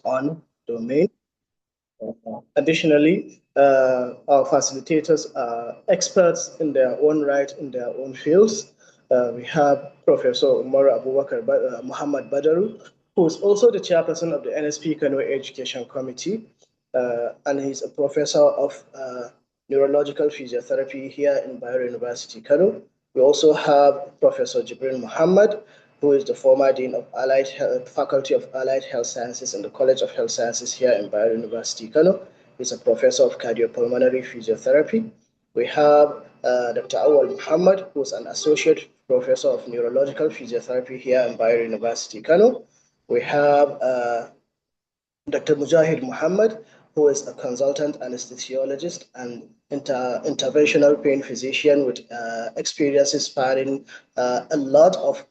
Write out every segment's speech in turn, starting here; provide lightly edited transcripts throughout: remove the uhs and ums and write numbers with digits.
on domain. Additionally, our facilitators are experts in their own right, in their own fields. We have Professor Umar Abubakar Muhammad Badaru, who is also the chairperson of the NSP Kano Education Committee, and he's a professor of neurological physiotherapy here in Bayero University, Kano. We also have Professor Jibril Muhammad, who is the former Dean of Allied Health, Faculty of Allied Health Sciences in the College of Health Sciences here in Bayero University, Kano. He's a professor of cardiopulmonary physiotherapy. We have Dr. Awal Muhammad, who's an associate professor of neurological physiotherapy here in Bayero University, Kano. We have Dr. Mujahid Muhammad, who is a consultant anesthesiologist and interventional pain physician with experiences spanning a lot of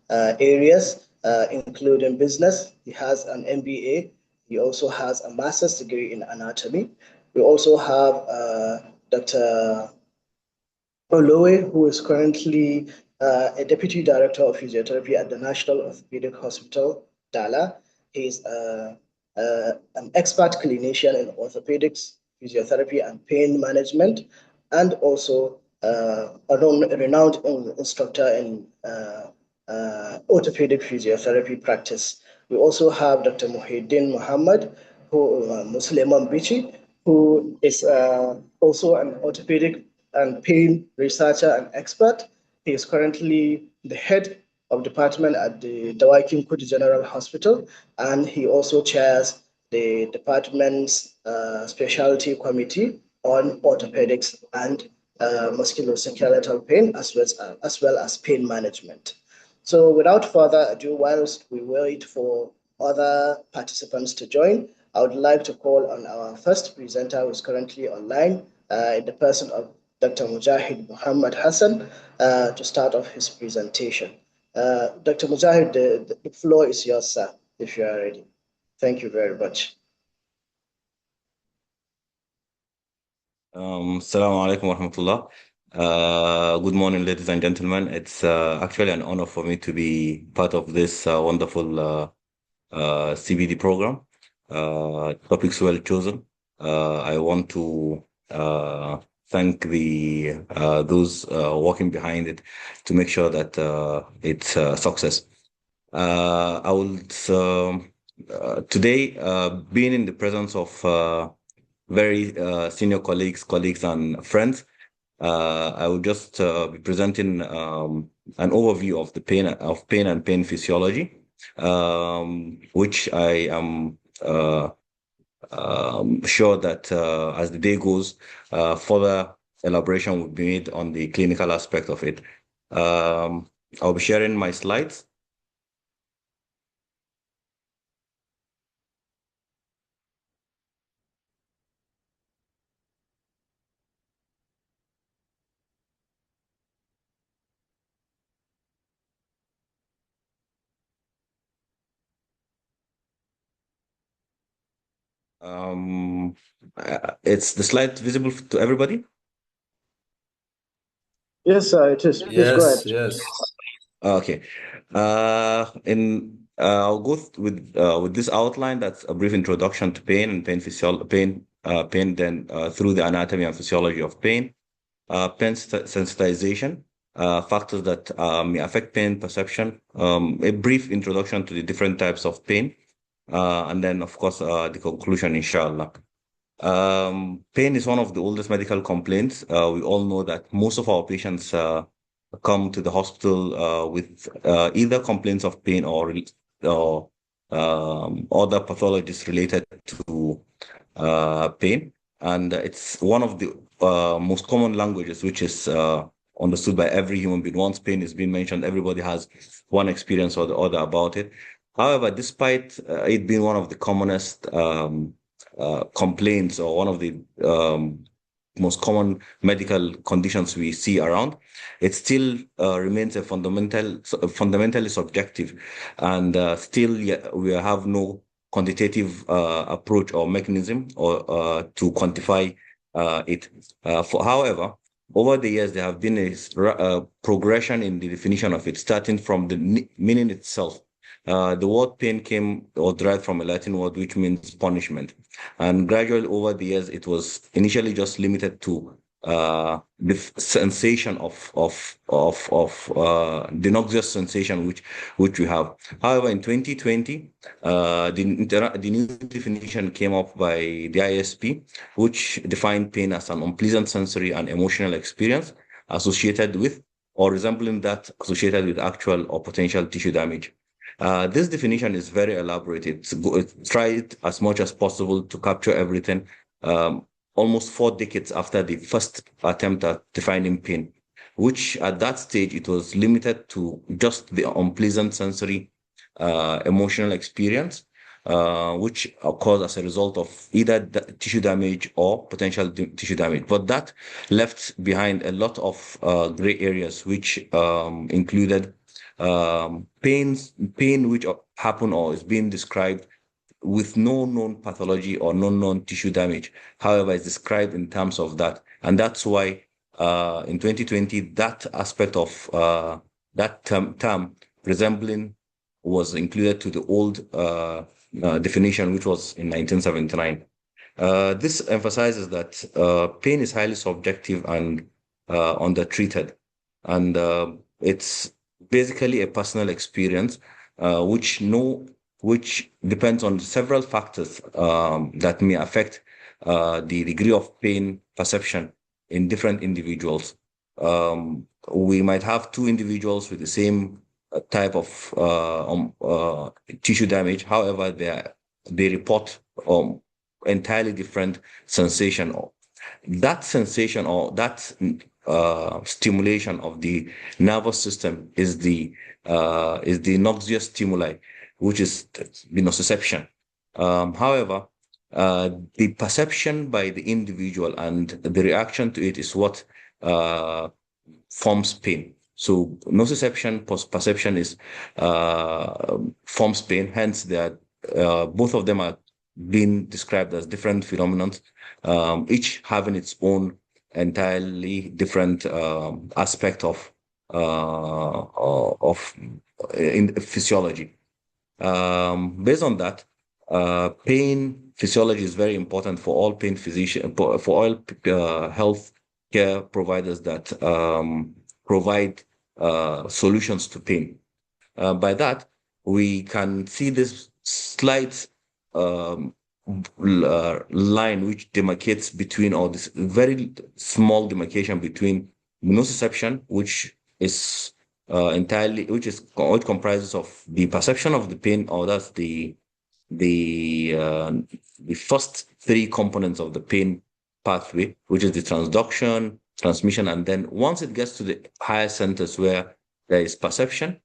areas, including business. He has an MBA. He also has a master's degree in anatomy. We also have Dr. Olowe, who is currently a deputy director of physiotherapy at the National Orthopedic Hospital, Dala. He's an expert clinician in orthopedics, physiotherapy, and pain management, and also a renowned instructor in orthopedic physiotherapy practice. We also have Dr. Muhyiddin Muhammad, who Musliman Bichi, who is also an orthopedic and pain researcher and expert. He is currently the head of department at the Dawakin Kudi General Hospital, and he also chairs the department's specialty committee on orthopedics and musculoskeletal pain, as well as pain management. So without further ado, whilst we wait for other participants to join, I would like to call on our first presenter who is currently online, in the person of Dr. Mujahid Muhammad Hassan, to start off his presentation. Dr. Mujahid, the floor is yours, sir, if you are ready. Thank you very much. Assalamu alaikum wa rahmatullah. Good morning, ladies and gentlemen. It's actually an honor for me to be part of this wonderful CBD program. Topics well chosen. I want to thank those working behind it to make sure that it's a success. I would today being in the presence of very senior colleagues and friends. I will just be presenting an overview of the pain and pain physiology, which I am sure that as the day goes, further elaboration will be made on the clinical aspect of it. I'll be sharing my slides. It's the slide visible to everybody? Yes, sir, it is. Please go ahead. Yes. Okay. I'll go with this outline. That's a brief introduction to pain and pain, then through the anatomy and physiology of pain, pain sensitization, factors that may affect pain perception, a brief introduction to the different types of pain, and then of course the conclusion, inshallah. Pain is one of the oldest medical complaints. We all know that most of our patients come to the hospital with either complaints of pain or other pathologies related to pain. And it's one of the most common languages, which is understood by every human being. Once pain is being mentioned, everybody has one experience or the other about it. However, despite it being one of the commonest complaints or one of the most common medical conditions we see around, it still remains a fundamentally subjective, and still we have no quantitative approach or mechanism or to quantify it. However, over the years, there have been a progression in the definition of it, starting from the meaning itself. The word pain came or derived from a Latin word which means punishment. And gradually over the years, it was initially just limited to the sensation of the noxious sensation which we have. However, in 2020, the new definition came up by the ISP, which defined pain as an unpleasant sensory and emotional experience associated with or resembling that associated with actual or potential tissue damage. This definition is very elaborate. It's tried as much as possible to capture everything. Almost 4 decades after the first attempt at defining pain, which at that stage it was limited to just the unpleasant sensory emotional experience, which occurs as a result of either tissue damage or potential tissue damage. But that left behind a lot of gray areas, which included pain which happen or is being described with no known pathology or no known tissue damage. However, it's described in terms of that. And that's why in 2020, that aspect of that term resembling was included to the old definition, which was in 1979. This emphasizes that pain is highly subjective and undertreated. And it's basically a personal experience, which depends on several factors that may affect the degree of pain perception in different individuals. We might have two individuals with the same type of tissue damage. However, they report entirely different sensation. That sensation or that stimulation of the nervous system is the noxious stimuli, which is the nociception. However, the perception by the individual and the reaction to it is what forms pain. So nociception plus perception is forms pain. Hence, both of them are being described as different phenomena, each having its own entirely different aspect of in physiology. Based on that, pain physiology is very important for all pain physician for all health care providers that provide solutions to pain. By that, we can see this slight line which demarcates between, or this very small demarcation between nociception, which comprises of the perception of the pain, or that's the first three components of the pain pathway, which is the transduction, transmission, and then once it gets to the higher centers where there is perception,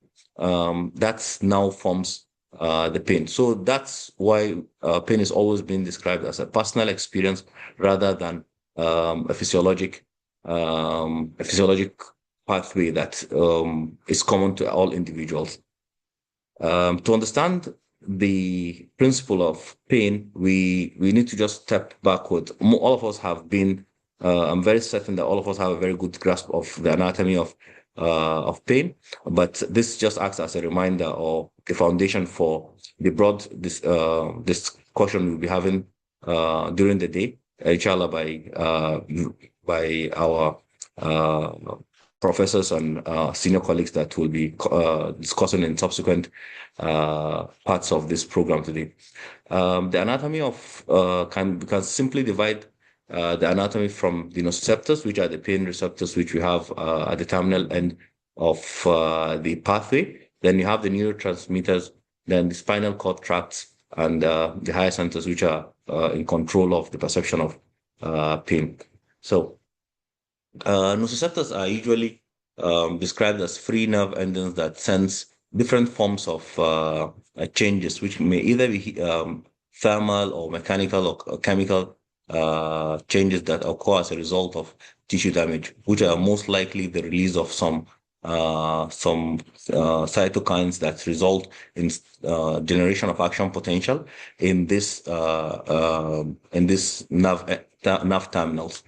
that's now forms the pain. So that's why pain is always being described as a personal experience rather than a physiologic pathway that is common to all individuals. To understand the principle of pain, we need to just step backward. All of us have been. I'm very certain that all of us have a very good grasp of the anatomy of pain, but this just acts as a reminder or the foundation for the broad discussion we'll be having during the day, inshallah, by our professors and senior colleagues that will be discussing in subsequent parts of this program today. The anatomy of can simply divide the anatomy from the nociceptors, which are the pain receptors, which we have at the terminal end of the pathway. Then you have the neurotransmitters, then the spinal cord tracts, and the higher centers, which are in control of the perception of pain. So nociceptors are usually described as free nerve endings that sense different forms of changes, which may either be thermal or mechanical or chemical changes that occur as a result of tissue damage, which are most likely the release of some cytokines that result in generation of action potential in this nerve terminals.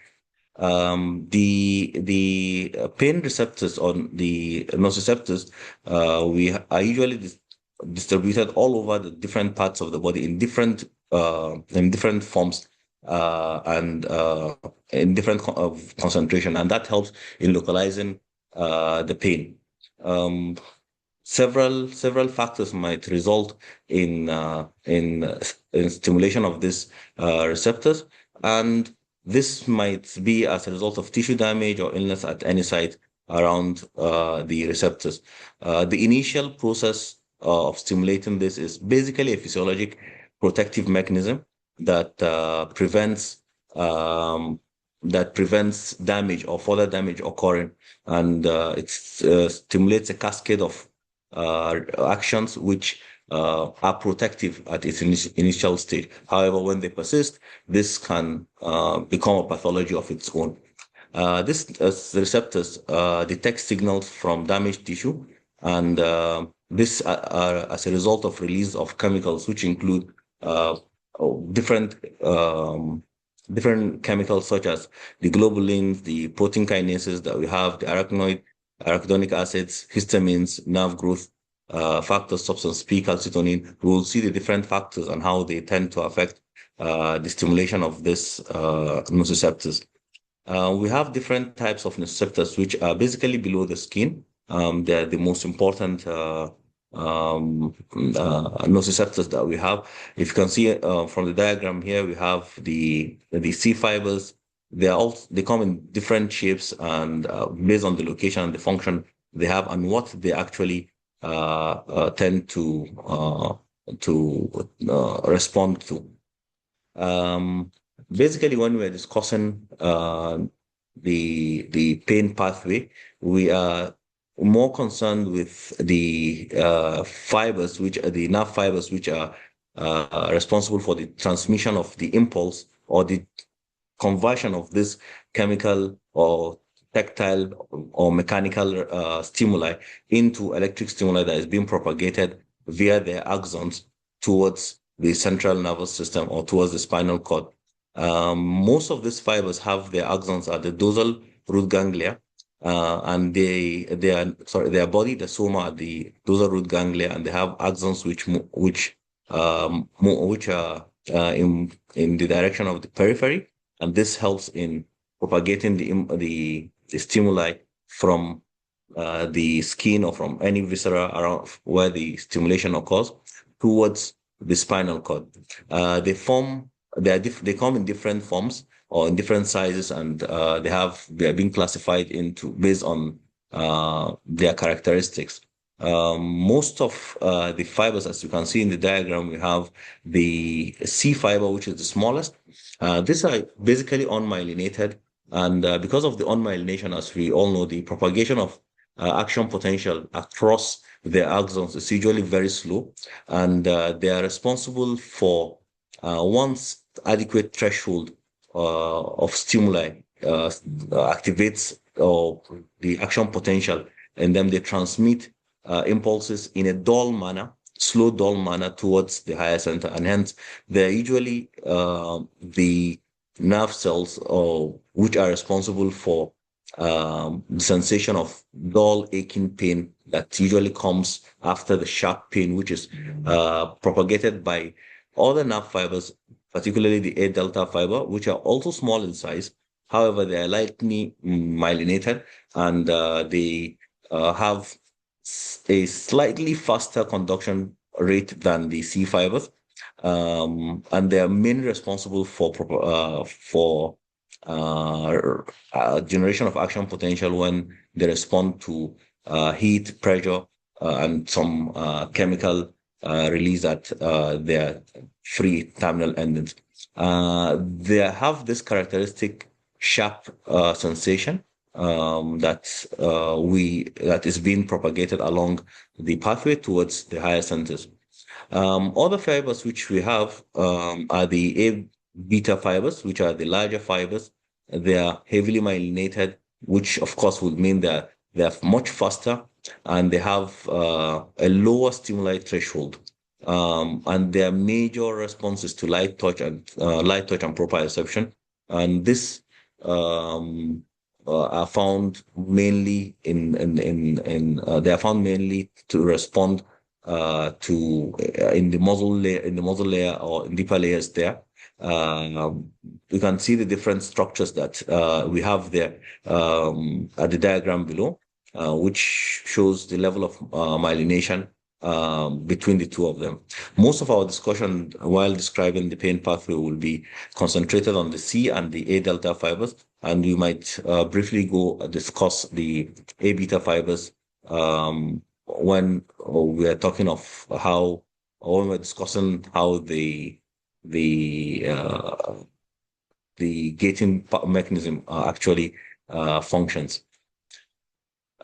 The pain receptors on the nociceptors we are usually distributed all over the different parts of the body in different forms and in different of concentration, and that helps in localizing the pain. Um, several factors might result in in stimulation of these receptors, and this might be as a result of tissue damage or illness at any site around the receptors. The initial process of stimulating this is basically a physiologic protective mechanism that um, prevents damage or further damage occurring, and it stimulates a cascade of actions which are protective at its initial stage. However, when they persist, this can become a pathology of its own. This receptors detect signals from damaged tissue, and this are as a result of release of chemicals, which include uh, different different chemicals such as the globulins, the protein kinases that we have, the arachidonic acids, histamines, nerve growth factors, substance P, calcitonin. We will see the different factors and how they tend to affect the stimulation of this nociceptors. We have different types of nociceptors, which are basically below the skin. They're the most important nociceptors that we have. If you can see from the diagram here, we have the C fibers. They come in different shapes and based on the location and the function they have and what they actually tend to respond to. Um, Basically, when we're discussing the pain pathway, we are more concerned with the fibers, which are the nerve fibers, which are responsible for the transmission of the impulse or the conversion of this chemical or tactile or mechanical stimuli into electric stimuli that is being propagated via their axons towards the central nervous system or towards the spinal cord. Most of these fibers have their axons at the dorsal root ganglia, and they are sorry, their body, the soma, at the dorsal root ganglia, and they have axons which are in the direction of the periphery, and this helps in propagating the stimuli from the skin or from any viscera around where the stimulation occurs towards the spinal cord. They form they come in different forms or in different sizes, and they are being classified into based on their characteristics. Most of the fibers, as you can see in the diagram, we have the C fiber, which is the smallest. These are basically unmyelinated, and because of the unmyelination, as we all know, the propagation of action potential across the axons is usually very slow, and they are responsible for once adequate threshold of stimuli activates the action potential, and then they transmit impulses in a dull manner, slow, dull manner towards the higher center, and hence they're usually the nerve cells which are responsible for the sensation of dull, aching pain that usually comes after the sharp pain, which is propagated by other nerve fibers, particularly the A delta fiber, which are also small in size. However, they are lightly myelinated, and they have a slightly faster conduction rate than the C fibers, and they are mainly responsible for generation of action potential when they respond to heat, pressure, and some chemical release at their free terminal endings. They have this characteristic sharp sensation that is being propagated along the pathway towards the higher centers. Other fibers which we have are the A beta fibers, which are the larger fibers. They are heavily myelinated, which of course would mean that they are much faster and they have a lower stimuli threshold. And their major responses to light touch and proprioception. And this are found mainly they are found mainly to respond to in the muzzle layer or in deeper layers there. You can see the different structures that we have there at the diagram below, which shows the level of myelination between the two of them. Most of our discussion while describing the pain pathway will be concentrated on the C and the A delta fibers, and we might briefly go discuss the A beta fibers when we are talking of how, or when we're discussing how the uh, the gating mechanism actually functions.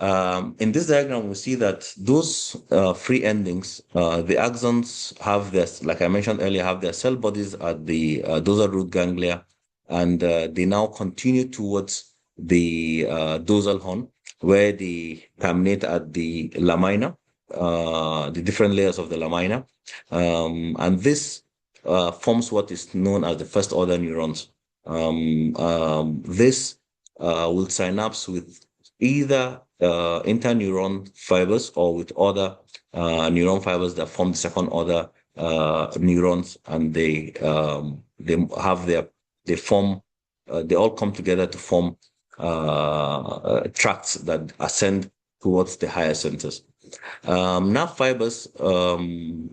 In this diagram, we see that those free endings, the axons have this, like I mentioned earlier, have their cell bodies at the dorsal root ganglia, and they now continue towards the dorsal horn, where they terminate at the lamina, the different layers of the lamina, and this forms what is known as the first order neurons. This will synapse with either interneuron fibers or with other neuron fibers that form the second order neurons, and they have their they form they all come together to form tracts that ascend towards the higher centers. Nerve fibers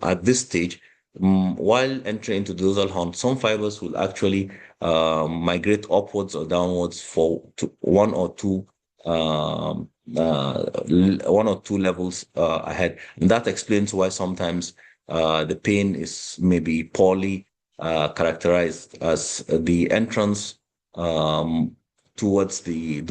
at this stage, while entering into the dorsal horn, some fibers will actually migrate upwards or downwards for um, one or two levels ahead. And that explains why sometimes the pain is maybe poorly characterized, as the entrance um, towards the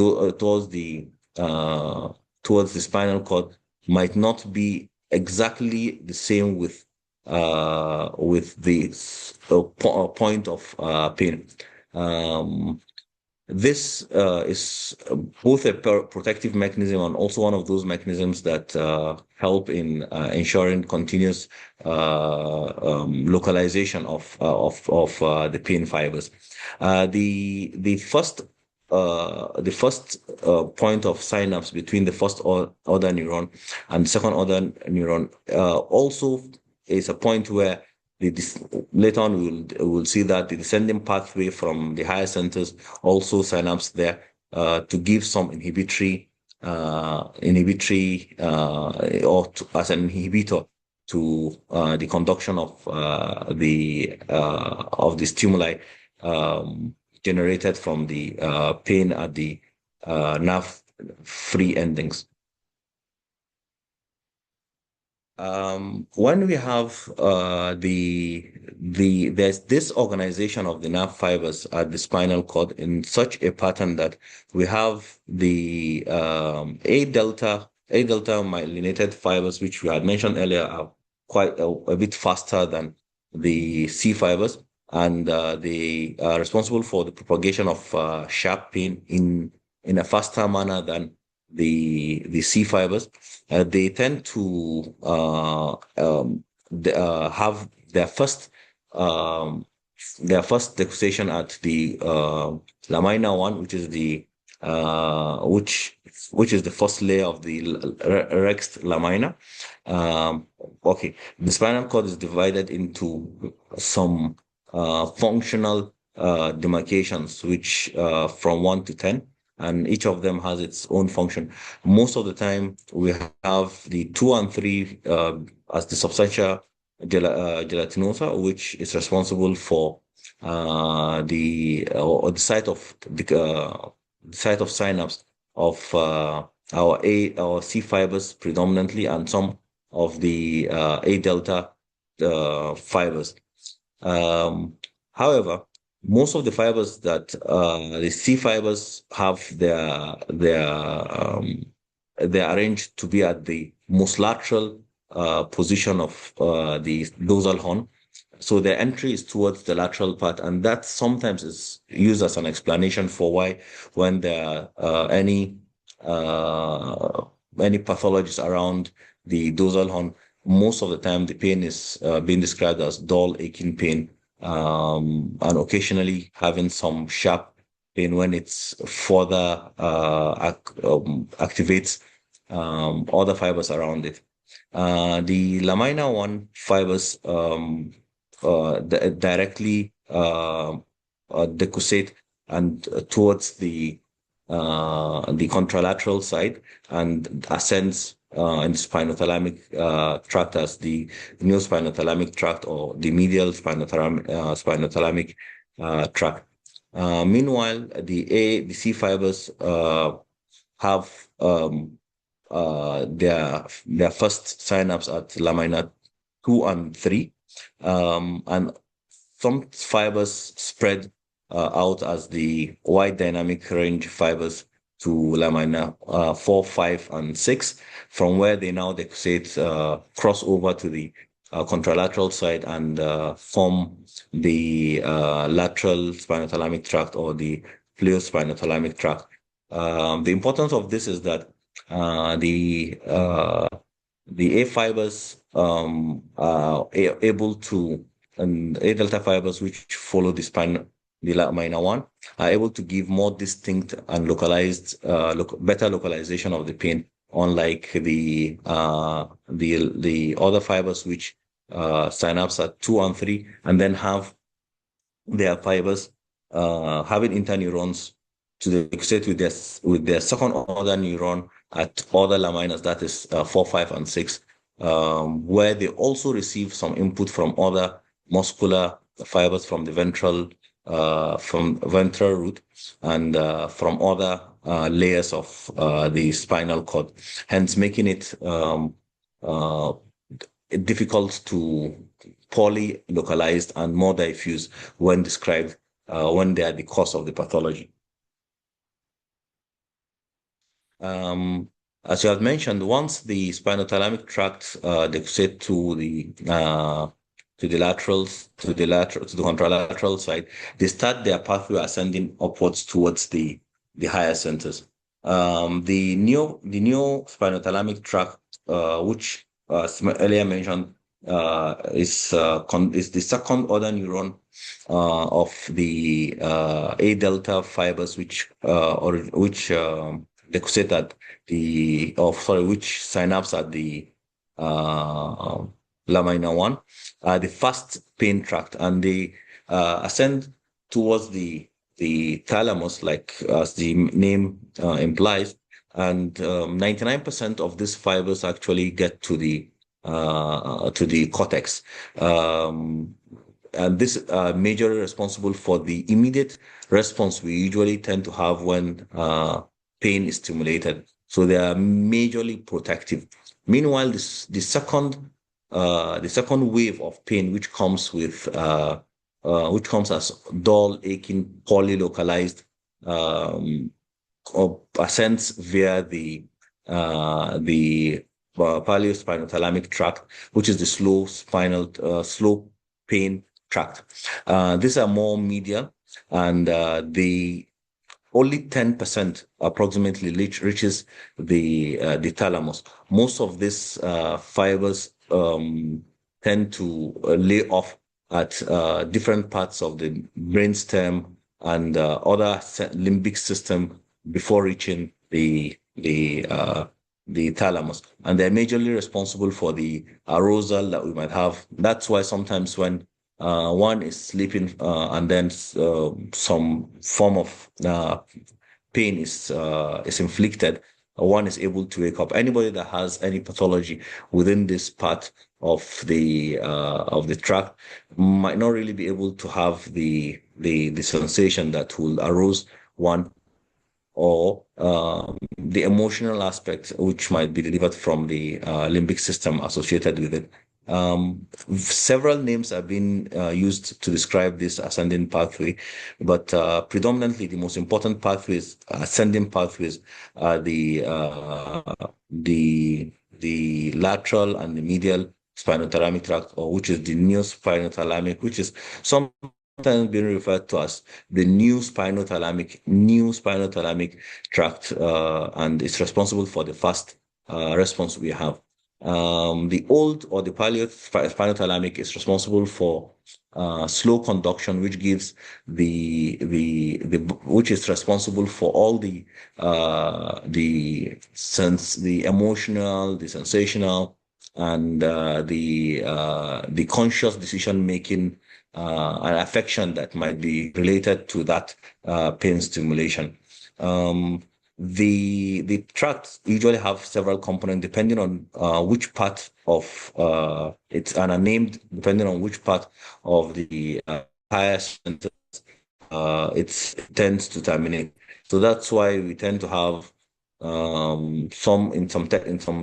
uh, towards the spinal cord might not be exactly the same with the point of pain. Um, this is both a protective mechanism and also one of those mechanisms that help in ensuring continuous localization of the pain fibers. The first point of synapse between the first order neuron and second order neuron also is a point where later on we'll see that the descending pathway from the higher centers also synapse there to give some as an inhibitor to the conduction of the stimuli generated from the pain at the nerve free endings. When we have there's this organization of the nerve fibers at the spinal cord in such a pattern that we have the A delta myelinated fibers, which we had mentioned earlier, are quite a bit faster than the C fibers, and they are responsible for the propagation of sharp pain in a faster manner than the C fibers. They tend to have um, their first decussation at the lamina one, which is the which is the first layer of the rex lamina. Um, okay, the spinal cord is divided into some functional demarcations, which from 1 to 10, and each of them has its own function. Most of the time, we have the 2 and 3 as the substantia gelatinosa, which is responsible for the site of synapse of our C fibers predominantly, and some of the A delta fibers. Um, However, most of the fibers that the C fibers have, they're arranged to be at the most lateral position of the dorsal horn. So their entry is towards the lateral part, and that sometimes is used as an explanation for why, when there are any pathologies around the dorsal horn, most of the time the pain is being described as dull, aching pain, and occasionally having some sharp pain when it's further activates other fibers around it. The lamina one fibers directly decussate and towards the contralateral side and ascends in the spinothalamic tract as the neospinothalamic tract or the medial spinothalamic tract. Meanwhile, the C fibers have their first synapse at lamina 2 and 3, and some fibers spread out as the wide dynamic range fibers to lamina 4, 5, and 6, from where they now decussate, cross over to the contralateral side and form the lateral spinothalamic tract or the pliospinothalamic tract. The importance of this is that uh, the uh, the A fibers are able to, and A delta fibers, which follow the lamina one, are able to give more distinct and localized, better localization of the pain, unlike the other fibers which synapse at 2 and 3, and then have their fibers having interneurons to negotiate with their second order neuron at other laminas, that is 4, 5, and 6, where they also receive some input from other muscular fibers from ventral root and from other layers of the spinal cord, hence making it uh, difficult to poorly localized and more diffuse when described when they are the cause of the pathology. Um, as you have mentioned, once the spinothalamic tract decussate to the laterals, to the contralateral side, they start their pathway ascending upwards towards the higher centers. The neo spinothalamic tract, which earlier mentioned, is the second order neuron of the A delta fibers, which decussate at which synapse at the uh, lamina one, the fast pain tract, and they ascend towards the thalamus, like as the name implies, and 99% of these fibers actually get to the cortex. Um, and this is majorly responsible for the immediate response we usually tend to have when pain is stimulated. So they are majorly protective. Meanwhile, the second wave of pain, which comes as dull, aching, poorly localized, um, or ascends via the paliospinothalamic tract, which is the slow pain tract. These are more medial, and the only 10% approximately reaches the thalamus. Most of these fibers tend to lay off at different parts of the brainstem and other limbic system before reaching the thalamus, and they're majorly responsible for the arousal that we might have. That's why sometimes when one is sleeping and then some form of pain is inflicted, one is able to wake up. Anybody that has any pathology within this part of the tract might not really be able to have the sensation that will arouse one, or the emotional aspect, which might be delivered from the limbic system associated with it. Several names have been used to describe this ascending pathway, but predominantly the most important ascending pathways, are the lateral and the medial spinothalamic tract, or which is the neospinothalamic, which is sometimes being referred to as the new spinothalamic tract, and it's responsible for the fast response we have. The old or the spinothalamic is responsible for slow conduction, which gives which is responsible for all the emotional, the sensational, and the conscious decision making and affection that might be related to that pain stimulation. The tracts usually have several components depending on which part of it's and are named depending on which part of the highest it tends to terminate. So that's why we tend to have in some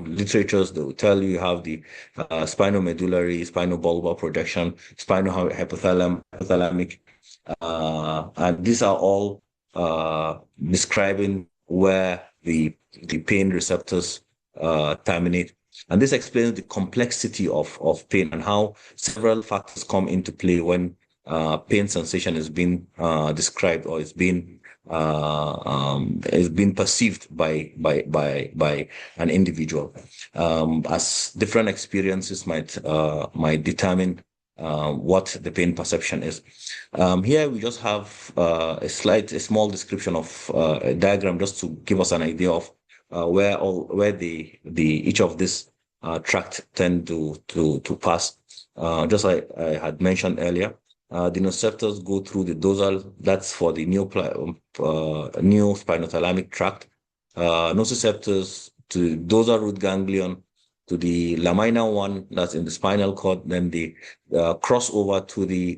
literatures they will tell you have the spinomedullary, spinobulbar projection, hypothalamic, and these are all describing where the pain receptors terminate. And this explains the complexity of pain and how several factors come into play when pain sensation is being described or is being perceived by an individual, as different experiences might determine what the pain perception is. Here we just have a small description of a diagram just to give us an idea of where the each of these tract tend to pass. Just like I had mentioned earlier, the nociceptors go through the dorsal, that's for the neospinothalamic tract. Nociceptors to dorsal root ganglion, to the lamina one, that's in the spinal cord, then the crossover to the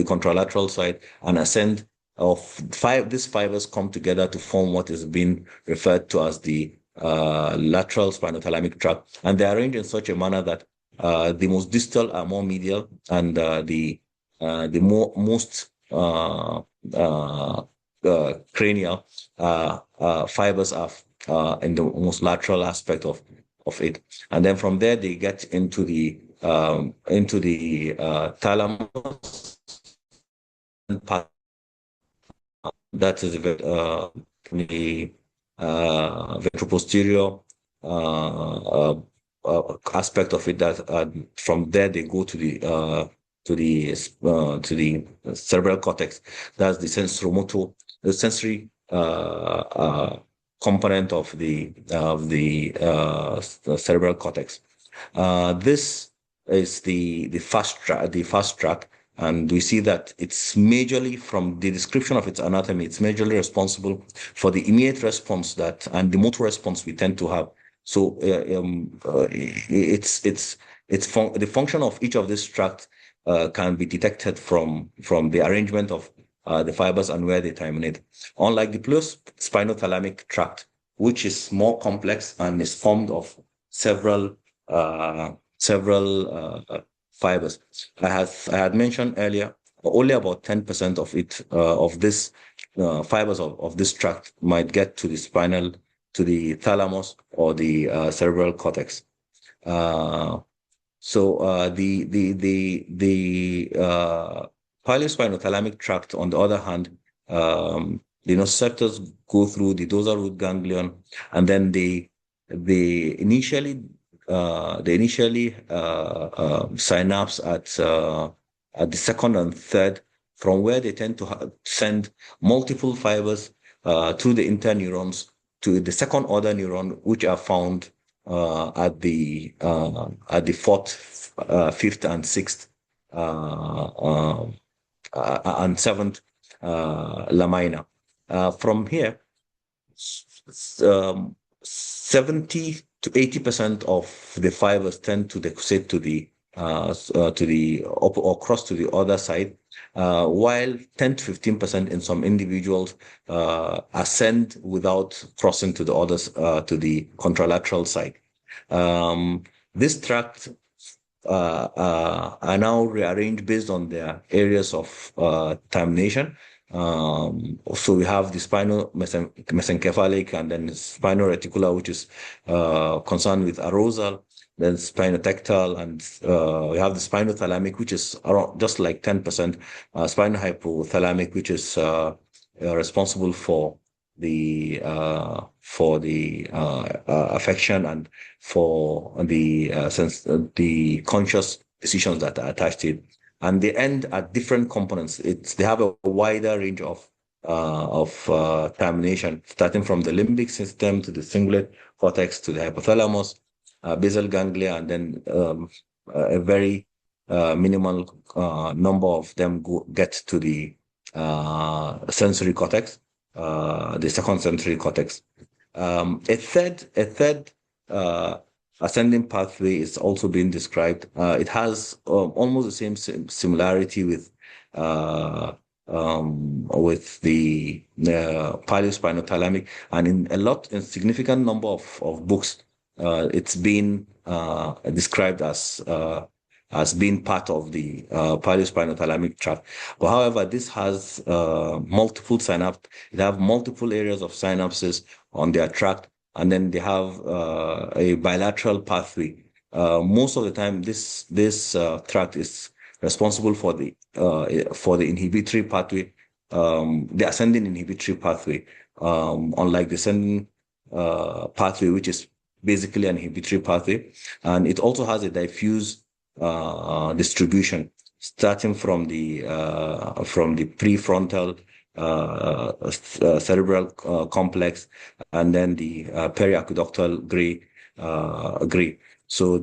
contralateral side and ascend these fibers come together to form what is being referred to as the lateral spinothalamic tract, and they are arranged in such a manner that the most distal are more medial, and the most cranial fibers are in the most lateral aspect of it, and then from there they get into the thalamus part. That is the ventroposterior aspect of it. That from there they go to the cerebral cortex. That's the sensory component of the cerebral cortex. This is the fast track, and we see that it's majorly, from the description of its anatomy, it's majorly responsible for the immediate response and the motor response we tend to have. So the function of each of these tracts can be detected from the arrangement of the fibers and where they terminate. Unlike the spinothalamic tract, which is more complex and is formed of several fibers. I had mentioned earlier, only about 10% of this fibers of this tract might get to the thalamus or the cerebral cortex. The paleospinothalamic tract, on the other hand, the nociceptors go through the dorsal root ganglion, and then they initially synapse at the second and third, from where they tend to send multiple fibers through the interneurons to the second order neuron, which are found at the fourth, fifth, and sixth and seventh lamina. From here, 70 to 80% of the fibers tend to decussate to the or cross to the other side, while 10 to 15% in some individuals ascend without crossing to the others to the contralateral side. This tract are now rearranged based on their areas of termination. So we have the spinal mesencephalic, and then spino-reticular, which is concerned with arousal, then spinotectal, and we have the spinothalamic, which is around just like 10%, spinohypothalamic, which is responsible for the affection and for the conscious decisions that are attached to it. And they end at different components. They have a wider range of termination, starting from the limbic system to the cingulate cortex to the hypothalamus, basal ganglia, and then a very minimal number of them get to the sensory cortex, the second sensory cortex. A third uh, ascending pathway is also being described. It has almost the same similarity with the paliospinothalamic, and in significant number of books, it's been described as being part of the paliospinothalamic tract. But however, this has multiple synapses. It have multiple areas of synapses on their tract, and then they have a bilateral pathway. Most of the time, this tract is responsible for the inhibitory pathway, the ascending inhibitory pathway, unlike the ascending pathway, which is basically an inhibitory pathway, and it also has a diffuse distribution, starting from the prefrontal cerebral complex, and then the periaqueductal gray. So,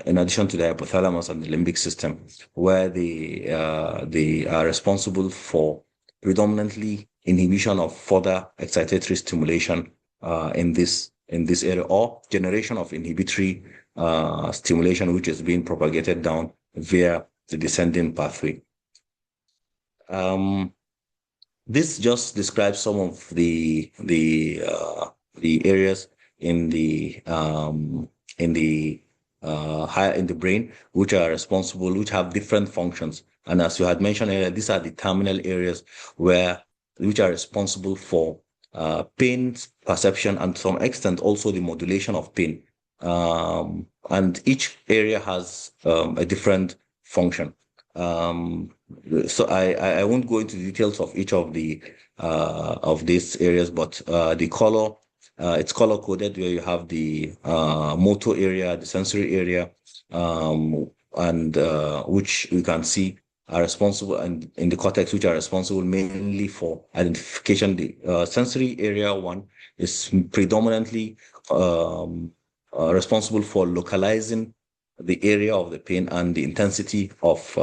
in addition to the hypothalamus and the limbic system, where they are responsible for predominantly inhibition of further excitatory stimulation in this area, or generation of inhibitory stimulation, which is being propagated down via the descending pathway. This just describes some of the areas in the higher in the brain, which have different functions. And as you had mentioned earlier, these are the terminal areas which are responsible for pain perception, and to some extent also the modulation of pain. And each area has a different function. So I won't go into details of each of these areas, but the color, it's color coded, where you have the motor area, the sensory area, and which you can see are responsible, and in the cortex, which are responsible mainly for identification. The sensory area one is predominantly responsible for localizing the area of the pain and the intensity of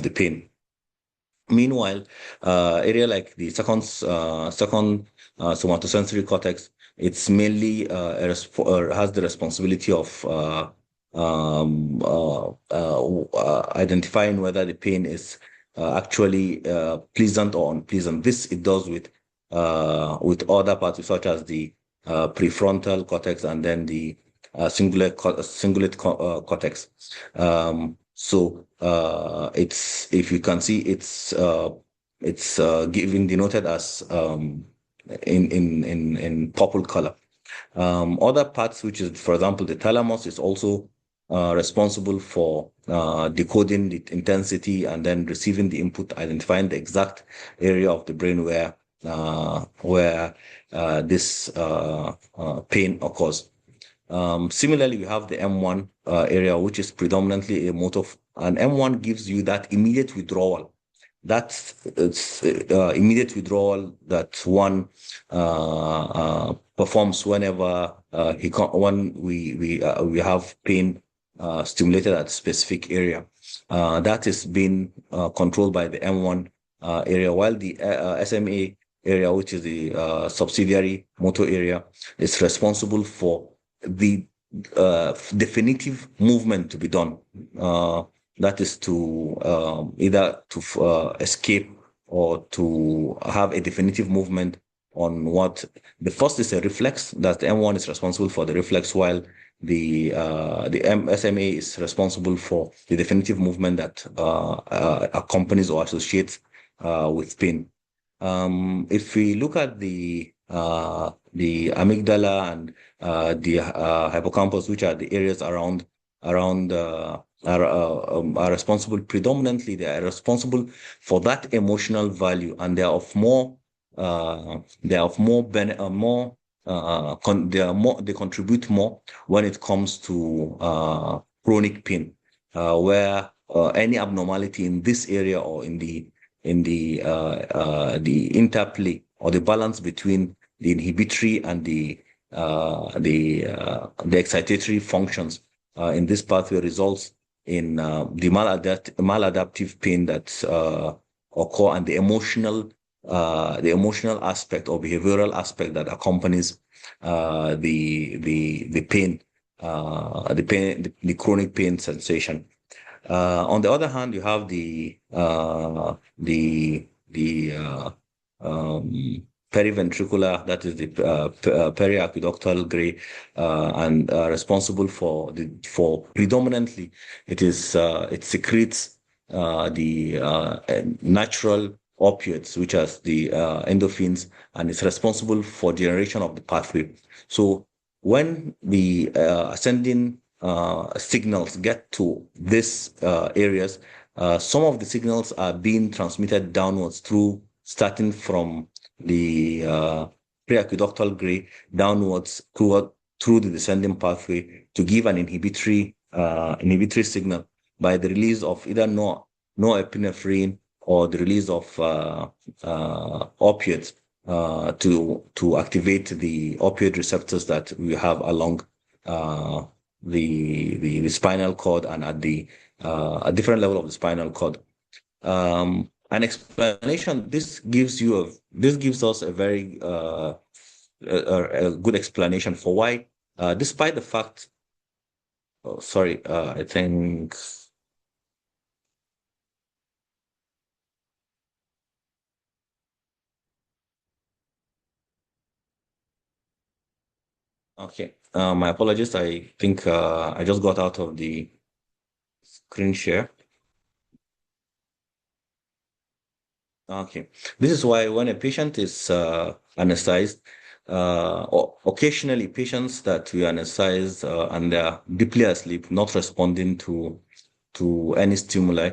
the pain. Meanwhile, area like the second somatosensory cortex, it's mainly has the responsibility of identifying whether the pain is actually pleasant or unpleasant. This it does with other parts, such as the prefrontal cortex, and then the cingulate cortex. So it's, if you can see, it's given denoted as in purple color. Other parts, which is, for example, the thalamus, is also responsible for decoding the intensity and then receiving the input, identifying the exact area of the brain where this pain occurs. Similarly, we have the M1 area, which is predominantly a motor, and M1 gives you that immediate withdrawal. That's immediate withdrawal that one performs whenever we have pain stimulated at a specific area. That is being controlled by the M1 area, while the SMA area, which is the subsidiary motor area, is responsible for the definitive movement to be done. That is to either to escape or to have a definitive movement on what. The first is a reflex, that the M1 is responsible for the reflex, while the SMA is responsible for the definitive movement that accompanies or associates with pain. If we look at the amygdala and the hippocampus, which are the areas around are responsible predominantly. They are responsible for that emotional value, and they are of more. They contribute more when it comes to chronic pain, where any abnormality in this area, or in the interplay or the balance between the inhibitory and the the excitatory functions in this pathway results in the maladaptive pain that occur, and the emotional aspect or behavioral aspect that accompanies the pain, the chronic pain sensation. On the other hand, you have the periventricular, that is the periaqueductal gray, and responsible for predominantly it secretes the natural opioids, which are the endorphins, and it's responsible for generation of the pathway. So when the ascending signals get to these areas, some of the signals are being transmitted downwards starting from the preaqueductal gray downwards through the descending pathway to give an inhibitory signal by the release of either norepinephrine or the release of opiates to activate the opioid receptors that we have along the spinal cord and at a different level of the spinal cord. An explanation. This gives us a very a good explanation for why, despite the fact. Oh, sorry, I think. Okay, my apologies. I think I just got out of the screen share. Okay, this is why when a patient is anesthetized, occasionally patients that we anesthetize and they are deeply asleep, not responding to any stimuli,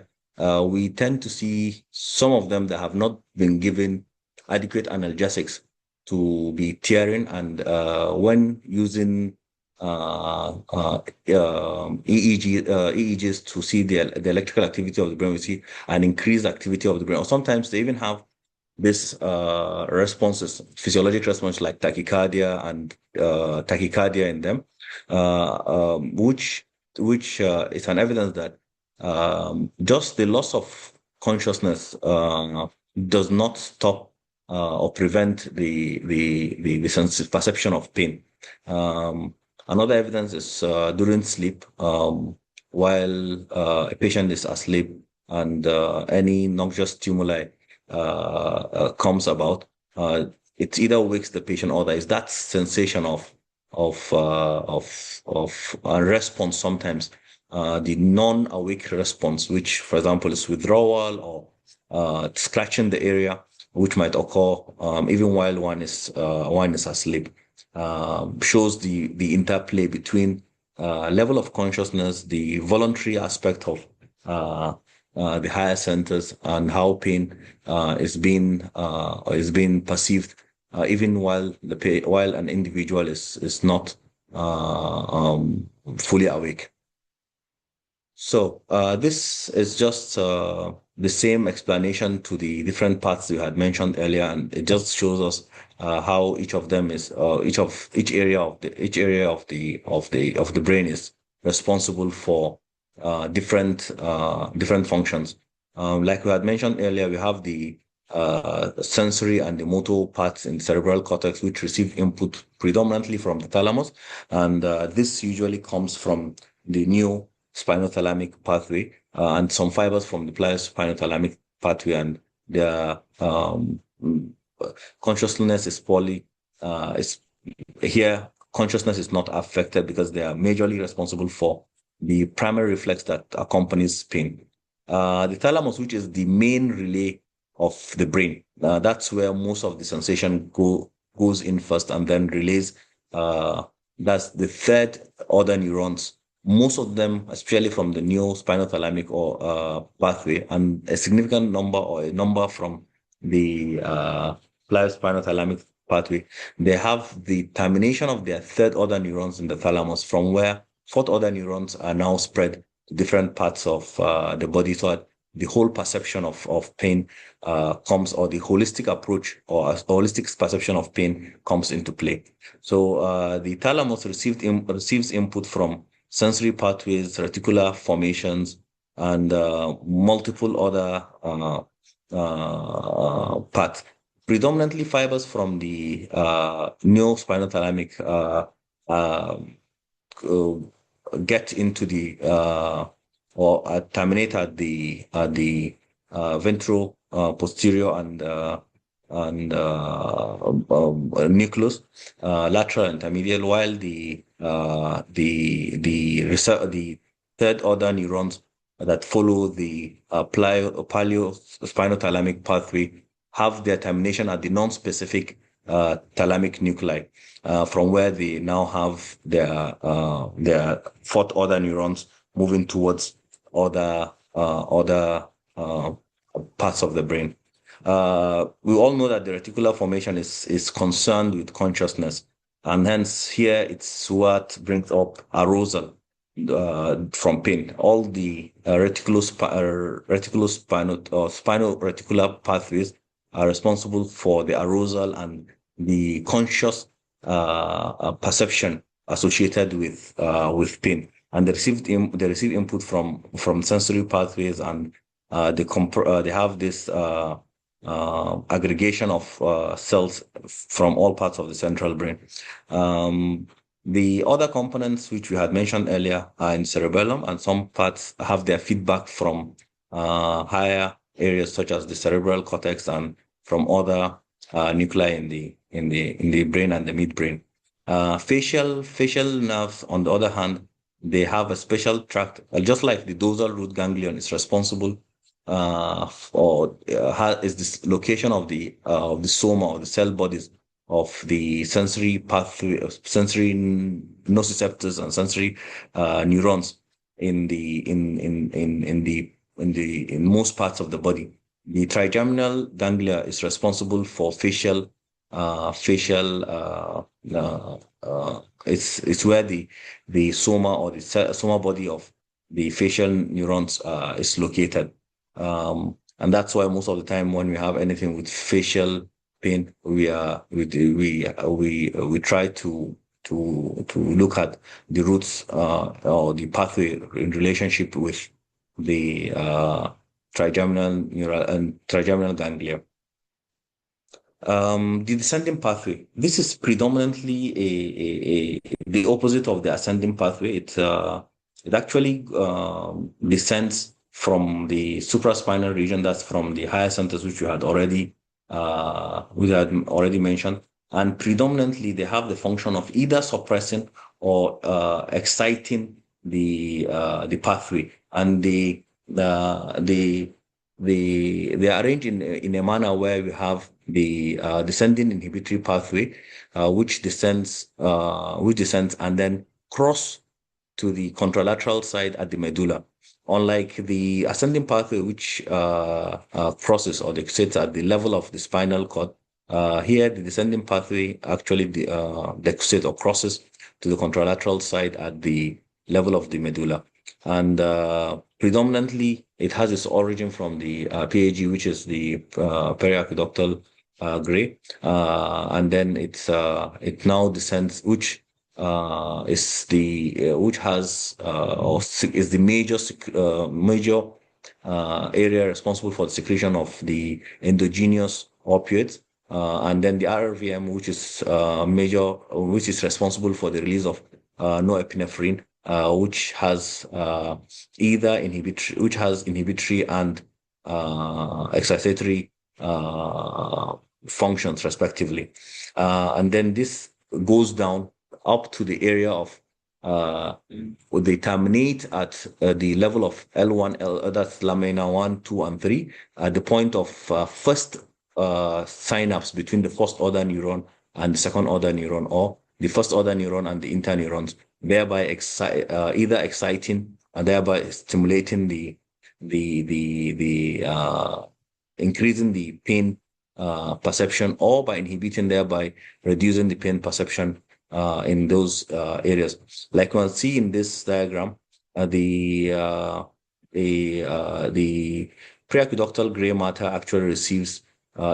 we tend to see some of them that have not been given adequate analgesics to be tearing, and when using EEGs to see the electrical activity of the brain, we see an increased activity of the brain. Or sometimes they even have this responses, physiologic response like tachycardia and tachycardia in them, which is an evidence that just the loss of consciousness does not stop or prevent the perception of pain. Another evidence is during sleep, while a patient is asleep and any noxious stimuli comes about, it either wakes the patient or there is that sensation of a response sometimes, the non-awake response, which, for example, is withdrawal or scratching the area, which might occur even while one is asleep, shows the interplay between level of consciousness, the voluntary aspect of the higher centers, and how pain is being perceived, even while an individual is not fully awake. So this is just the same explanation to the different parts you had mentioned earlier, and it just shows us how each of them is each area of the brain is responsible for different functions. Like we had mentioned earlier, we have the sensory and the motor parts in the cerebral cortex, which receive input predominantly from the thalamus, and this usually comes from the new spinothalamic pathway and some fibers from the spinothalamic pathway, and their consciousness is here. Consciousness is not affected because they are majorly responsible for the primary reflex that accompanies pain. The thalamus, which is the main relay of the brain, that's where most of the sensation goes in first and then relays. That's the third order neurons, most of them, especially from the neo-spinothalamic or pathway, and a significant number or a number from the spinothalamic pathway. They have the termination of their third order neurons in the thalamus, from where fourth order neurons are now spread to different parts of the body. So the whole perception of pain comes, or the holistic approach or a holistic perception of pain comes into play. So the thalamus receives input from sensory pathways, reticular formations, and multiple other paths. Predominantly fibers from the neospinothalamic get into the or terminate at the ventral posterior and nucleus, lateral intermedial, while the third order neurons that follow the paleo-spinothalamic pathway have their termination at the non-specific thalamic nuclei, from where they now have their fourth order neurons moving towards other parts of the brain. We all know that the reticular formation is concerned with consciousness, and hence here it's what brings up arousal from pain. All the reticulospinal or spinal reticular pathways are responsible for the arousal and the conscious perception associated with pain. And they receive input from sensory pathways, and they have this aggregation of cells from all parts of the central brain. The other components which we had mentioned earlier are in cerebellum, and some parts have their feedback from higher areas such as the cerebral cortex and from other nuclei in the brain and the midbrain. Facial nerves, on the other hand, they have a special tract, just like the dorsal root ganglion is responsible is this location of the soma, or the cell bodies of the sensory pathway, sensory nociceptors and sensory neurons in most parts of the body. The trigeminal ganglia is responsible for facial. It's where the soma, or the soma body of the facial neurons is located. And that's why most of the time when we have anything with facial pain, we try to look at the roots or the pathway in relationship with the trigeminal ganglia. The descending pathway. This is predominantly the opposite of the ascending pathway. It actually descends from the supraspinal region, that's from the higher centers, which we had already mentioned, and predominantly they have the function of either suppressing or exciting the pathway, and they are arranged in a manner where we have the descending inhibitory pathway, which descends and then cross to the contralateral side at the medulla. Unlike the ascending pathway, which crosses or sits at the level of the spinal cord, here the descending pathway actually decussate or crosses to the contralateral side at the level of the medulla. And predominantly, it has its origin from the PAG, which is the periaqueductal gray, and then it now descends, which is the major area responsible for the secretion of the endogenous opioids, and then the RRVM, which is responsible for the release of norepinephrine, which has inhibitory and excitatory functions respectively, and then this goes down up to the area of they terminate at the level of L1, that's lamina 1, 2, and 3, at the point of first synapse between the first order neuron and the second order neuron, or the first order neuron and the interneurons, thereby either exciting and thereby stimulating the increasing the pain perception, or by inhibiting, thereby reducing the pain perception in those areas. Like we'll see in this diagram, the preaqueductal gray matter actually receives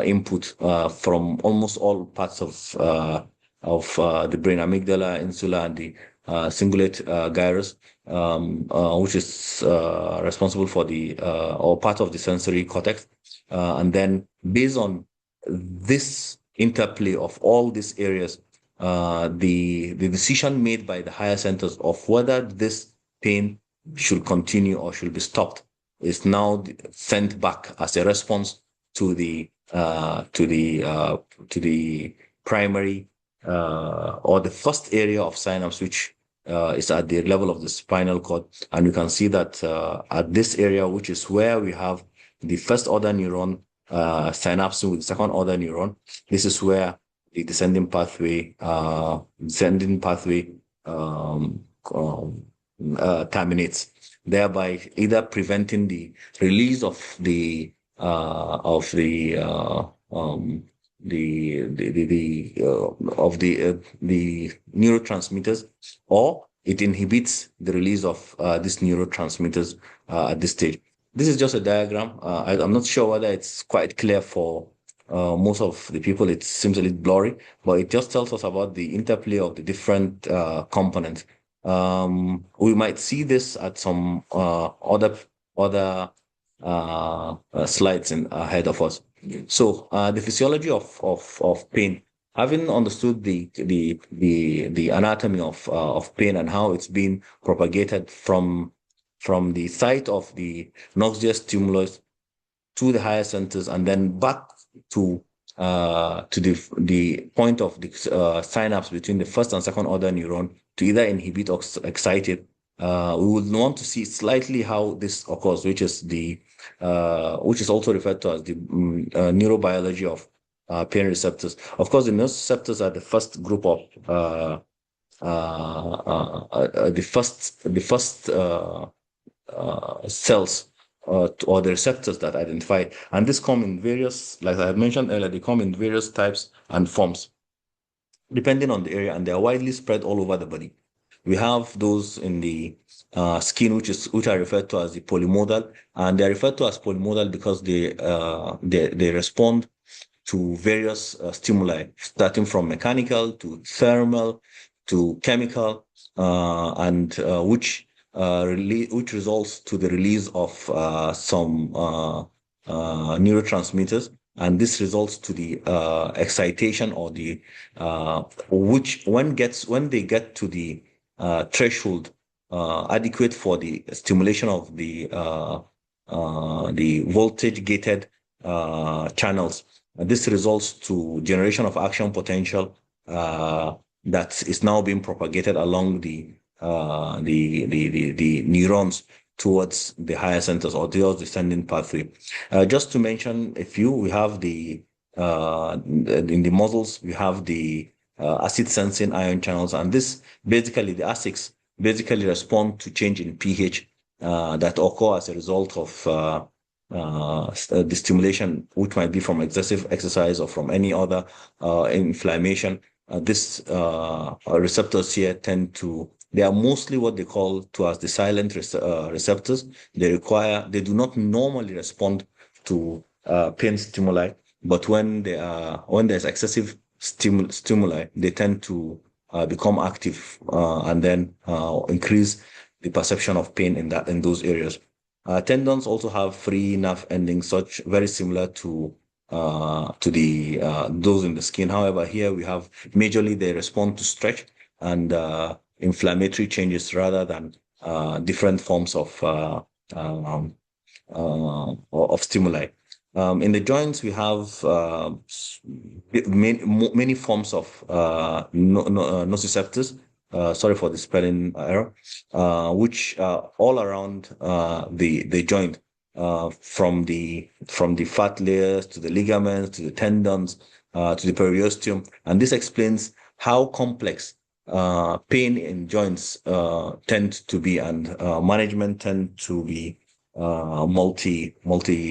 input from almost all parts of the brain, amygdala, insula, and the cingulate gyrus, which is responsible for the or part of the sensory cortex. And then based on this interplay of all these areas, the decision made by the higher centers of whether this pain should continue or should be stopped is now sent back as a response to the to the primary or the first area of synapse, which is at the level of the spinal cord. And you can see that at this area, which is where we have the first order neuron synapsing with the second order neuron, this is where the descending pathway terminates, thereby either preventing the release of the of the neurotransmitters, or it inhibits the release of these neurotransmitters at this stage. This is just a diagram. I'm not sure whether it's quite clear for most of the people. It seems a little blurry, but it just tells us about the interplay of the different components. We might see this at some other slides ahead of us. So the physiology of pain, having understood the anatomy of pain and how it's been propagated from the site of the noxious stimulus to the higher centers and then back to the point of the synapse between the first and second order neuron to either inhibit or excite it. We would want to see slightly how this occurs, which is also referred to as the neurobiology of pain receptors. Of course, the nociceptors are the first group of the first cells or the receptors that identify, and this come in various, like I had mentioned earlier, they come in various types and forms depending on the area, and they are widely spread all over the body. We have those in the skin, which are referred to as the polymodal, and they are referred to as polymodal because they respond to various stimuli, starting from mechanical to thermal to chemical, and which results to the release of some neurotransmitters, and this results to the excitation or the which when they get to the threshold adequate for the stimulation of the voltage gated channels. This results to generation of action potential that is now being propagated along the neurons towards the higher centers or towards the descending pathway. Just to mention a few, we have in the muscles, we have the acid sensing ion channels, and this basically the ASICs basically respond to change in pH that occur as a result of the stimulation, which might be from excessive exercise or from any other inflammation. These receptors here they are mostly what they call as the silent receptors. They do not normally respond to pain stimuli, but when there's excessive stimuli, they tend to become active and then increase the perception of pain in those areas. Tendons also have free nerve endings, very similar to those in the skin. However, here we have majorly they respond to stretch and inflammatory changes rather than different forms of stimuli. In the joints, we have many forms of nociceptors. Sorry for the spelling error, which are all around the joint, from the fat layers to the ligaments to the tendons to the periosteum, and this explains how complex pain in joints tend to be, and management tend to be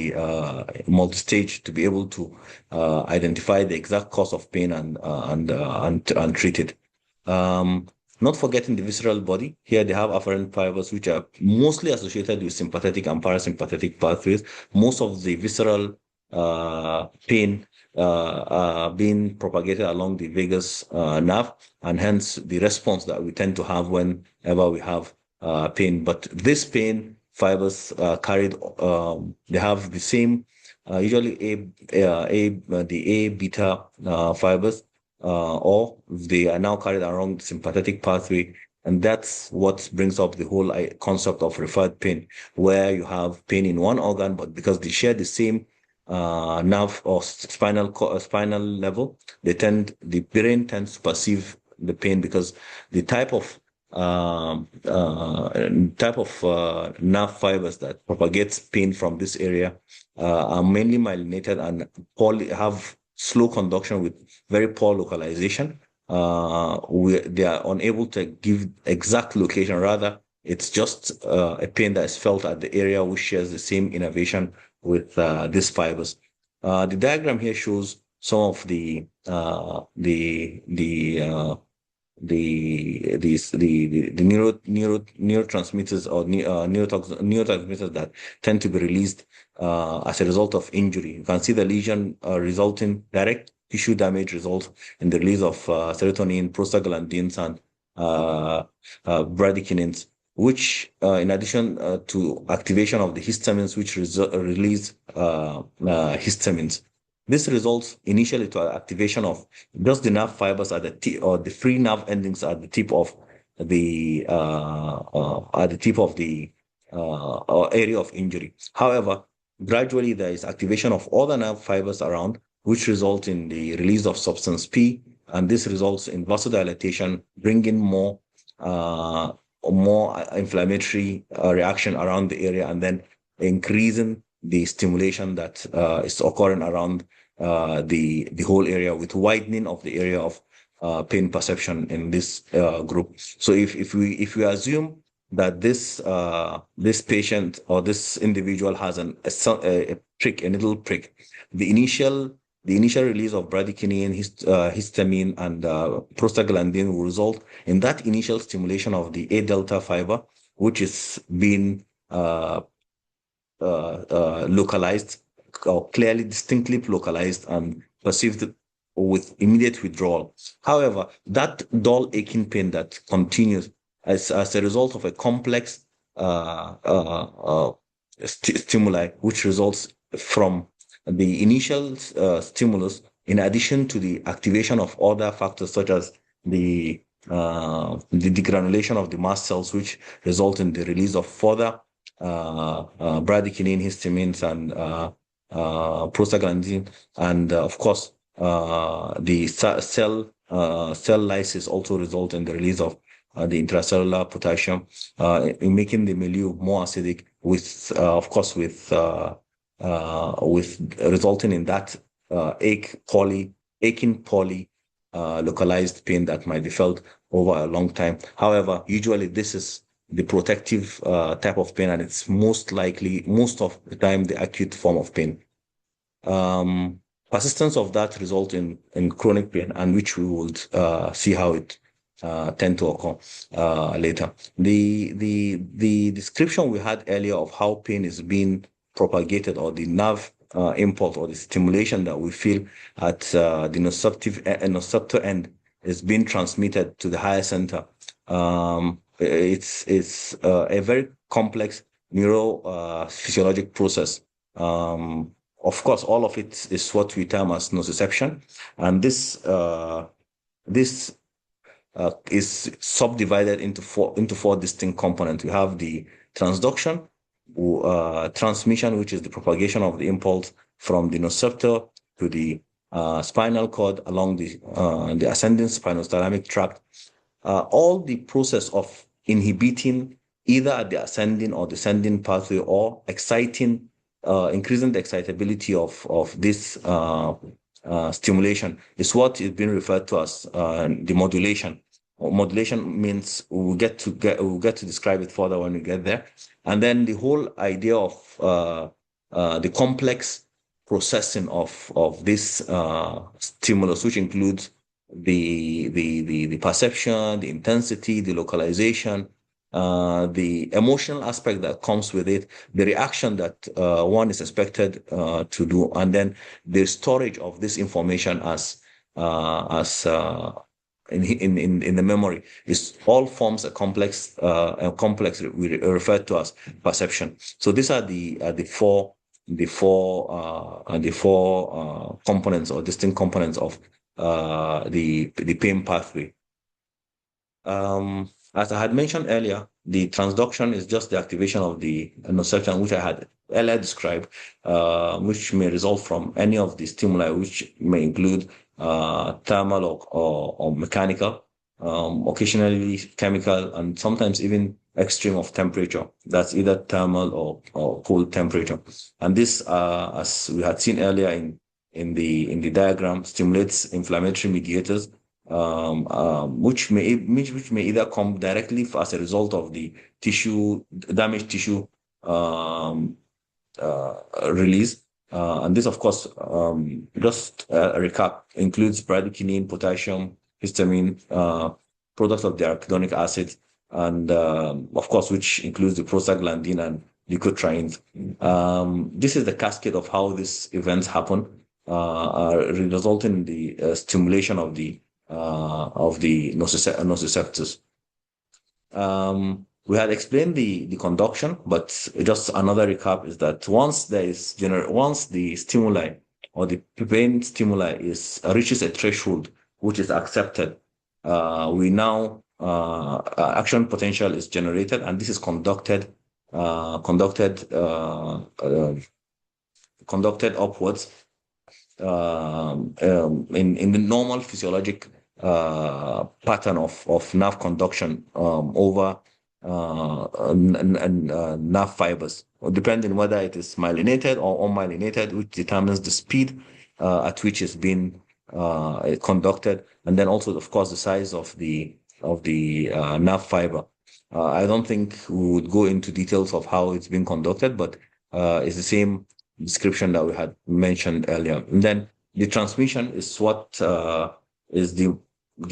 multi-stage to be able to identify the exact cause of pain and treat it. Not forgetting the visceral body. Here they have afferent fibers, which are mostly associated with sympathetic and parasympathetic pathways. Most of the visceral pain being propagated along the vagus nerve, and hence the response that we tend to have whenever we have pain. But this pain fibers carried, they have the same, usually the A beta fibers, or they are now carried along the sympathetic pathway. And that's what brings up the whole concept of referred pain, where you have pain in one organ, but because they share the same nerve or spinal level, the brain tends to perceive the pain because the type of nerve fibers that propagates pain from this area are mainly myelinated and have slow conduction with very poor localization. They are unable to give exact location. Rather, it's just a pain that is felt at the area which shares the same innervation with these fibers. The diagram here shows some of the neurotransmitters or neurotransmitters that tend to be released as a result of injury. You can see the lesion resulting direct tissue damage results in the release of serotonin, prostaglandins, and bradykinins, which, in addition to activation of the histamines, which release histamines. This results initially to activation of just the nerve fibers at the tip, or the free nerve endings at the tip of the area of injury. However, gradually there is activation of other nerve fibers around, which result in the release of substance P, and this results in vasodilatation, bringing more inflammatory reaction around the area, and then increasing the stimulation that is occurring around the whole area, with widening of the area of pain perception in this group. So if we assume that this patient or this individual has a needle prick, the initial release of bradykinin, histamine, and prostaglandin will result in that initial stimulation of the A delta fiber, which is being localized, or clearly, distinctly localized and perceived with immediate withdrawal. However, that dull aching pain that continues as a result of a complex stimuli, which results from the initial stimulus, in addition to the activation of other factors such as the degranulation of the mast cells, which result in the release of further bradykinin, histamines, and prostaglandin, and of course, the cell lysis also result in the release of the intracellular potassium, in making the milieu more acidic, with of course with resulting in that aching poly localized pain that might be felt over a long time. However, usually this is the protective type of pain, and it's most of the time, the acute form of pain. Persistence of that result in chronic pain, and which we would see how it tend to occur later. The description we had earlier of how pain is being propagated, or the nerve impulse or the stimulation that we feel at the nociceptor end, is being transmitted to the higher center. It's a very complex neurophysiologic process. Of course, all of it is what we term as nociception, and this is subdivided into four distinct components. We have the transduction, transmission, which is the propagation of the impulse from the nociceptor to the spinal cord along the ascending spinothalamic tract. All the process of inhibiting either at the ascending or descending pathway, or exciting, increasing the excitability of this stimulation, is what is being referred to as the modulation. Modulation means we'll get to describe it further when we get there. And then the whole idea of the complex processing of this stimulus, which includes the perception, the intensity, the localization, the emotional aspect that comes with it, the reaction that one is expected to do, and then the storage of this information as in the memory is all forms a complex we refer to as perception. So these are the four components or distinct components of the pain pathway. As I had mentioned earlier, the transduction is just the activation of the nociception, which I had earlier described, which may result from any of the stimuli, which may include thermal or mechanical, occasionally chemical, and sometimes even extreme of temperature. That's either thermal or cold temperature. And this, as we had seen earlier in the diagram, stimulates inflammatory mediators, which may either come directly as a result of the damaged tissue release. And this, of course, just a recap, includes bradykinin, potassium, histamine, products of the arachidonic acid, and of course, which includes the prostaglandin and leukotrienes. This is the cascade of how these events happen, resulting in the stimulation of the nociceptors. We had explained the conduction, but just another recap is that once the stimuli or the pain stimuli reaches a threshold which is accepted, we now action potential is generated, and this is conducted upwards in the normal physiologic pattern of nerve conduction over nerve fibers, depending whether it is myelinated or unmyelinated, which determines the speed at which it's being conducted, and then also, of course, the size of the nerve fiber. I don't think we would go into details of how it's being conducted, but it's the same description that we had mentioned earlier. And then the transmission is what is the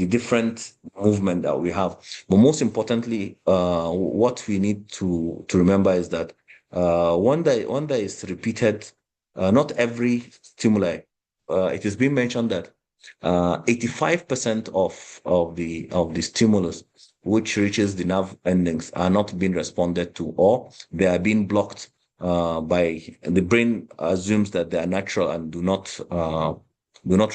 different movement that we have. But most importantly, what we need to remember is that when there is repeated, not every stimuli. It has been mentioned that 85% of the stimulus which reaches the nerve endings are not being responded to, or they are being blocked by the brain assumes that they are natural and do not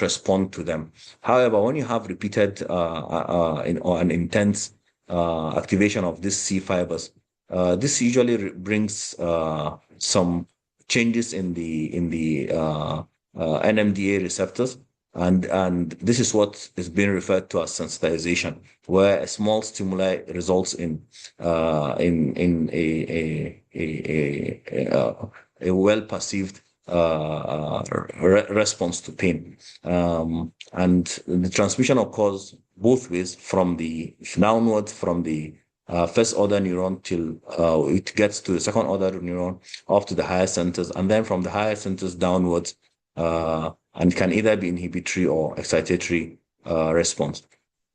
respond to them. However, when you have repeated or an intense activation of these C fibers, this usually brings some changes in the NMDA receptors, and this is what is being referred to as sensitization, where a small stimuli results in a well perceived response to pain, and the transmission occurs both ways, from the downwards from the first order neuron till it gets to the second order neuron, up to the higher centers, and then from the higher centers downwards, and can either be inhibitory or excitatory response.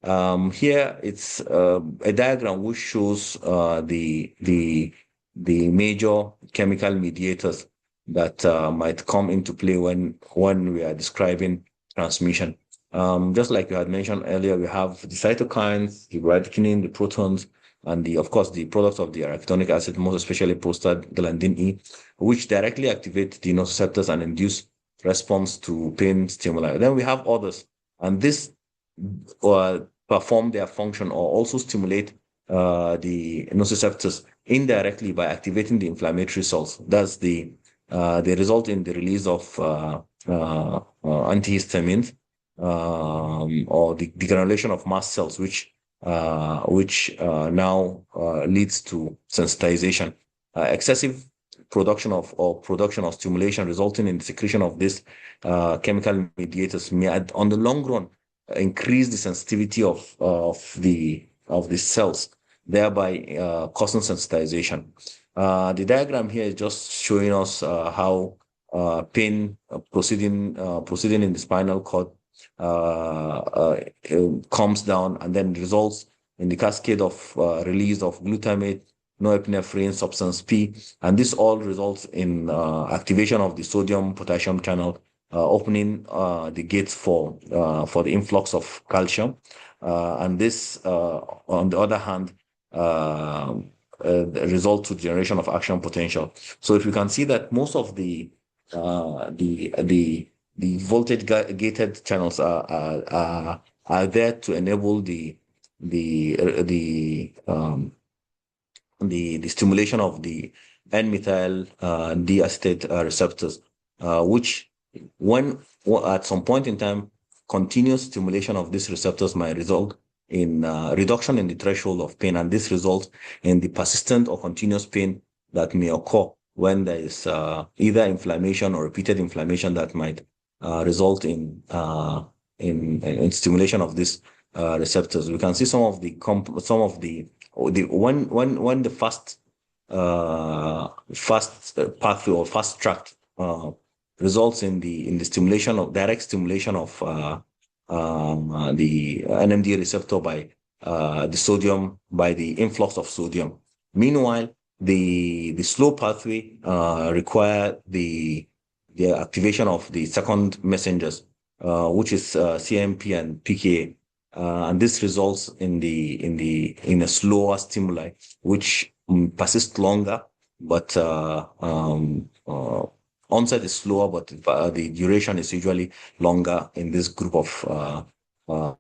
Here it's a diagram which shows the major chemical mediators that might come into play when we are describing transmission. Just like you had mentioned earlier, we have the cytokines, the bradykinin, the protons, and of course the products of the arachidonic acid, most especially prostaglandin E, which directly activate the nociceptors and induce response to pain stimuli. Then we have others, and this perform their function or also stimulate the nociceptors indirectly by activating the inflammatory cells. That's they result in the release of antihistamines or the degranulation of mast cells, which now leads to sensitization. Excessive production of stimulation resulting in the secretion of these chemical mediators may, on the long run, increase the sensitivity of the cells, thereby causing sensitization. The diagram here is just showing us how pain proceeding in the spinal cord calms down and then results in the cascade of release of glutamate, norepinephrine, substance P, and this all results in activation of the sodium-potassium channel, opening the gates for the influx of calcium. And this, on the other hand, result to generation of action potential. So if you can see that most of the voltage gated channels are there to enable the uh, the um, the stimulation of the N-methyl D-acetate receptors, which at some point in time, continuous stimulation of these receptors might result in reduction in the threshold of pain, and this results in the persistent or continuous pain that may occur when there is either inflammation or repeated inflammation that might result in stimulation of these receptors. We can see some of the when the fast pathway or fast track results in the stimulation of direct stimulation of the NMDA receptor by the sodium, by the influx of sodium. Meanwhile, the slow pathway require the activation of the second messengers, which is CMP and PKA. And this results in a slower stimuli, which persists longer, but onset is slower, but the duration is usually longer in this group of uh,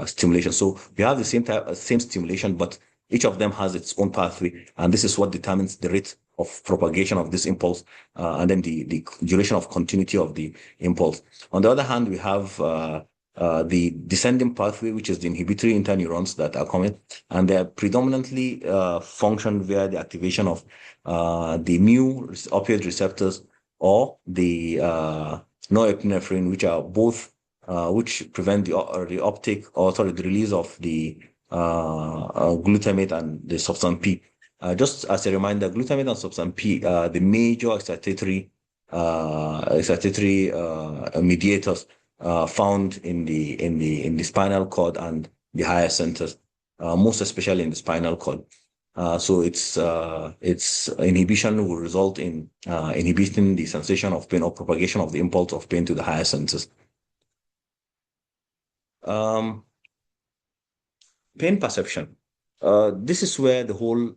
stimulation. So we have the same stimulation, but each of them has its own pathway, and this is what determines the rate of propagation of this impulse, and then the duration of continuity of the impulse. On the other hand, we have the descending pathway, which is the inhibitory interneurons that are common, and they are predominantly function via the activation of the mu opioid receptors or the norepinephrine, which are both which prevent the uptake or sorry the release of the glutamate and the substance P. Just as a reminder, glutamate and substance P are the major excitatory mediators found in the spinal cord and the higher centers, most especially in the spinal cord. So its inhibition will result in inhibiting the sensation of pain or propagation of the impulse of pain to the higher senses. Pain perception. This is where the whole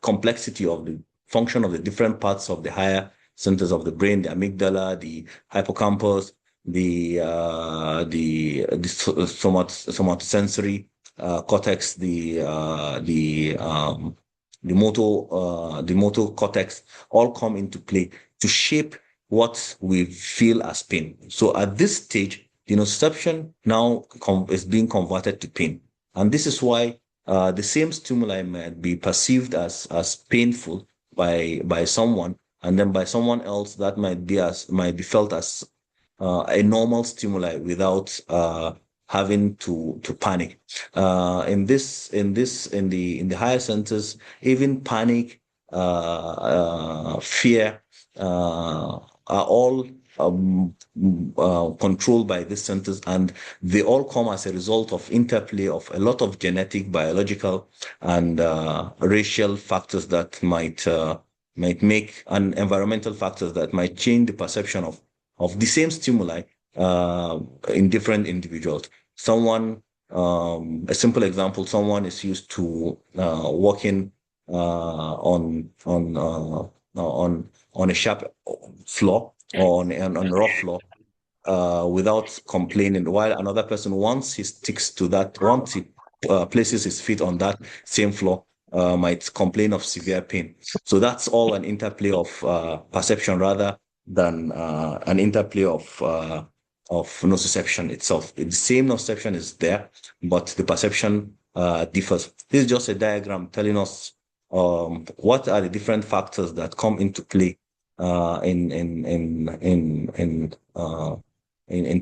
complexity of the function of the different parts of the higher centers of the brain, the amygdala, the hippocampus, the somatosensory cortex, the motor cortex, all come into play to shape what we feel as pain. So at this stage, the nociception now is being converted to pain. And this is why the same stimuli might be perceived as painful by someone, and then by someone else that might be felt as a normal stimuli without having to panic. In the higher centers, even panic, fear are all controlled by these centers, and they all come as a result of interplay of a lot of genetic, biological, and racial factors that might make, and environmental factors that might change the perception of the same stimuli in different individuals. A simple example, someone is used to walking on a sharp floor or on a rough floor without complaining, while another person, once he places his feet on that same floor, might complain of severe pain. So that's all an interplay of perception rather than an interplay of nociception itself. The same nociception is there, but the perception differs. This is just a diagram telling us what are the different factors that come into play in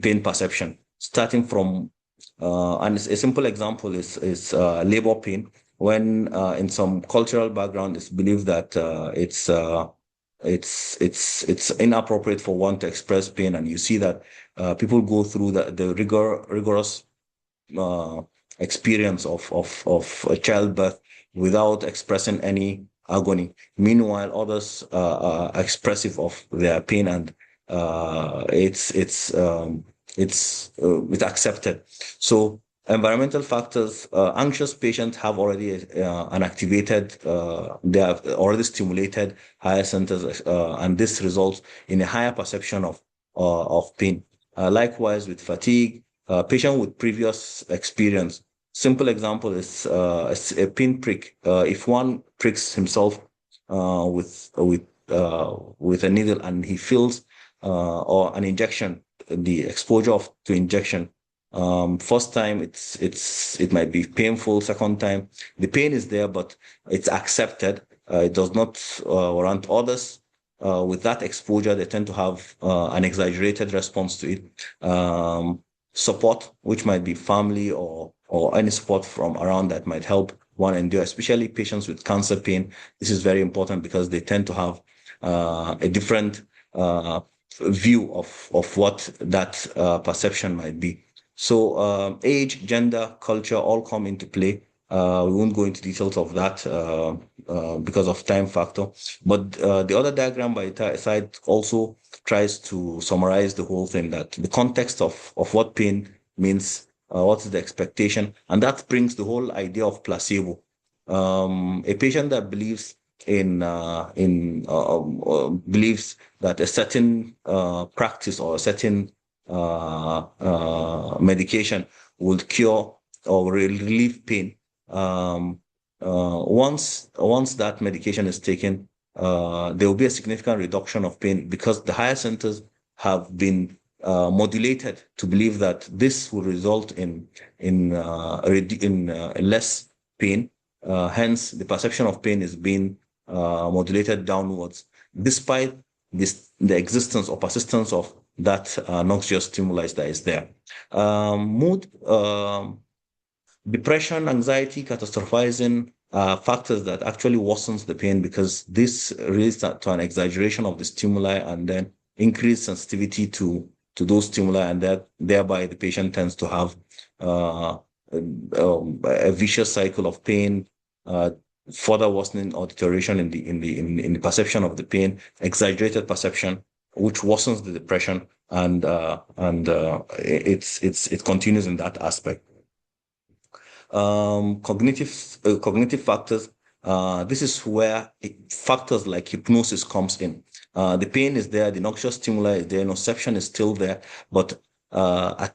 pain perception. Starting from and a simple example is labor pain. When in some cultural background, it's believed that it's inappropriate for one to express pain, and you see that people go through the rigorous uh, experience of a childbirth without expressing any agony. Meanwhile, others are expressive of their pain, and it's accepted. So environmental factors, anxious patients have already an activated, they have already stimulated higher centers, and this results in a higher perception of pain. Likewise, with fatigue, patient with previous experience. Simple example is a pin prick. If one pricks himself with a needle and he feels or an injection, the exposure to injection. First time it might be painful. Second time the pain is there, but it's accepted. It does not warrant others. With that exposure, they tend to have an exaggerated response to it. Support, which might be family or any support from around that might help one endure, especially patients with cancer pain. This is very important because they tend to have a different view of what that perception might be. So age, gender, culture all come into play. We won't go into details of that because of time factor. But the other diagram by side also tries to summarize the whole thing, that the context of what pain means, what is the expectation, and that brings the whole idea of placebo. A patient that believes believes that a certain practice or a certain medication will cure or relieve pain. Once that medication is taken, there will be a significant reduction of pain because the higher centers have been modulated to believe that this will result in less pain. Hence, the perception of pain is being modulated downwards, despite the existence or persistence of that noxious stimuli that is there. Mood, depression, anxiety, catastrophizing are factors that actually worsens the pain because this leads to an exaggeration of the stimuli and then increased sensitivity to those stimuli, and that thereby the patient tends to have a vicious cycle of pain, further worsening or deterioration in the perception of the pain, exaggerated perception, which worsens the depression, and it continues in that aspect. Cognitive factors. This is where factors like hypnosis comes in. The pain is there, the noxious stimuli is there, nociception is still there, but a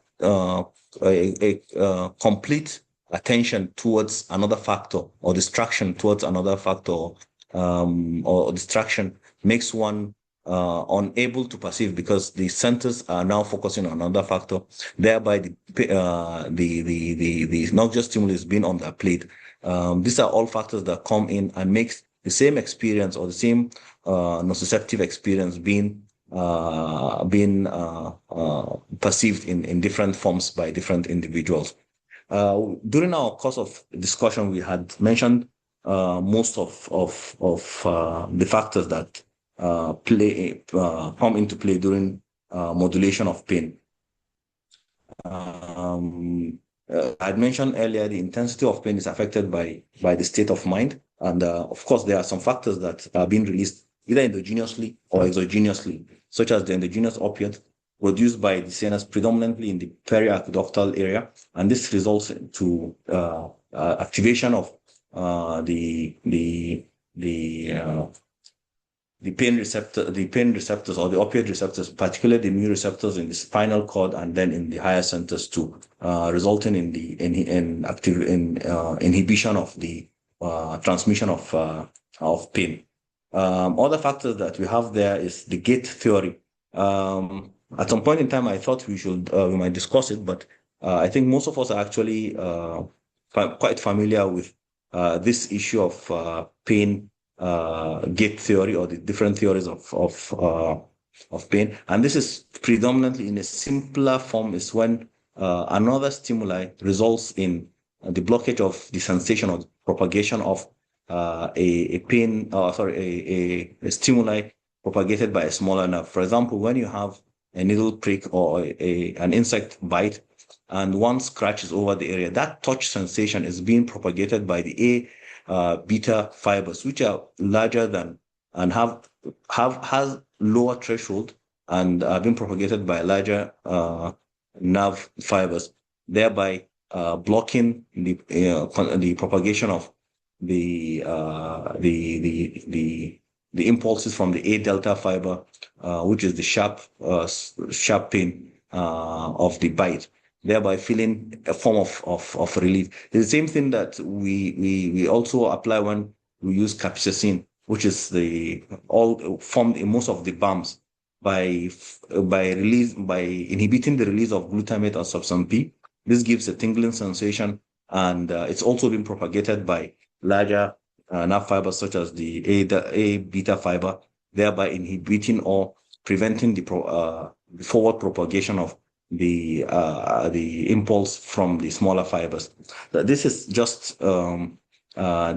complete attention towards another factor or distraction towards another factor or distraction makes one unable to perceive because the centers are now focusing on another factor, thereby the noxious stimulus being on the plate. These are all factors that come in and makes the same experience or the same nociceptive experience being perceived in different forms by different individuals. During our course of discussion, we had mentioned most of the factors that come into play during modulation of pain. I'd mentioned earlier the intensity of pain is affected by the state of mind, and of course there are some factors that are being released either endogenously or exogenously, such as the endogenous opiate produced by the CNS predominantly in the periaqueductal area, and this results to activation of the pain receptors or the opioid receptors, particularly the mu receptors in the spinal cord and then in the higher centers too, resulting in the inhibition of the transmission of pain. Other factors that we have there is the gate theory. At some point in time, I thought we might discuss it, but I think most of us are actually quite familiar with this issue of pain gate theory or the different theories of pain. And this is predominantly in a simpler form is when another stimuli results in the blockage of the sensation or the propagation of a stimuli propagated by a smaller nerve. For example, when you have a needle prick or an insect bite, and one scratches over the area, that touch sensation is being propagated by the beta fibers, which are larger than and has lower threshold and are being propagated by larger nerve fibers, thereby blocking the propagation of the impulses from the A delta fiber, which is the sharp pain of the bite, thereby feeling a form of relief. It's the same thing that we also apply when we use capsaicin, which is the all formed in most of the balms by inhibiting the release of glutamate or substance P. This gives a tingling sensation, and it's also been propagated by larger nerve fibers such as the A beta fiber, thereby inhibiting or preventing the forward propagation of the impulse from the smaller fibers. This is just the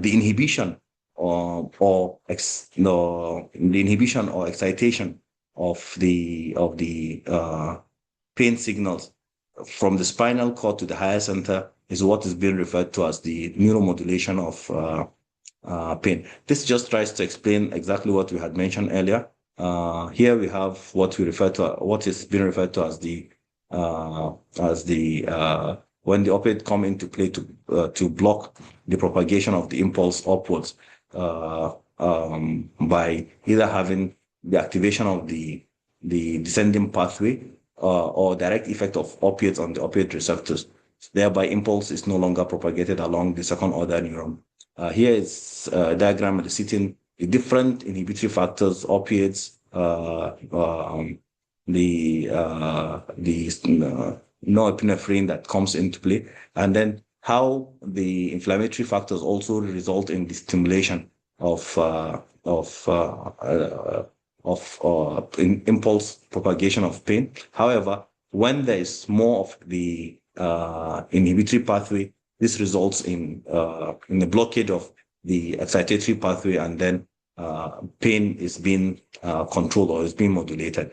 inhibition the inhibition or excitation of the pain signals from the spinal cord to the higher center is what is being referred to as the neuromodulation of pain. This just tries to explain exactly what we had mentioned earlier. Here we have what is being referred to as the when the opioid come into play to block the propagation of the impulse upwards by either having the activation of the descending pathway or direct effect of opiates on the opioid receptors. Thereby, impulse is no longer propagated along the second order neuron. Here is a diagram eliciting the different inhibitory factors, opiates, the norepinephrine that comes into play, and then how the inflammatory factors also result in the stimulation of impulse propagation of pain. However, when there is more of the inhibitory pathway, this results in the blockade of the excitatory pathway, and then pain is being controlled or is being modulated.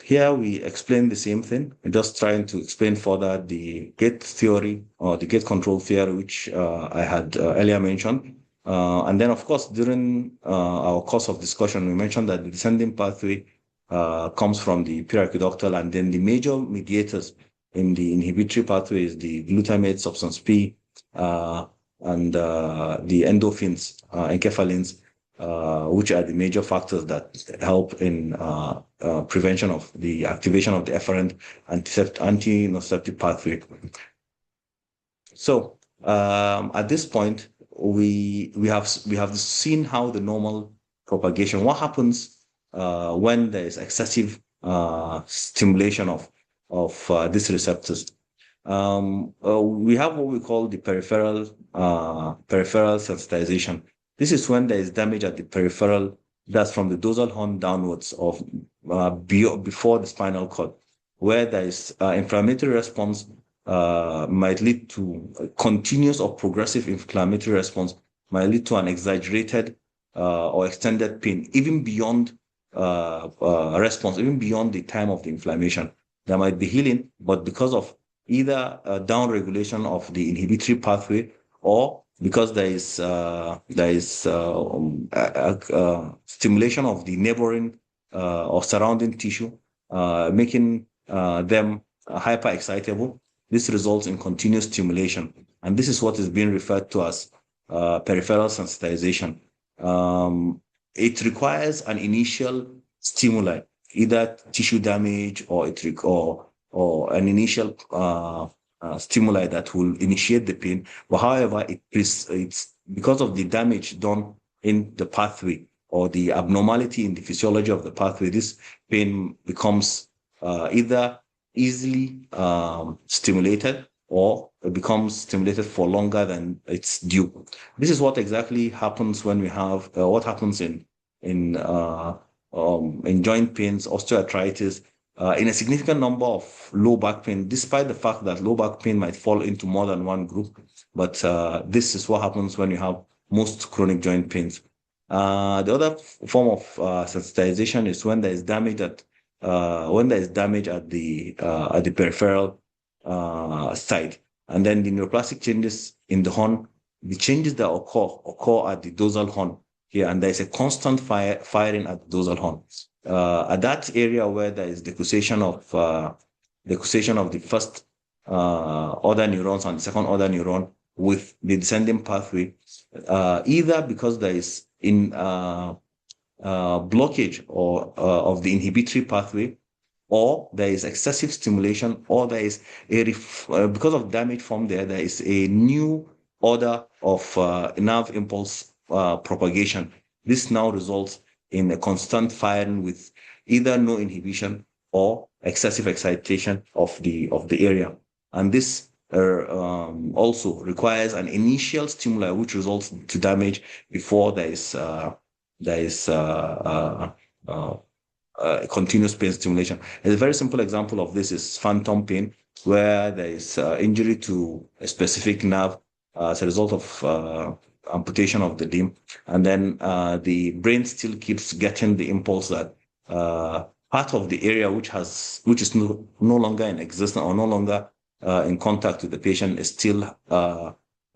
Here we explain the same thing. We're just trying to explain further the gate theory or the gate control theory, which I had earlier mentioned. And then, of course, during our course of discussion, we mentioned that the descending pathway comes from the periaqueductal, and then the major mediators in the inhibitory pathway is the glutamate, substance P, and the endorphins, enkephalins, which are the major factors that help in prevention of the activation of the efferent anti-nociceptive pathway. So at this point, we have seen how the normal propagation. What happens when there is excessive stimulation of these receptors? We have what we call the peripheral sensitization. This is when there is damage at the peripheral, that's from the dorsal horn downwards of before the spinal cord, where there is inflammatory response might lead to a continuous or progressive inflammatory response, might lead to an exaggerated or extended pain, even beyond response, even beyond the time of the inflammation. There might be healing, but because of either down regulation of the inhibitory pathway, or because there is stimulation of the neighboring or surrounding tissue, making them hyper-excitable. This results in continuous stimulation, and this is what is being referred to as peripheral sensitization. It requires an initial stimuli, either tissue damage or an initial stimuli that will initiate the pain. But however, it's because of the damage done in the pathway or the abnormality in the physiology of the pathway, this pain becomes either easily stimulated, or it becomes stimulated for longer than it's due. This is what exactly happens when we have what happens in joint pains, osteoarthritis, in a significant number of low back pain, despite the fact that low back pain might fall into more than one group. But this is what happens when you have most chronic joint pains. The other form of sensitization is when there is damage at the peripheral side, and then the neuroplastic changes in the horn, the changes that occur at the dorsal horn here, and there is a constant firing at the dorsal horn. At that area where there is decussation of the first order neurons and the second order neuron with the descending pathway, either because there is blockage or of the inhibitory pathway, or there is excessive stimulation, or there is because of damage from there is a new order of nerve impulse propagation. This now results in a constant firing with either no inhibition or excessive excitation of the area, and this also requires an initial stimuli which results to damage before there is continuous pain stimulation. A very simple example of this is phantom pain, where there is injury to a specific nerve as a result of amputation of the limb, and then the brain still keeps getting the impulse that part of the area which is no longer in existence or no longer in contact with the patient is still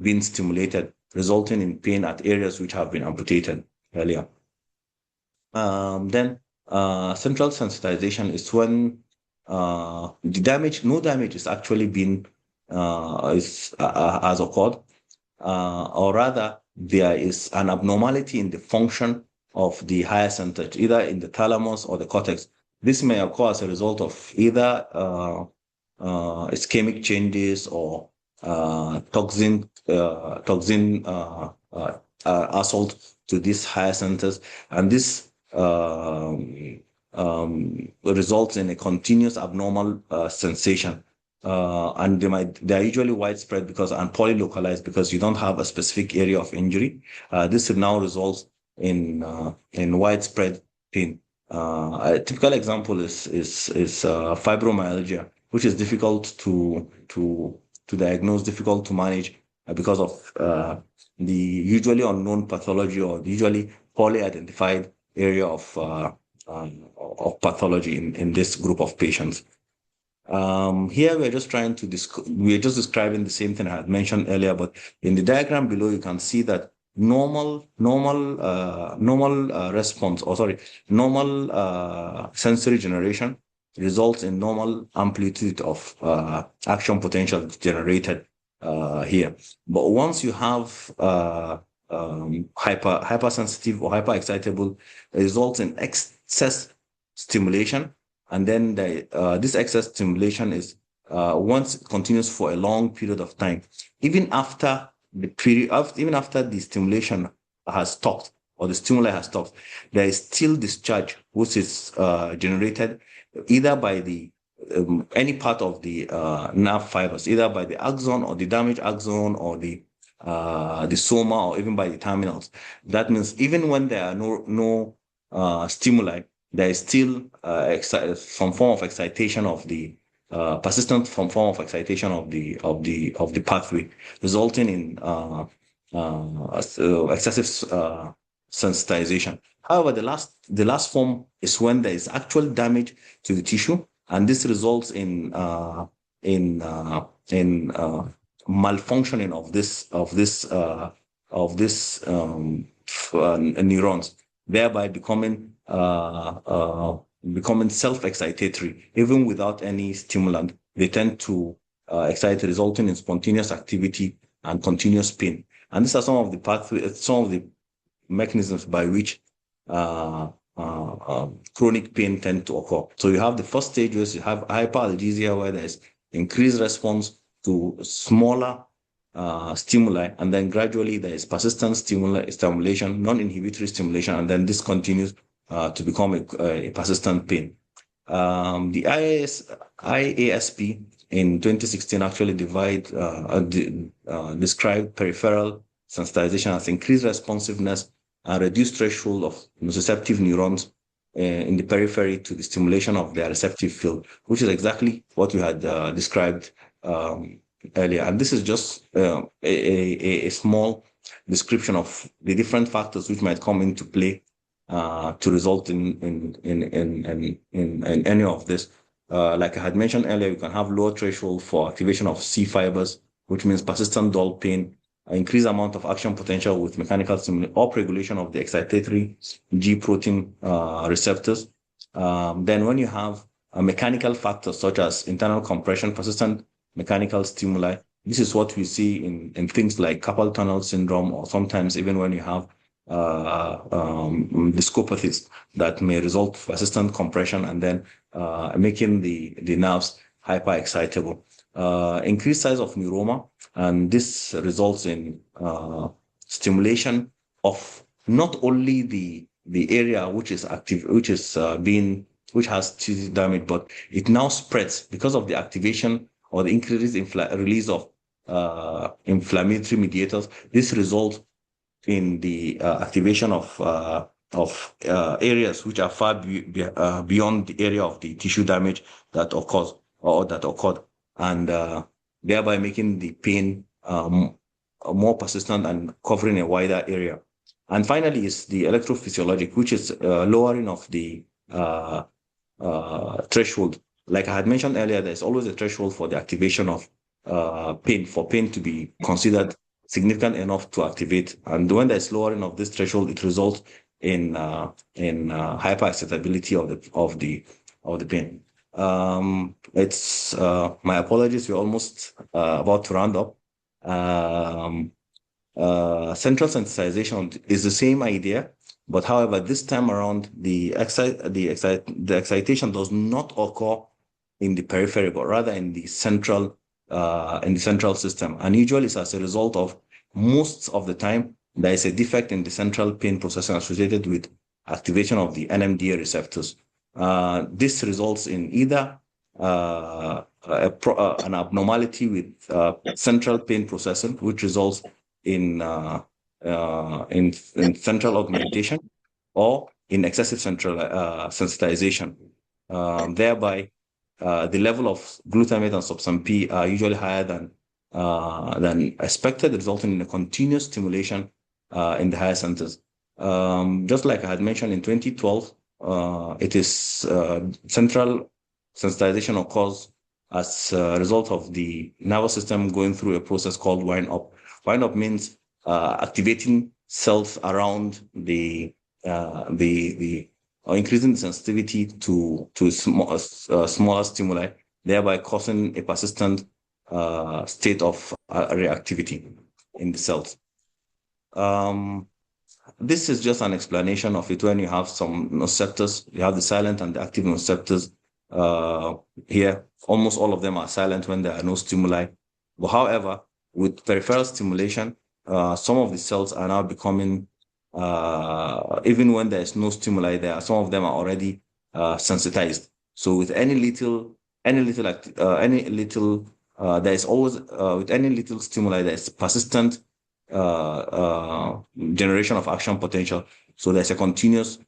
being stimulated, resulting in pain at areas which have been amputated earlier. Then central sensitization is when no damage is actually been has occurred, or rather there is an abnormality in the function of the higher center, either in the thalamus or the cortex. This may occur as a result of either ischemic changes or toxin assault to these higher centers, and this results in a continuous abnormal sensation. And they are usually widespread and polylocalized because you don't have a specific area of injury. This now results in widespread pain. A typical example is fibromyalgia, which is difficult to diagnose, difficult to manage because of the usually unknown pathology or the usually poorly identified area of pathology in this group of patients. Here we're just describing the same thing I had mentioned earlier, but in the diagram below you can see that normal sensory generation results in normal amplitude of action potential generated here. But once you have hypersensitive or hyperexcitable, it results in excess stimulation, and then this excess stimulation is once it continues for a long period of time, even after the stimulation has stopped or the stimuli has stopped, there is still discharge which is generated either by any part of the nerve fibers, either by the axon or the damaged axon or the soma, or even by the terminals. That means even when there are no stimuli, there is still some form of excitation of the persistent form of excitation of the pathway, resulting in excessive sensitization. However, the last form is when there is actual damage to the tissue, and this results in malfunctioning of this neurons, thereby becoming self-excitatory, even without any stimulant. They tend to excite, resulting in spontaneous activity and continuous pain. And these are some of the mechanisms by which chronic pain tend to occur. So you have the first stage where you have hyperalgesia, where there is increased response to smaller stimuli, and then gradually there is persistent stimulation, non-inhibitory stimulation, and then this continues to become a persistent pain. The IASP in 2016 actually described peripheral sensitization as increased responsiveness and reduced threshold of nociceptive neurons in the periphery to the stimulation of their receptive field, which is exactly what you had described earlier. And this is just a small description of the different factors which might come into play to result in any of this. Like I had mentioned earlier, you can have lower threshold for activation of C fibers, which means persistent dull pain, increased amount of action potential with mechanical stimulation, upregulation of the excitatory G protein receptors. Then when you have mechanical factors such as internal compression, persistent mechanical stimuli, this is what we see in things like carpal tunnel syndrome, or sometimes even when you have discopathies that may result persistent compression and then making the nerves hyperexcitable. Increased size of neuroma, and this results in stimulation of not only the area which is active, which is which has tissue damage, but it now spreads because of the activation or the increased release of inflammatory mediators. This results in the activation of areas which are far beyond the area of the tissue damage that occurs or that occurred, and thereby making the pain more persistent and covering a wider area. And finally is the electrophysiologic, which is lowering of the threshold. Like I had mentioned earlier, there's always a threshold for the activation of pain, for pain to be considered significant enough to activate. And when there's lowering of this threshold, it results in hyperexcitability of the pain. It's my apologies. We're almost about to round up. Central sensitization is the same idea, but however, this time around, the excitation does not occur in the periphery, but rather in the central system. And usually it's as a result of, most of the time, there is a defect in the central pain processing associated with activation of the NMDA receptors. This results in either an abnormality with central pain processing, which results in central augmentation, or in excessive central sensitization. Thereby, the level of glutamate and substance P are usually higher than expected, resulting in a continuous stimulation in the higher centers. Just like I had mentioned in 2012, it is central sensitization occurs as a result of the nervous system going through a process called wind up. Wind up means activating cells around or increasing the sensitivity to smaller stimuli, thereby causing a persistent state of reactivity in the cells. This is just an explanation of it. When you have some nociceptors, you have the silent and the active nociceptors. Here, almost all of them are silent when there are no stimuli. But however, with peripheral stimulation, some of the cells are now becoming, even when there is no stimuli there, some of them are already sensitized. So with there is always, with any little stimuli, there is persistent generation of action potential. So there's a continuous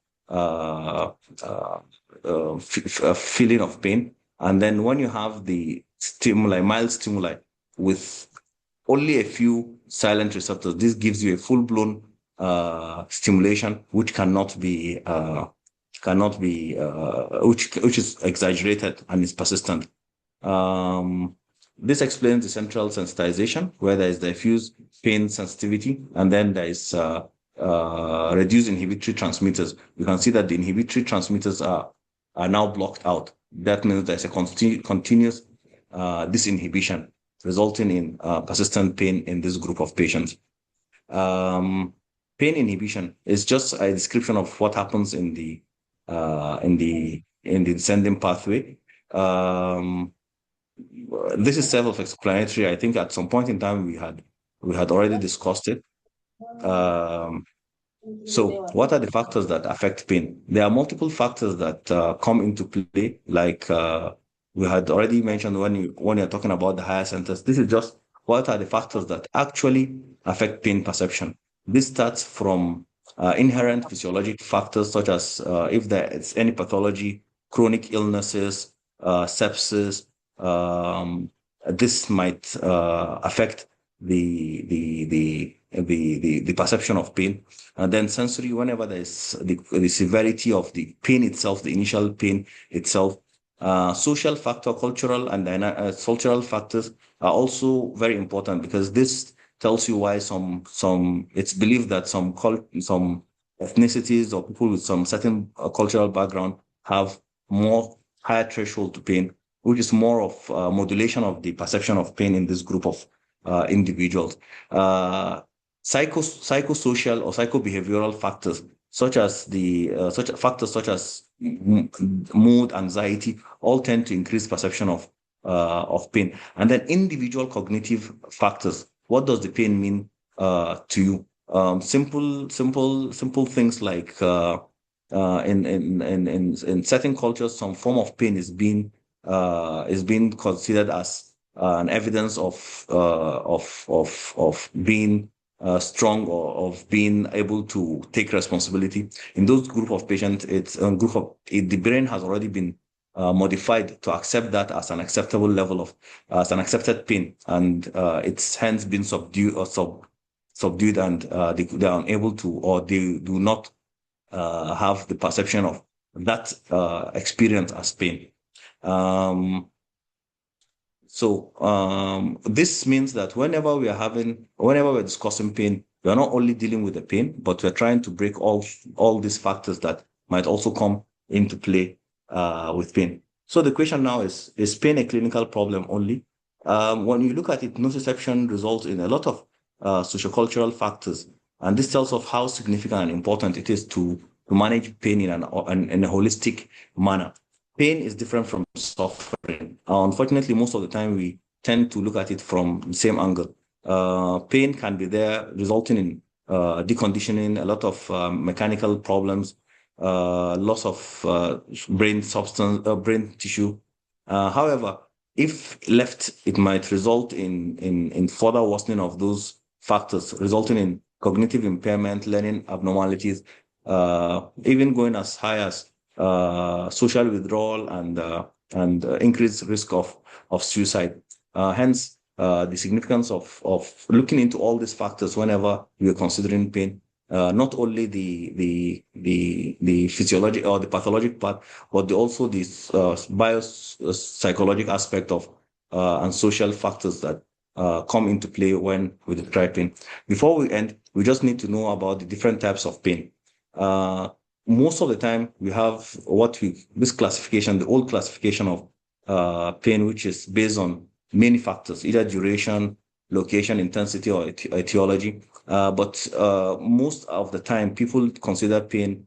feeling of pain. And then when you have the stimuli, mild stimuli, with only a few silent receptors, this gives you a full-blown stimulation, which which is exaggerated and is persistent. This explains the central sensitization, where there is diffuse pain sensitivity, and then there is reduced inhibitory transmitters. You can see that the inhibitory transmitters are now blocked out. That means there's a continuous disinhibition, resulting in persistent pain in this group of patients. Pain inhibition is just a description of what happens in the descending pathway. This is self-explanatory. I think at some point in time we had already discussed it. So what are the factors that affect pain? There are multiple factors that come into play, like we had already mentioned when you're talking about the higher centers. This is just what are the factors that actually affect pain perception. This starts from inherent physiologic factors, such as if there is any pathology, chronic illnesses, sepsis. This might affect the perception of pain. And then sensory, whenever there's the severity of the pain itself, the initial pain itself. Social factor, cultural and cultural factors are also very important, because this tells you why it's believed that some ethnicities or people with some certain cultural background have more higher threshold to pain, which is more of modulation of the perception of pain in this group of individuals. Uh, Psychosocial or psychobehavioral factors, such as such factors such as mood, anxiety, all tend to increase perception of pain. And then individual cognitive factors. What does the pain mean to you? Simple things like in certain cultures, some form of pain is being considered as an evidence of being strong, or of being able to take responsibility. In those group of patients, the brain has already been modified to accept that as an acceptable level as an accepted pain, and it's hence been subdued, and they are unable to, or they do not have the perception of that experience as pain. Um, this means that whenever we're discussing pain, we are not only dealing with the pain, but we're trying to break all these factors that might also come into play with pain. So the question now is pain a clinical problem only? When you look at it, nociception results in a lot of sociocultural factors, and this tells of how significant and important it is to manage pain in a holistic manner. Pain is different from suffering. Unfortunately, most of the time we tend to look at it from the same angle. Pain can be there, resulting in deconditioning, a lot of mechanical problems, loss of brain tissue. However, if left, it might result in further worsening of those factors, resulting in cognitive impairment, learning abnormalities, even going as high as social withdrawal and increased risk of suicide. Hence, the significance of looking into all these factors whenever we are considering pain. Not only the physiologic or the pathologic part, but also this biopsychological aspect of and social factors that come into play when we describe pain. Before we end, we just need to know about the different types of pain. Uh, Most of the time we have this classification, the old classification of pain, which is based on many factors, either duration, location, intensity, or etiology. But most of the time, people consider pain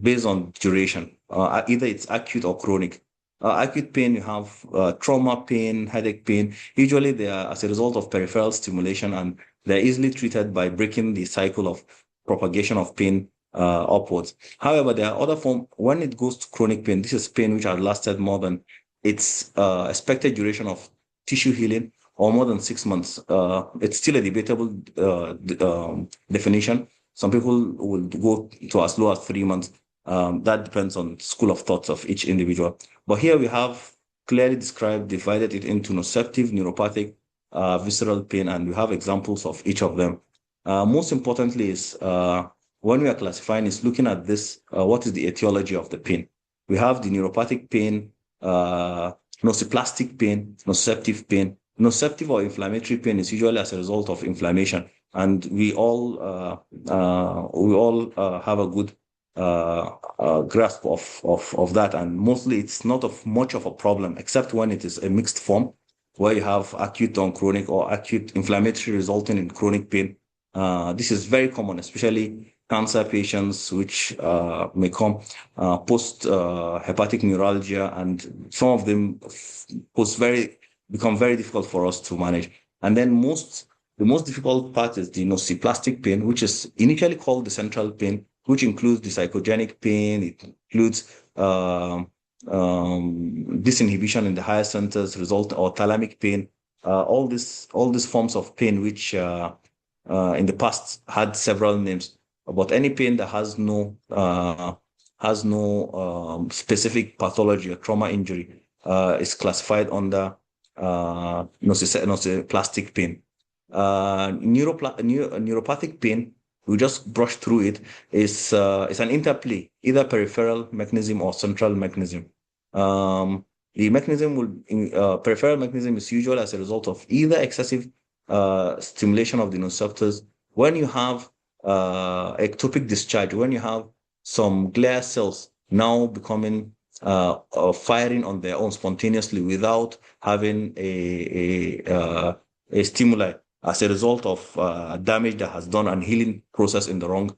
based on duration. Either it's acute or chronic. Acute pain, you have trauma pain, headache pain. Usually they are as a result of peripheral stimulation, and they're easily treated by breaking the cycle of propagation of pain upwards. However, there are other forms. When it goes to chronic pain, this is pain which has lasted more than its expected duration of tissue healing, or more than 6 months. It's still a debatable definition. Some people will go to as low as 3 months. That depends on school of thoughts of each individual. But here we have clearly divided it into nociceptive, neuropathic, visceral pain, and we have examples of each of them. Most importantly is when we are classifying is looking at this, what is the etiology of the pain? We have the neuropathic pain, nociplastic pain, nociceptive pain. Nociceptive or inflammatory pain is usually as a result of inflammation, and we all have a good grasp of that. And mostly, it's not of much of a problem, except when it is a mixed form, where you have acute on chronic, or acute inflammatory resulting in chronic pain. This is very common, especially cancer patients, which may come post hepatic neuralgia, and some of them become very difficult for us to manage. And then the most difficult part is the nociplastic pain, which is initially called the central pain, which includes the psychogenic pain. It includes disinhibition in the higher centers, or thalamic pain. All these forms of pain, which in the past had several names, but any pain that has no specific pathology or trauma injury is classified under nociplastic pain. Neuropathic pain, we just brushed through it, is an interplay, either peripheral mechanism or central mechanism. The mechanism peripheral mechanism is usually as a result of either excessive stimulation of the nociceptors. When you have ectopic discharge, when you have some glial cells now becoming firing on their own spontaneously without having a stimuli as a result of damage that has done and healing process in the wrong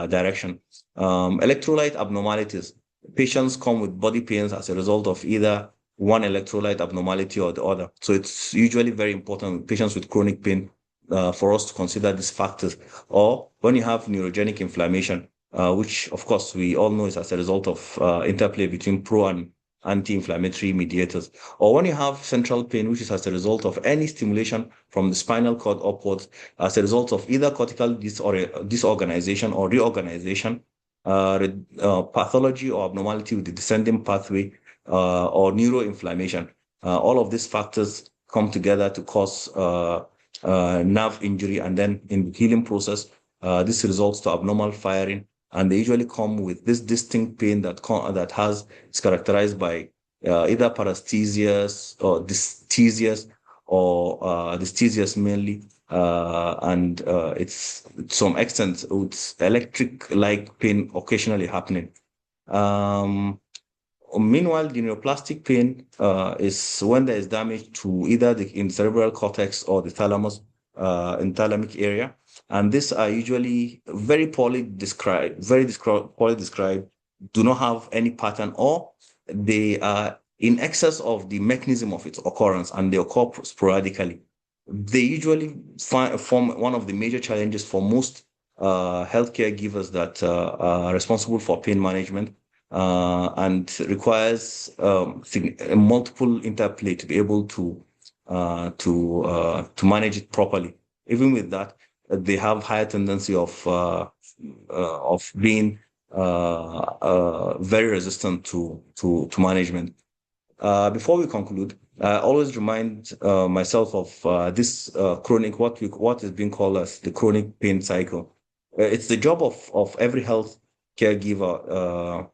direction. Electrolyte abnormalities. Patients come with body pains as a result of either one electrolyte abnormality or the other. So it's usually very important with patients with chronic pain for us to consider these factors. Or when you have neurogenic inflammation, which of course we all know is as a result of interplay between pro and anti-inflammatory mediators. Or when you have central pain, which is as a result of any stimulation from the spinal cord upwards, as a result of either cortical disorganization or reorganization, pathology or abnormality with the descending pathway, or neuroinflammation. All of these factors come together to cause nerve injury, and then in the healing process, this results to abnormal firing, and they usually come with this distinct pain that is characterized by either paresthesias or dysthesias, or dysthesias mainly, and it's to some extent it's electric-like pain occasionally happening. Um, Meanwhile, the neuroplastic pain is when there is damage to either in cerebral cortex or the thalamus, in thalamic area. And these are usually poorly described, do not have any pattern, or they are in excess of the mechanism of its occurrence, and they occur sporadically. They usually form one of the major challenges for most healthcare givers that are responsible for pain management, and requires a multiple interplay to be able to manage it properly. Even with that, they have higher tendency of being very resistant to management. Before we conclude, I always remind myself of this chronic, what is being called as the chronic pain cycle. It's the job of every health caregiver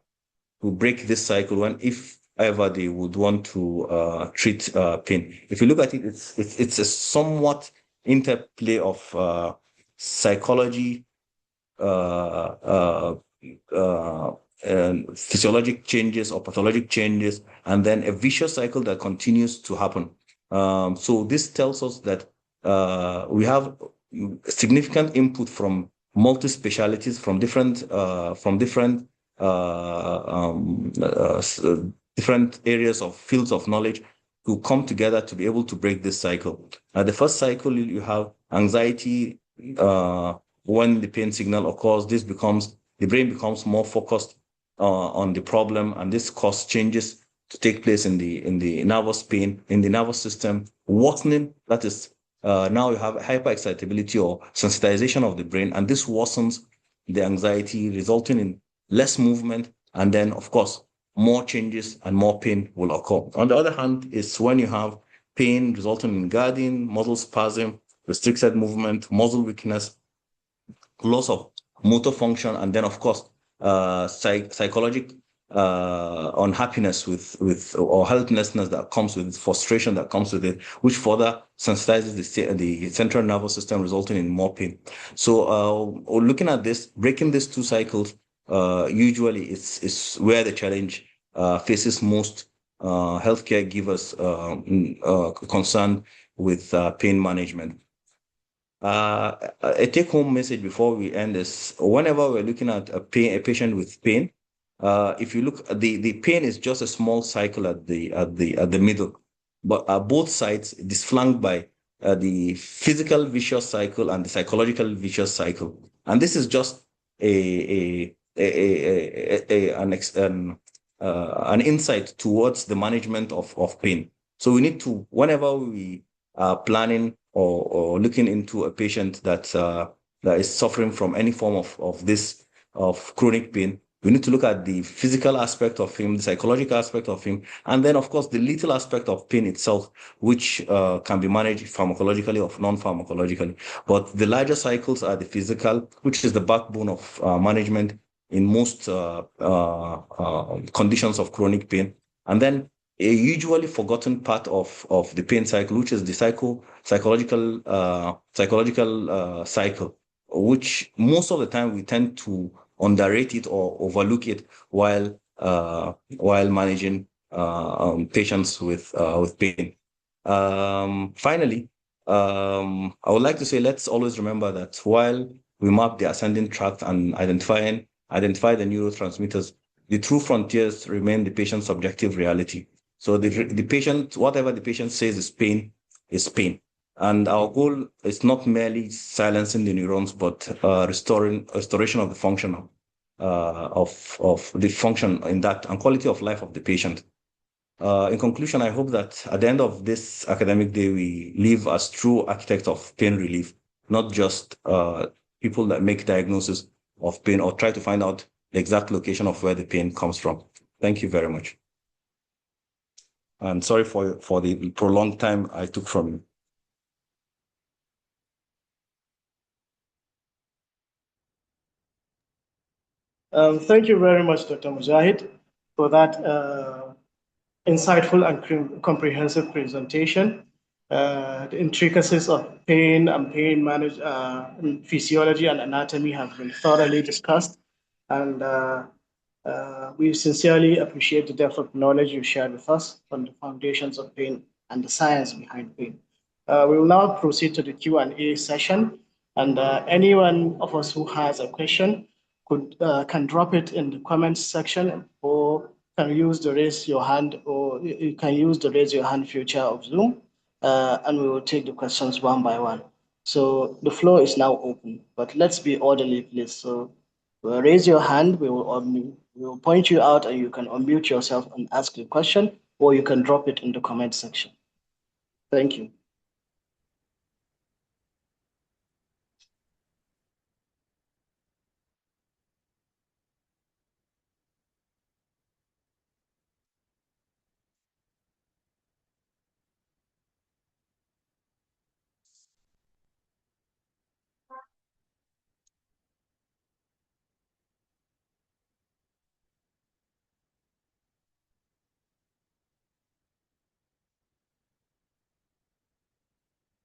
to break this cycle when, if ever, they would want to treat pain. If you look at it, it's a somewhat interplay of psychology, uh, uh, and physiologic changes or pathologic changes, and then a vicious cycle that continues to happen. So this tells us that we have significant input from multi-specialities, from different areas of fields of knowledge to come together to be able to break this cycle. The first cycle, you have anxiety. When the pain signal occurs, the brain becomes more focused on the problem, and this causes changes to take place in the nervous system, worsening. That is, now you have hyperexcitability or sensitization of the brain, and this worsens the anxiety, resulting in less movement, and then, of course, more changes and more pain will occur. On the other hand, is when you have pain resulting in guarding, muscle spasm, restricted movement, muscle weakness, loss of motor function, and then, of course, psychological unhappiness with or helplessness that comes with it, frustration that comes with it, which further sensitizes the central nervous system, resulting in more pain. So, looking at this, breaking these two cycles, usually is where the challenge faces most healthcare givers concerned with pain management. A take-home message before we end is, whenever we're looking at a patient with pain, if you look, the pain is just a small cycle at the middle, but both sides it is flanked by the physical vicious cycle and the psychological vicious cycle, and this is just an insight towards the management of pain. So we need to, whenever we are planning or looking into a patient that is suffering from any form of chronic pain, We need to look at the physical aspect of him, the psychological aspect of him, and then, of course, the little aspect of pain itself, which can be managed pharmacologically or non-pharmacologically. But the larger cycles are the physical, which is the backbone of management in most conditions of chronic pain. And then a usually forgotten part of the pain cycle, which is the psychological cycle, which most of the time we tend to underrate it or overlook it while managing patients with pain. Finally, I would like to say let's always remember that while we map the ascending tract and identify the neurotransmitters, the true frontiers remain the patient's subjective reality. So the patient, whatever the patient says is pain, is pain. And our goal is not merely silencing the neurons, but restoration of the function of the function in that and quality of life of the patient. In conclusion, I hope that at the end of this academic day, we live as true architects of pain relief, not just people that make diagnosis of pain or try to find out the exact location of where the pain comes from. Thank you very much. And sorry for the prolonged time I took from you. Thank you very much, Dr. Mujahid, for that insightful and comprehensive presentation. The intricacies of pain and physiology and anatomy have been thoroughly discussed, and we sincerely appreciate the depth of knowledge you shared with us on the foundations of pain and the science behind pain. We will now proceed to the Q&A session, and anyone of us who has a question can drop it in the comments section, or can use the raise your hand, or you can use the raise your hand feature of Zoom, and we will take the questions one by one. So the floor is now open, but let's be orderly, please. So raise your hand, we will point you out, and you can unmute yourself and ask the question, or you can drop it in the comment section. Thank you.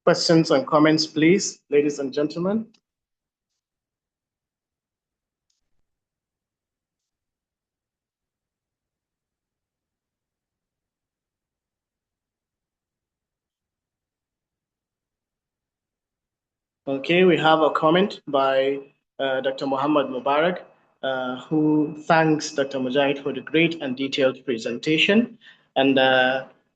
Questions and comments, please, ladies and gentlemen. Okay, we have a comment by Dr. Muhammad Mubarak, who thanks Dr. Mujahid for the great and detailed presentation. And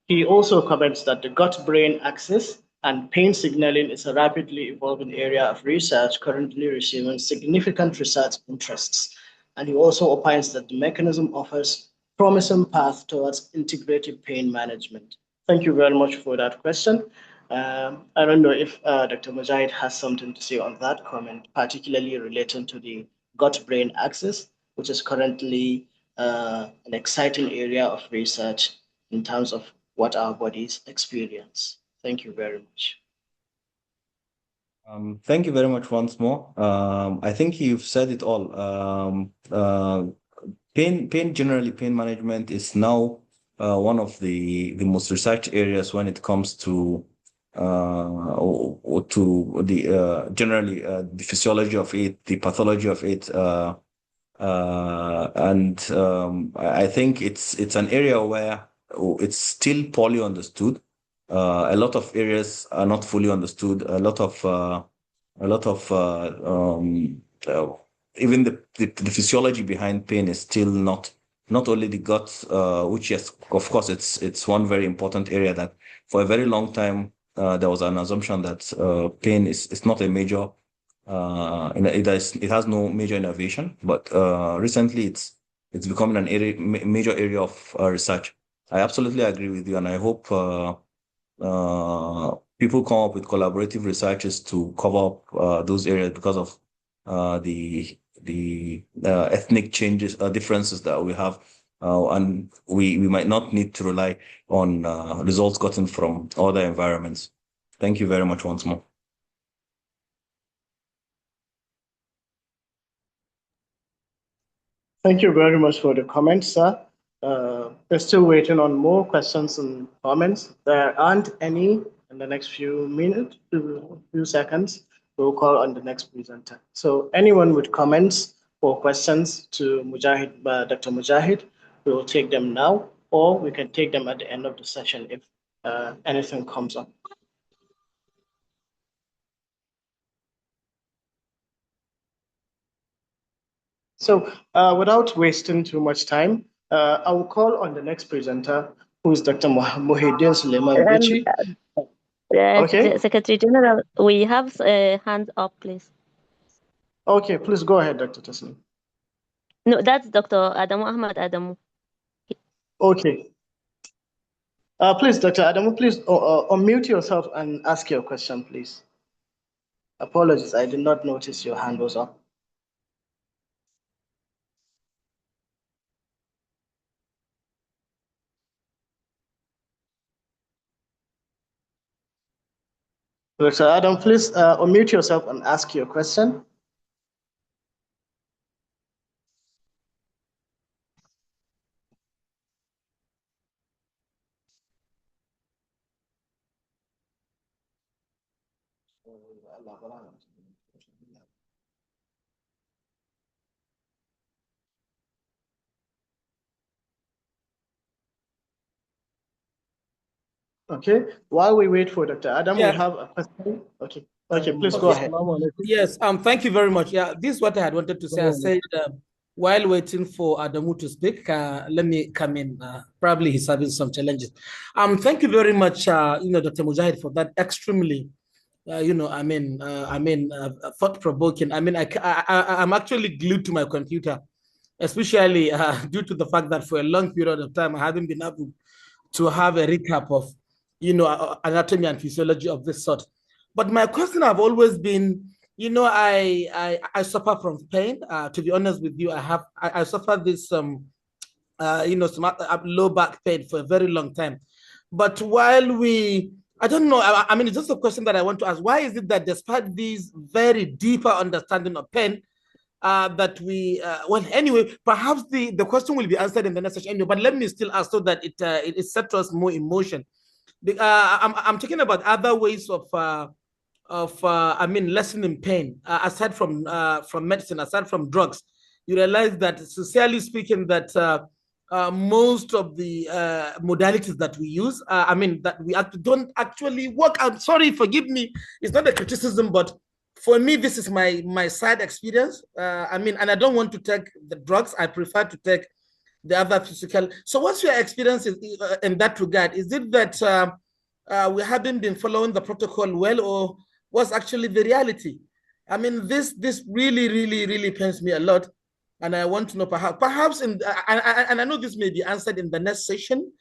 he also comments that the gut-brain axis and pain signaling is a rapidly evolving area of research currently receiving significant research interests. And he also opines that the mechanism offers promising path towards integrated pain management. Thank you very much for that question. I don't know if Dr. Mujahid has something to say on that comment, particularly relating to the gut-brain axis, which is currently an exciting area of research in terms of what our bodies experience. Thank you very much. Thank you very much once more. I think you've said it all. Pain management is now one of the most researched areas when it comes to to the generally the physiology of it, the pathology of it, and I think it's an area where it's still poorly understood. A lot of areas are not fully understood. A lot of even the physiology behind pain is still not only the gut, which yes, of course, it's one very important area that for a very long time there was an assumption that pain is not a major, it has no major innovation, but recently it's becoming major area of research. I absolutely agree with you, and I hope people come up with collaborative researches to cover up those areas because of the ethnic changes, differences that we have, and we might not need to rely on results gotten from other environments. Thank you very much once more. Thank you very much for the comments, sir. We're still waiting on more questions and comments. There aren't any in the next few minutes, few seconds. We'll call on the next presenter. So anyone with comments or questions to Mujahid, Dr. Mujahid, we will take them now, or we can take them at the end of the session if anything comes up. So without wasting too much time, I will call on the next presenter, who is Dr. Mohideen Suleiman Bichi. Okay. Secretary General, we have hands up, please. Okay, please go ahead, Dr. Tasnim. No, that's Dr. Adamu Ahmad Adamu. Okay. Please, Dr. Adamu, please unmute yourself and ask your question, please. Apologies, I did not notice your hand was up. Dr. Adam, please unmute yourself and ask your question. Okay, while we wait for Dr. Adam, we have a question. Okay, please go ahead. Yes, thank you very much. Yeah, this is what I had wanted to say. I said while waiting for Adamu to speak, let me come in. Probably he's having some challenges. Thank you very much, Dr. Mujahid, for that extremely, thought-provoking. I'm actually glued to my computer, especially due to the fact that for a long period of time I haven't been able to have a recap of anatomy and physiology of this sort. But my question have always been, I suffer from pain. To be honest with you, I suffer this some low back pain for a very long time. But while I don't know, it's just a question that I want to ask. Why is it that despite these very deeper understanding of pain, that anyway, perhaps the question will be answered in the next session anyway, but let me still ask so that it sets us more emotion. I'm talking about other ways of lessening pain, aside from medicine, aside from drugs. You realize that, sincerely speaking, that most of the modalities that we use, that we don't actually work. I'm sorry, forgive me. It's not a criticism, but for me, this is my side experience. And I don't want to take the drugs. I prefer to take the other physical. So what's your experience in that regard? Is it that we haven't been following the protocol well, or what's actually the reality? This really, really, really pains me a lot. And I want to know perhaps and I know this may be answered in the next session,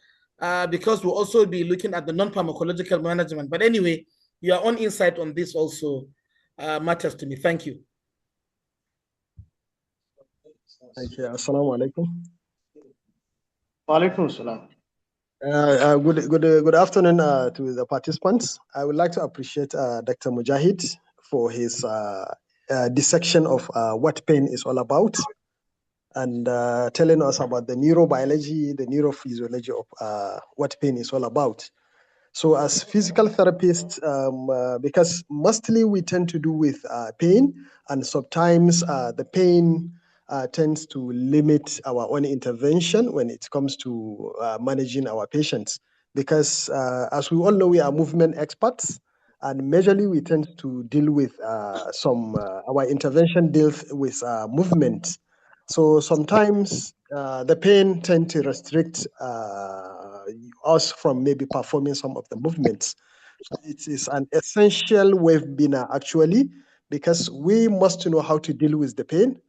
because we'll also be looking at the non-pharmacological management. But anyway, your own insight on this also matters to me. Thank you. Thank you. Assalamu alaikum. Wa alaikum salam. Good afternoon to the participants. I would like to appreciate Dr. Mujahid for his dissection of what pain is all about, and telling us about the neurobiology, the neurophysiology of what pain is all about. So as physical therapists, because mostly we tend to do with pain, and sometimes the pain tends to limit our own intervention when it comes to managing our patients. Because as we all know, we are movement experts, and majorly we tend to deal with our intervention deals with movement. So sometimes the pain tend to restrict us from maybe performing some of the movements. So it is an essential webinar actually, because we must know how to deal with the pain,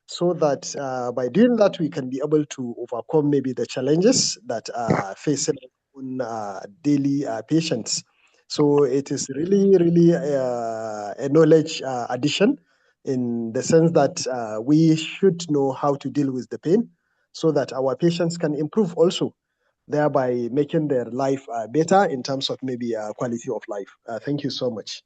so that by doing that we can be able to overcome maybe the challenges that are facing daily patients. So it is really, really a knowledge addition in the sense that we should know how to deal with the pain so that our patients can improve also, thereby making their life better in terms of maybe quality of life. Thank you so much.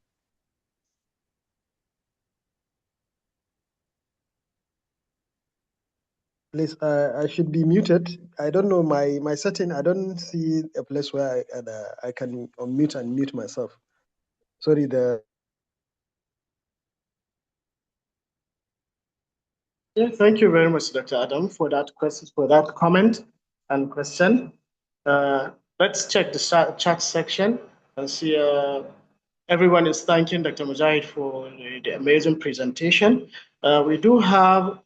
Please, I should be muted. I don't know my setting. I don't see a place where I can unmute and mute myself. Sorry, Yeah, thank you very much, Dr. Adam, for that question, for that comment and question. Let's check the chat section and see. Everyone is thanking Dr. Mujahid for the amazing presentation. We do have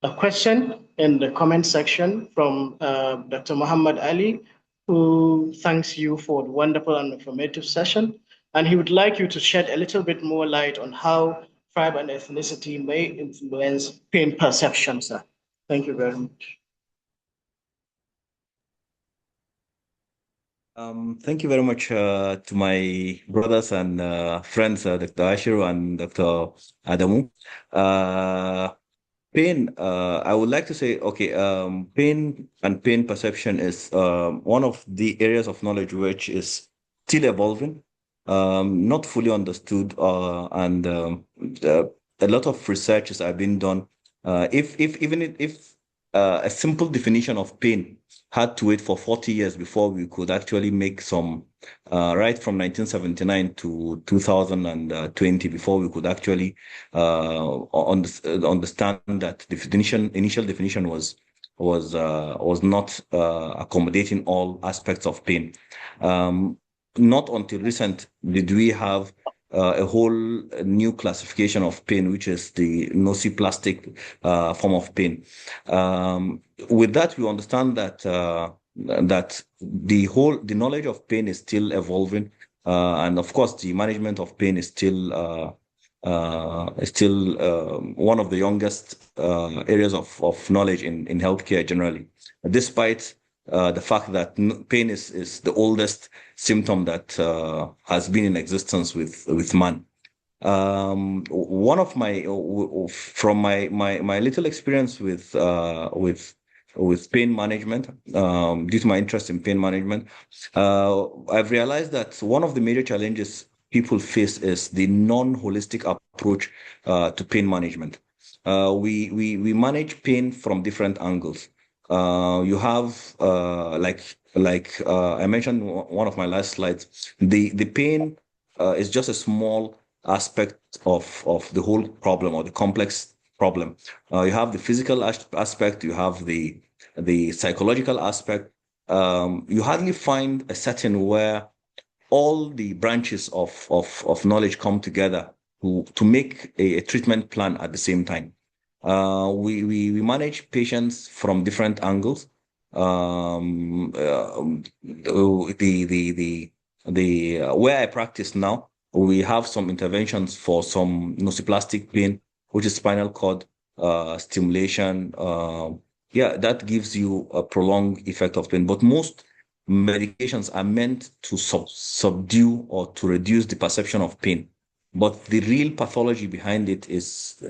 a question in the comment section from Dr. Muhammad Ali, who thanks you for the wonderful and informative session. And he would like you to shed a little bit more light on how tribe and ethnicity may influence pain perception, sir. Thank you very much. Thank you very much to my brothers and friends, Dr. Ashiru and Dr. Adamu. Pain, I would like to say, okay, pain and pain perception is one of the areas of knowledge which is still evolving, not fully understood, and a lot of researches are being done. If a simple definition of pain had to wait for 40 years before we could actually make some, right from 1979 to 2020, before we could actually understand that the initial definition was not accommodating all aspects of pain. Not until recent did we have a whole new classification of pain, which is the nociplastic form of pain. With that, we understand that that the knowledge of pain is still evolving, and of course, the management of pain is still one of the youngest areas of knowledge in healthcare generally, despite the fact that pain is the oldest symptom that has been in existence with man. One of my from my little experience with pain management, due to my interest in pain management, I've realized that one of the major challenges people face is the non-holistic approach to pain management. We manage pain from different angles. You have like I mentioned one of my last slides. The pain is just a small aspect of the whole problem or the complex problem. You have the physical aspect. You have the psychological aspect. You hardly find a setting where all the branches of knowledge come together to make a treatment plan at the same time. We manage patients from different angles. Where I practice now, we have some interventions for some nociplastic pain, which is spinal cord stimulation. Yeah, that gives you a prolonged effect of pain. But most medications are meant to subdue or to reduce the perception of pain. But the real pathology behind it is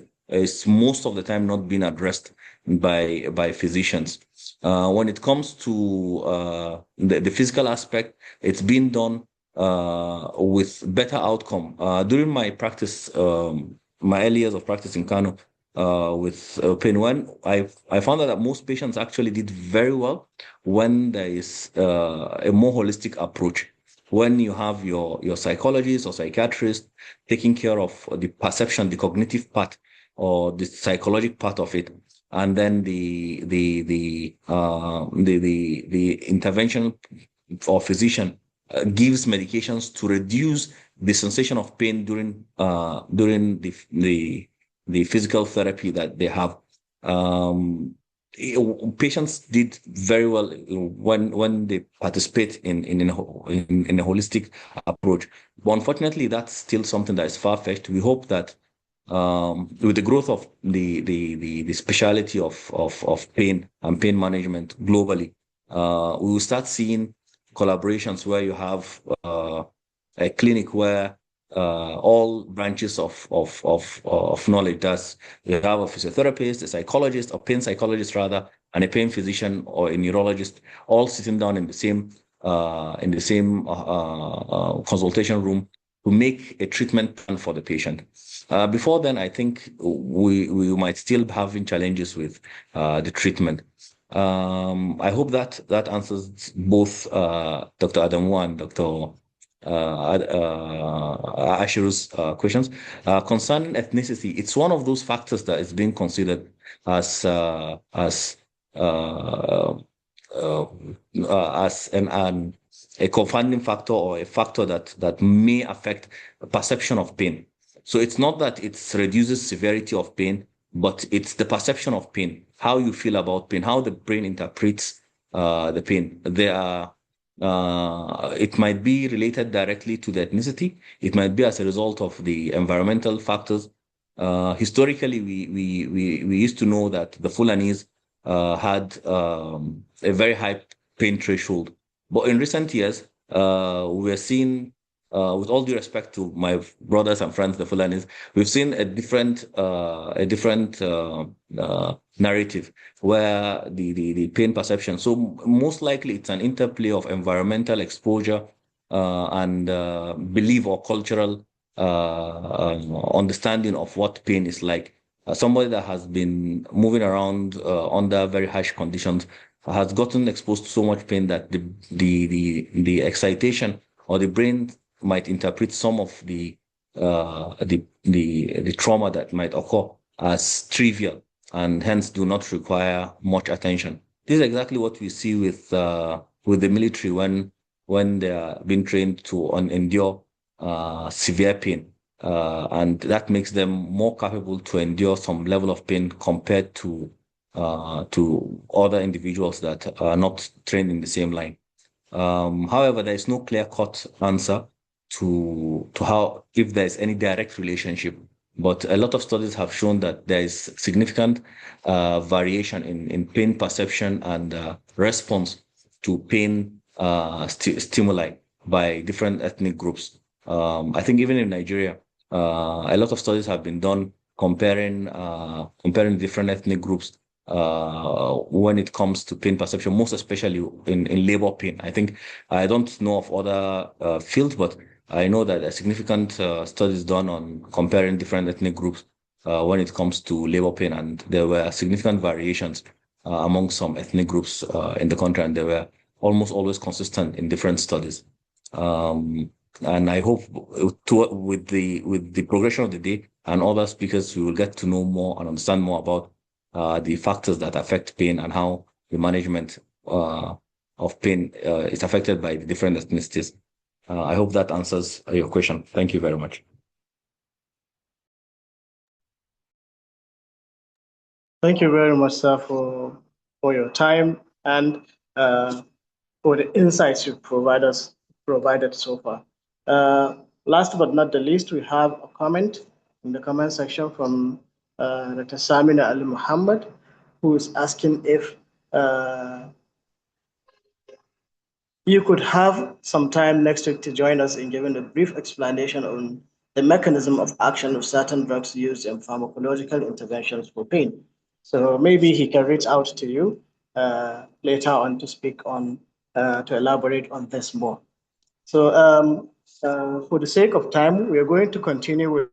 most of the time not being addressed by physicians. When it comes to the physical aspect, it's been done with better outcome. During my practice, my early years of practice in Kano, with pain, when I found out that most patients actually did very well when there is a more holistic approach. When you have your psychologist or psychiatrist taking care of the perception, the cognitive part, or the psychological part of it, and then the intervention or physician gives medications to reduce the sensation of pain during the physical therapy that they have. Patients did very well when they participate in a holistic approach. But unfortunately, that's still something that is far-fetched. We hope that with the growth of the specialty of pain and pain management globally, we will start seeing collaborations where you have a clinic where all branches of knowledge. That's you have a physiotherapist, a psychologist, a pain psychologist rather, and a pain physician or a neurologist, all sitting down in the same consultation room to make a treatment plan for the patient. Before then, I think we might still be having challenges with the treatment. I hope that answers both Dr. Adamu and Dr. Ashiru's questions. Concerning ethnicity, it's one of those factors that is being considered as a confounding factor or a factor that may affect perception of pain. So it's not that it reduces severity of pain, but it's the perception of pain, how you feel about pain, how the brain interprets the pain. It might be related directly to the ethnicity. It might be as a result of the environmental factors. Historically, we used to know that the Fulanis had a very high pain threshold. But in recent years, we're seeing, with all due respect to my brothers and friends, the Fulanis, we've seen a different narrative where the pain perception. So most likely it's an interplay of environmental exposure and belief or cultural understanding of what pain is like. Somebody that has been moving around under very harsh conditions has gotten exposed to so much pain that the excitation or the brain might interpret some of the trauma that might occur as trivial and hence do not require much attention. This is exactly what we see with the military when they are being trained to endure severe pain. And that makes them more capable to endure some level of pain compared to other individuals that are not trained in the same line. However, there is no clear-cut answer to how if there is any direct relationship. But a lot of studies have shown that there is significant variation in pain perception and response to pain stimuli by different ethnic groups. I think even in Nigeria, a lot of studies have been done comparing different ethnic groups when it comes to pain perception, most especially in labor pain. I think I don't know of other fields, but I know that a significant studies done on comparing different ethnic groups when it comes to labor pain, and there were significant variations among some ethnic groups in the country, and they were almost always consistent in different studies. And I hope with the progression of the day and other speakers, we will get to know more and understand more about the factors that affect pain and how the management of pain is affected by the different ethnicities. I hope that answers your question. Thank you very much. Thank you very much, sir, for your time and for the insights you've provided so far. Last but not the least, we have a comment in the comment section from Dr. Samina Ali Muhammad, who is asking if you could have some time next week to join us in giving a brief explanation on the mechanism of action of certain drugs used in pharmacological interventions for pain. So maybe he can reach out to you later on to speak on, to elaborate on this more. So for the sake of time, we are going to continue with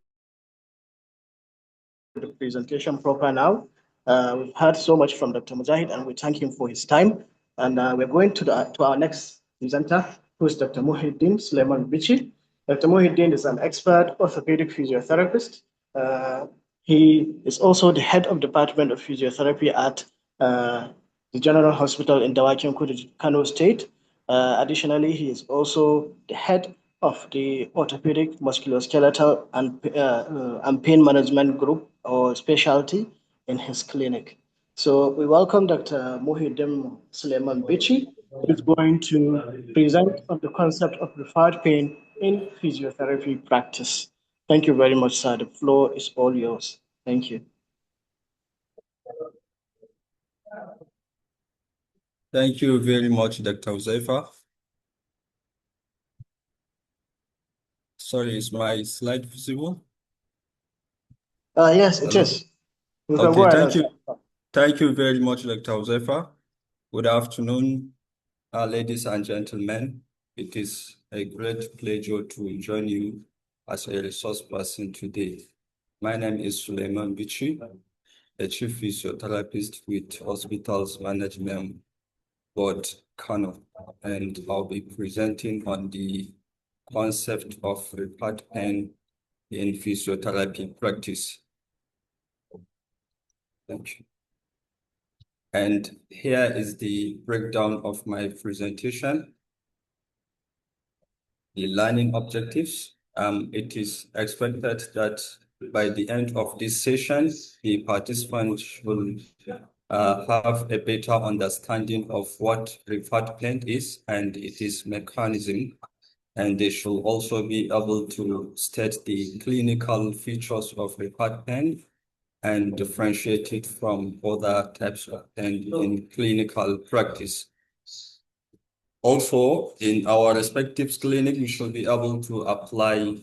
the presentation proper now. We've heard so much from Dr. Mujahid, and we thank him for his time. And we're going to our next presenter, who is Dr. Muhyiddin Suleiman Bichi. Dr. Muhyiddin is an expert orthopedic physiotherapist. He is also the head of Department of Physiotherapy at the General Hospital in Dawakin Kudu, Kano State. Additionally, he is also the head of the Orthopedic Musculoskeletal and Pain Management Group or specialty in his clinic. So we welcome Dr. Muhyiddin Suleiman Bichi, who is going to present on the concept of referred pain in physiotherapy practice. Thank you very much, sir. The floor is all yours. Thank you. Thank you very much, Dr. Uzaifa. Sorry, is my slide visible? Yes, it Hello? is. You can go Okay, ahead. thank you. Thank you very much, Dr. Josefa. Good afternoon, ladies and gentlemen. It is a great pleasure to join you as a resource person today. My name is Suleiman Bichi, a chief physiotherapist with Hospitals Management Board, Kano, and I'll be presenting on the concept of repair pain in physiotherapy practice. Thank you. And here is the breakdown of my presentation. The learning objectives. It is expected that by the end of this session, the participants will have a better understanding of what referred pain is and its mechanism. And they should also be able to state the clinical features of referred pain and differentiate it from other types of pain in clinical practice. Also, in our respective clinic, we should be able to apply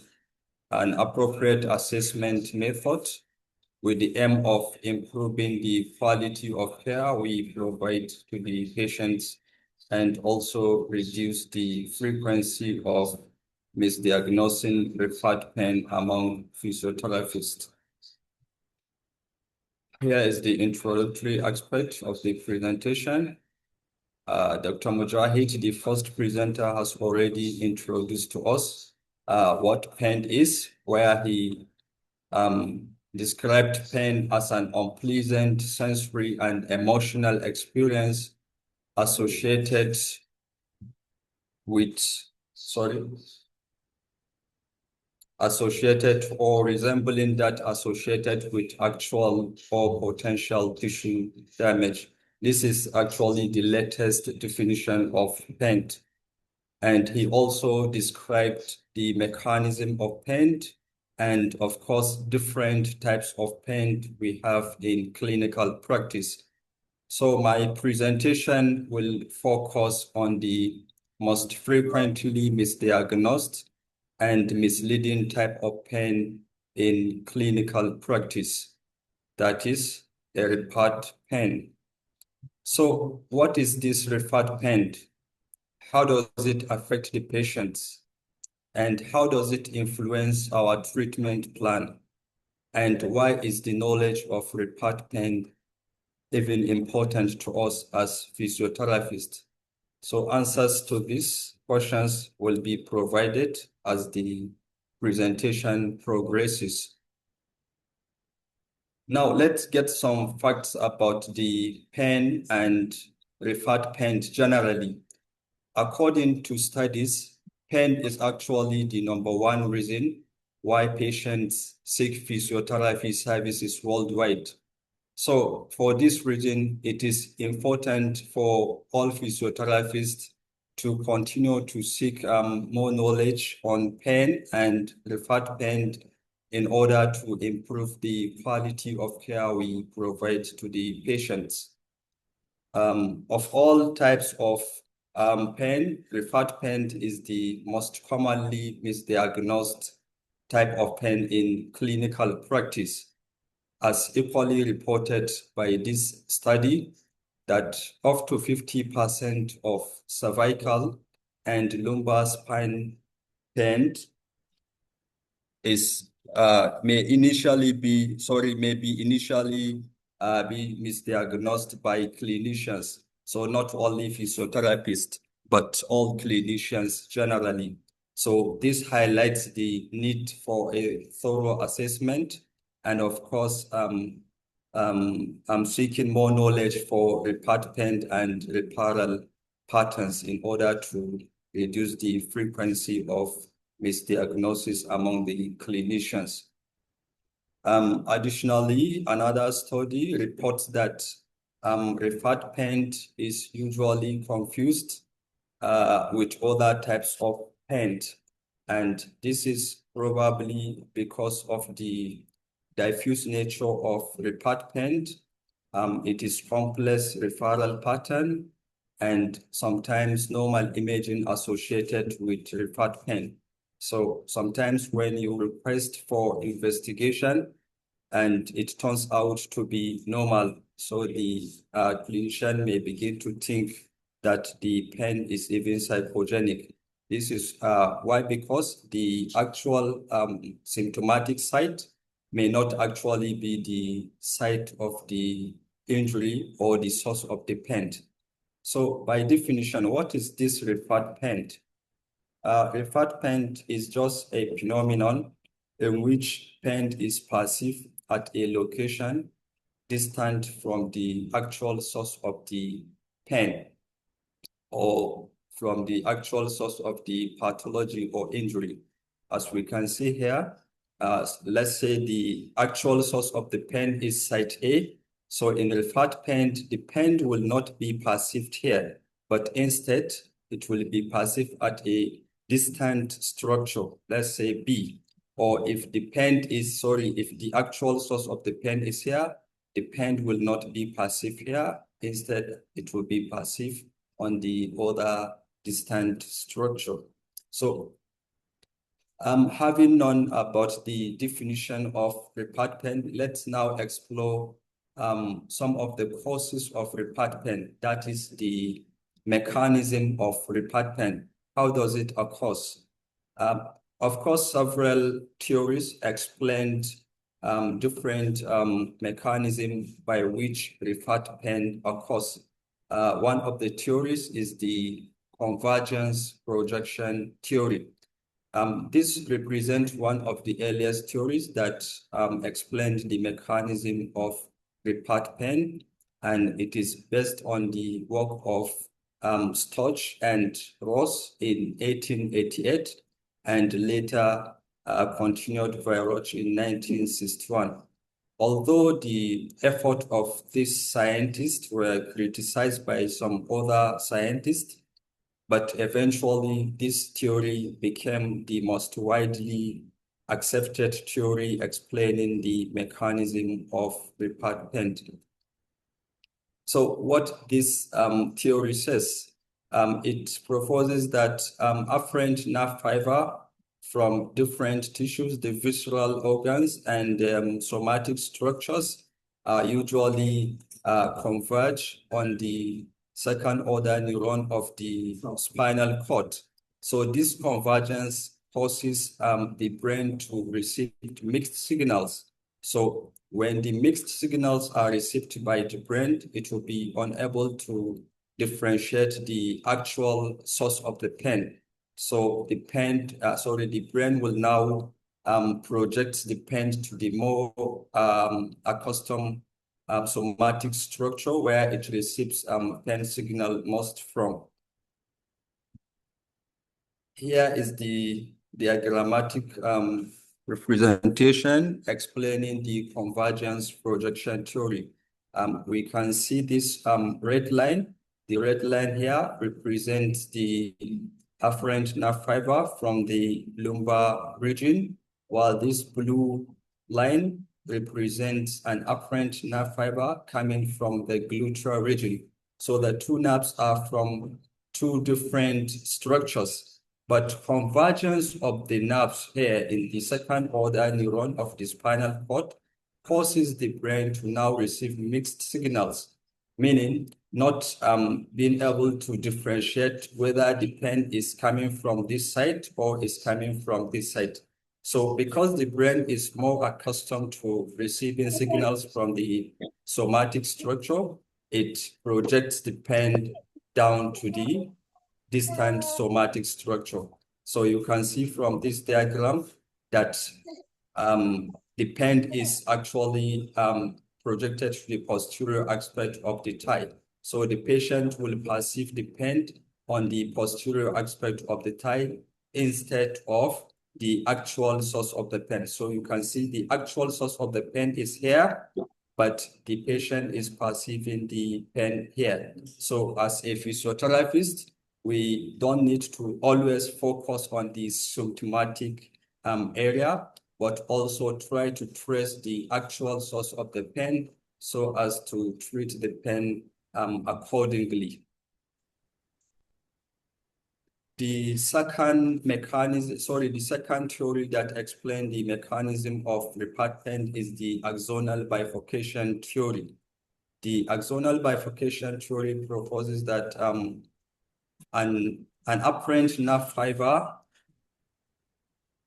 an appropriate assessment method with the aim of improving the quality of care we provide to the patients and also reduce the frequency of misdiagnosing referred pain among physiotherapists. Here is the introductory aspect of the presentation. Dr. Mujahid, the first presenter, has already introduced to us what pain is, where he described pain as an unpleasant sensory and emotional experience associated with, associated or resembling that associated with actual or potential tissue damage. This is actually the latest definition of pain. And he also described the mechanism of pain and, of course, different types of pain we have in clinical practice. So my presentation will focus on the most frequently misdiagnosed and misleading type of pain in clinical practice, that is a referred pain. So what is this referred pain? How does it affect the patients? And how does it influence our treatment plan? And why is the knowledge of referred pain even important to us as physiotherapists? So answers to these questions will be provided as the presentation progresses. Now let's get some facts about the pain and referred pain generally. According to studies, pain is actually the #1 reason why patients seek physiotherapy services worldwide. So for this reason, it is important for all physiotherapists to continue to seek more knowledge on pain and referred pain in order to improve the quality of care we provide to the patients. Of all types of pain, referred pain is the most commonly misdiagnosed type of pain in clinical practice, as equally reported by this study that up to 50% of cervical and lumbar spine pain is may be initially be misdiagnosed by clinicians. So not only physiotherapists, but all clinicians generally. So this highlights the need for a thorough assessment. And of course, I'm seeking more knowledge for referred pain and referral patterns in order to reduce the frequency of misdiagnosis among the clinicians. Additionally, another study reports that referred pain is usually confused with other types of pain. And this is probably because of the diffuse nature of referred pain. It is complex referral pattern and sometimes normal imaging associated with referred pain. So sometimes when you request for investigation and it turns out to be normal, so the clinician may begin to think that the pen is even psychogenic. This is why, because the actual symptomatic site may not actually be the site of the injury or the source of the pain. So by definition, what is this referred pain? Referred pain is just a phenomenon in which pain is perceived at a location distant from the actual source of the pain or from the actual source of the pathology or injury. As we can see here, let's say the actual source of the pain is site A. So in referred pain, the pain will not be perceived here, but instead it will be perceived at a distant structure, let's say B. Or if the pain is, if the actual source of the pain is here, the pain will not be perceived here. Instead, it will be perceived on the other distant structure. So having known about the definition of referred pain, let's now explore some of the causes of referred pain. That is the mechanism of referred pain. How does it occur? Of course, several theories explained different mechanisms by which referred pain occurs. One of the theories is the convergence projection theory. This represents one of the earliest theories that explained the mechanism of referred pain, and it is based on the work of Stoch and Ross in 1888, and later continued by Roch in 1961. Although the effort of these scientists were criticized by some other scientists, but eventually this theory became the most widely accepted theory explaining the mechanism of referred pain. So what this theory says, it proposes that afferent nerve fiber from different tissues, the visceral organs and somatic structures usually converge on the second order neuron of the spinal cord. So this convergence causes the brain to receive mixed signals. So when the mixed signals are received by the brain, it will be unable to differentiate the actual source of the pain. So the brain will now project the pain to the more accustomed somatic structure where it receives pain signal most from. Here is the diagrammatic representation explaining the convergence projection theory. We can see this red line. The red line here represents the afferent nerve fiber from the lumbar region, while this blue line represents an afferent nerve fiber coming from the gluteal region. So the two nerves are from two different structures, but convergence of the nerves here in the second order neuron of the spinal cord causes the brain to now receive mixed signals, meaning not being able to differentiate whether the pain is coming from this side or is coming from this side. So because the brain is more accustomed to receiving signals from the somatic structure, it projects the pain down to the distant somatic structure. So you can see from this diagram that the pain is actually projected to the posterior aspect of the thigh. So the patient will perceive the pain on the posterior aspect of the thigh instead of the actual source of the pain. So you can see the actual source of the pain is here, but the patient is perceiving the pain here. So as a physiotherapist, we don't need to always focus on the symptomatic area, but also try to trace the actual source of the pain so as to treat the pain accordingly. The second theory that explains the mechanism of repartment is the axonal bifurcation theory. The axonal bifurcation theory proposes that an apparent nerve fiber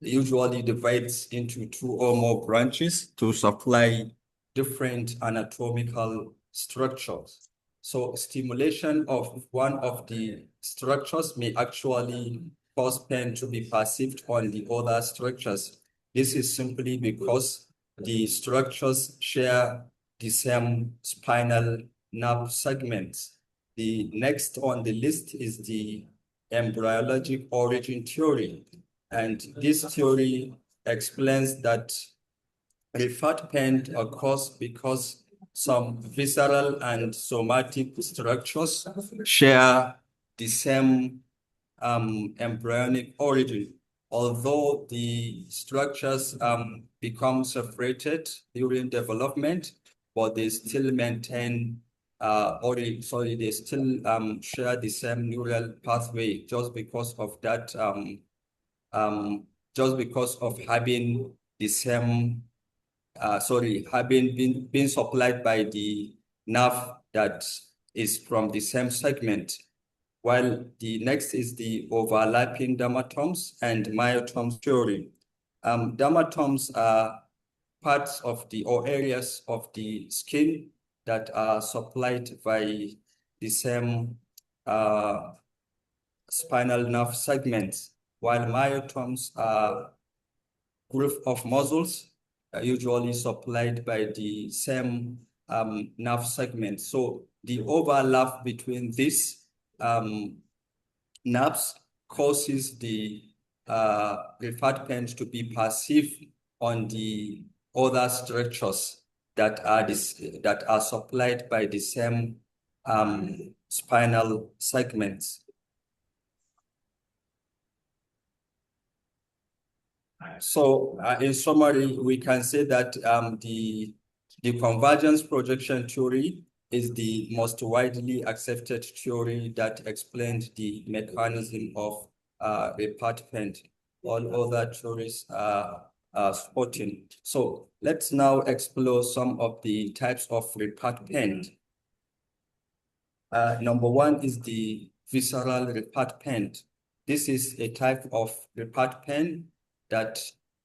usually divides into two or more branches to supply different anatomical structures. So stimulation of one of the structures may actually cause pain to be perceived on the other structures. This is simply because the structures share the same spinal nerve segments. The next on the list is the embryologic origin theory. And this theory explains that repartment occurs because some visceral and somatic structures share the same embryonic origin. Although the structures become separated during development, but they still maintain they still share the same neural pathway just because of that just because of having the same having been supplied by the nerve that is from the same segment. While the next is the overlapping dermatomes and myotomes theory. Dermatomes are parts of or areas of the skin that are supplied by the same spinal nerve segments, while myotomes are group of muscles usually supplied by the same nerve segment. So the overlap between these nerves causes the repartment to be perceived on the other structures that are supplied by the same spinal segments. So in summary, we can say that the convergence projection theory is the most widely accepted theory that explains the mechanism of repartment. All other theories are supporting. So let's now explore some of the types of repartment. Number one is the visceral repartment. This is a type of repartment that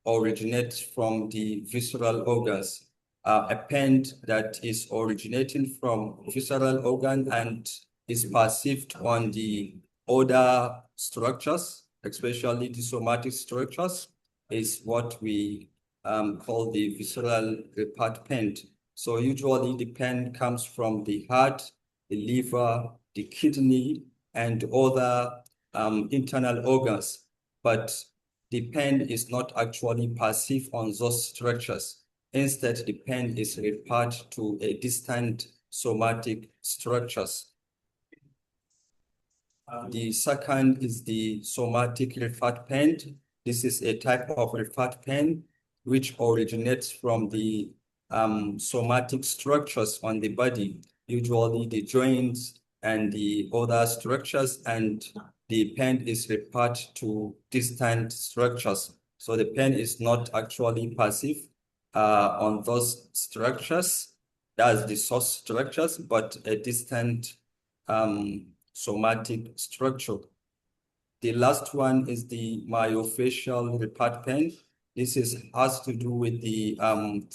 originates from the visceral organs. A pen that is originating from visceral organ and is perceived on the other structures, especially the somatic structures, is what we call the visceral repartment. So usually the pen comes from the heart, the liver, the kidney, and other internal organs. But the pen is not actually perceived on those structures. Instead, the pen is referred to a distant somatic structures. The second is the somatic repartment. This is a type of repartment which originates from the somatic structures on the body, usually the joints and the other structures, and the pen is referred to distant structures. So the pen is not actually passive on those structures, that's the source structures, but a distant somatic structure. The last one is the myofascial repartment. This has to do with the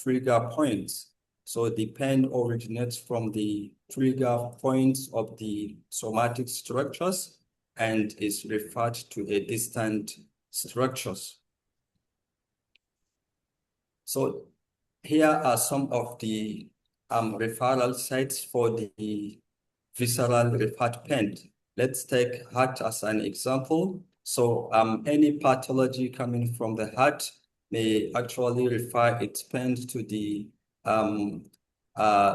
trigger points. So the pen originates from the trigger points of the somatic structures and is referred to a distant structures. So here are some of the referral sites for the visceral repartment. Let's take heart as an example. So any pathology coming from the heart may actually refer its pain to the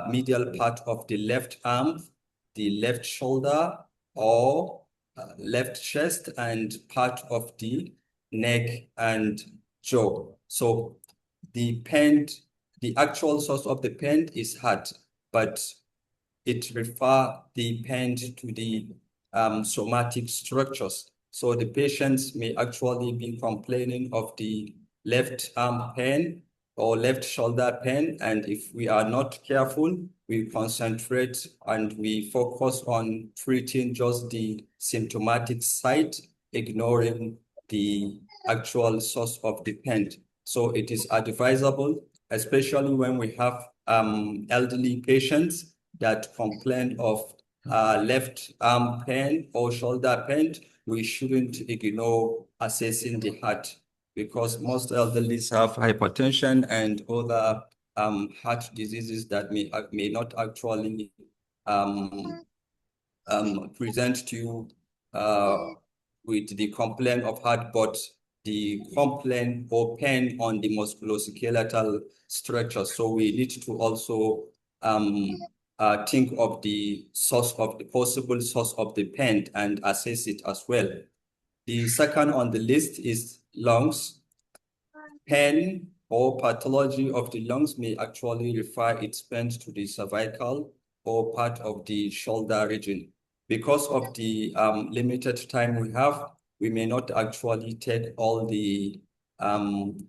medial part of the left arm, the left shoulder, or left chest, and part of the neck and jaw. So the actual source of the pain is heart, but it refers the pain to the somatic structures. So the patients may actually be complaining of the left arm pain or left shoulder pain. And if we are not careful, we concentrate and we focus on treating just the symptomatic side, ignoring the actual source of the pain. So it is advisable, especially when we have elderly patients that complain of left arm pain or shoulder pain, we shouldn't ignore assessing the heart, because most elderly have hypertension and other heart diseases that may not actually present to you with the complaint of heart, but the complaint or pain on the musculoskeletal structure. So we need to also think of the source of the possible source of the pain and assess it as well. The second on the list is lungs. Pain or pathology of the lungs may actually refer its pain to the cervical or part of the shoulder region. Because of the limited time we have, we may not actually take all the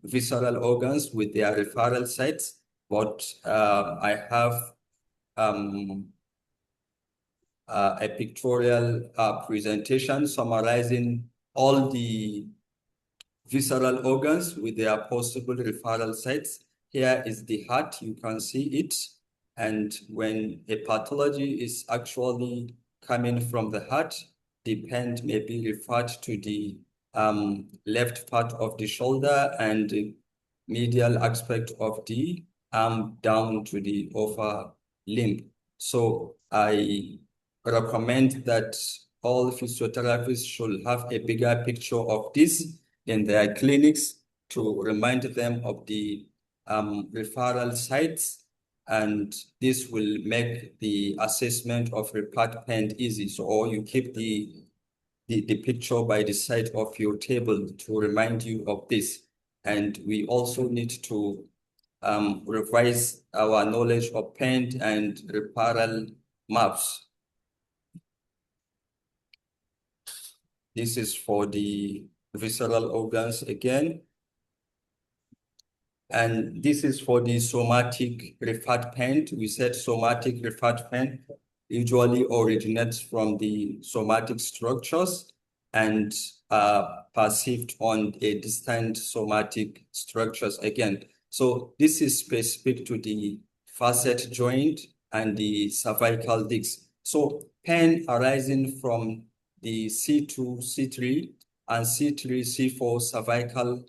visceral organs with their referral sites, but I have a pictorial presentation summarizing all the visceral organs with their possible referral sites. Here is the heart, you can see it. And when a pathology is actually coming from the heart, the pain may be referred to the left part of the shoulder and the medial aspect of the arm down to the upper limb. So I recommend that all physiotherapists should have a bigger picture of this in their clinics to remind them of the referral sites, and this will make the assessment of repart pain easy. So, or you keep the picture by the side of your table to remind you of this. And we also need to revise our knowledge of pain and referral maps. This is for the visceral organs again. And this is for the somatic referred pain. We said somatic referred pain usually originates from the somatic structures and perceived on a distant somatic structures again. So this is specific to the facet joint and the cervical disc. So pain arising from the C2, C3, and C3, C4 cervical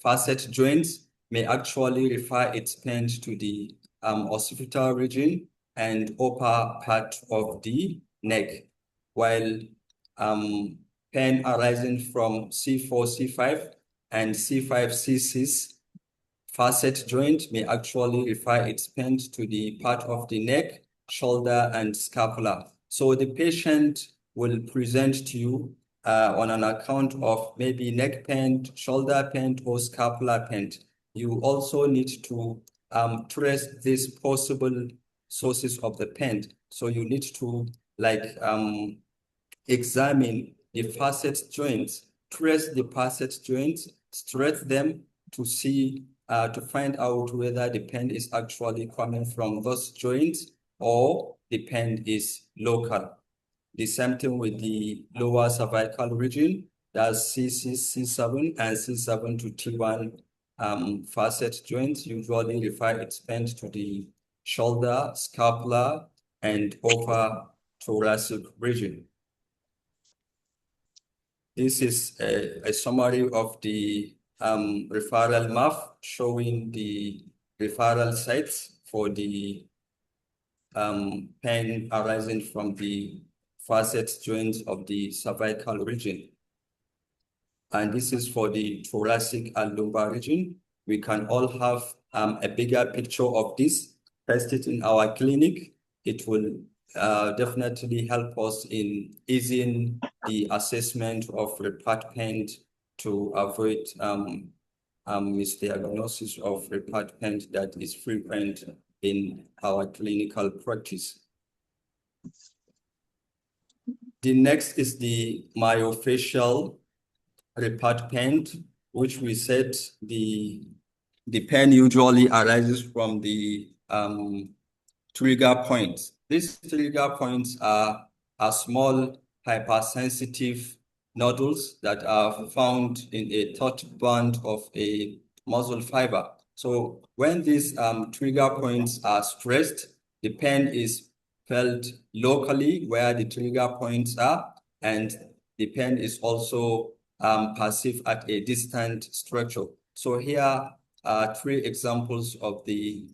facet joints may actually refer its pain to the occipital region and upper part of the neck, while pain arising from C4, C5, and C5, C6 facet joint may actually refer its pain to the part of the neck, shoulder, and scapula. So the patient will present to you on an account of maybe neck pain, shoulder pain, or scapular pain. You also need to trace these possible sources of the pain. So you need to examine the facet joints, trace the facet joints, stretch them to see, to find out whether the pain is actually coming from those joints or the pain is local. The same thing with the lower cervical region, that's C6, C7, and C7 to T1 facet joints usually refer its pain to the shoulder, scapular, and upper thoracic region. This is a summary of the referral map showing the referral sites for the pain arising from the facet joints of the cervical region. And this is for the thoracic and lumbar region. We can all have a bigger picture of this, test it in our clinic. It will definitely help us in easing the assessment of repart pain to avoid misdiagnosis of repart pain that is frequent in our clinical practice. The next is the myofascial repart pain, which we said the pain usually arises from the trigger points. These trigger points are small hypersensitive nodules that are found in a taut band of a muscle fiber. So when these trigger points are stressed, the pain is felt locally where the trigger points are, and the pain is also perceived at a distant structure. So here are 3 examples of the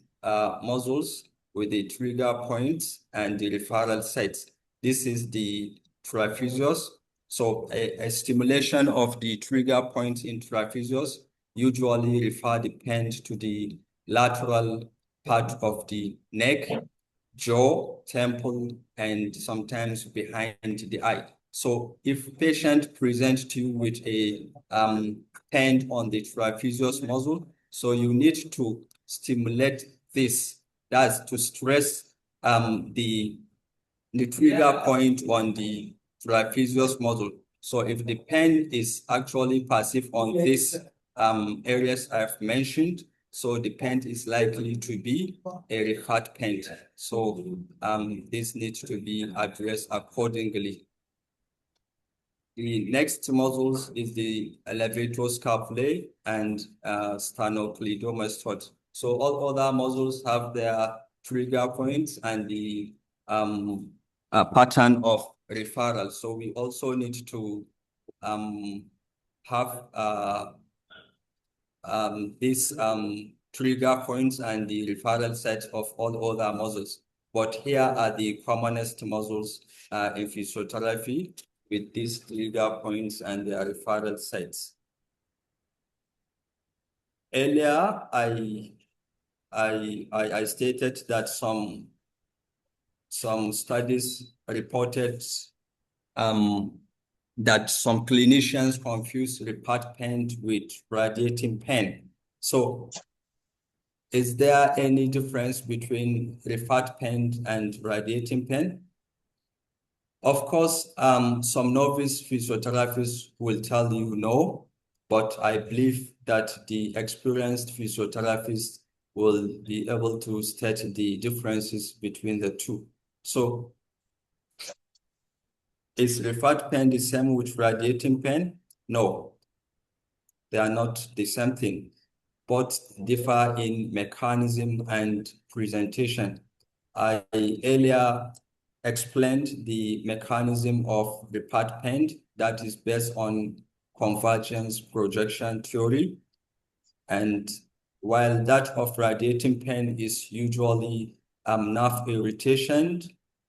muscles with the trigger points and the referral sites. This is the trapezius. So a stimulation of the trigger point in trapezius usually refer the pain to the lateral part of the neck, jaw, temple, and sometimes behind the eye. So if patient presents to you with a pain on the trapezius muscle, so you need to stimulate this. That's to stress the trigger point on the trapezius muscle. So if the pain is actually perceived on these areas I've mentioned, so the pain is likely to be a recurrent pain. So this needs to be addressed accordingly. The next muscles is the elevator scapulae and sternocleidomastoid. So all other muscles have their trigger points and the pattern of referral. So we also need to have these trigger points and the referral sets of all other muscles. But here are the commonest muscles in physiotherapy with these trigger points and their referral sites. Earlier, I stated that some studies reported that some clinicians confuse repart pain with radiating pain. So is there any difference between repart pain and radiating pain? Of course, some novice physiotherapists will tell you no, but I believe that the experienced physiotherapists will be able to state the differences between the two. So is repart pain the same with radiating pain? No, they are not the same thing, but differ in mechanism and presentation. I earlier explained the mechanism of repart pain that is based on convergence projection theory. And while that of radiating pain is usually nerve irritation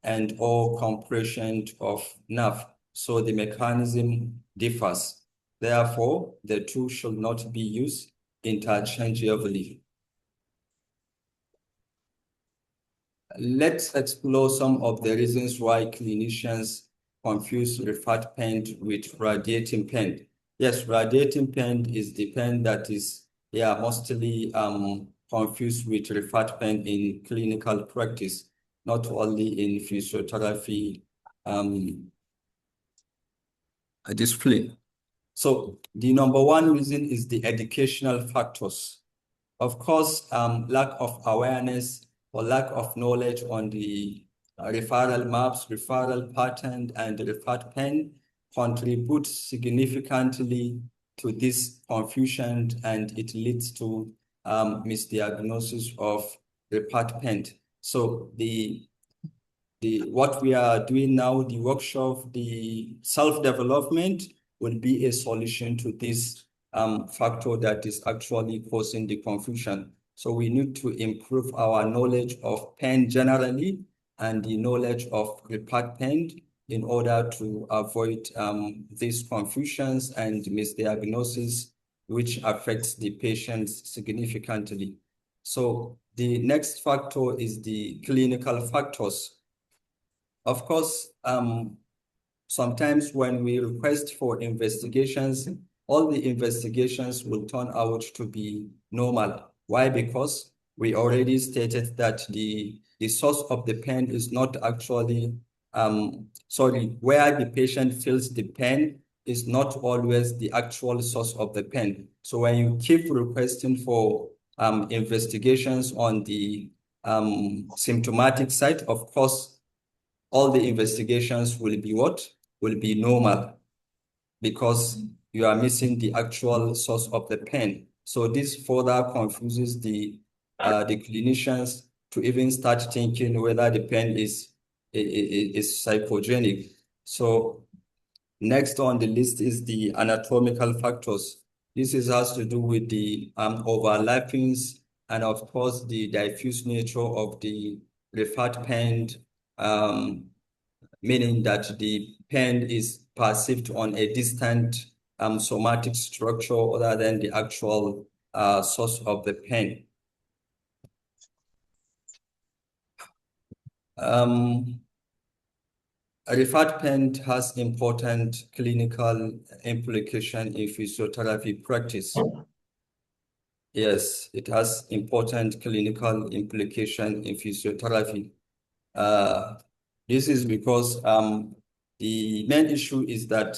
and or compression of nerve, so the mechanism differs. Therefore, the two should not be used interchangeably. Let's explore some of the reasons why clinicians confuse repart pain with radiating pain. Yes, radiating pain is the pain that is mostly confused with repart pain in clinical practice, not only in physiotherapy display. So the number one reason is the educational factors. Of course, lack of awareness or lack of knowledge on the referral maps, referral pattern, and repart pain contributes significantly to this confusion, and it leads to misdiagnosis of repart pain. So what we are doing now, the workshop, the self-development will be a solution to this factor that is actually causing the confusion. So we need to improve our knowledge of pain generally and the knowledge of repart pain in order to avoid these confusions and misdiagnosis, which affects the patients significantly. So the next factor is the clinical factors. Of course, sometimes when we request for investigations, all the investigations will turn out to be normal. Why? Because we already stated that the source of the pain is not actually where the patient feels the pain is not always the actual source of the pain. So when you keep requesting for investigations on the symptomatic side, of course, all the investigations will be what? Will be normal, because you are missing the actual source of the pain. So this further confuses the clinicians to even start thinking whether the pain is psychogenic. So next on the list is the anatomical factors. This has to do with the overlappings and of course the diffuse nature of the referred pain, meaning that the pain is perceived on a distant somatic structure other than the actual source of the pain. Referred pain has important clinical implication in physiotherapy practice. Yes, it has important clinical implication in physiotherapy. This is because the main issue is that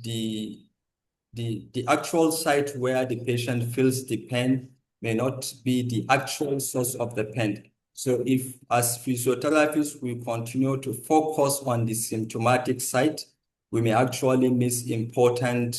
the actual site where the patient feels the pain may not be the actual source of the pain. So if as physiotherapists, we continue to focus on the symptomatic site, we may actually miss important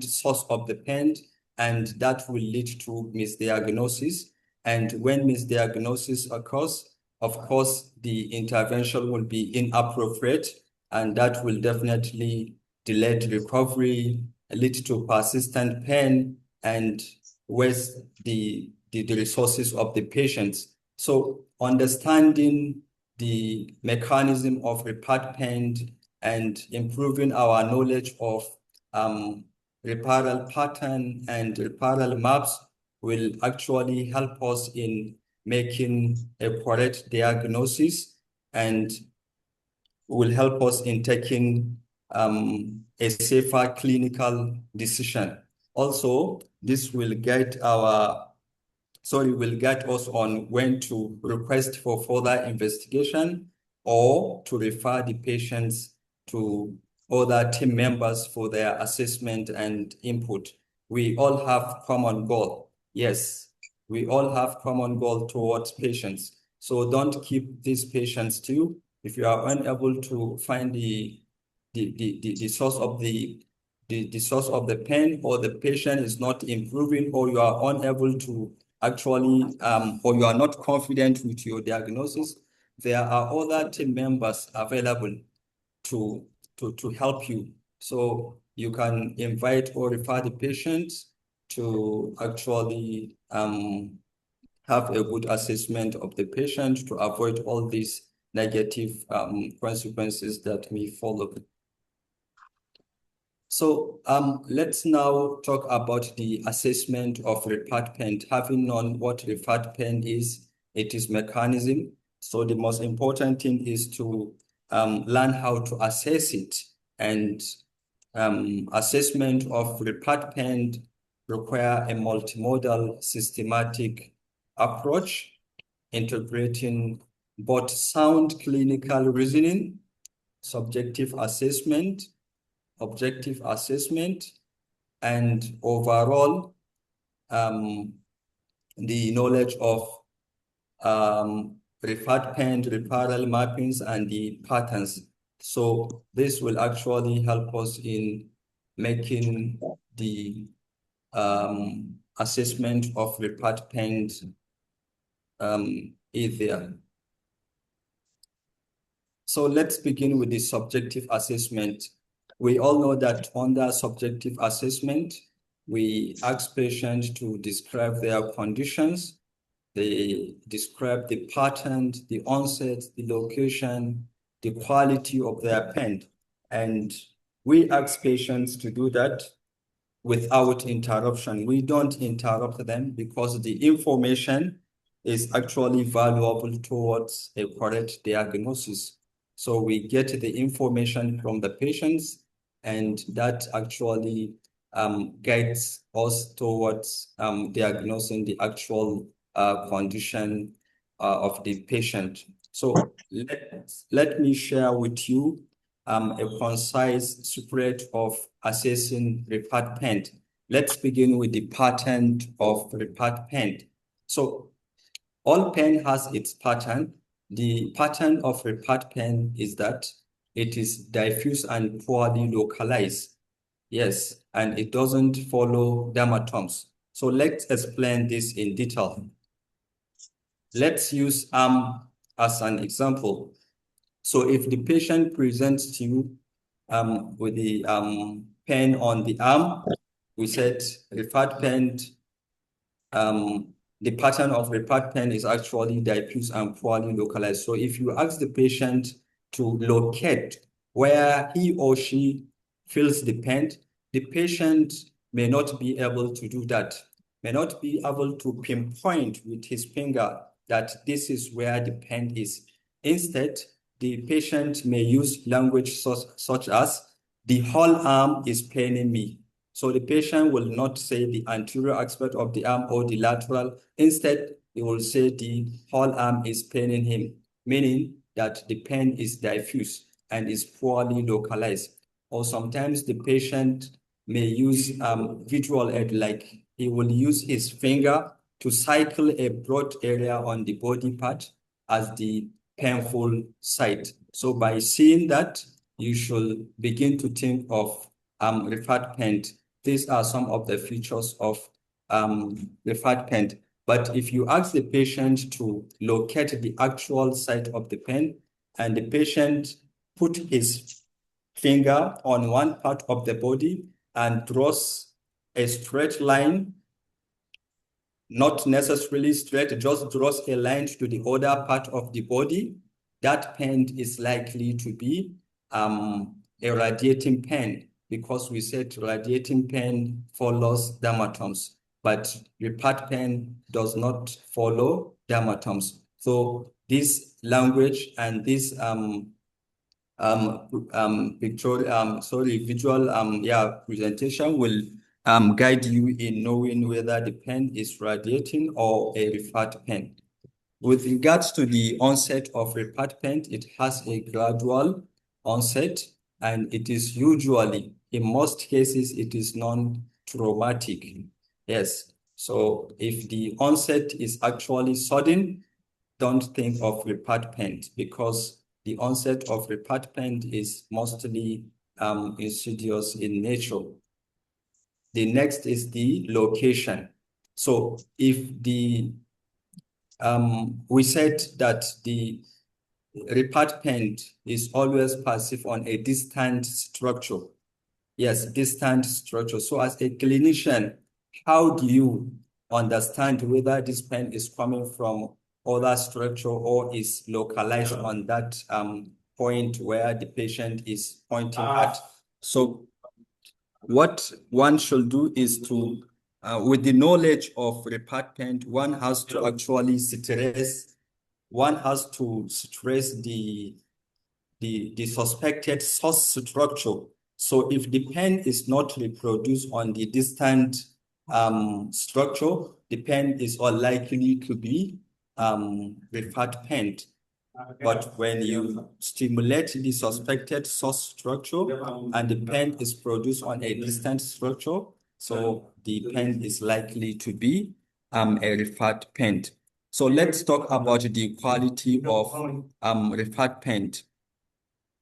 source of the pain, and that will lead to misdiagnosis. And when misdiagnosis occurs, of course, the intervention will be inappropriate, and that will definitely delay recovery, lead to persistent pain, and waste the resources of the patients. So understanding the mechanism of referred pain and improving our knowledge of referral pattern and referral maps will actually help us in making a correct diagnosis and will help us in taking a safer clinical decision. Also, this will guide will guide us on when to request for further investigation or to refer the patients to other team members for their assessment and input. We all have common goal. Yes, we all have common goal towards patients. So don't keep these patients to you. If you are unable to find the source of the source of the pain, or the patient is not improving, or you are unable to actually, or you are not confident with your diagnosis, there are other team members available to help you. So you can invite or refer the patient to actually have a good assessment of the patient to avoid all these negative consequences that may follow. So let's now talk about the assessment of referred pain. Having known what referred pain is, its mechanism. So the most important thing is to learn how to assess it. And assessment of referred pain require a multimodal systematic approach, integrating both sound clinical reasoning, subjective assessment, objective assessment, and overall the knowledge of referred pain, referral mappings, and the patterns. So this will actually help us in making the assessment of referred pain easier. So let's begin with the subjective assessment. We all know that under subjective assessment, we ask patients to describe their conditions. They describe the pattern, the onset, the location, the quality of their pain. And we ask patients to do that without interruption. We don't interrupt them because the information is actually valuable towards a correct diagnosis. So we get the information from the patients, and that actually guides us towards diagnosing the actual condition of the patient. So let me share with you a concise spread of assessing repair pain. Let's begin with the pattern of repair pain. So all pain has its pattern. The pattern of repair pain is that it is diffuse and poorly localized. Yes, and it doesn't follow dermatomes. So let's explain this in detail. Let's use arm as an example. So if the patient presents to you with the pain on the arm, we said referred pain, the pattern of referred pain is actually diffuse and poorly localized. So if you ask the patient to locate where he or she feels the pain, the patient may not be able to do that, may not be able to pinpoint with his finger that this is where the pain is. Instead, the patient may use language such as, the whole arm is paining me. So the patient will not say the anterior aspect of the arm or the lateral. Instead, he will say the whole arm is paining him, meaning that the pain is diffuse and is poorly localized. Or sometimes the patient may use visual aid, like he will use his finger to cycle a broad area on the body part as the painful site. So by seeing that, you should begin to think of referred pain. These are some of the features of referred pain. But if you ask the patient to locate the actual site of the pain, and the patient put his finger on one part of the body and draws a straight line, not necessarily straight, just draws a line to the other part of the body, that pain is likely to be a radiating pain, because we said radiating pain follows dermatomes, but repair pain does not follow dermatomes. So this language and this visual presentation will guide you in knowing whether the pain is radiating or a referred pain. With regards to the onset of repair pain, it has a gradual onset, and it is usually, in most cases, it is non-traumatic. Yes, so if the onset is actually sudden, don't think of repair pain, because the onset of repair pain is mostly insidious in nature. The next is the location. So if the we said that the repair pain is always passive on a distant structure. Yes, distant structure. So as a clinician, how do you understand whether this pain is coming from other structure or is localized on that point where the patient is pointing at? So what one should do is to, with the knowledge of repair pain, one has to actually stress the suspected source structure. So if the pain is not reproduced on the distant structure, the pain is unlikely to be referred pain. But when you stimulate the suspected source structure and the pain is produced on a distant structure, so the pain is likely to be a referred pain. So let's talk about the quality of referred pain.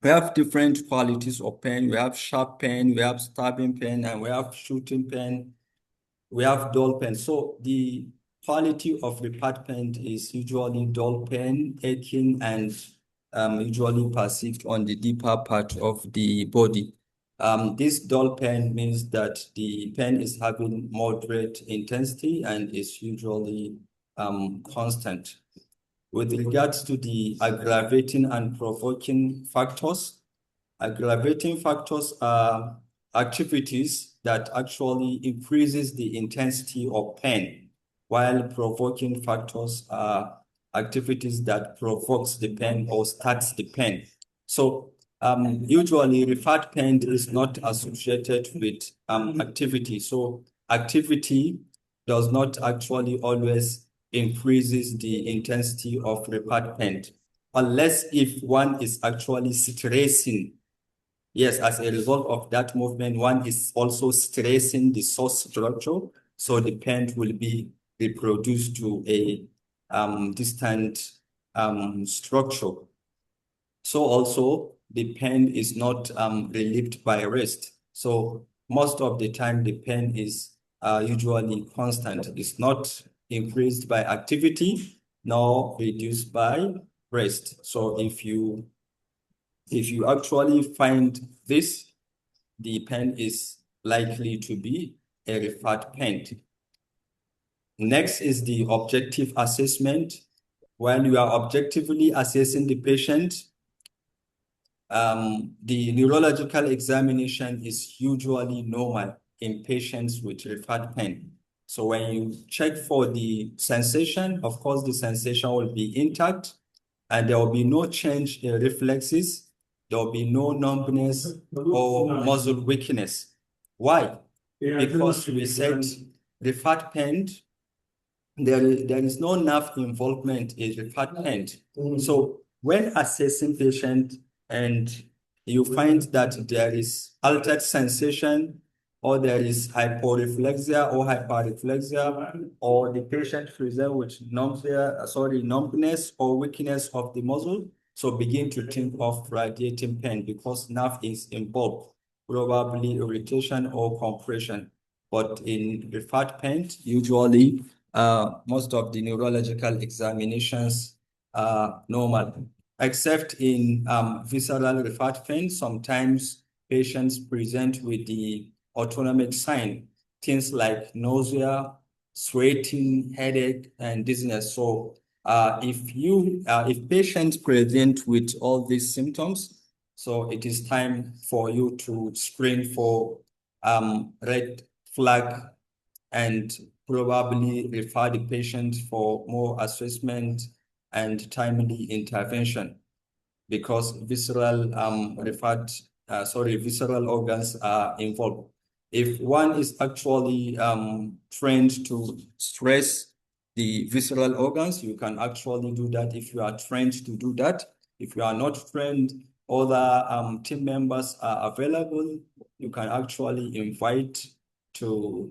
We have different qualities of pain. We have sharp pain, we have stabbing pain, and we have shooting pain. We have dull pain. So the quality of repair pain is usually dull pain, aching, and usually perceived on the deeper part of the body. This dull pain means that the pain is having moderate intensity and is usually constant. With regards to the aggravating and provoking factors, aggravating factors are activities that actually increases the intensity of pain, while provoking factors are activities that provokes the pain or starts the pain. So usually referred pain is not associated with activity. So activity does not actually always increases the intensity of referred pain, unless if one is actually stressing. Yes, as a result of that movement, one is also stressing the source structure, so the pain will be reproduced to a distant structure. So also the pain is not relieved by rest. So most of the time the pain is usually constant. It's not increased by activity nor reduced by rest. So if you actually find this, the pain is likely to be a referred pain. Next is the objective assessment. While you are objectively assessing the patient, the neurological examination is usually normal in patients with referred pain. So when you check for the sensation, of course, the sensation will be intact and there will be no change in reflexes. There will be no numbness or muscle weakness. Why? Because we said referred pain, there is no nerve involvement in referred pain. So when assessing patient and you find that there is altered sensation or there is hyporeflexia or hyperreflexia, or the patient presents with numbness or weakness of the muscle, so begin to think of radiating pain because nerve is involved, probably irritation or compression. But in referred pain, usually most of the neurological examinations are normal, except in visceral referred pain. Sometimes patients present with the autonomic sign, things like nausea, sweating, headache, and dizziness. So if patients present with all these symptoms, so it is time for you to screen for red flag and probably refer the patient for more assessment and timely intervention, because visceral visceral organs are involved. If one is actually trained to stress the visceral organs, you can actually do that if you are trained to do that. If you are not trained, other team members are available. You can actually invite for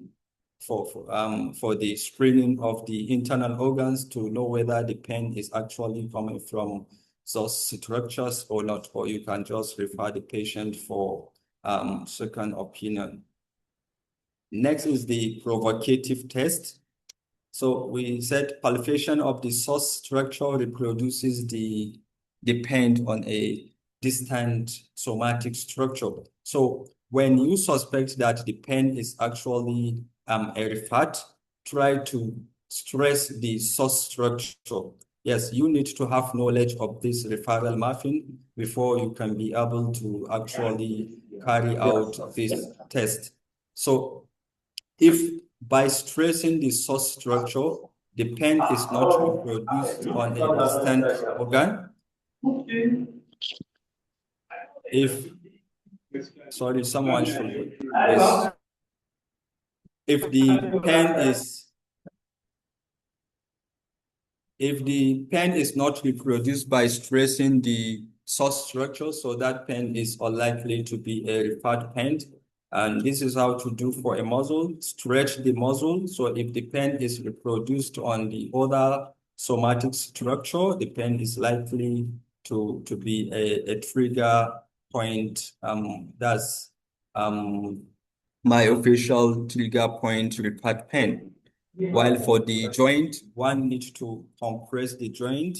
the screening of the internal organs to know whether the pain is actually coming from those structures or not, or you can just refer the patient for second opinion. Next is the provocative test. So we said palpation of the source structure reproduces the pain on a distant somatic structure. So when you suspect that the pain is actually a referred, try to stress the source structure. Yes, you need to have knowledge of this referral mapping before you can be able to actually carry out this test. So if by stressing the source structure, the pain is not reproduced on a distant organ, someone should, yes. If the pain is not reproduced by stressing the source structure, so that pain is unlikely to be a referred pain. And this is how to do for a muscle: stretch the muscle. So if the pain is reproduced on the other somatic structure, the pain is likely to be a trigger point. That's my official trigger point referred pain. While for the joint, one needs to compress the joint,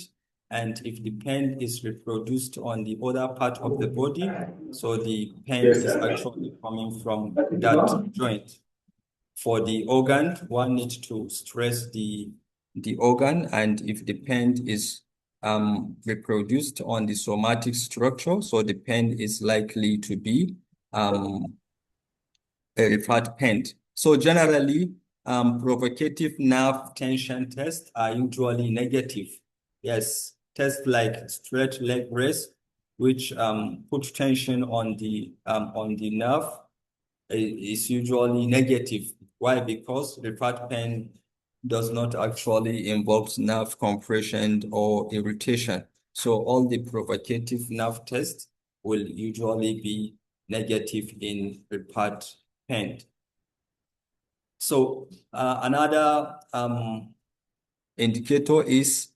and if the pain is reproduced on the other part of the body, so the pain is actually coming from that joint. For the organ, one needs to stress the organ, and if the pain is reproduced on the somatic structure, so the pain is likely to be a referred pain. So generally, provocative nerve tension tests are usually negative. Yes, tests like stretch leg raise, which put tension on the nerve, is usually negative. Why? Because referred pain does not actually involve nerve compression or irritation. So all the provocative nerve tests will usually be negative in repaired pain. So another indicator is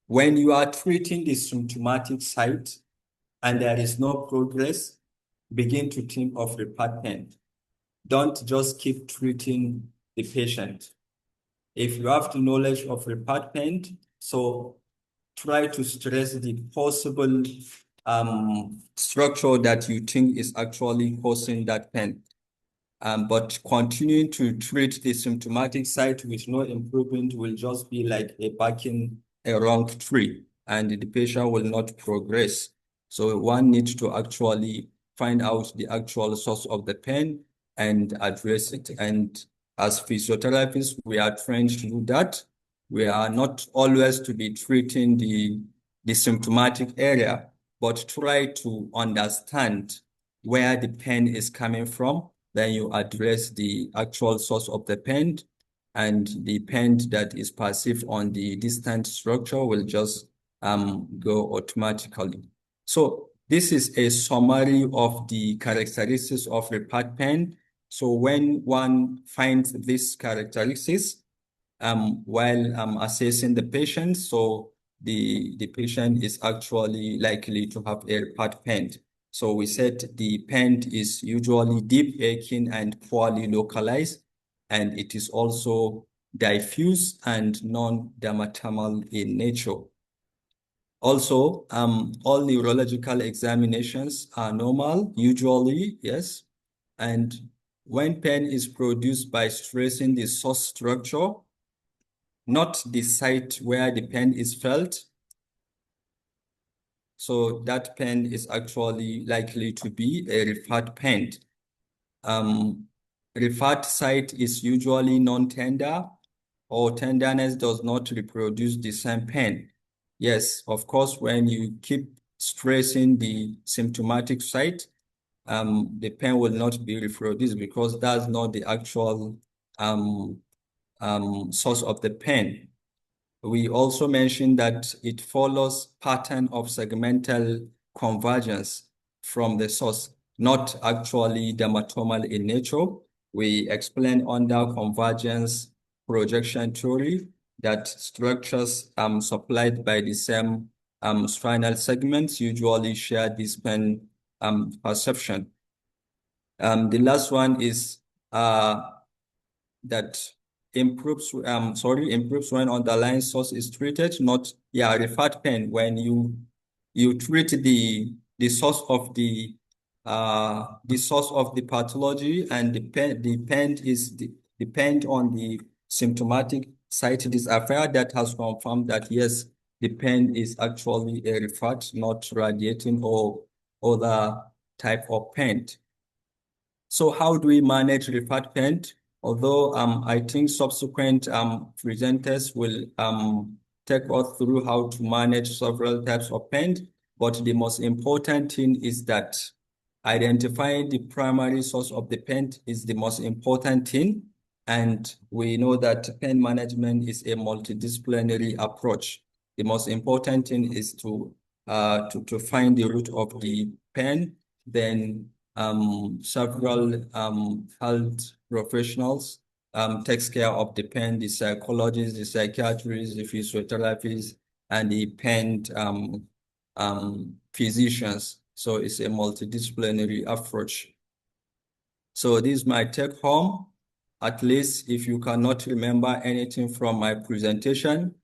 when you are treating the symptomatic site and there is no progress, begin to think of repaired pain. Don't just keep treating the patient. If you have the knowledge of repaired pain, so try to stress the possible structure that you think is actually causing that pain. But continuing to treat the symptomatic site with no improvement will just be like a barking a wrong tree, and the patient will not progress. So one needs to actually find out the actual source of the pain and address it. And as physiotherapists, we are trained to do that. We are not always to be treating the symptomatic area, but try to understand where the pain is coming from. Then you address the actual source of the pain, and the pain that is perceived on the distant structure will just go automatically. So this is a summary of the characteristics of repaired pain. So when one finds these characteristics while assessing the patient, so the patient is actually likely to have a repaired pain. So we said the pain is usually deep, aching, and poorly localized, and it is also diffuse and non-dermatomal in nature. Also, all neurological examinations are normal, usually, yes. And when pain is produced by stressing the source structure, not the site where the pain is felt, so that pain is actually likely to be a referred pain. Referred site is usually non-tender, or tenderness does not reproduce the same pain. Yes, of course, when you keep stressing the symptomatic site, the pain will not be reproduced because that's not the actual source of the pain. We also mentioned that it follows pattern of segmental convergence from the source, not actually dermatomal in nature. We explained under convergence projection theory that structures supplied by the same spinal segments usually share this pain perception. The last one is that improves when underlying source is treated, not referred pain. When you treat the source of the pathology, and the pain is depend on the symptomatic site disappear, that has confirmed that yes, the pain is actually a referred, not radiating or other type of pain. So how do we manage referred pain? Although I think subsequent presenters will take us through how to manage several types of pain, but the most important thing is that identifying the primary source of the pain is the most important thing. And we know that pain management is a multidisciplinary approach. The most important thing is to find the root of the pain, then several health professionals takes care of the pain, the psychologists, the psychiatrists, the physiotherapists, and the pain physicians. So it's a multidisciplinary approach. So this is my take home. At least if you cannot remember anything from my presentation,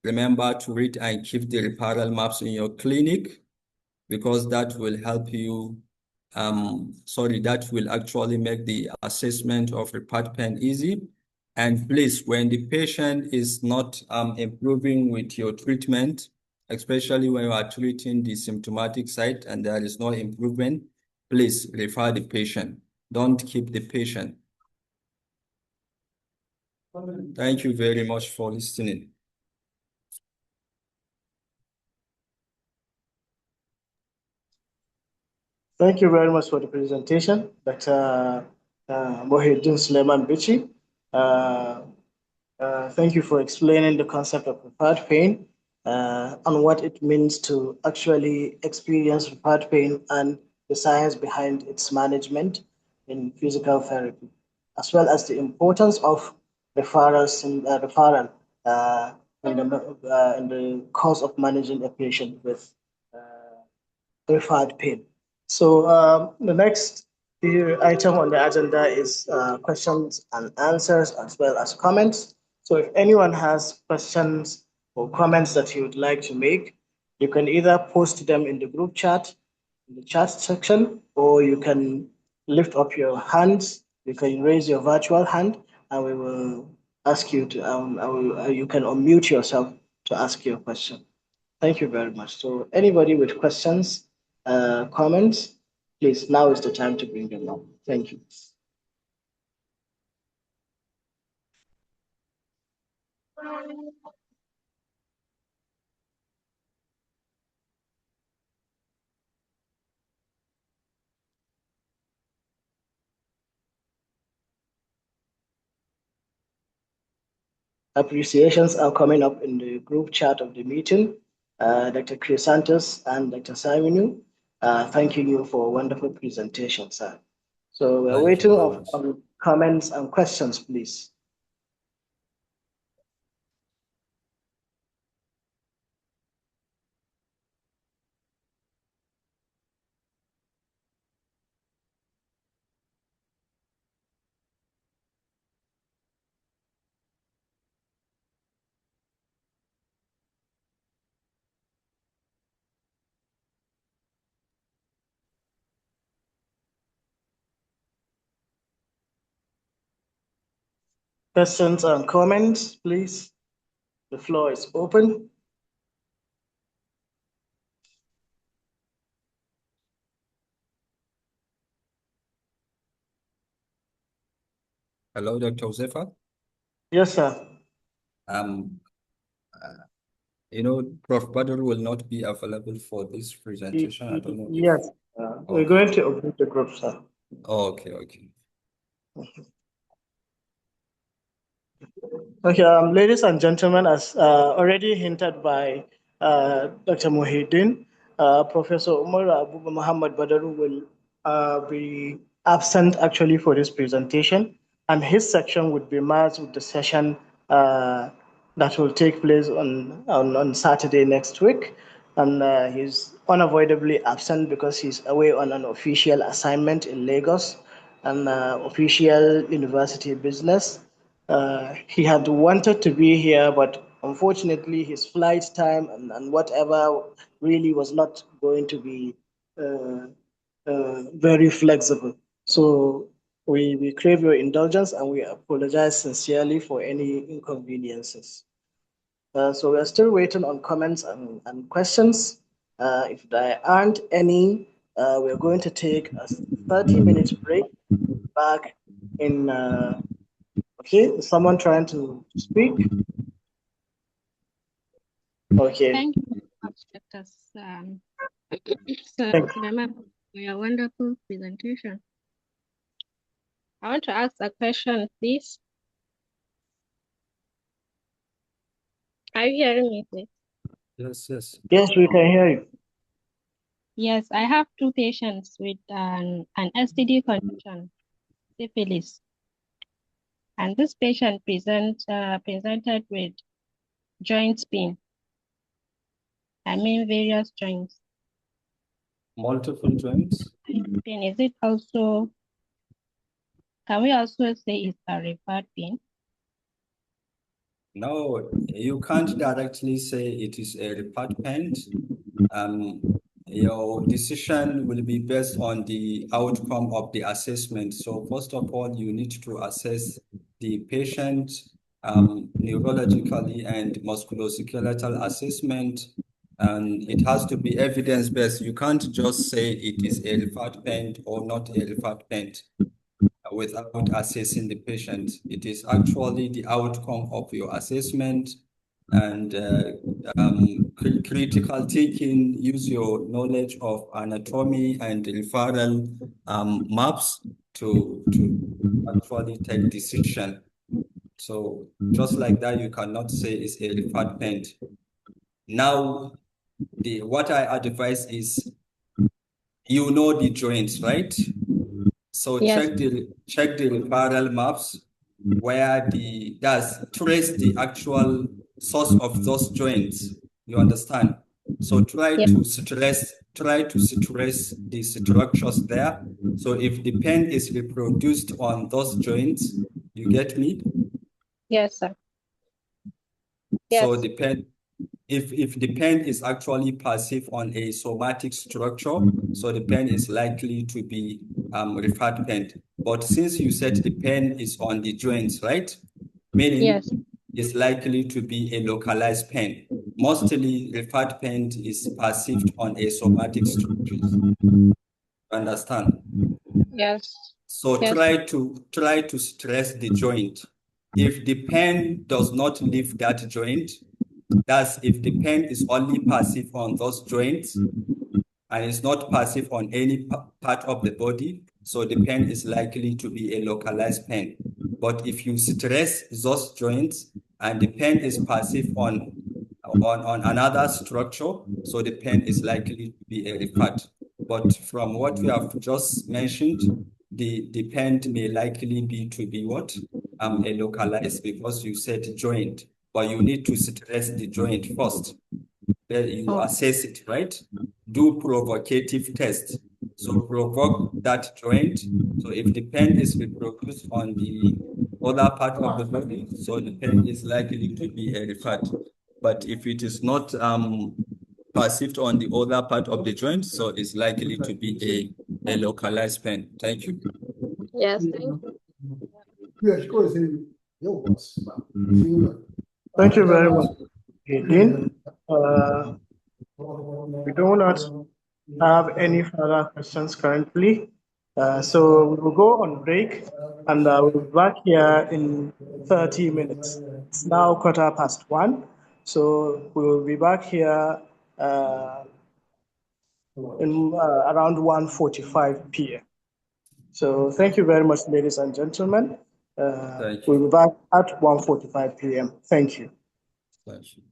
remember to read and keep the referral maps in your clinic, because that will help you, that will actually make the assessment of repaired pain easy. And please, when the patient is not improving with your treatment, especially when you are treating the symptomatic site and there is no improvement, please refer the patient. Don't keep the patient. Thank you very much for listening. Thank you very much for the presentation, Dr. Mohideen Suleiman Bichi. Thank you for explaining the concept of referred pain and what it means to actually experience referred pain and the science behind its management in physical therapy, as well as the importance of referral in the course of managing a patient with referred pain. So the next item on the agenda is questions and answers as well as comments. So if anyone has questions or comments that you would like to make, you can either post them in the group chat, in the chat section, or you can lift up your hands. You can raise your virtual hand, and we will ask you to. You can unmute yourself to ask your question. Thank you very much. So anybody with questions, comments, please, now is the time to bring them up. Thank you. Appreciations are coming up in the group chat of the meeting. Dr. Chrysanthus and Dr. Simonu, thanking you for a wonderful presentation, sir. So we're Thank you waiting very much. on comments and questions, please. Questions and comments, please. The floor is open. Hello, Dr. Josefa. Yes, sir. Prof. Badr will not be available for this presentation. I don't know if... Yes, we're going to open the group, sir. Oh, okay. Okay, ladies and gentlemen, as already hinted by Dr. Muhyiddin, Professor Umar Abu Muhammad Badaru will be absent actually for this presentation, and his section would be merged with the session that will take place on Saturday next week. And he's unavoidably absent because he's away on an official assignment in Lagos and official university business. He had wanted to be here, but unfortunately, his flight time and whatever really was not going to be very flexible. So we crave your indulgence and we apologize sincerely for any inconveniences. So we're still waiting on comments and questions. If there aren't any, we're going to take a 30-minute break back in. Okay, is someone trying to speak? Okay. Thank you very much, Dr. Suleiman, for your wonderful presentation. I want to ask a question, please. Are you hearing me, please? Yes. Yes, we can hear you. Yes, I have two patients with an STD condition, syphilis. And this patient presented with joint pain. I mean various joints. Multiple joints? Pain, is it also, can we also say it's a referred pain? No, you can't directly say it is a referred pain. Your decision will be based on the outcome of the assessment. So first of all, you need to assess the patient neurologically and musculoskeletal assessment, and it has to be evidence-based. You can't just say it is a referred pain or not a referred pain without assessing the patient. It is actually the outcome of your assessment and critical thinking. Use your knowledge of anatomy and referral maps to actually take decision. So just like that, you cannot say it's a referred pain. Now, what I advise is, you know the joints, right? So Yes. check the referral maps where trace the actual source of those joints. You understand? So try to stress the structures there. So if the pain is reproduced on those joints, you get me? Yes, sir. So Yes. the pain, if the pain is actually passive on a somatic structure, so the pain is likely to be referred pain. But since you said the pain is on the joints, right? Meaning Yes. it's likely to be a localized pain. Mostly referred pain is perceived on a somatic structure. Understand? Yes. So Yes. try to stress the joint. If the pain does not leave that joint, that's if the pain is only passive on those joints and is not passive on any part of the body, so the pain is likely to be a localized pain. But if you stress those joints and the pain is passive on another structure, so the pain is likely to be a referred. But from what we have just mentioned, the pain may likely be what? A localized, because you said joint, but you need to stress the joint first. Then you assess it, right? Do provocative test. So provoke that joint. So if the pain is reproduced on the other part of the body, so the pain is likely to be a referred. But if it is not perceived on the other part of the joint, so it's likely to be a localized pain. Thank you. Yes. Thank Thank you very much, Dean. We do not have any further questions currently. So we will go on break and we'll be back here in 30 minutes. It's now 1:15. So we will be back here in around 1:45 p.m. So thank you very much, ladies and gentlemen. Thank you. We'll be back at 1:45 p.m. Thank you. Thank you.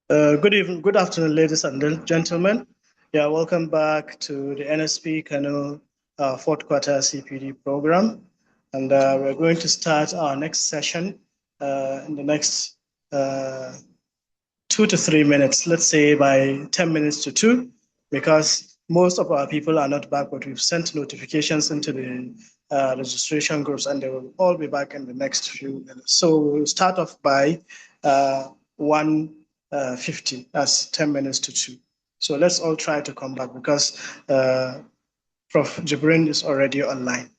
Good afternoon, ladies and gentlemen. Yeah, welcome back to the NSP Kano fourth quarter CPD program. And we're going to start our next session in the next 2 to 3 minutes, let's say by 10 minutes to 2, because most of our people are not back, but we've sent notifications into the registration groups and they will all be back in the next few minutes. So we'll start off by 1:50, that's 10 minutes to 2. So let's all try to come back because Prof. Jibrin is already online.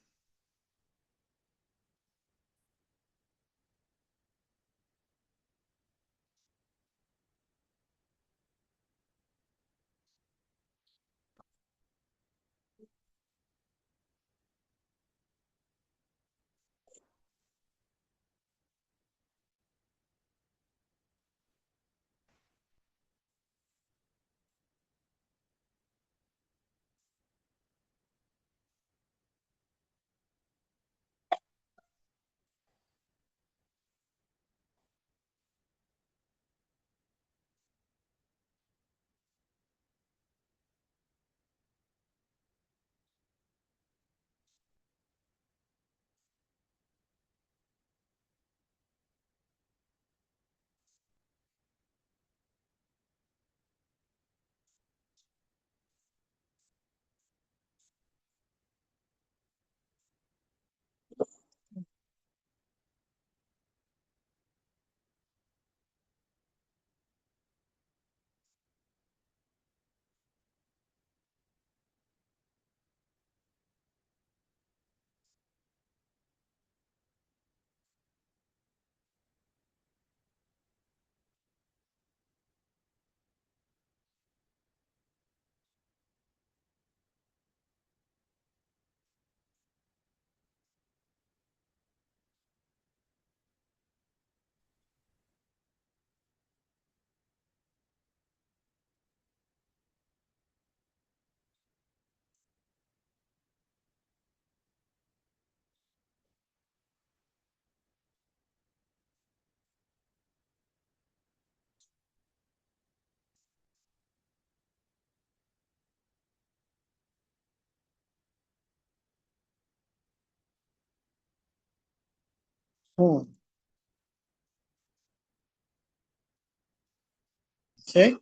Okay,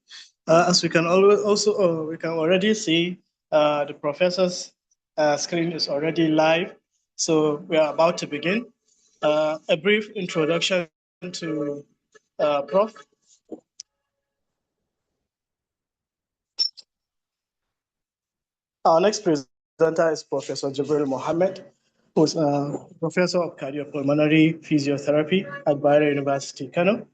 as we can we can already see the professor's screen is already live. So we are about to begin. A brief introduction to Prof. Our next presenter is Professor Jibril Mohammed, who's a professor of cardiopulmonary physiotherapy at Bayero University, Kano.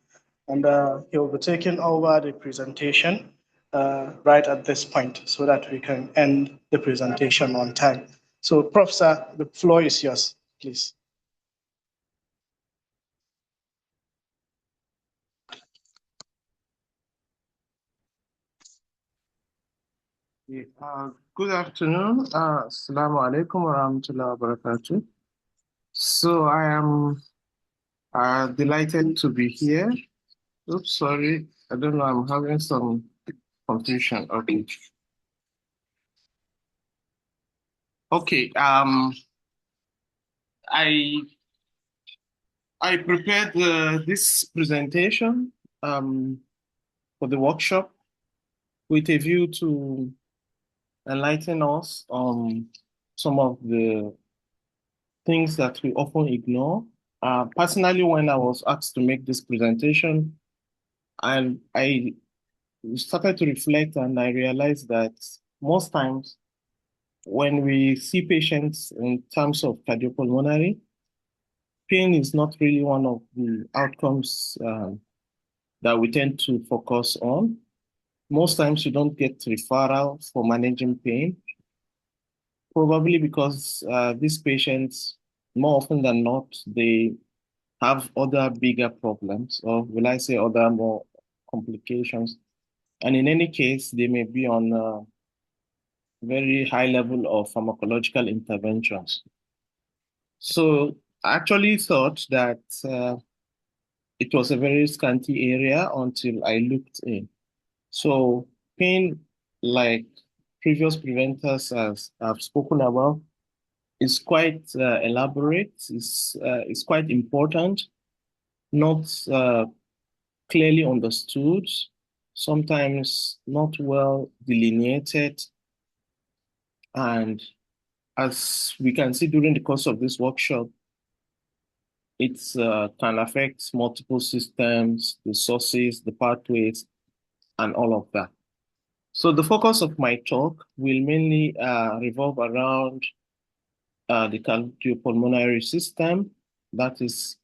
And he'll be taking over the presentation right at this point so that we can end the presentation on time. So, Prof. Sir, the floor is yours, please. Good afternoon. Assalamu alaikum wa rahmatullahi wa barakatuh. So I am delighted to be here. Oops, sorry. I don't know. I'm having some confusion. Okay. Okay. I prepared this presentation for the workshop with a view to enlighten us on some of the things that we often ignore. Personally, when I was asked to make this presentation, and I started to reflect and I realized that most times when we see patients in terms of cardiopulmonary, pain is not really one of the outcomes that we tend to focus on. Most times you don't get referral for managing pain, probably because these patients, more often than not, they have other bigger problems, or will I say other more complications. And in any case, they may be on a very high level of pharmacological interventions. So I actually thought that it was a very scanty area until I looked in. So pain, like previous presenters have spoken about, is quite elaborate, is quite important, not clearly understood, sometimes not well delineated. And as we can see during the course of this workshop, it can affect multiple systems, the sources, the pathways, and all of that. So the focus of my talk will mainly revolve around the cardiopulmonary system, that is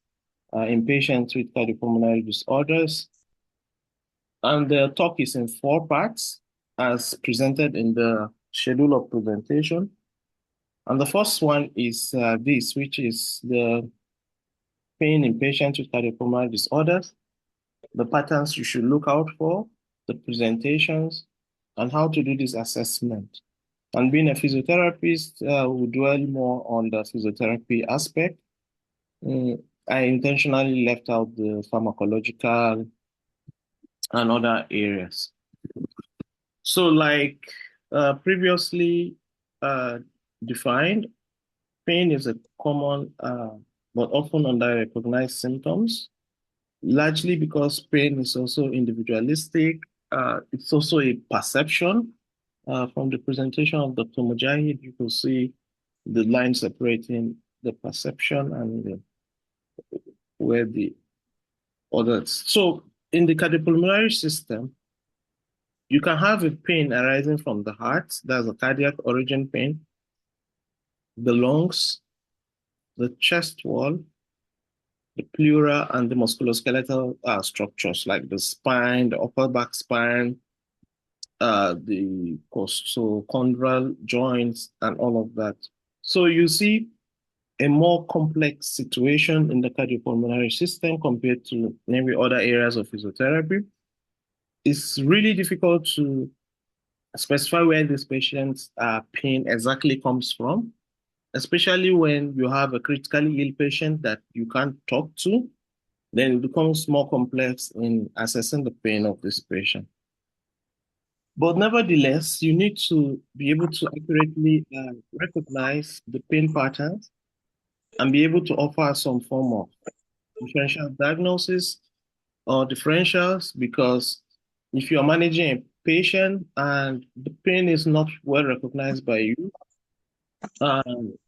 in patients with cardiopulmonary disorders. And the talk is in 4 parts as presented in the schedule of presentation. And the first one is this, which is the pain in patients with cardiopulmonary disorders, the patterns you should look out for, the presentations, and how to do this assessment. And being a physiotherapist, we dwell more on the physiotherapy aspect. I intentionally left out the pharmacological and other areas. So like previously defined, pain is a common but often under-recognized symptoms, largely because pain is also individualistic. It's also a perception. From the presentation of Dr. Mujahid, you can see the line separating the perception and where the others. So in the cardiopulmonary system, you can have a pain arising from the heart, that's a cardiac origin pain, the lungs, the chest wall, the pleura, and the musculoskeletal structures like the spine, the upper back spine, the costochondral joints, and all of that. So you see a more complex situation in the cardiopulmonary system compared to maybe other areas of physiotherapy. It's really difficult to specify where this patient's pain exactly comes from, especially when you have a critically ill patient that you can't talk to. Then it becomes more complex in assessing the pain of this patient. But nevertheless, you need to be able to accurately recognize the pain patterns and be able to offer some form of differential diagnosis or differentials, because if you are managing a patient and the pain is not well recognized by you,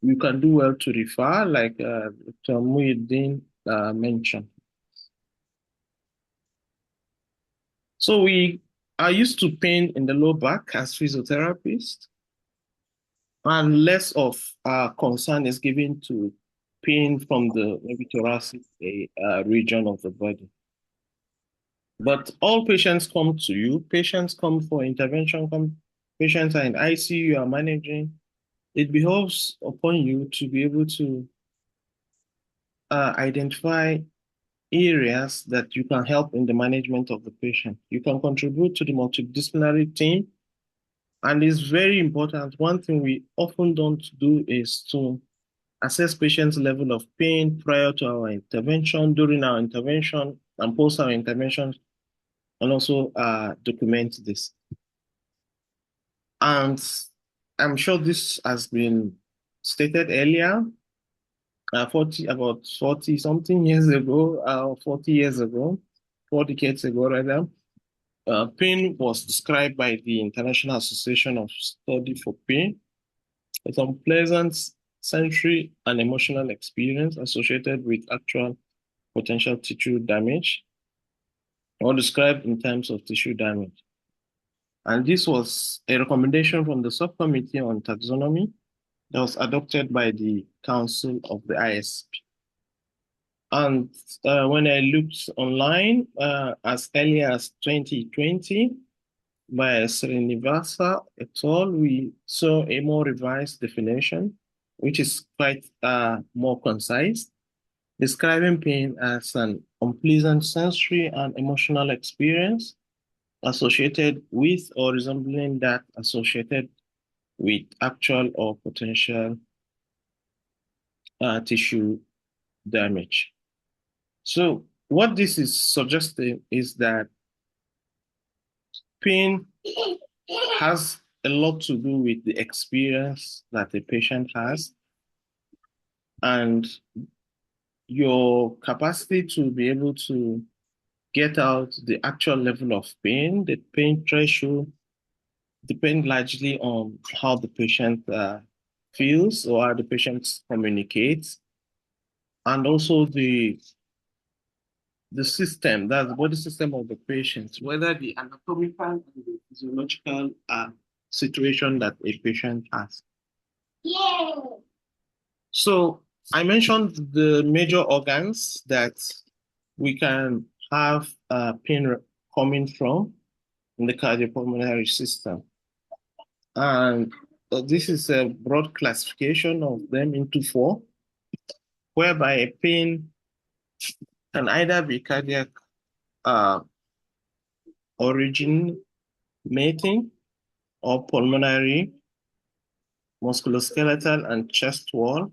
you can do well to refer, like Dr. Muhyiddin mentioned. So we are used to pain in the low back as physiotherapists, and less of concern is given to pain from the maybe thoracic region of the body. But all patients come to you. Patients come for intervention. Patients are in ICU, you are managing. It behoves upon you to be able to identify areas that you can help in the management of the patient. You can contribute to the multidisciplinary team. And it's very important. One thing we often don't do is to assess patients' level of pain prior to our intervention, during our intervention, and post our intervention, and also document this. And I'm sure this has been stated earlier, about 40 something years ago, 40 years ago, 4 decades ago rather, pain was described by the International Association of Study for Pain as unpleasant sensory and emotional experience associated with actual potential tissue damage, or described in terms of tissue damage. And this was a recommendation from the subcommittee on taxonomy that was adopted by the Council of the ISP. And when I looked online as early as 2020 by Srinivasa et al., we saw a more revised definition, which is quite more concise, describing pain as an unpleasant sensory and emotional experience associated with or resembling that associated with actual or potential tissue damage. So what this is suggesting is that pain has a lot to do with the experience that the patient has and your capacity to be able to get out the actual level of pain. The pain threshold depends largely on how the patient feels or how the patient communicates, and also the system, that's the body system of the patient, whether the anatomical and the physiological situation that a patient has. Yeah. So I mentioned the major organs that we can have pain coming from in the cardiopulmonary system. And this is a broad classification of them into 4, whereby a pain can either be cardiac originating or pulmonary, musculoskeletal, and chest wall,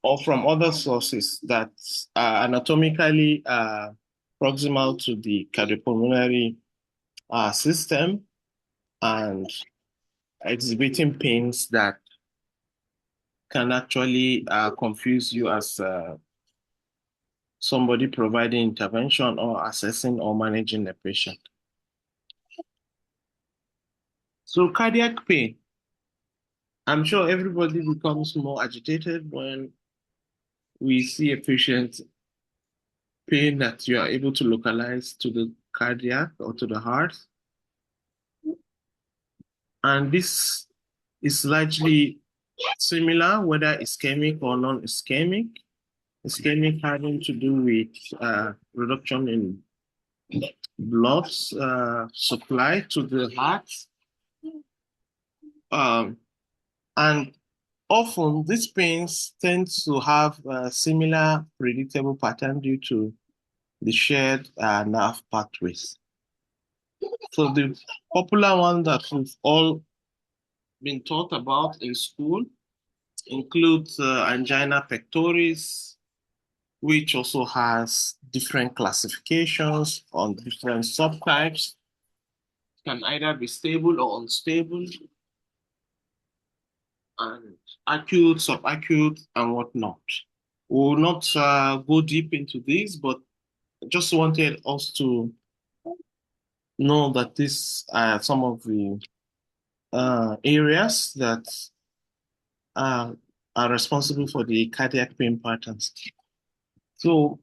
or from other sources that are anatomically proximal to the cardiopulmonary system and exhibiting pains that can actually confuse you as somebody providing intervention or assessing or managing a patient. So cardiac pain, I'm sure everybody becomes more agitated when we see a patient pain that you are able to localize to the cardiac or to the heart. And this is largely similar, whether ischemic or non-ischemic. Ischemic having to do with reduction in blood supply to the heart. And often these pains tend to have a similar predictable pattern due to the shared nerve pathways. So the popular one that we've all been taught about in school includes angina pectoris, which also has different classifications on different subtypes. Can either be stable or unstable, and acute, subacute, and whatnot. We will not go deep into this, but just wanted us to know that these are some of the areas that are responsible for the cardiac pain patterns. So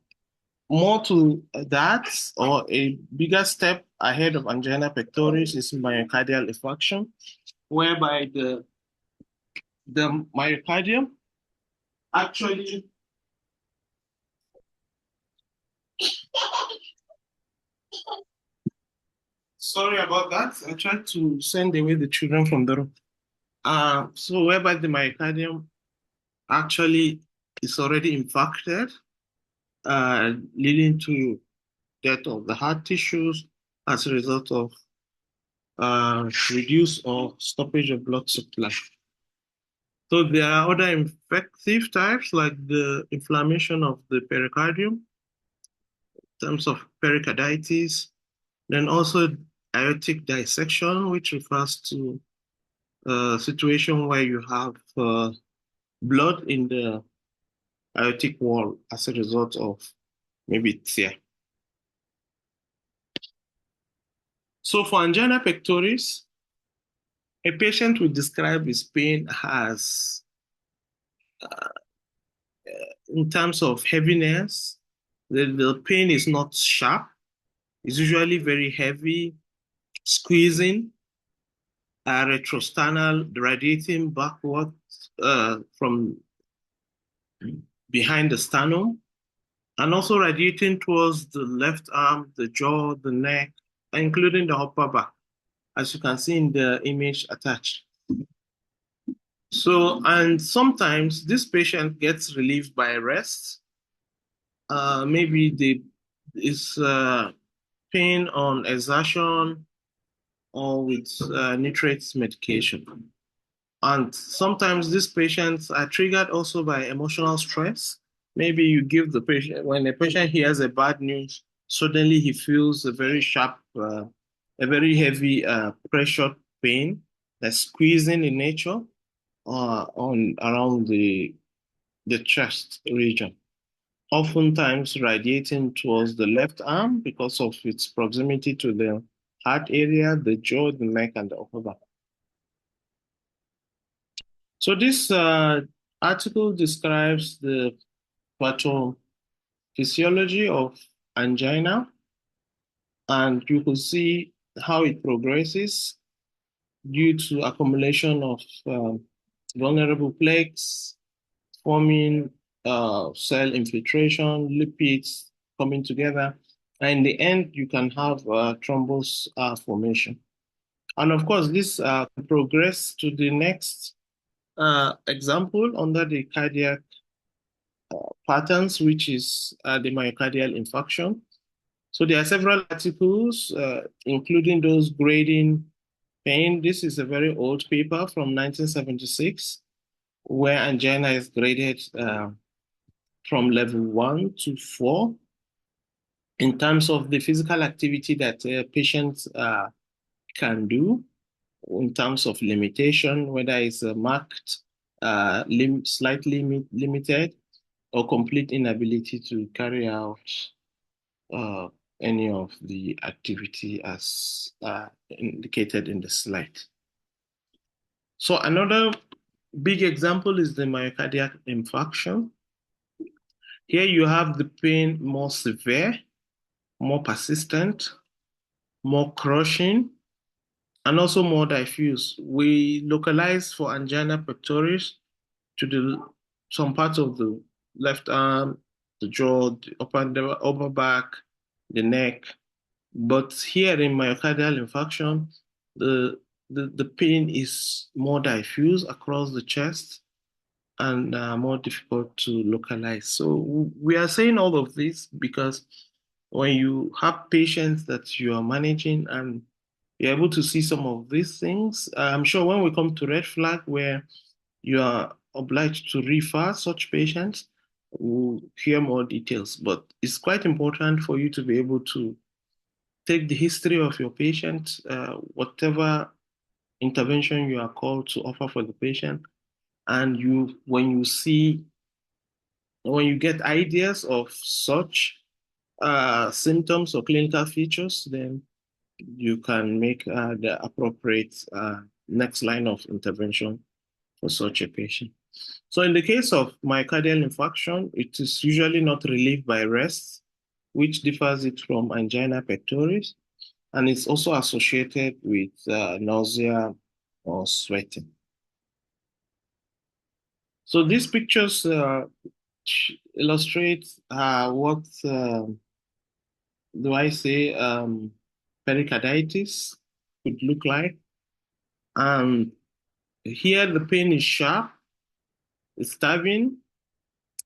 more to that, or a bigger step ahead of angina pectoris, is myocardial infarction, whereby the myocardium actually sorry about that. I tried to send away the children from the room. So whereby the myocardium actually is already infarcted, leading to death of the heart tissues as a result of reduce or stoppage of blood supply. So there are other infective types like the inflammation of the pericardium in terms of pericarditis, then also aortic dissection, which refers to a situation where you have blood in the aortic wall as a result of maybe tear. So for angina pectoris, a patient will describe his pain as, in terms of heaviness, the pain is not sharp. It's usually very heavy, squeezing, retrosternal, radiating backwards from behind the sternum, and also radiating towards the left arm, the jaw, the neck, including the upper back, as you can see in the image attached. So, and sometimes this patient gets relieved by rest. Maybe is pain on exertion or with nitrates medication. And sometimes these patients are triggered also by emotional stress, maybe you give the patient, when a patient hears a bad news, suddenly he feels a very sharp, a very heavy pressure pain that's squeezing in nature on around the chest region, oftentimes radiating towards the left arm because of its proximity to the heart area, the jaw, the neck, and the upper back. So this article describes the pathophysiology of angina, and you can see how it progresses due to accumulation of vulnerable plaques, forming cell infiltration, lipids coming together. And in the end, you can have thrombus formation. And of course, this progress to the next example under the cardiac patterns, which is the myocardial infarction. So there are several articles, including those grading pain. This is a very old paper from 1976, where angina is graded from level 1 to 4 in terms of the physical activity that patients can do, in terms of limitation, whether it's marked, slightly limited, or complete inability to carry out any of the activity as indicated in the slide. So another big example is the myocardial infarction. Here you have the pain more severe, more persistent, more crushing, and also more diffuse. We localize for angina pectoris to some parts of the left arm, the jaw, the upper back, the neck. But here in myocardial infarction, the pain is more diffuse across the chest and more difficult to localize. So we are saying all of this because when you have patients that you are managing and you're able to see some of these things, I'm sure when we come to red flag where you are obliged to refer such patients, we'll hear more details. But it's quite important for you to be able to take the history of your patient, whatever intervention you are called to offer for the patient, and when you get ideas of such symptoms or clinical features, then you can make the appropriate next line of intervention for such a patient. So in the case of myocardial infarction, it is usually not relieved by rest, which differs it from angina pectoris, and it's also associated with nausea or sweating. So these pictures illustrate what pericarditis could look like. And here the pain is sharp, it's stabbing,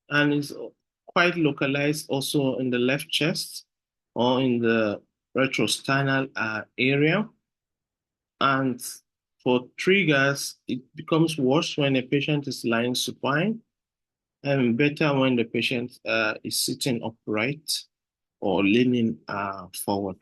and it's quite localized also in the left chest or in the retrosternal area. And for triggers, it becomes worse when a patient is lying supine, and better when the patient is sitting upright or leaning forward.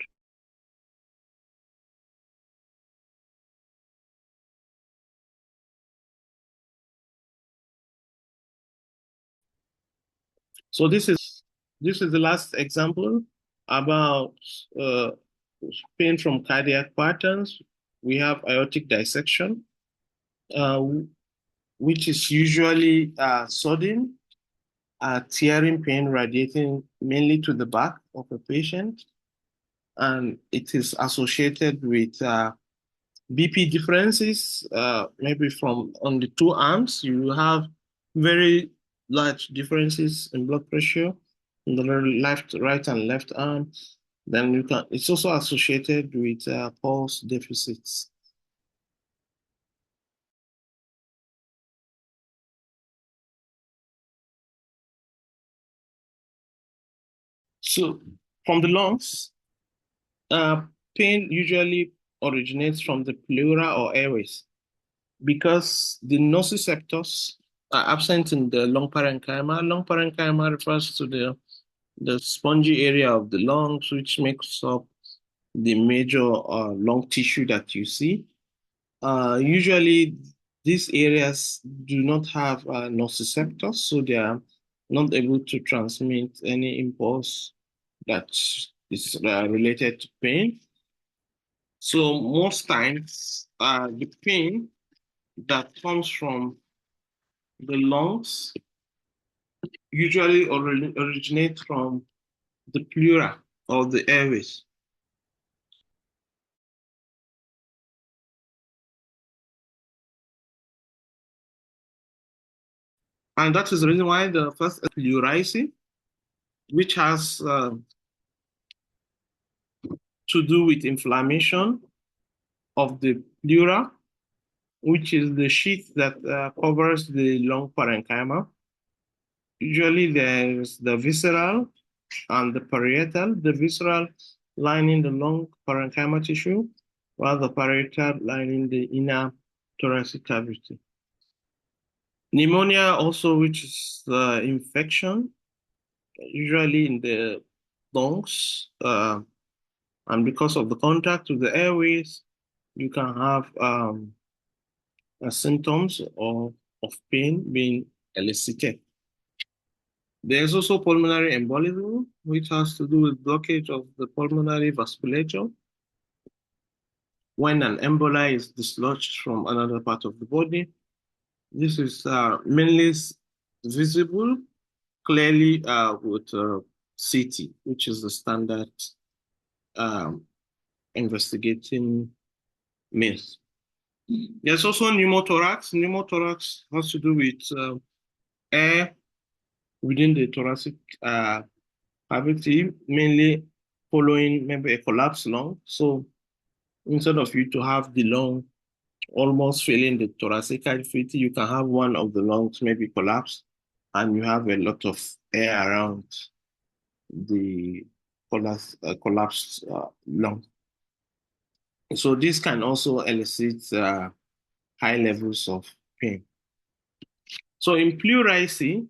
So this is the last example about pain from cardiac patterns. We have aortic dissection, which is usually sudden, tearing pain radiating mainly to the back of a patient, and it is associated with BP differences, maybe from on the two arms. You have very large differences in blood pressure in the right and left arm. Then it's also associated with pulse deficits. So from the lungs, pain usually originates from the pleura or airways because the nociceptors are absent in the lung parenchyma. Lung parenchyma refers to the spongy area of the lungs, which makes up the major lung tissue that you see. Usually, these areas do not have nociceptors, so they are not able to transmit any impulse that is related to pain. So most times, the pain that comes from the lungs usually originates from the pleura or the airways. And that is the reason why the first is pleurisy, which has to do with inflammation of the pleura, which is the sheath that covers the lung parenchyma. Usually there's the visceral and the parietal. The visceral lining the lung parenchyma tissue, while the parietal lining the inner thoracic cavity. Pneumonia also, which is the infection, usually in the lungs, and because of the contact with the airways, you can have symptoms of pain being elicited. There's also pulmonary embolism, which has to do with blockage of the pulmonary vasculature. When an emboli is dislodged from another part of the body, this is mainly visible clearly with CT, which is the standard investigating means. There's also pneumothorax. Pneumothorax has to do with air within the thoracic cavity, mainly following maybe a collapsed lung. So instead of you to have the lung almost filling the thoracic cavity, you can have one of the lungs maybe collapse, and you have a lot of air around the collapsed lung. So this can also elicit high levels of pain. So in pleurisy,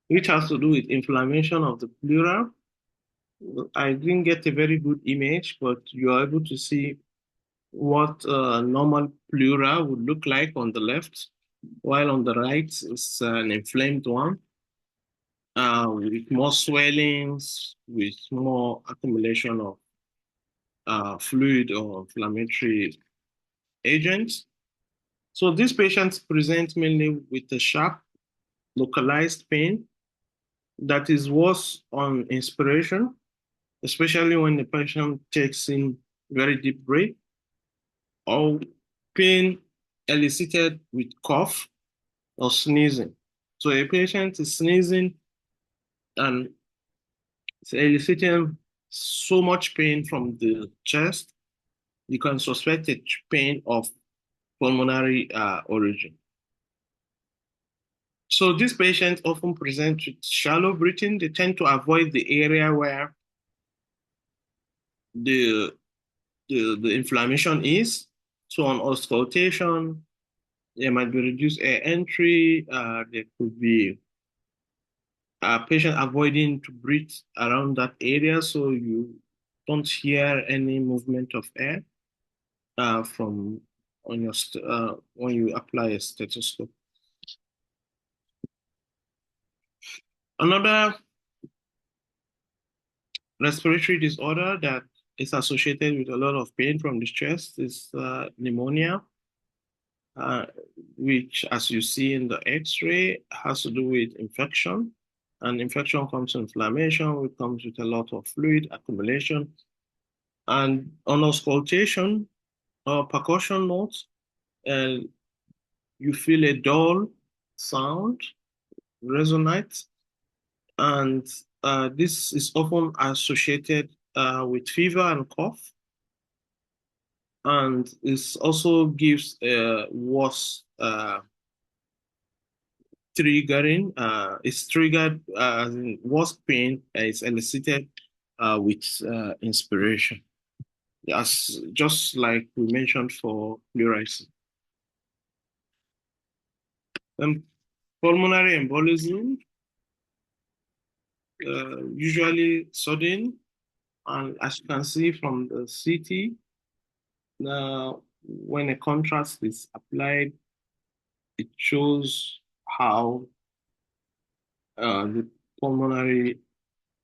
which has to do with inflammation of the pleura, I didn't get a very good image, but you are able to see what normal pleura would look like on the left, while on the right is an inflamed one with more swellings, with more accumulation of fluid or inflammatory agents. So these patients present mainly with a sharp, localized pain that is worse on inspiration, especially when the patient takes in very deep breath, or pain elicited with cough or sneezing. So a patient is sneezing and it's eliciting so much pain from the chest, you can suspect a pain of pulmonary origin. So these patients often present with shallow breathing. They tend to avoid the area where the inflammation is. So on auscultation, there might be reduced air entry. There could be a patient avoiding to breathe around that area, so you don't hear any movement of air from on your when you apply a stethoscope. Another respiratory disorder that is associated with a lot of pain from the chest is pneumonia, which, as you see in the X-ray, has to do with infection. And infection comes to inflammation, which comes with a lot of fluid accumulation. And on auscultation or percussion notes, you feel a dull sound, resonate, and this is often associated with fever and cough. And it also gives a worse triggering. It's triggered as in worse pain is elicited with inspiration, as just like we mentioned for pleurisy. Pulmonary embolism, usually sudden, and as you can see from the CT, when a contrast is applied, it shows how the pulmonary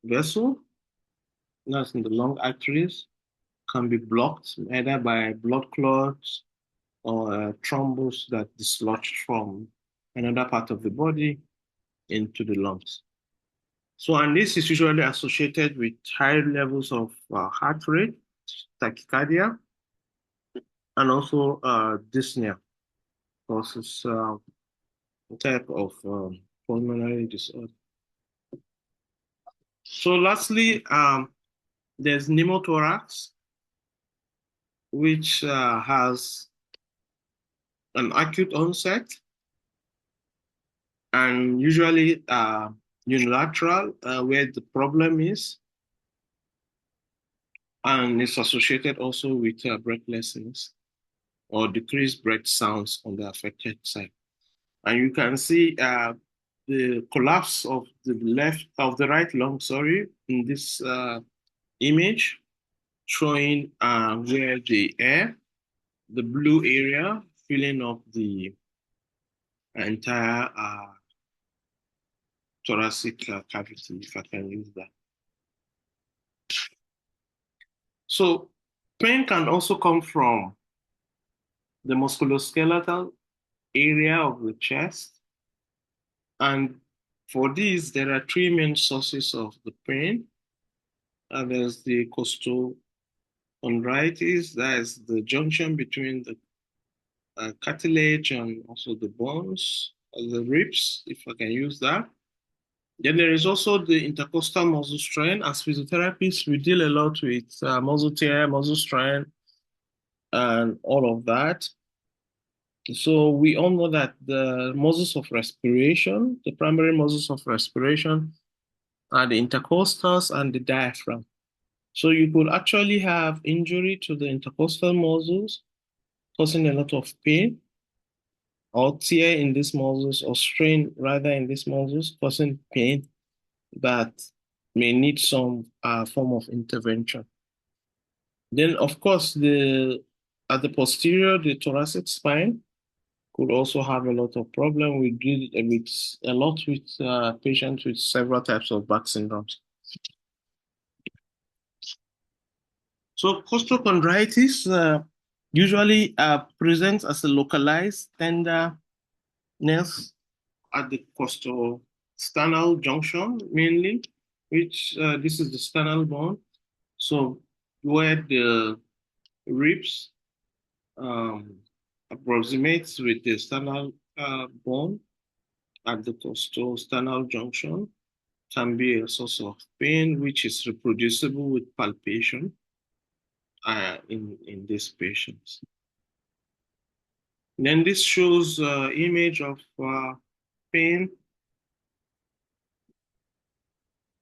vessel, that's in the lung arteries, can be blocked either by blood clots or thrombus that dislodged from another part of the body into the lungs. So, and this is usually associated with high levels of heart rate, tachycardia, and also dyspnea, causes a type of pulmonary disorder. So lastly, there's pneumothorax, which has an acute onset and usually unilateral, where the problem is, and it's associated also with breathlessness or decreased breath sounds on the affected side. And you can see the collapse of the right lung, in this image, showing where the blue area filling up the entire thoracic cavity, if I can use that. So pain can also come from the musculoskeletal area of the chest. And for these, there are three main sources of the pain. There's the costochondritis, that is the junction between the cartilage and also the bones, the ribs, if I can use that. Then there is also the intercostal muscle strain. As physiotherapists, we deal a lot with muscle tear, muscle strain, and all of that. So we all know that the muscles of respiration, the primary muscles of respiration, are the intercostals and the diaphragm. So you could actually have injury to the intercostal muscles, causing a lot of pain, or tear in these muscles, or strain rather in these muscles, causing pain that may need some form of intervention. Then, of course, at the posterior, the thoracic spine could also have a lot of problem. We deal with a lot with patients with several types of back syndromes. So costochondritis usually presents as a localized tenderness at the costosternal junction mainly, which this is the sternal bone. So where the ribs approximates with the sternal bone at the costosternal junction can be a source of pain, which is reproducible with palpation in these patients. Then this shows image of pain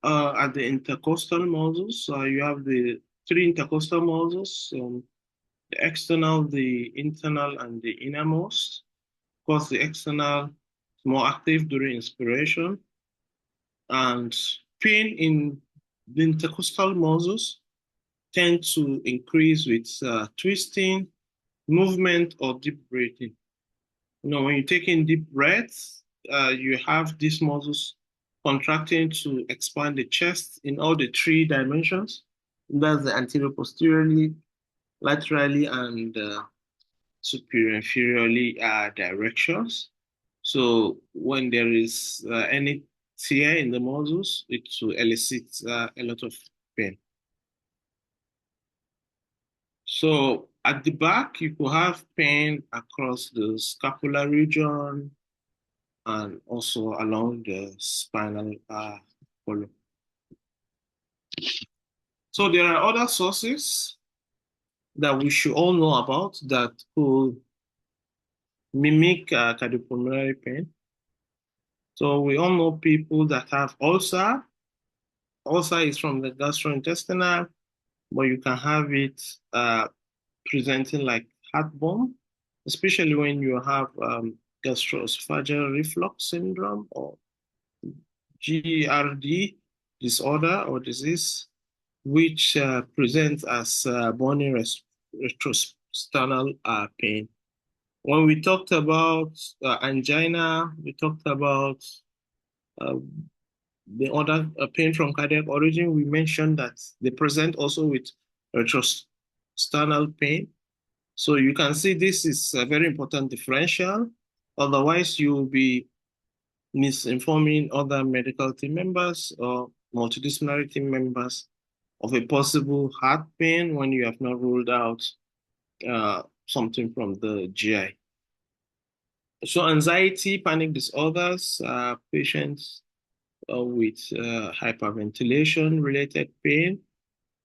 at the intercostal muscles. You have the three intercostal muscles, the external, the internal, and the innermost. Of course, the external is more active during inspiration. And pain in the intercostal muscles tend to increase with twisting, movement, or deep breathing. When you take in deep breaths, you have these muscles contracting to expand the chest in all the three dimensions. That's the anterior, posteriorly, laterally, and superior, inferiorly directions. So when there is any tear in the muscles, it will elicit a lot of pain. So at the back, you could have pain across the scapular region and also along the spinal column. So there are other sources that we should all know about that could mimic cardiopulmonary pain. So we all know people that have ulcer. Ulcer is from the gastrointestinal, but you can have it presenting like heartburn, especially when you have gastroesophageal reflux syndrome, or GERD disorder or disease, which presents as bony retrosternal pain. When we talked about angina, we talked about the other pain from cardiac origin. We mentioned that they present also with retrosternal pain. So you can see this is a very important differential. Otherwise, you'll be misinforming other medical team members or multidisciplinary team members of a possible heart pain when you have not ruled out something from the GI. So anxiety, panic disorders, patients with hyperventilation-related pain.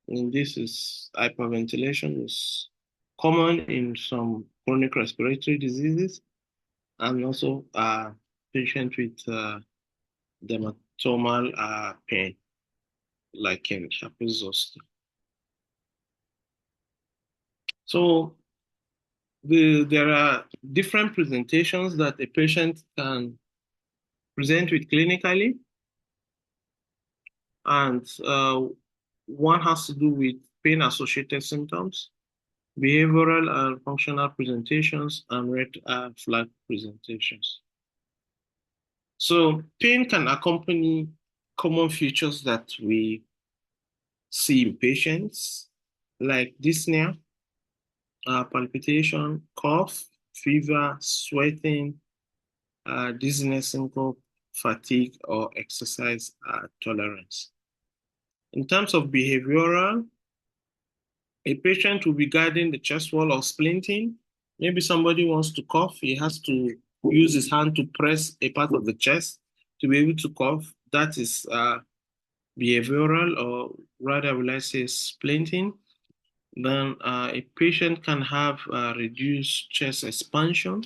And this is hyperventilation is common in some chronic respiratory diseases, and also patients with dermatomal pain, like in herpes zoster. So there are different presentations that a patient can present with clinically, and one has to do with pain-associated symptoms, behavioral and functional presentations, and red flag presentations. So pain can accompany common features that we see in patients, like dyspnea, palpitation, cough, fever, sweating, dizziness, syncope, fatigue, or exercise tolerance. In terms of behavioral, a patient will be guarding the chest wall or splinting. Maybe somebody wants to cough, he has to use his hand to press a part of the chest to be able to cough. That is behavioral, or rather will I say splinting. Then a patient can have reduced chest expansion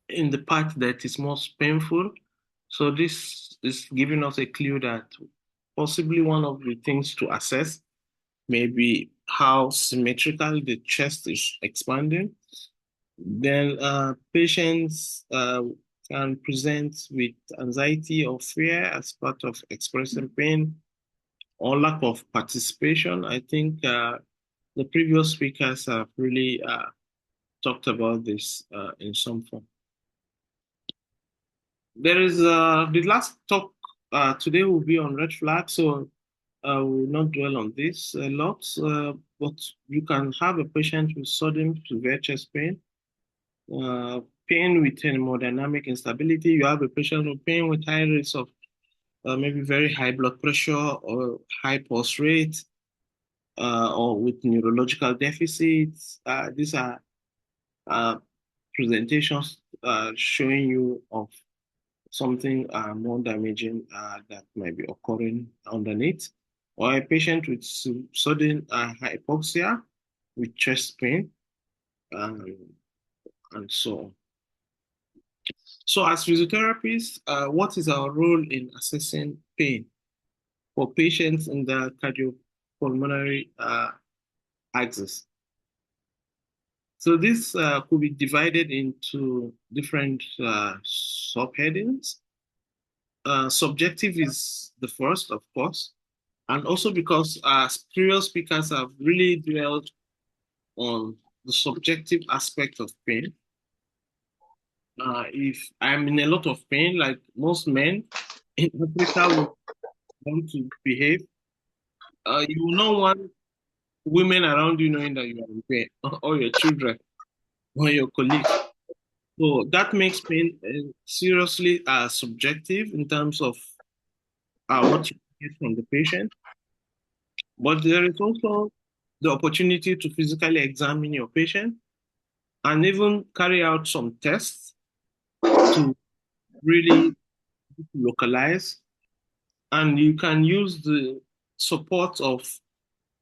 in the part that is most painful. So this is giving us a clue that possibly one of the things to assess may be how symmetrical the chest is expanding. Then patients can present with anxiety or fear as part of expressing pain, or lack of participation. I think the previous speakers have really talked about this in some form. There is the last talk today will be on red flags, so I will not dwell on this a lot, but you can have a patient with sudden severe chest pain, pain with hemodynamic instability. You have a patient with pain with high rates of maybe very high blood pressure or high pulse rate, or with neurological deficits. These are presentations showing you of something more damaging that might be occurring underneath, or a patient with sudden hypoxia with chest pain, and so on. So as physiotherapists, what is our role in assessing pain for patients in the cardiopulmonary axis? So this could be divided into different subheadings. Subjective is the first, of course, and also because previous speakers have really dwelled on the subjective aspect of pain. If I'm in a lot of pain, like most men in Africa will want to behave, you will not want women around you knowing that you are in pain, or your children, or your colleagues. So that makes pain seriously subjective in terms of what you get from the patient. But there is also the opportunity to physically examine your patient and even carry out some tests to really localize. And you can use the support of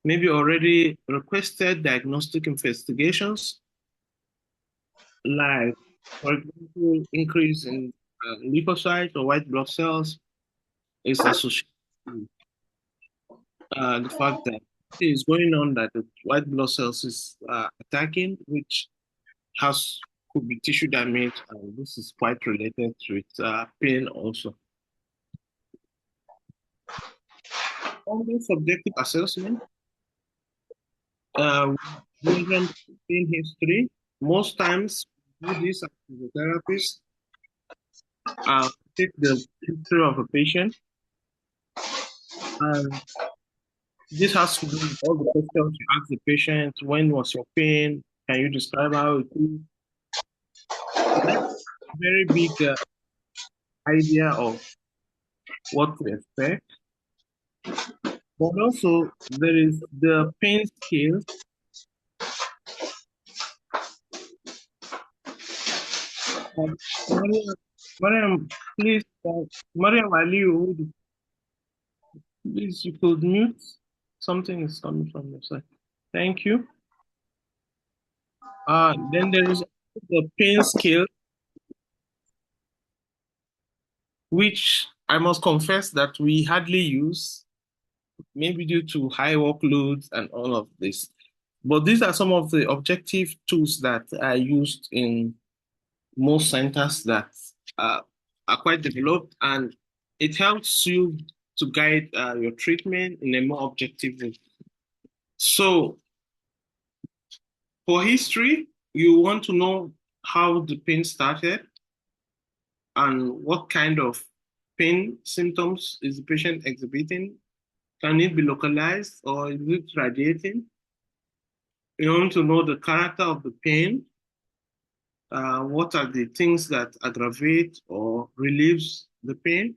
maybe already requested diagnostic investigations, like, for example, increase in leukocytes or white blood cells is associated with the fact that it is going on that the white blood cells is attacking, which could could be tissue damage, and this is quite related with pain also. Under subjective assessment, pain history. Most times, we do this as physiotherapists. Take the history of a patient, and this has to do with all the questions you ask the patient. When was your pain? Can you describe how it is? Very big idea of what to expect. But also, there is the pain scale. Mariam, please, Mariam Aliu, please, you could mute. Something is coming from your side. Thank you. Then there is the pain scale, which I must confess that we hardly use, maybe due to high workloads and all of this. But these are some of the objective tools that are used in most centers that are quite developed, and it helps you to guide your treatment in a more objective way. So for history, you want to know how the pain started and what kind of pain symptoms is the patient exhibiting. Can it be localized or is it radiating? You want to know the character of the pain. What are the things that aggravate or relieves the pain?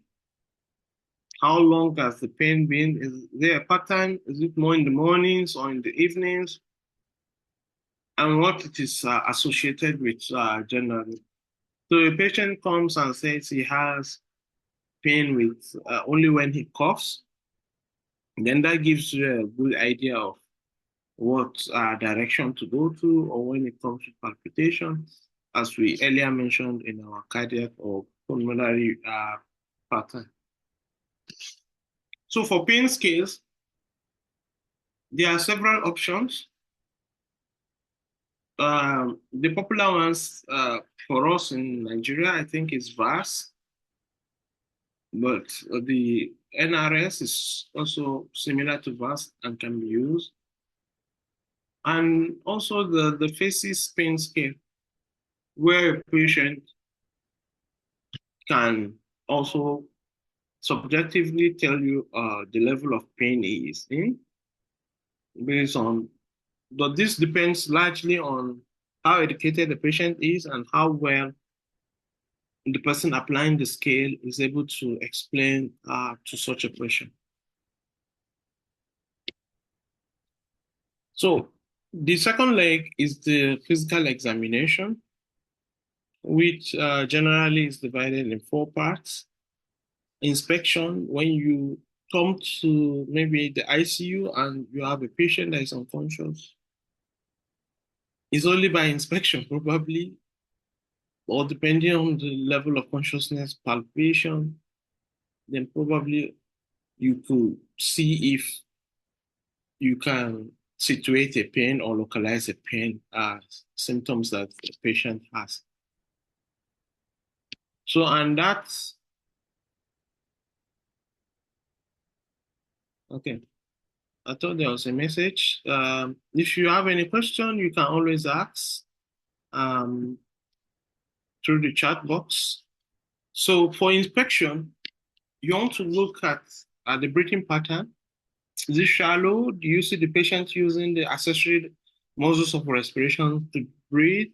How long has the pain been? Is there a pattern? Is it more in the mornings or in the evenings? And what it is associated with generally. So a patient comes and says he has pain with only when he coughs, then that gives you a good idea of what direction to go to, or when it comes to palpitation, as we earlier mentioned in our cardiac or pulmonary pattern. So for pain scales, there are several options. The popular ones for us in Nigeria, I think, is VAS, but the NRS is also similar to VAS and can be used. And also the FACES pain scale, where a patient can also subjectively tell you the level of pain he is in, based on, but this depends largely on how educated the patient is and how well the person applying the scale is able to explain to such a patient. So the second leg is the physical examination, which generally is divided in 4 parts. Inspection, when you come to maybe the ICU and you have a patient that is unconscious. It's only by inspection, probably, or depending on the level of consciousness, palpation, then probably you could see if you can situate a pain or localize a pain symptoms that the patient has. So, and that's, okay. I thought there was a message. If you have any question, you can always ask through the chat box. So for inspection, you want to look at the breathing pattern. Is it shallow? Do you see the patient using the accessory muscles of respiration to breathe?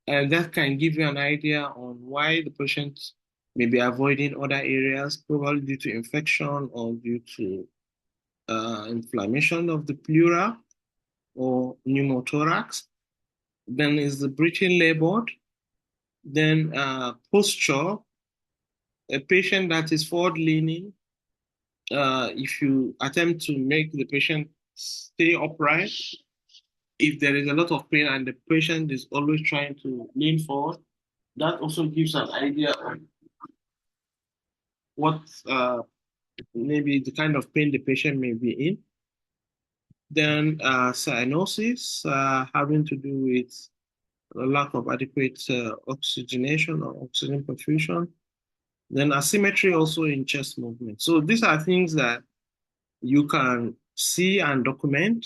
And that can give you an idea on why the patient may be avoiding other areas, probably due to infection or due to inflammation of the pleura or pneumothorax. Then is the breathing labored. Then posture, a patient that is forward leaning, if you attempt to make the patient stay upright, if there is a lot of pain and the patient is always trying to lean forward, that also gives an idea of what maybe the kind of pain the patient may be in. Then cyanosis, having to do with a lack of adequate oxygenation or oxygen perfusion, then asymmetry also in chest movement. So these are things that you can see and document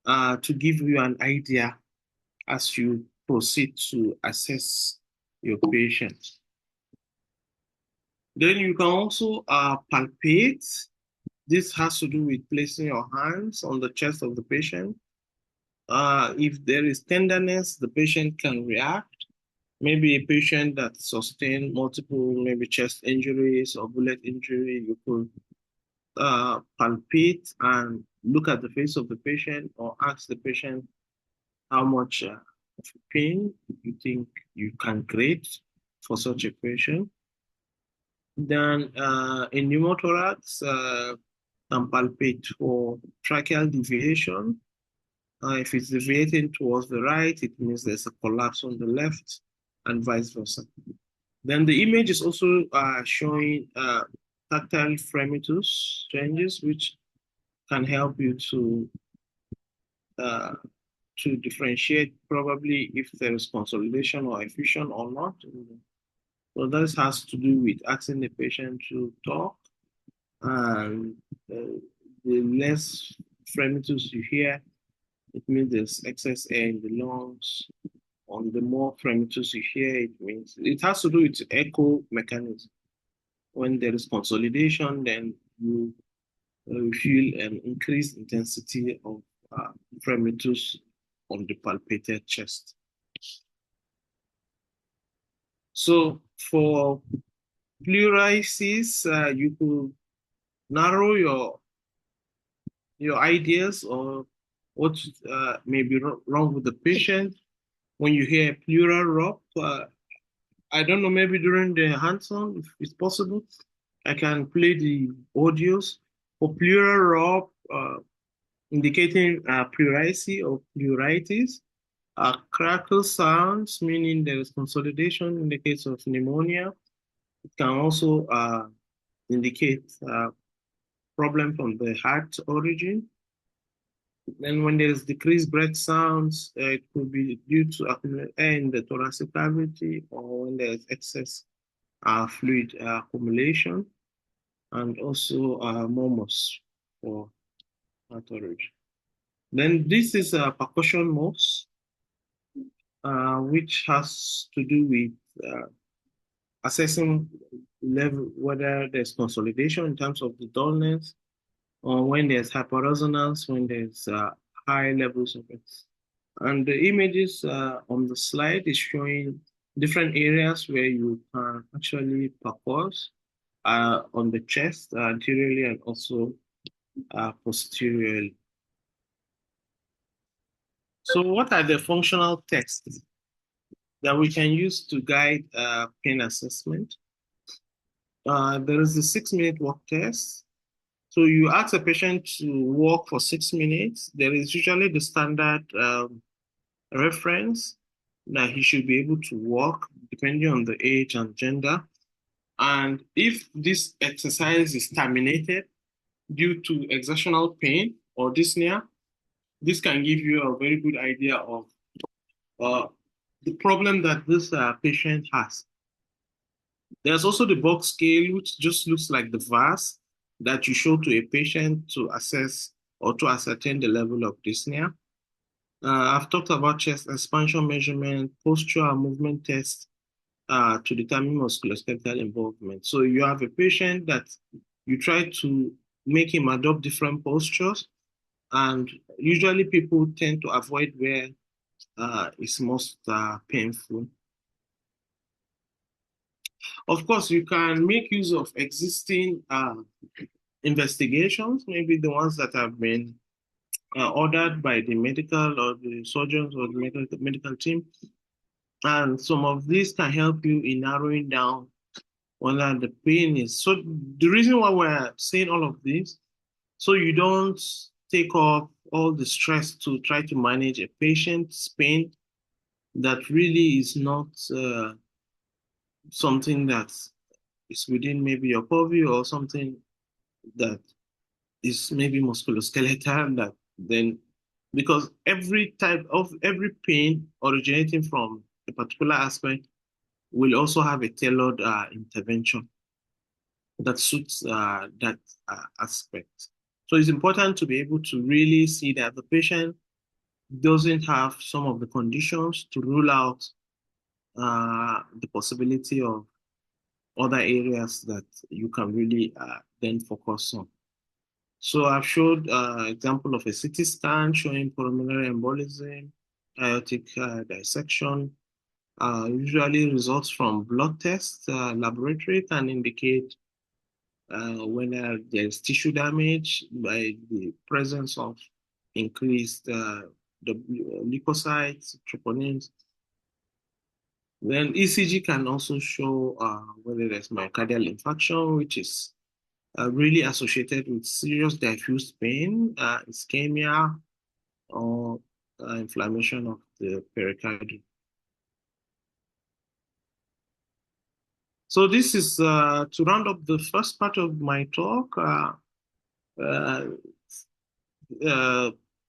to give you an idea as you proceed to assess your patient. Then you can also palpate. This has to do with placing your hands on the chest of the patient. If there is tenderness, the patient can react. Maybe a patient that sustained multiple, maybe chest injuries or bullet injury, you could palpate and look at the face of the patient or ask the patient how much of pain you think you can create for such a patient. Then in pneumothorax, can palpate for tracheal deviation. If it's deviating towards the right, it means there's a collapse on the left, and vice versa. Then the image is also showing tactile fremitus changes, which can help you to differentiate probably if there is consolidation or effusion or not. So this has to do with asking the patient to talk, and the less fremitus you hear, it means there's excess air in the lungs. On the more fremitus you hear, it means it has to do with echo mechanism. When there is consolidation, then you feel an increased intensity of fremitus on the palpated chest. So for pleurisy, you could narrow your ideas or what may be wrong with the patient. When you hear pleural rub, I don't know, maybe during the hands-on, if it's possible, I can play the audios for pleural rub, indicating pleurisy or pleuritis. Crackle sounds, meaning there is consolidation in the case of pneumonia. It can also indicate problem from the heart origin. Then when there is decreased breath sounds, it could be due to air in the thoracic cavity, or when there is excess fluid accumulation, and also murmurs for heart origin. Then this is a percussion murmurs, which has to do with assessing level, whether there's consolidation in terms of the dullness, or when there's hyperresonance, when there's high levels of it. And the images on the slide is showing different areas where you can actually percuss on the chest, anteriorly and also posteriorly. So what are the functional tests that we can use to guide pain assessment? There is the 6-minute walk test. So you ask a patient to walk for 6 minutes. There is usually the standard reference that he should be able to walk depending on the age and gender. And if this exercise is terminated due to exertional pain or dyspnea, this can give you a very good idea of the problem that this patient has. There's also the box scale, which just looks like the VAS that you show to a patient to assess or to ascertain the level of dyspnea. I've talked about chest expansion measurement, posture and movement tests to determine musculoskeletal involvement. So you have a patient that you try to make him adopt different postures, and usually people tend to avoid where it's most painful. Of course, you can make use of existing investigations, maybe the ones that have been ordered by the medical or the surgeons or the medical team. And some of these can help you in narrowing down whether the pain is. So the reason why we're saying all of this, so you don't take off all the stress to try to manage a patient's pain that really is not something that is within maybe your purview, or something that is maybe musculoskeletal that then because every pain originating from a particular aspect will also have a tailored intervention that suits that aspect. So it's important to be able to really see that the patient doesn't have some of the conditions to rule out the possibility of other areas that you can really then focus on. So I've showed example of a CT scan showing pulmonary embolism, aortic dissection. Usually results from blood tests. Laboratory can indicate when there's tissue damage by the presence of increased leukocytes, troponins. Then ECG can also show whether there's myocardial infarction, which is really associated with serious diffuse pain, ischemia, or inflammation of the pericardium. So this is to round up the first part of my talk.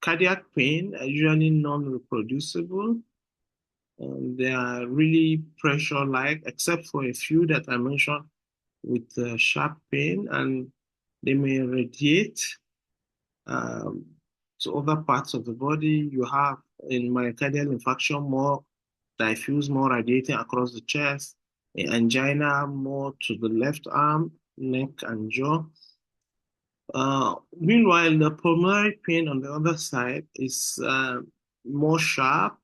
Cardiac pain are usually non-reproducible. They are really pressure-like, except for a few that I mentioned with sharp pain, and they may radiate to other parts of the body. You have in myocardial infarction more diffuse, more radiating across the chest. In angina, more to the left arm, neck, and jaw. Meanwhile, the pulmonary pain on the other side is more sharp.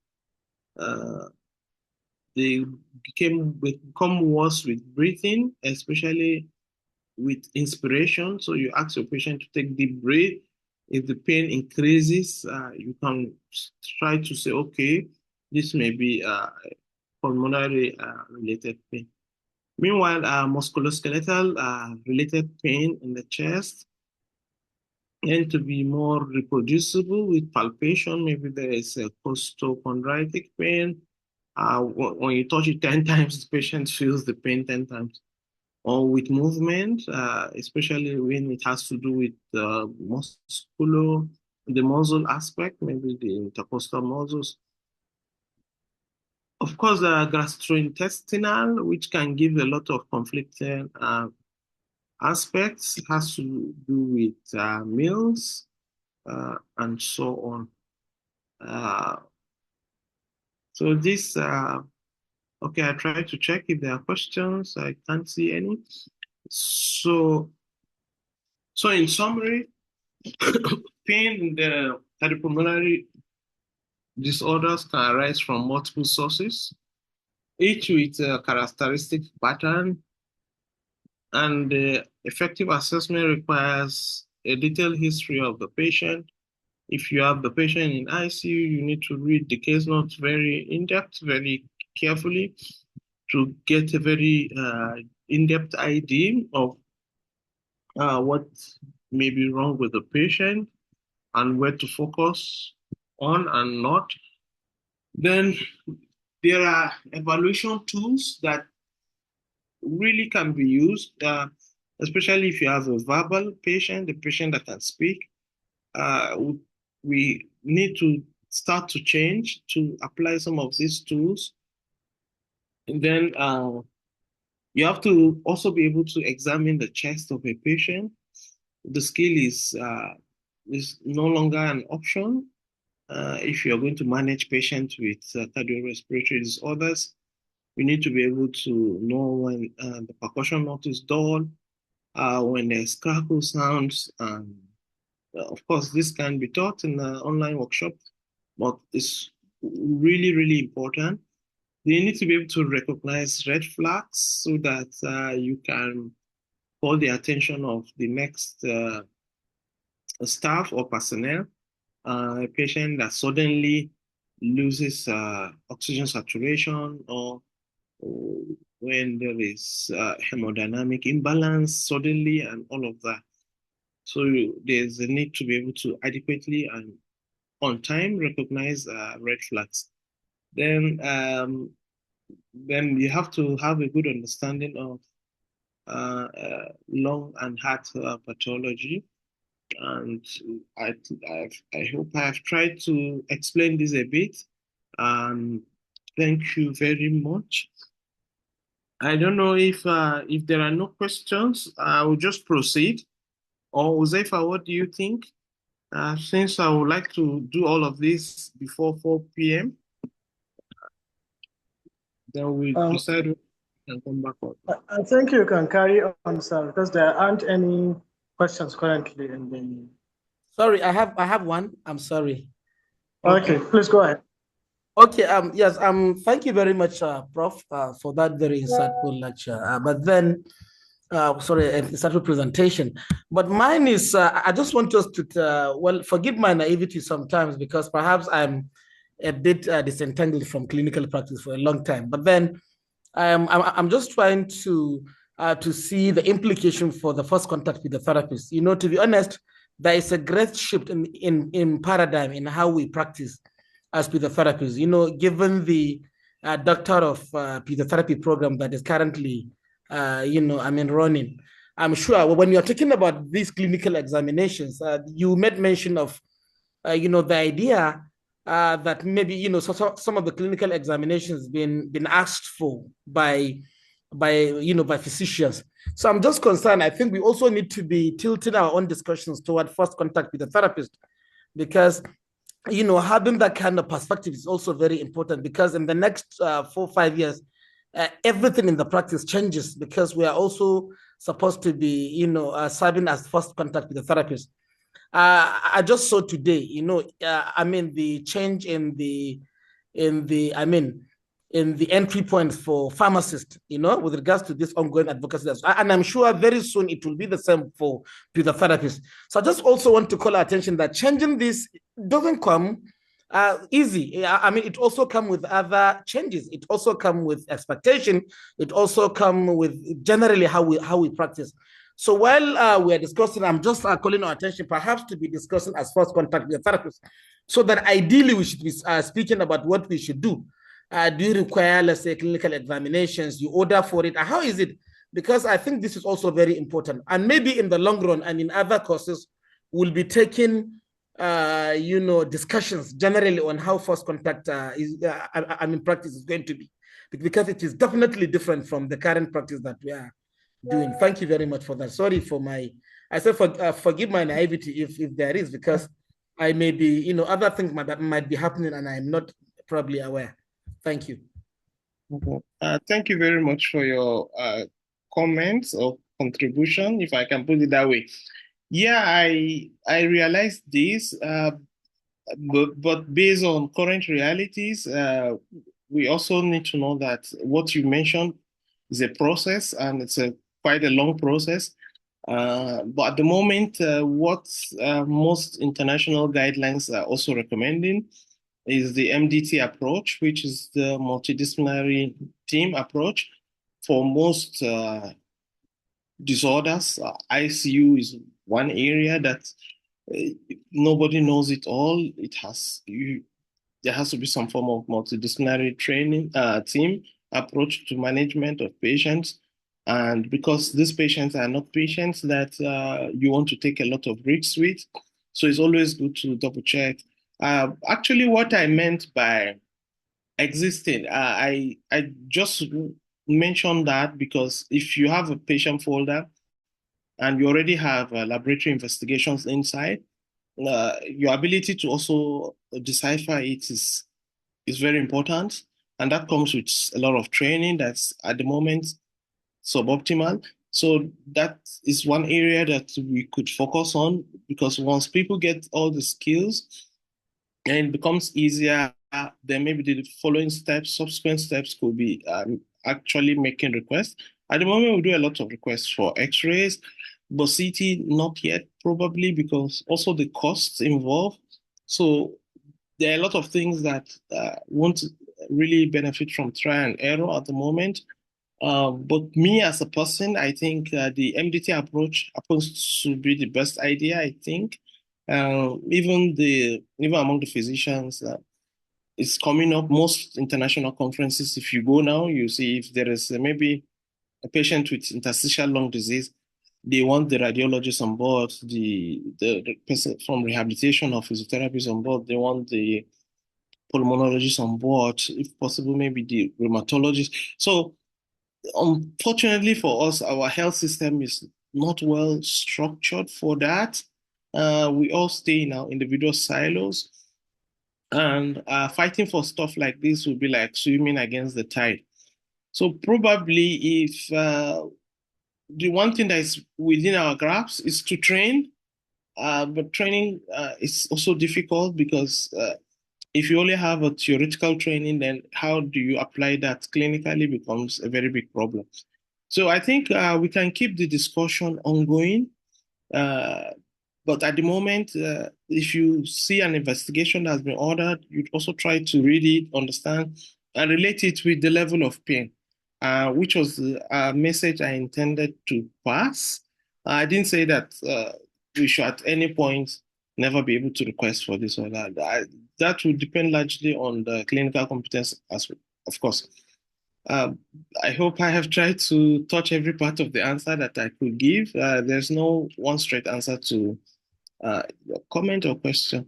They become worse with breathing, especially with inspiration. So you ask your patient to take deep breath. If the pain increases, you can try to say, okay, this may be pulmonary related pain. Meanwhile, musculoskeletal related pain in the chest tend to be more reproducible with palpation. Maybe there is a costochondritic pain. When you touch it 10 times, the patient feels the pain 10 times. Or with movement, especially when it has to do with the muscle aspect, maybe the intercostal muscles. Of course, gastrointestinal, which can give a lot of conflicting aspects, has to do with meals and so on. So this, okay, I try to check if there are questions. I can't see any. So in summary, pain in the cardiopulmonary disorders can arise from multiple sources, each with a characteristic pattern, and effective assessment requires a detailed history of the patient. If you have the patient in ICU, you need to read the case notes very in-depth, very carefully, to get a very in-depth idea of what may be wrong with the patient and where to focus on and not. Then there are evaluation tools that really can be used, especially if you have a verbal patient, a patient that can speak. We need to start to change to apply some of these tools. And then you have to also be able to examine the chest of a patient. The scale is no longer an option if you're going to manage patients with cardiorespiratory disorders. You need to be able to know when the percussion note is dull, when there's crackle sounds. Of course, this can be taught in an online workshop, but it's really, really important. You need to be able to recognize red flags so that you can call the attention of the next staff or personnel. A patient that suddenly loses oxygen saturation, or when there is hemodynamic imbalance suddenly, and all of that. So there's a need to be able to adequately and on time recognize red flags. Then you have to have a good understanding of lung and heart pathology. And I hope I have tried to explain this a bit. Thank you very much. I don't know if there are no questions, I will just proceed. Or Uzaifa, what do you think? Since I would like to do all of this before 4 p.m., then we decide when we can come back on. I think you can carry on, sir, because there aren't any questions currently in the. Sorry, I have one. I'm sorry. Okay, please go ahead. Okay. Yes. Thank you very much, Prof, for that very insightful lecture. But then, sorry, insightful presentation. But mine is, I just want us to, well, forgive my naivety sometimes because perhaps I'm a bit disentangled from clinical practice for a long time. But then, I'm just trying to see the implication for the first contact with the therapist. You know, to be honest, there is a great shift in paradigm in how we practice as physiotherapists. You know, given the doctor of physiotherapy program that is currently, running. I'm sure when you're talking about these clinical examinations, you made mention of, the idea that maybe, some of the clinical examinations been asked for by physicians. So I'm just concerned. I think we also need to be tilting our own discussions toward first contact with the therapist, because having that kind of perspective is also very important, because in the next 4 or 5 years, everything in the practice changes, because we are also supposed to be, serving as first contact with the therapist. I just saw today, the change in the entry point for pharmacists, with regards to this ongoing advocacy. And I'm sure very soon it will be the same for physiotherapists. So I just also want to call our attention that changing this doesn't come easy. It also comes with other changes. It also comes with expectation. It also comes with generally how we practice. So while we are discussing, I'm just calling our attention perhaps to be discussing as first contact with a therapist, so that ideally we should be speaking about what we should do. Do you require, let's say, clinical examinations? You order for it? How is it? Because I think this is also very important. And maybe in the long run and in other courses, we'll be taking, discussions generally on how first contact practice is going to be, because it is definitely different from the current practice that we are doing. Thank you very much for that. Sorry for forgive my naivety if there is, because I may be, other things might be happening and I'm not probably aware. Thank you. Okay. Thank you very much for your comments or contribution, if I can put it that way. Yeah, I realized this, but based on current realities, we also need to know that what you mentioned is a process, and it's quite a long process. But at the moment, what most international guidelines are also recommending is the MDT approach, which is the multidisciplinary team approach for most disorders. ICU is one area that nobody knows it all. There has to be some form of multidisciplinary training team approach to management of patients. And because these patients are not patients that you want to take a lot of risks with, so it's always good to double check. Actually, what I meant by existing, I just mentioned that because if you have a patient folder and you already have laboratory investigations inside, your ability to also decipher it is very important. And that comes with a lot of training that's at the moment suboptimal. So that is one area that we could focus on, because once people get all the skills and it becomes easier, then maybe the following steps, subsequent steps could be actually making requests. At the moment, we do a lot of requests for x-rays, but CT not yet, probably because also the costs involved. So there are a lot of things that won't really benefit from trial and error at the moment. But me as a person, I think the MDT approach happens to be the best idea, I think. Even among the physicians, it's coming up. Most international conferences, if you go now, you see if there is maybe a patient with interstitial lung disease, they want the radiologist on board, the person from rehabilitation or physiotherapists on board, they want the pulmonologist on board, if possible, maybe the rheumatologist. So unfortunately for us, our health system is not well structured for that. We all stay in our individual silos, and fighting for stuff like this would be like swimming against the tide. So probably if the one thing that is within our grasp is to train, but training is also difficult because if you only have a theoretical training, then how do you apply that clinically becomes a very big problem. So I think we can keep the discussion ongoing. But at the moment, if you see an investigation that's been ordered, you'd also try to read it, understand, and relate it with the level of pain, which was the message I intended to pass. I didn't say that we should at any point never be able to request for this or that. That will depend largely on the clinical competence as well, of course. I hope I have tried to touch every part of the answer that I could give. There's no one straight answer to your comment or question.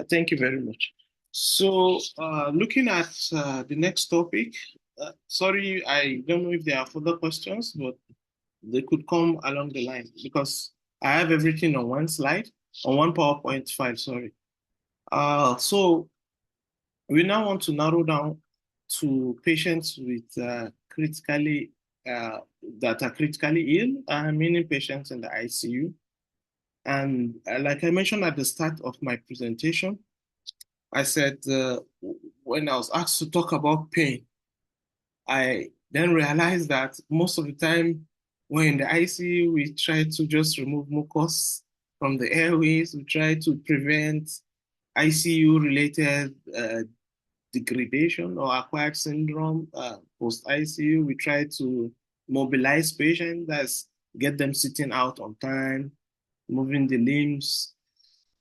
Thank you very much. So looking at the next topic, sorry, I don't know if there are further questions, but they could come along the line because I have everything on one slide, on one PowerPoint file, sorry. So we now want to narrow down to patients with that are critically ill, meaning patients in the ICU. And like I mentioned at the start of my presentation, I said when I was asked to talk about pain, I then realized that most of the time when in the ICU, we try to just remove mucus from the airways. We try to prevent ICU-related degradation or acquired syndrome post-ICU. We try to mobilize patients, that's get them sitting out on time, moving the limbs,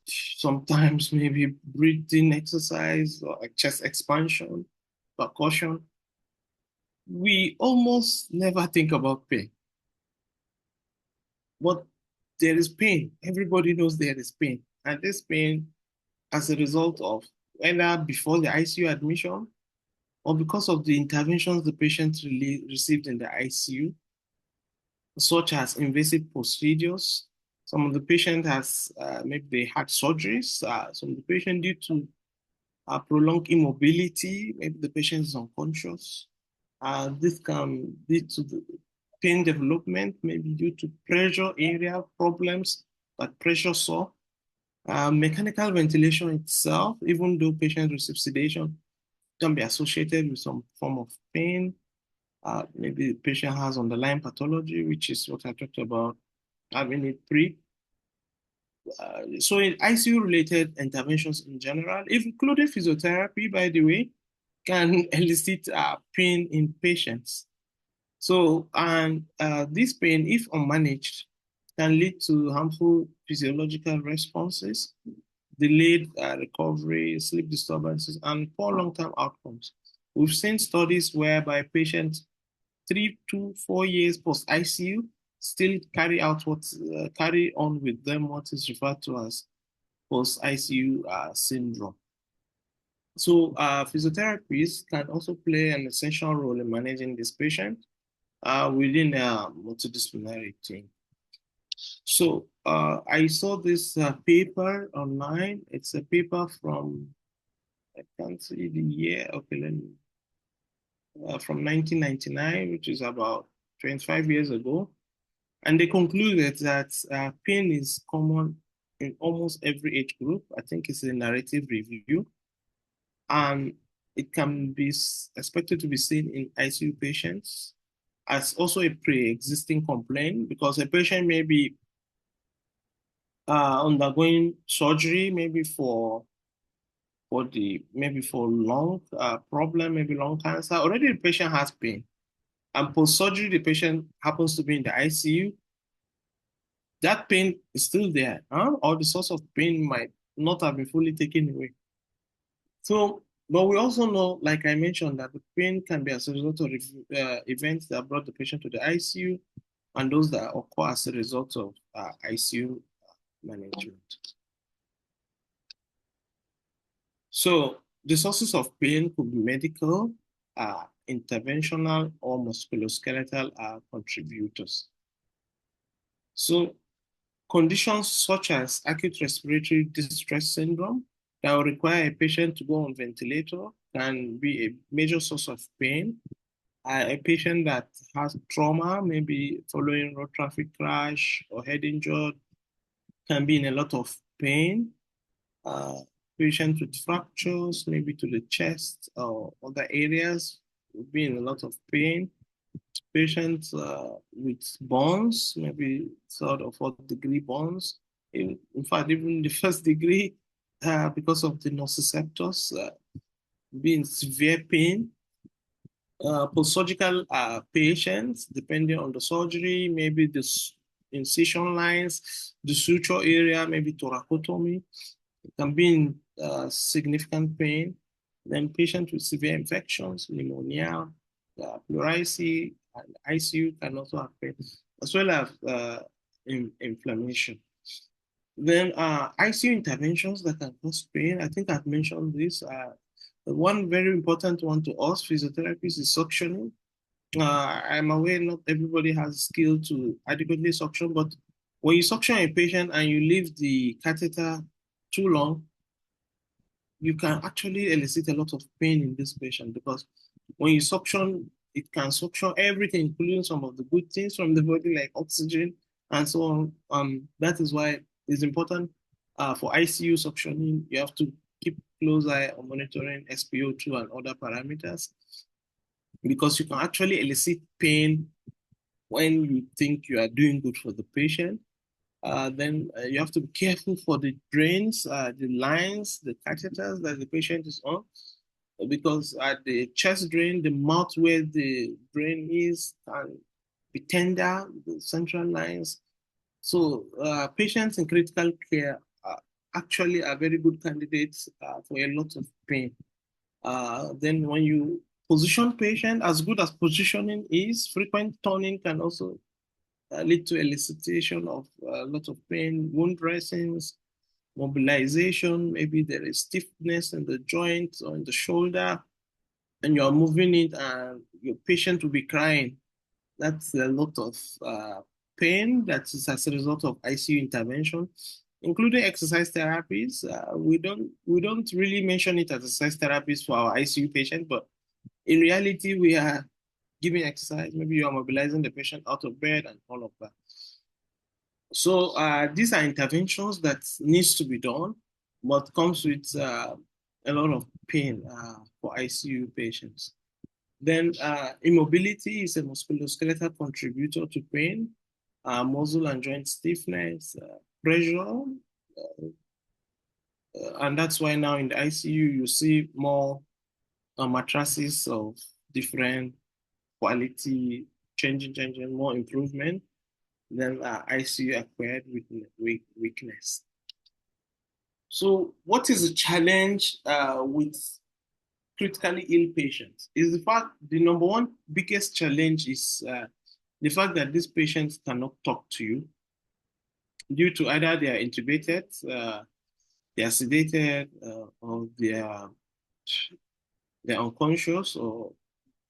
sometimes maybe breathing exercise or chest expansion, percussion. We almost never think about pain. But there is pain. Everybody knows there is pain. And this pain, as a result of either before the ICU admission or because of the interventions the patient received in the ICU, such as invasive procedures. Some of the patient has, maybe they had surgeries. Some of the patient due to prolonged immobility, maybe the patient is unconscious. This can lead to the pain development, maybe due to pressure area problems, like pressure sore. Mechanical ventilation itself, even though patients receive sedation, can be associated with some form of pain. Maybe the patient has underlying pathology, which is what I talked about, having it pre. So in ICU-related interventions in general, including physiotherapy, by the way, can elicit pain in patients. So, and this pain, if unmanaged, can lead to harmful physiological responses, delayed recovery, sleep disturbances, and poor long-term outcomes. We've seen studies whereby patients 3 to 4 years post-ICU still carry on with them what is referred to as post-ICU syndrome. So physiotherapists can also play an essential role in managing this patient within a multidisciplinary team. So I saw this paper online. It's a paper from, I can't see the year, okay, let me, from 1999, which is about 25 years ago. And they concluded that pain is common in almost every age group. I think it's a narrative review. And it can be expected to be seen in ICU patients as also a pre-existing complaint, because a patient may be undergoing surgery, maybe for lung problem, maybe lung cancer. Already the patient has pain. And post-surgery, the patient happens to be in the ICU. That pain is still there, or the source of pain might not have been fully taken away. So, but we also know, like I mentioned, that the pain can be as a result of events that brought the patient to the ICU. and those that occur as a result of ICU management. So the sources of pain could be medical, interventional, or musculoskeletal contributors. So conditions such as acute respiratory distress syndrome that will require a patient to go on ventilator can be a major source of pain. A patient that has trauma, maybe following road traffic crash or head injured, can be in a lot of pain. Patient with fractures, maybe to the chest or other areas, will be in a lot of pain. Patients with burns, maybe third or fourth degree burns, in fact, even the first degree, because of the nociceptors, be in severe pain. Post-surgical patients, depending on the surgery, maybe the incision lines, the suture area, maybe thoracotomy, can be in significant pain. Then patients with severe infections, pneumonia, pleurisy, and ICU can also have pain, as well as inflammation. Then ICU interventions that can cause pain. I think I've mentioned this. One very important one to us physiotherapists is suctioning. I'm aware not everybody has skill to adequately suction, but when you suction a patient and you leave the catheter too long, you can actually elicit a lot of pain in this patient, because when you suction, it can suction everything, including some of the good things from the body, like oxygen and so on. That is why it's important for ICU suctioning. You have to keep close eye on monitoring SpO2 and other parameters, because you can actually elicit pain when you think you are doing good for the patient. Then you have to be careful for the drains, the lines, the catheters that the patient is on, because at the chest drain, the mouth where the drain is can be tender, the central lines. So patients in critical care actually are very good candidates for a lot of pain. Then when you position patient, as good as positioning is, frequent turning can also lead to elicitation of a lot of pain, wound dressings, mobilization, maybe there is stiffness in the joint or in the shoulder, and you're moving it and your patient will be crying. That's a lot of pain that is as a result of ICU intervention, including exercise therapies. We don't really mention it as exercise therapies for our ICU patient, but in reality, we are giving exercise. Maybe you are mobilizing the patient out of bed and all of that. So these are interventions that needs to be done, but comes with a lot of pain for ICU patients. Then immobility is a musculoskeletal contributor to pain, muscle and joint stiffness, pressure, and that's why now in the ICU you see more mattresses of different quality, changing, more improvement than ICU acquired weakness. So what is the challenge with critically ill patients? Is the fact the number one biggest challenge is the fact that these patients cannot talk to you due to either they are intubated, they are sedated, or they are unconscious, or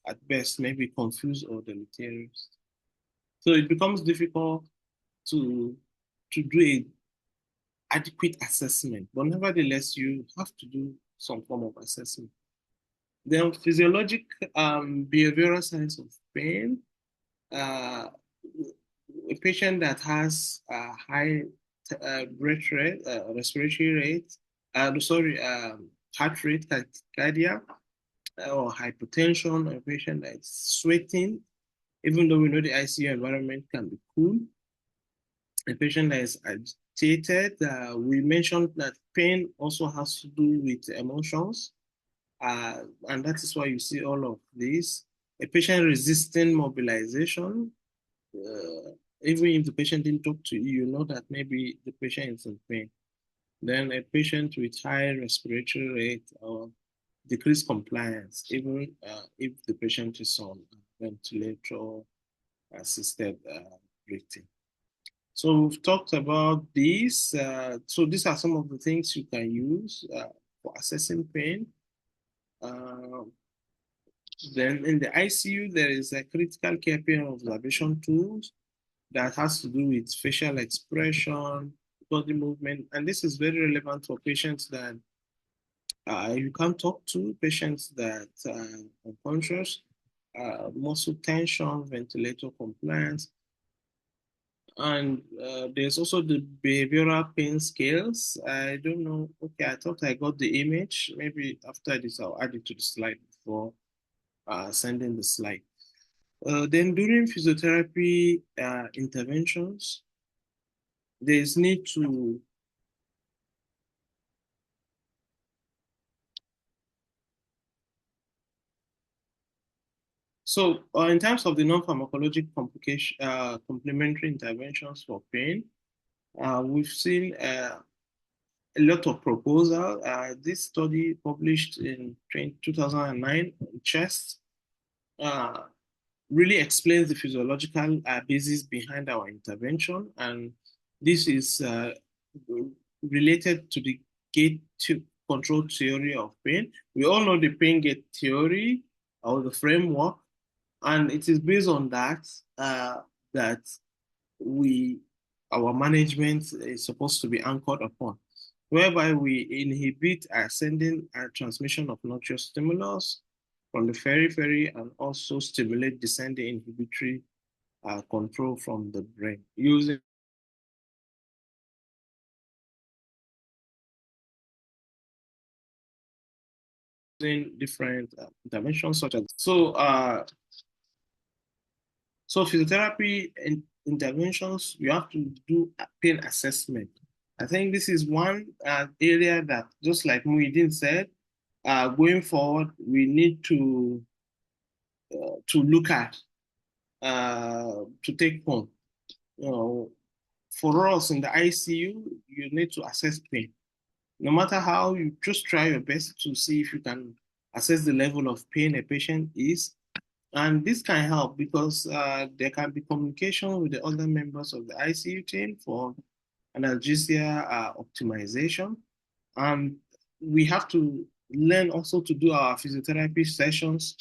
at best maybe confused or deleterious. So it becomes difficult to do a adequate assessment, but nevertheless, you have to do some form of assessment. Then physiologic behavioral signs of pain. A patient that has a high respiratory rate, heart rate, tachycardia, or hypertension, a patient that is sweating, even though we know the ICU environment can be cool. A patient that is agitated, we mentioned that pain also has to do with emotions, and that is why you see all of this. A patient resisting mobilization, even if the patient didn't talk to you, you know that maybe the patient is in pain. Then a patient with high respiratory rate or decreased compliance, even if the patient is on ventilator assisted breathing. So we've talked about these. So these are some of the things you can use for assessing pain. Then in the ICU, there is a critical care pain observation tools that has to do with facial expression, body movement, and this is very relevant for patients that you can't talk to, patients that are unconscious, muscle tension, ventilator compliance. And there's also the behavioral pain scales. I don't know. Okay, I thought I got the image. Maybe after this, I'll add it to the slide before sending the slide. Then during physiotherapy interventions, there's need to So in terms of the non-pharmacologic complementary interventions for pain, we've seen a lot of proposal. This study published in 2009 in CHEST really explains the physiological basis behind our intervention. And this is related to the gate control theory of pain. We all know the pain gate theory or the framework. And it is based on that that our management is supposed to be anchored upon, whereby we inhibit ascending transmission of noxious stimulus from the periphery and also stimulate descending inhibitory control from the brain using different interventions such as so physiotherapy interventions, you have to do a pain assessment. I think this is one area that, just like Muhyiddin said, going forward, we need to look at, to take home. For us in the ICU, you need to assess pain. No matter how, you just try your best to see if you can assess the level of pain a patient is. And this can help because there can be communication with the other members of the ICU team for analgesia optimization. And we have to learn also to do our physiotherapy sessions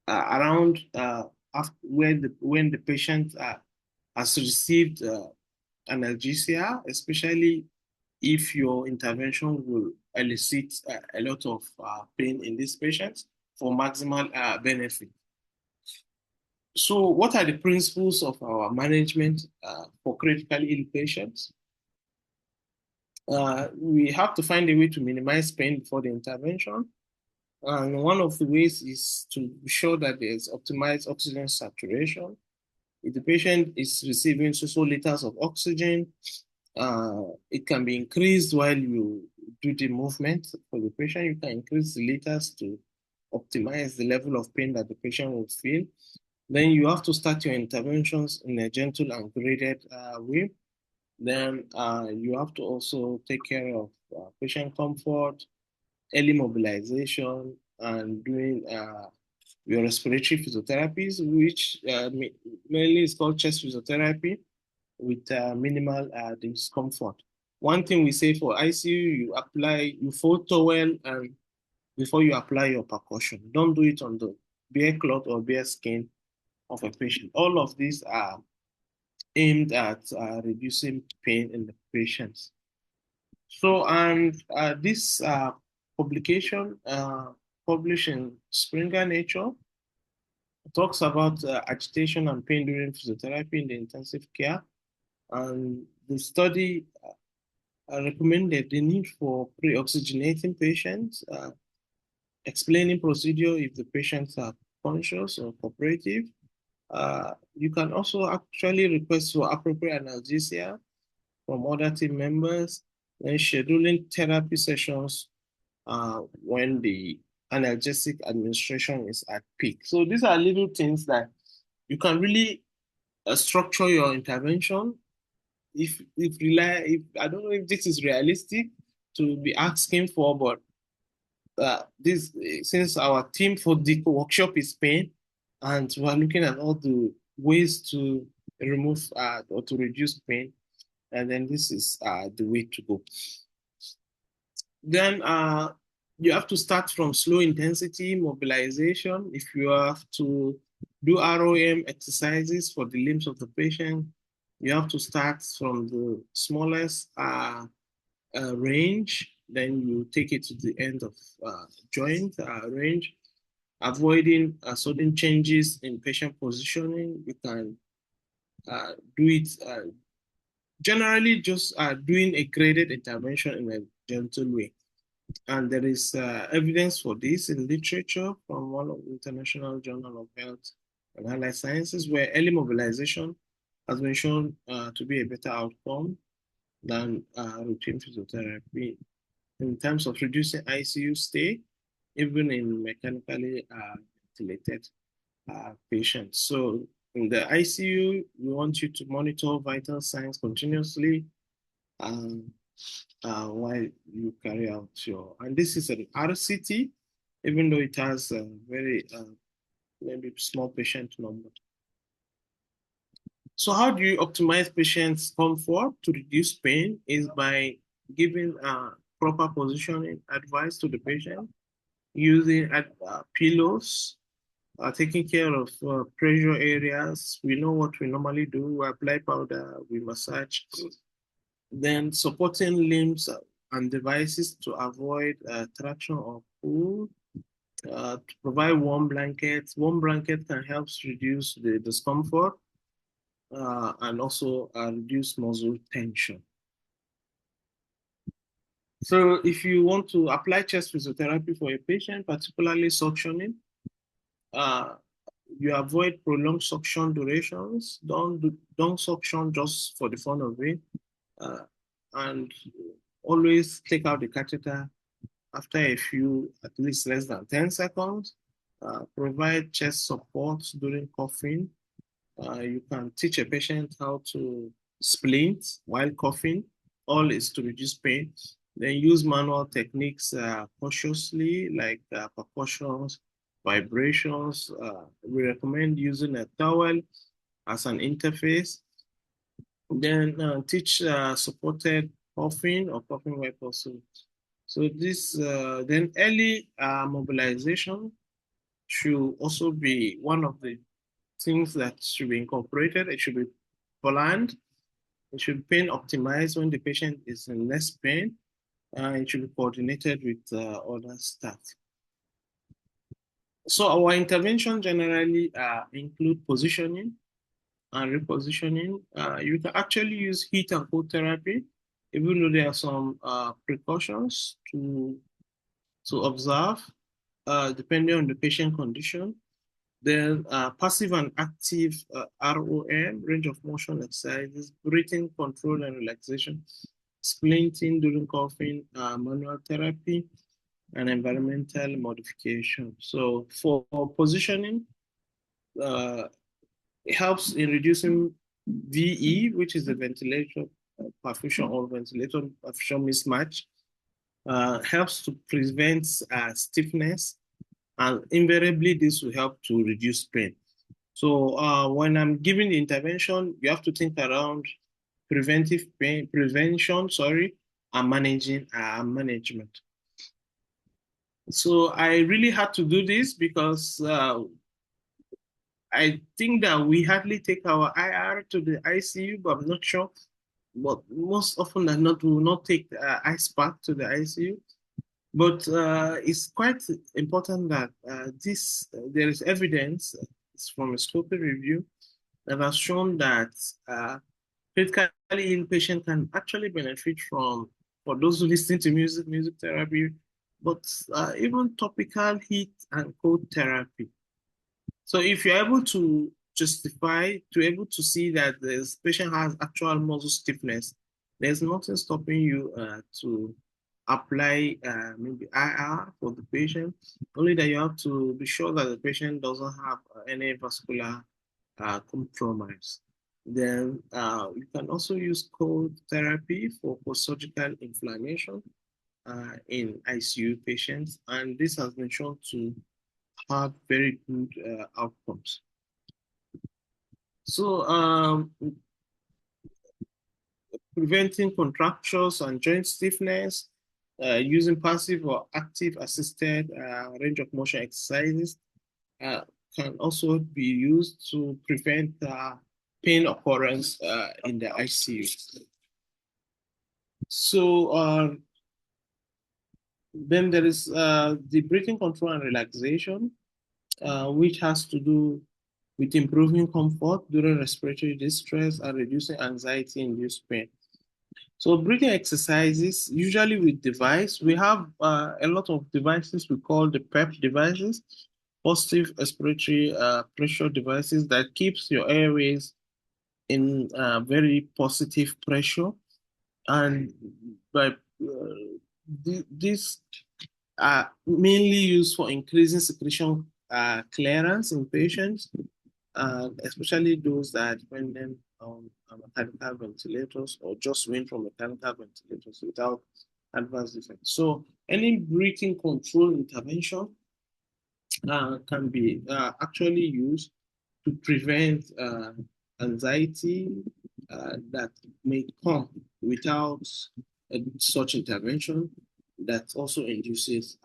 around when the patient has received analgesia, especially if your intervention will elicit a lot of pain in these patients for maximal benefit. So what are the principles of our management for critically ill patients? We have to find a way to minimize pain before the intervention. And one of the ways is to be sure that there's optimized oxygen saturation. If the patient is receiving so liters of oxygen, it can be increased while you do the movement for the patient. You can increase the liters to optimize the level of pain that the patient will feel. Then you have to start your interventions in a gentle and graded way. Then you have to also take care of patient comfort, early mobilization, and doing your respiratory physiotherapies, which mainly is called chest physiotherapy with minimal discomfort. One thing we say for ICU, you fold towel and before you apply your percussion. Don't do it on the bare cloth or bare skin of a patient. All of these are aimed at reducing pain in the patients. So, and this publication published in Springer Nature talks about agitation and pain during physiotherapy in the intensive care. And the study recommended the need for pre-oxygenating patients, explaining procedure if the patients are conscious or cooperative. You can also actually request for appropriate analgesia from other team members and scheduling therapy sessions when the analgesic administration is at peak. So these are little things that you can really structure your intervention. If I don't know if this is realistic to be asking for, but this, since our theme for the workshop is pain, and we're looking at all the ways to remove or to reduce pain, and then this is the way to go. Then you have to start from slow intensity mobilization. If you have to do ROM exercises for the limbs of the patient, you have to start from the smallest range, then you take it to the end of joint range, avoiding sudden changes in patient positioning. You can do it generally just doing a graded intervention in a gentle way. And there is evidence for this in literature from one of the International Journal of Health and Allied Sciences, where early mobilization has been shown to be a better outcome than routine physiotherapy in terms of reducing ICU stay, even in mechanically ventilated patients. So in the ICU, we want you to monitor vital signs continuously while you carry out your, and this is an RCT, even though it has a very maybe small patient number. So how do you optimize patients' comfort to reduce pain is by giving proper positioning advice to the patient, using pillows, taking care of pressure areas. We know what we normally do. We apply powder, we massage. Then supporting limbs and devices to avoid traction or pull. To provide warm blankets. Warm blanket can help reduce the discomfort and also reduce muscle tension. So if you want to apply chest physiotherapy for a patient, particularly suctioning, you avoid prolonged suction durations. Don't suction just for the fun of it. And always take out the catheter after a few, at least less than 10 seconds. Provide chest support during coughing. You can teach a patient how to splint while coughing. All is to reduce pain. Then use manual techniques cautiously, like percussions, vibrations. We recommend using a towel as an interface. Then teach supported coughing or coughing wipe also. So this, then early mobilization should also be one of the things that should be incorporated. It should be planned. It should be pain optimized when the patient is in less pain. It should be coordinated with other staff. So our intervention generally include positioning and repositioning. You can actually use heat and cold therapy, even though there are some precautions to observe, depending on the patient condition. Then passive and active ROM, range of motion exercises, breathing control and relaxation, splinting during coughing, manual therapy, and environmental modification. So for positioning, it helps in reducing VE, which is the ventilation perfusion or ventilator perfusion mismatch. Helps to prevent stiffness, and invariably this will help to reduce pain. So when I'm giving the intervention, you have to think around preventive pain, prevention, and management. So I really had to do this because I think that we hardly take our IR to the ICU, but I'm not sure. But most often than not, we will not take ice pack to the ICU. But it's quite important that there is evidence from a scoping review that has shown that critically ill patient can actually benefit from, for those who listen to music therapy, but even topical heat and cold therapy. So if you're able to justify, able to see that this patient has actual muscle stiffness, there's nothing stopping you to apply maybe IR for the patient, only that you have to be sure that the patient doesn't have any vascular compromise. Then you can also use cold therapy for post-surgical inflammation in ICU patients, and this has been shown to have very good outcomes. So preventing contractures and joint stiffness, using passive or active assisted range of motion exercises can also be used to prevent pain occurrence in the ICU. So then there is the breathing control and relaxation, which has to do with improving comfort during respiratory distress and reducing anxiety-induced pain. So breathing exercises, usually with device, we have a lot of devices we call the PEP devices, positive expiratory pressure devices that keeps your airways in very positive pressure. And by these are mainly used for increasing secretion clearance in patients, especially those that are dependent on mechanical ventilators or just went from mechanical ventilators without adverse effects. So any breathing control intervention can be actually used to prevent anxiety that may come without such intervention that also induces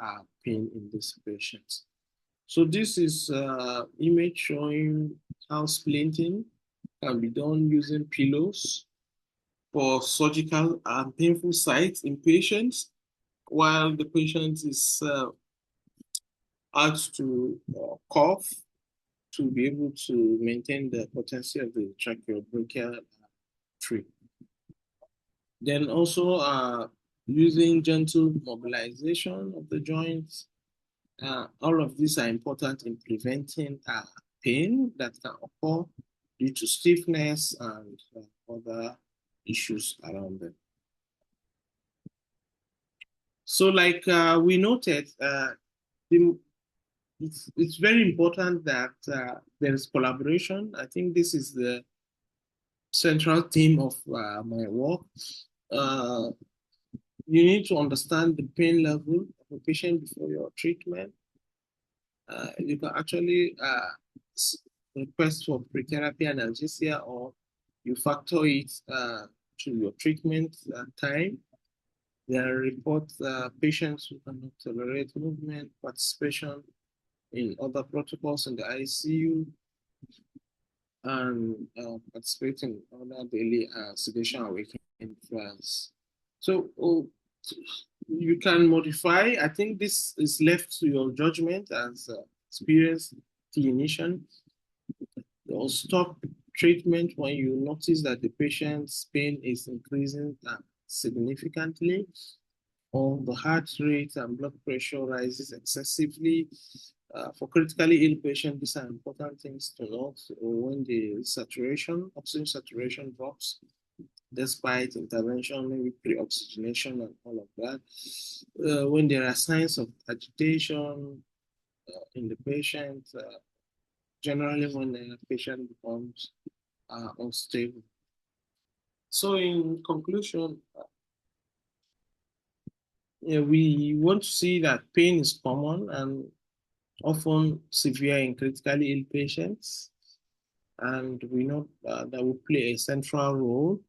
pain in these patients. So this is image showing how splinting can be done using pillows for surgical and painful sites in patients while the patient is asked to cough to be able to maintain the potency of the tracheobronchial tree. Then also using gentle mobilization of the joints. All of these are important in preventing pain that can occur due to stiffness and other issues around them. So like we noted, it's very important that there is collaboration. I think this is the central theme of my work. You need to understand the pain level of a patient before your treatment. You can actually request for pre-therapy analgesia, or you factor it to your treatment time. There are reports patients who cannot tolerate movement, participation in other protocols in the ICU, and participating in other daily sedation awakening trials. So you can modify. I think this is left to your judgment as an experienced clinician. You'll stop treatment when you notice that the patient's pain is increasing significantly, or the heart rate and blood pressure rises excessively. For critically ill patients, these are important things to note. When the oxygen saturation drops, despite intervention, maybe pre-oxygenation and all of that. When there are signs of agitation in the patient, generally when the patient becomes unstable. So in conclusion, we want to see that pain is common and often severe in critically ill patients. And we know that we play a central role.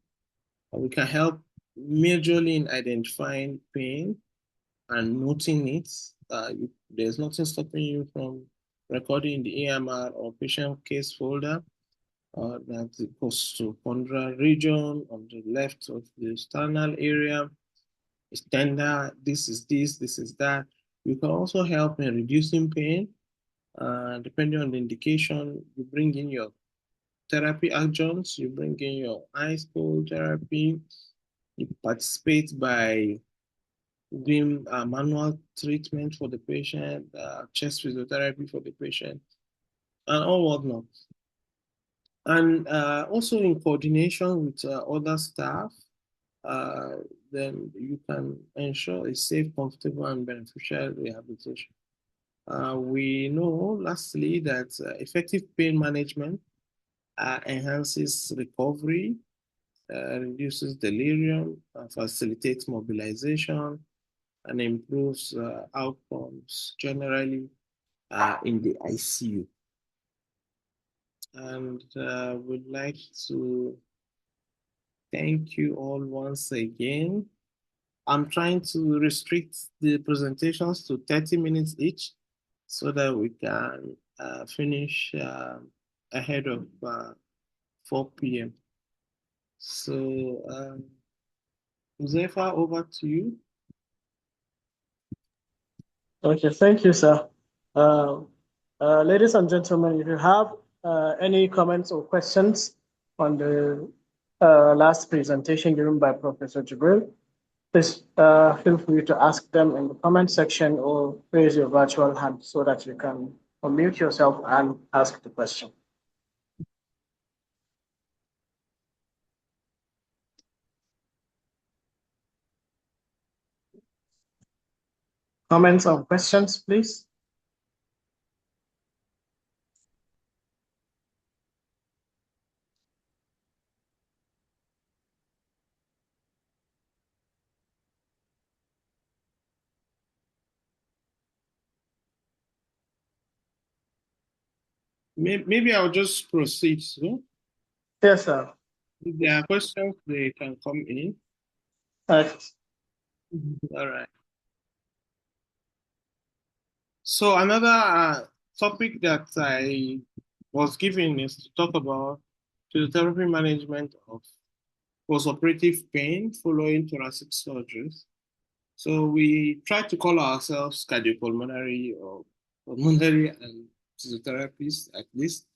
We can help majorly in identifying pain and noting it. There's nothing stopping you from recording the AMR or patient case folder that the postponderal region on the left of the sternal area is tender. This is this, this is that. You can also help in reducing pain. Depending on the indication, you bring in your therapy adjuncts, you bring in your ice cold therapy, you participate by doing manual treatment for the patient, chest physiotherapy for the patient, and all whatnot. And also in coordination with other staff, then you can ensure a safe, comfortable, and beneficial rehabilitation. We know, lastly, that effective pain management enhances recovery, reduces delirium, facilitates mobilization, and improves outcomes generally in the ICU. and would like to thank you all once again. I'm trying to restrict the presentations to 30 minutes each so that we can finish ahead of 4 p.m. So, Josefa, over to you. Okay, thank you, sir. Ladies and gentlemen, if you have any comments or questions on the last presentation given by Professor Jibril, please feel free to ask them in the comment section or raise your virtual hand so that you can unmute yourself and ask the question. Comments or questions, please? Maybe I'll just proceed. So, Yes, sir. if there are questions, they can come in. Right. All right. So another topic that I was given is to talk about physiotherapy management of postoperative pain following thoracic surgeries. So we try to call ourselves cardiopulmonary or pulmonary and physiotherapists at least.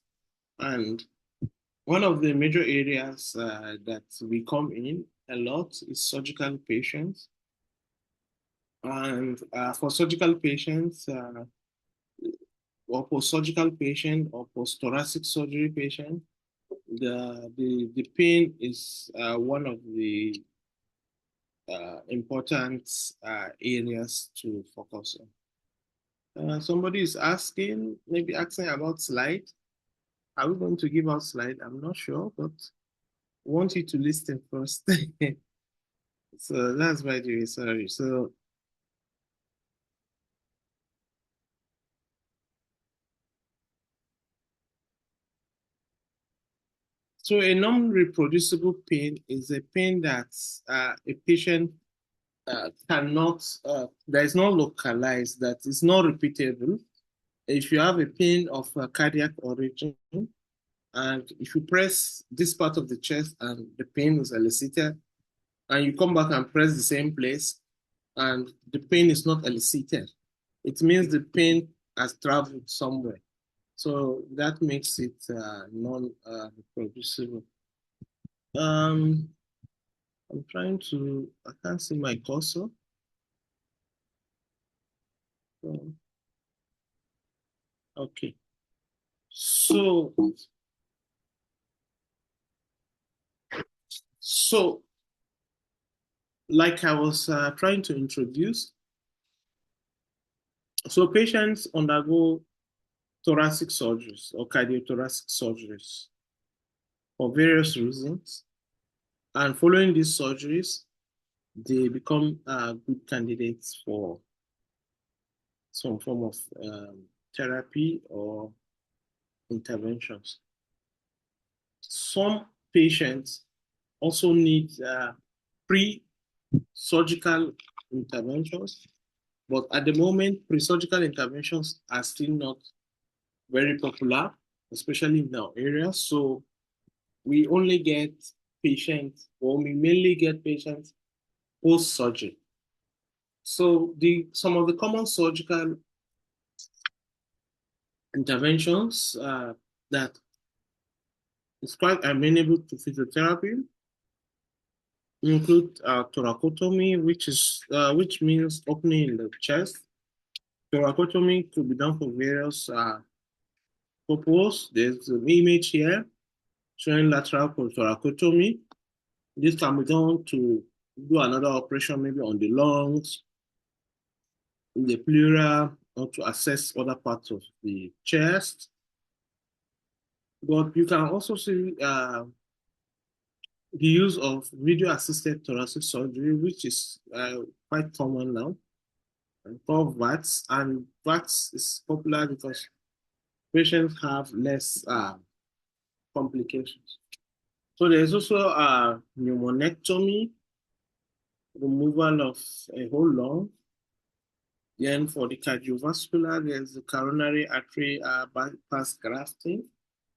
And one of the major areas that we come in a lot is surgical patients. And for surgical patients, or post-surgical patient or post-thoracic surgery patient, the pain is one of the important areas to focus on. Somebody is asking, maybe asking about slide. Are we going to give out slide? I'm not sure, but I want you to listen first. So that's by the way, sorry. So a non-reproducible pain is a pain that a patient cannot, that is not localized, that is not repeatable. If you have a pain of cardiac origin, and if you press this part of the chest and the pain is elicited, and you come back and press the same place, and the pain is not elicited, it means the pain has traveled somewhere. So that makes it non-reproducible. I'm trying to, I can't see my cursor. Okay. So like I was trying to introduce, so patients undergo thoracic surgeries or cardiothoracic surgeries for various reasons. And following these surgeries, they become good candidates for some form of therapy or interventions. Some patients also need pre-surgical interventions, but at the moment, pre-surgical interventions are still not very popular, especially in our area. So we only get patients, or we mainly get patients post-surgery. So some of the common surgical interventions that is quite amenable to physiotherapy include thoracotomy, which means opening in the chest. Thoracotomy could be done for various purposes. There's an image here showing lateral thoracotomy. This can be done to do another operation, maybe on the lungs, in the pleura, or to assess other parts of the chest. But you can also see the use of video-assisted thoracic surgery, which is quite common now, and called VATS. And VATS is popular because patients have less complications. So there's also a pneumonectomy, removal of a whole lung. Then for the cardiovascular, there's the coronary artery bypass grafting,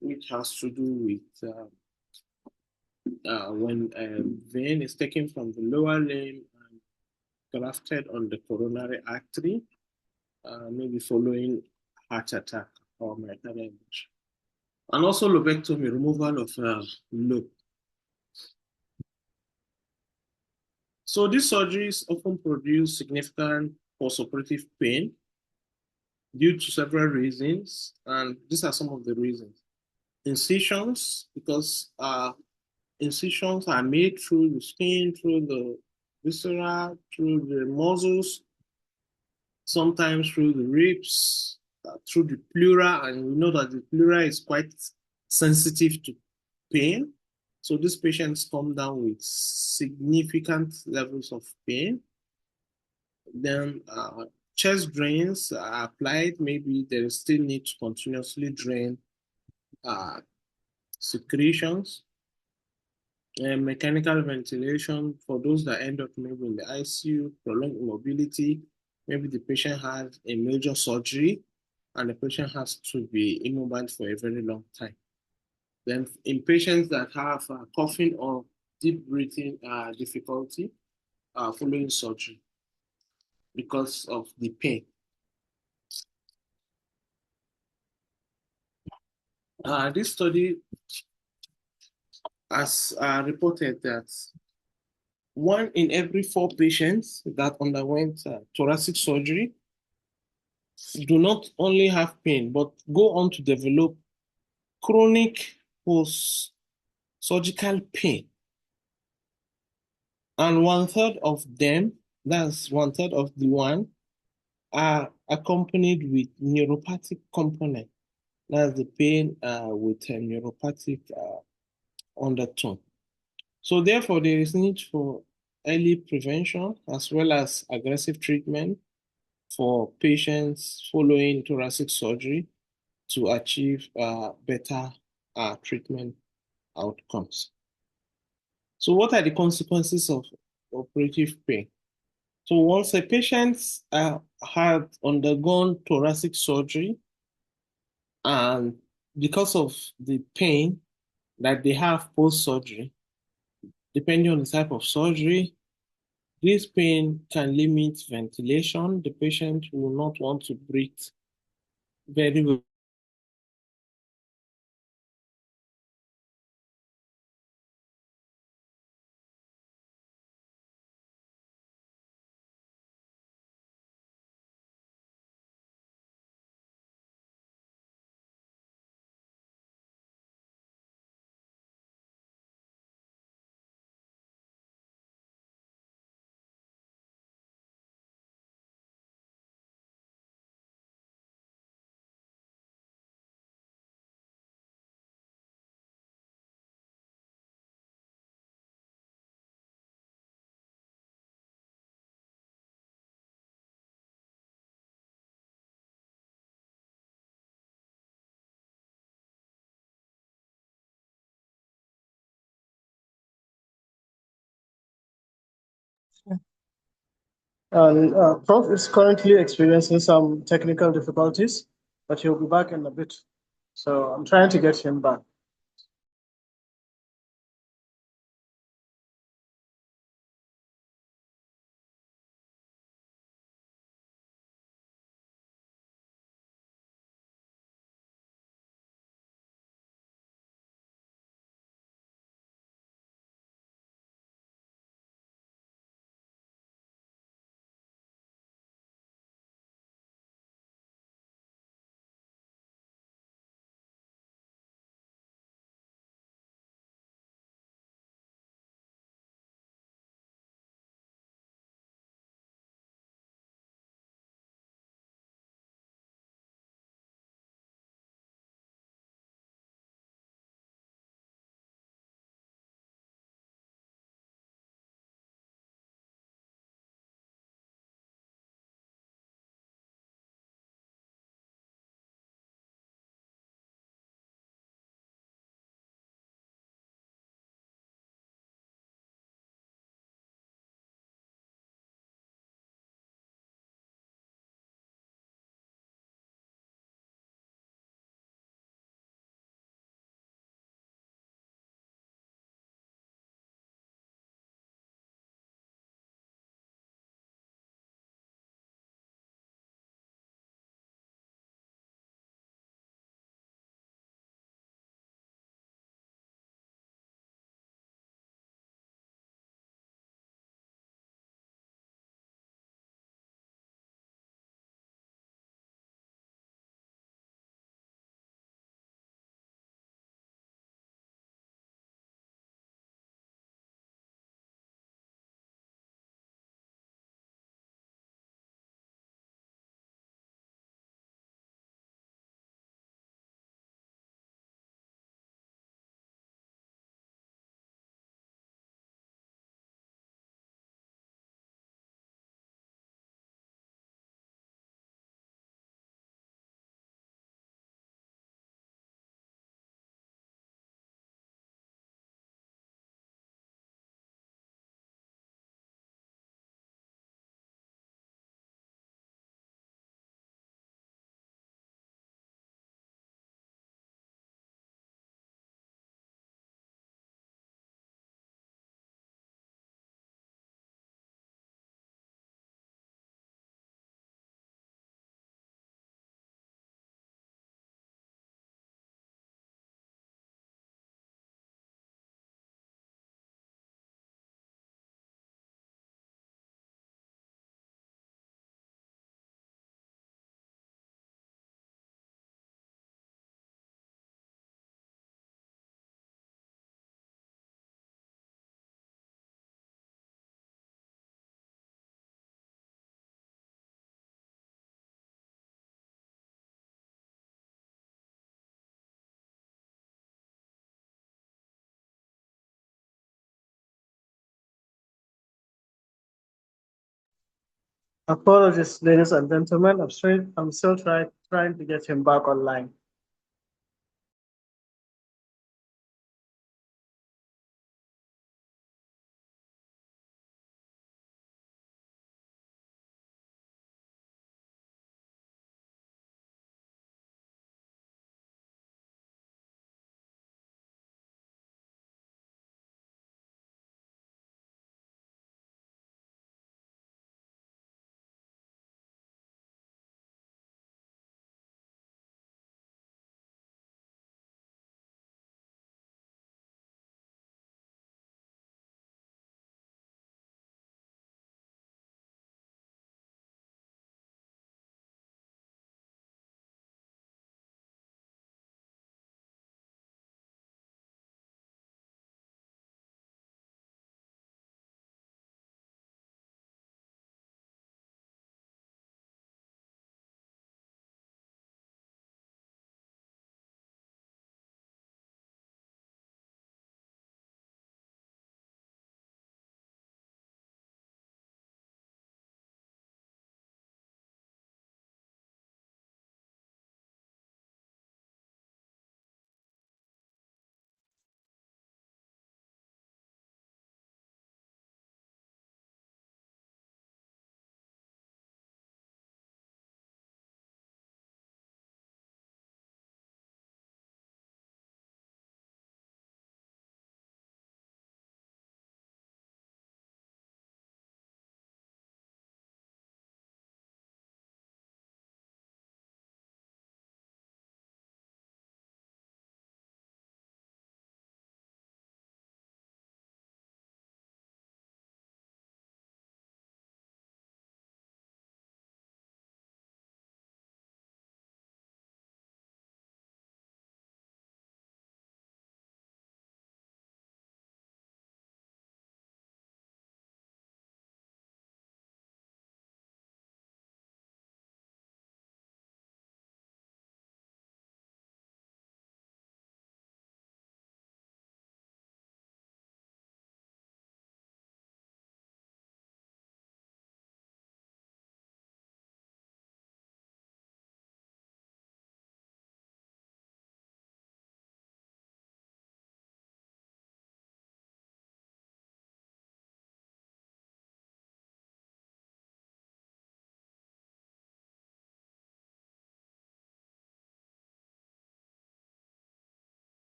which has to do with when a vein is taken from the lower limb and grafted on the coronary artery, maybe following heart attack or myocardial infarction. And also lobectomy, removal of lobe. So these surgeries often produce significant postoperative pain due to several reasons, and these are some of the reasons. Incisions, because incisions are made through the skin, through the viscera, through the muscles, sometimes through the ribs, through the pleura, and we know that the pleura is quite sensitive to pain. So these patients come down with significant levels of pain. Then chest drains are applied. Maybe there still need to continuously drain secretions. And mechanical ventilation for those that end up maybe in the ICU, prolonged immobility. Maybe the patient had a major surgery and the patient has to be immobile for a very long time. Then in patients that have coughing or deep breathing difficulty following surgery because of the pain. This study has reported that 1 in every 4 patients that underwent thoracic surgery do not only have pain, but go on to develop chronic post-surgical pain. And 1/3 of them, that's 1/3 of the one, are accompanied with neuropathic component. That's the pain with a neuropathic undertone. So therefore, there is need for early prevention as well as aggressive treatment for patients following thoracic surgery to achieve better treatment outcomes. So what are the consequences of operative pain? So once a patient had undergone thoracic surgery, and because of the pain that they have post-surgery, depending on the type of surgery, this pain can limit ventilation. The patient will not want to breathe very well. And Prof is currently experiencing some technical difficulties, but he'll be back in a bit. So I'm trying to get him back. Apologies, ladies and gentlemen. I'm still trying to get him back online.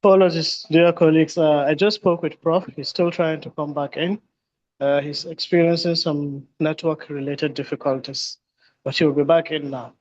Apologies, dear colleagues. I just spoke with Prof. He's still trying to come back in. He's experiencing some network-related difficulties, but he'll be back in now.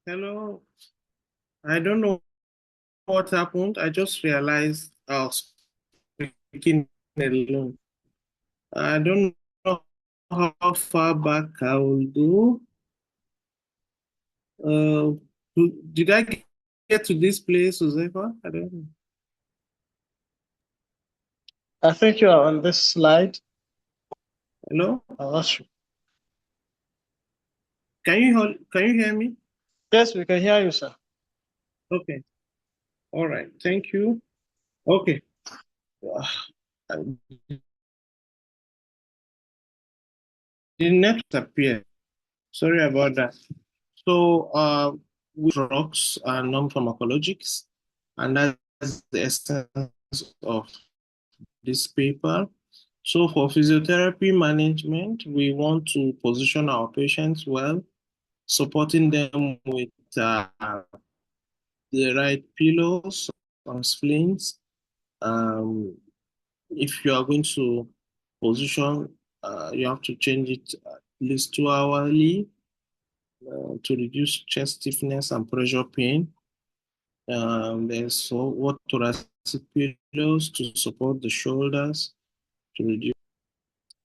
Hello. I don't know what happened. I just realized I was speaking alone. I don't know how far back I will go. Uh, did I get to this place, Josefa? I don't know. I think you are on this slide. Hello? I'm not sure. Can you hear me? Yes, we can hear you, sir. Okay. All right. Thank you. Okay. The next appear. Sorry about that. So, drugs are non-pharmacologics, and that's the essence of this paper. So, for physiotherapy management, we want to position our patients well, supporting them with the right pillows or splints. Um, if you are going to position, you have to change it at least 2 hourly to reduce chest stiffness and pressure pain. There's so what thoracic pillows to support the shoulders to reduce.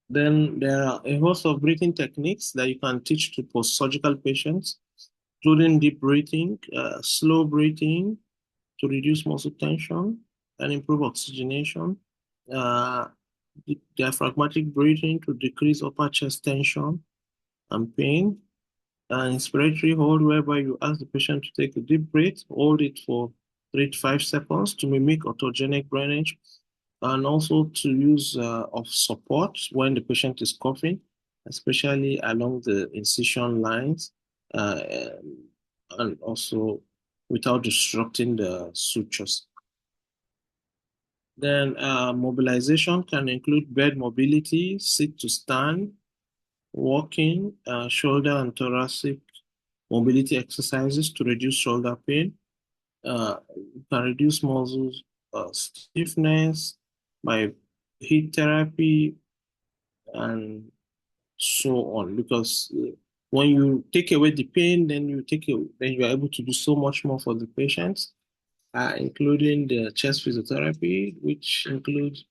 Then there are a host of breathing techniques that you can teach to post-surgical patients, including deep breathing, slow breathing to reduce muscle tension and improve oxygenation, uh, diaphragmatic breathing to decrease upper chest tension and pain, an inspiratory hold whereby you ask the patient to take a deep breath, hold it for 3 to 5 seconds to mimic autogenic drainage, and also to use of support when the patient is coughing, especially along the incision lines, uh, and also without disrupting the sutures. Then mobilization can include bed mobility, sit to stand, walking, shoulder and thoracic mobility exercises to reduce shoulder pain. You can reduce muscles stiffness by heat therapy and so on. Because when you take away the pain, then then you are able to do so much more for the patients, including the chest physiotherapy, which includes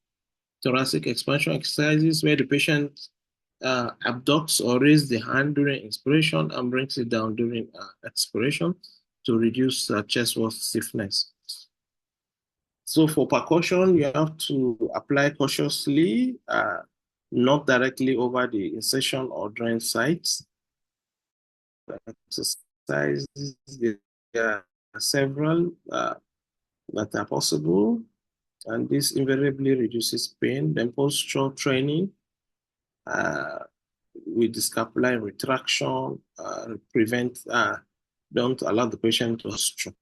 thoracic expansion exercises where the patient abducts or raises the hand during inspiration and brings it down during expiration to reduce chest wall stiffness. So for percussion, you have to apply cautiously, not directly over the incision or drain sites. Exercises, there are several that are possible, and this invariably reduces pain. Then posture training, with the scapular retraction, don't allow the patient to stroke.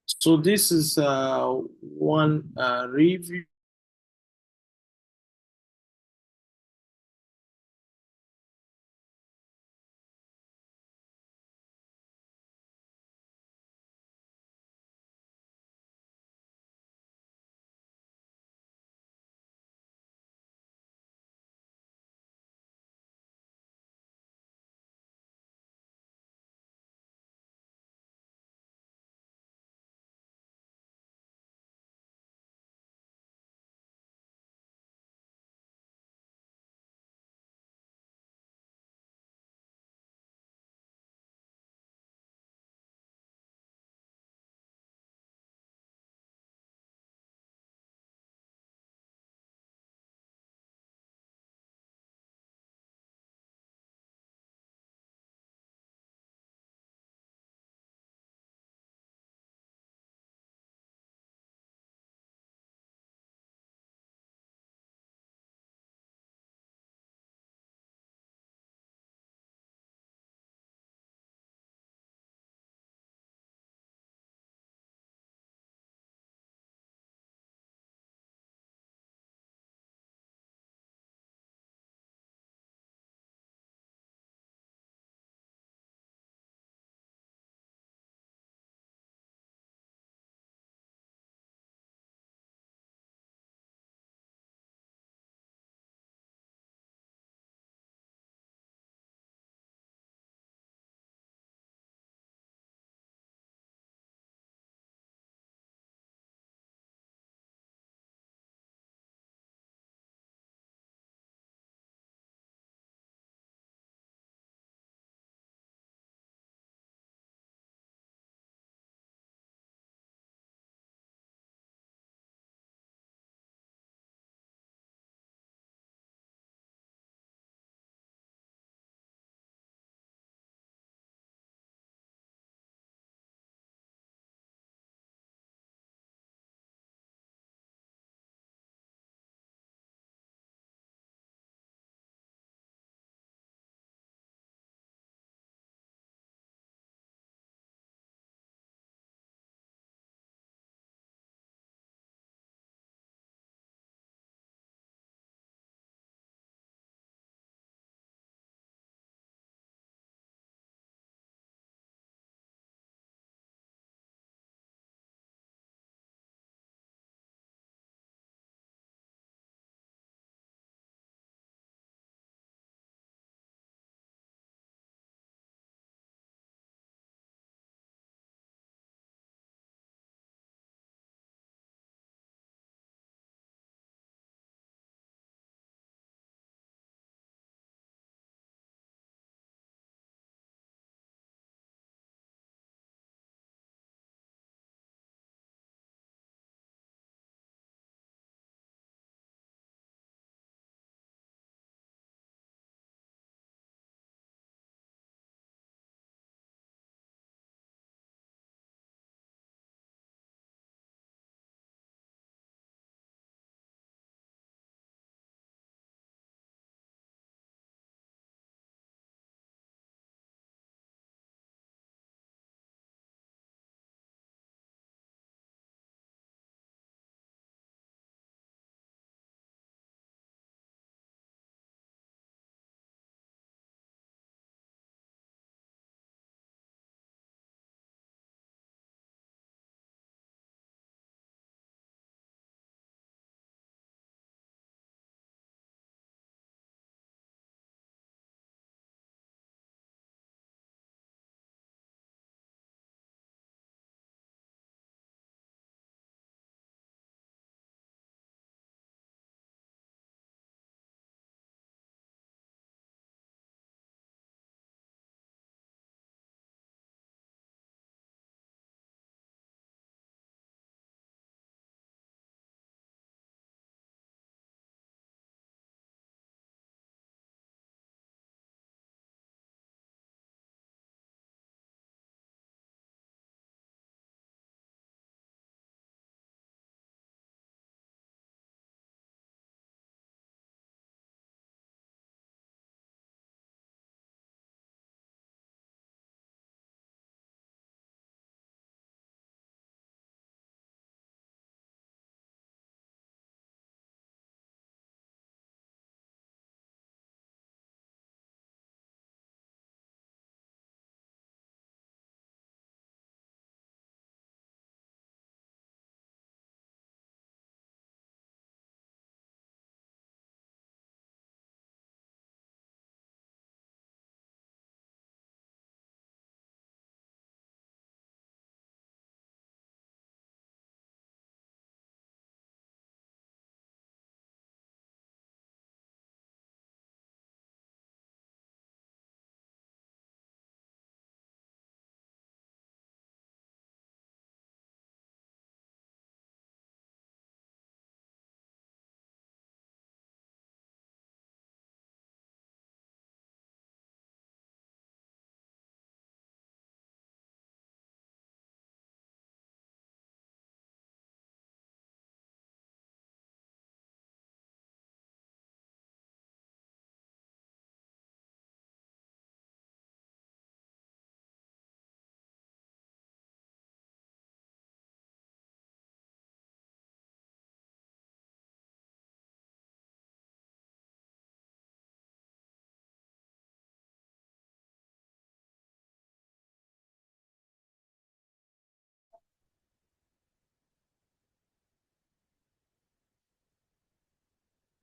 So this is one review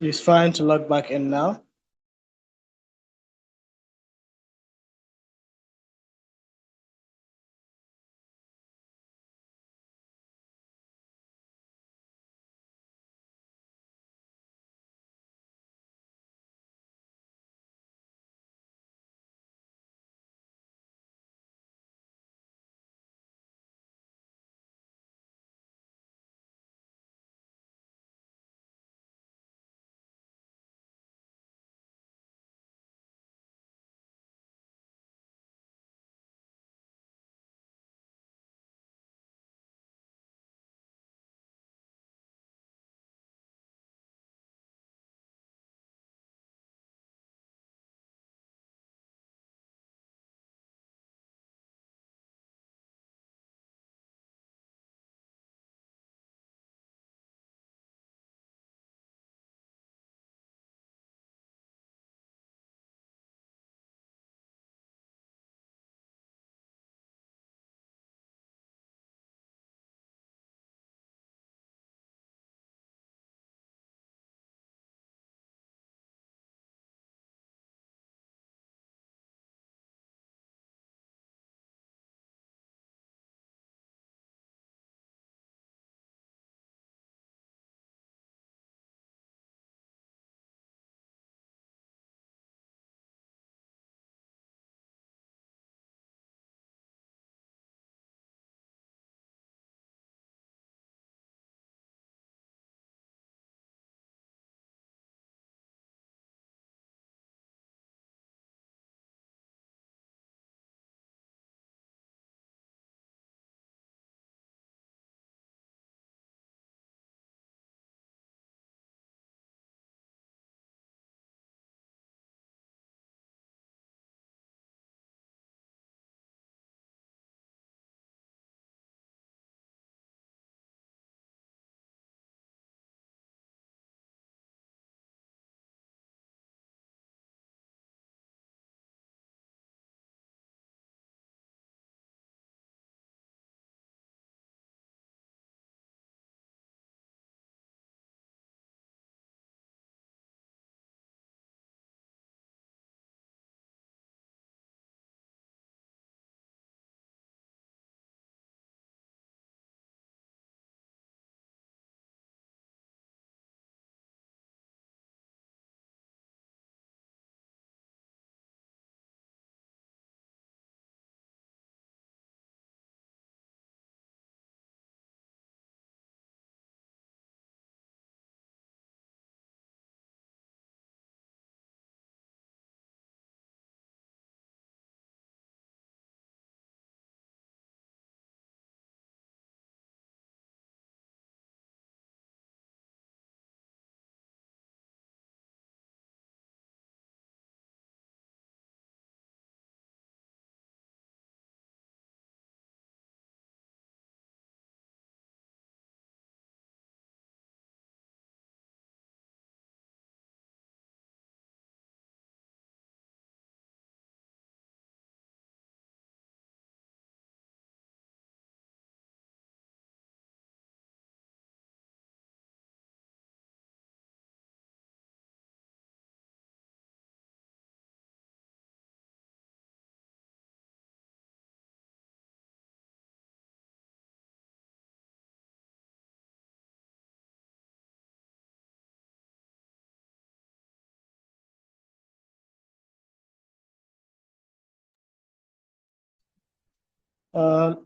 He's trying to log back in now.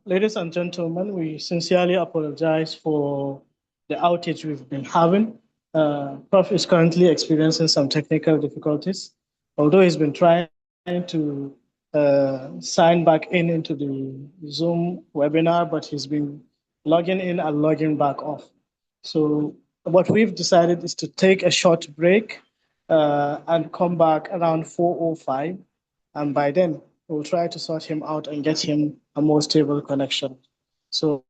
Ladies and gentlemen, we sincerely apologize for the outage we've been having. Prof is currently experiencing some technical difficulties, although he's been trying to sign back in into the Zoom webinar, but he's been logging in and logging back off. So what we've decided is to take a short break and come back around 4:05, and by then we'll try to sort him out and get him a more stable connection. So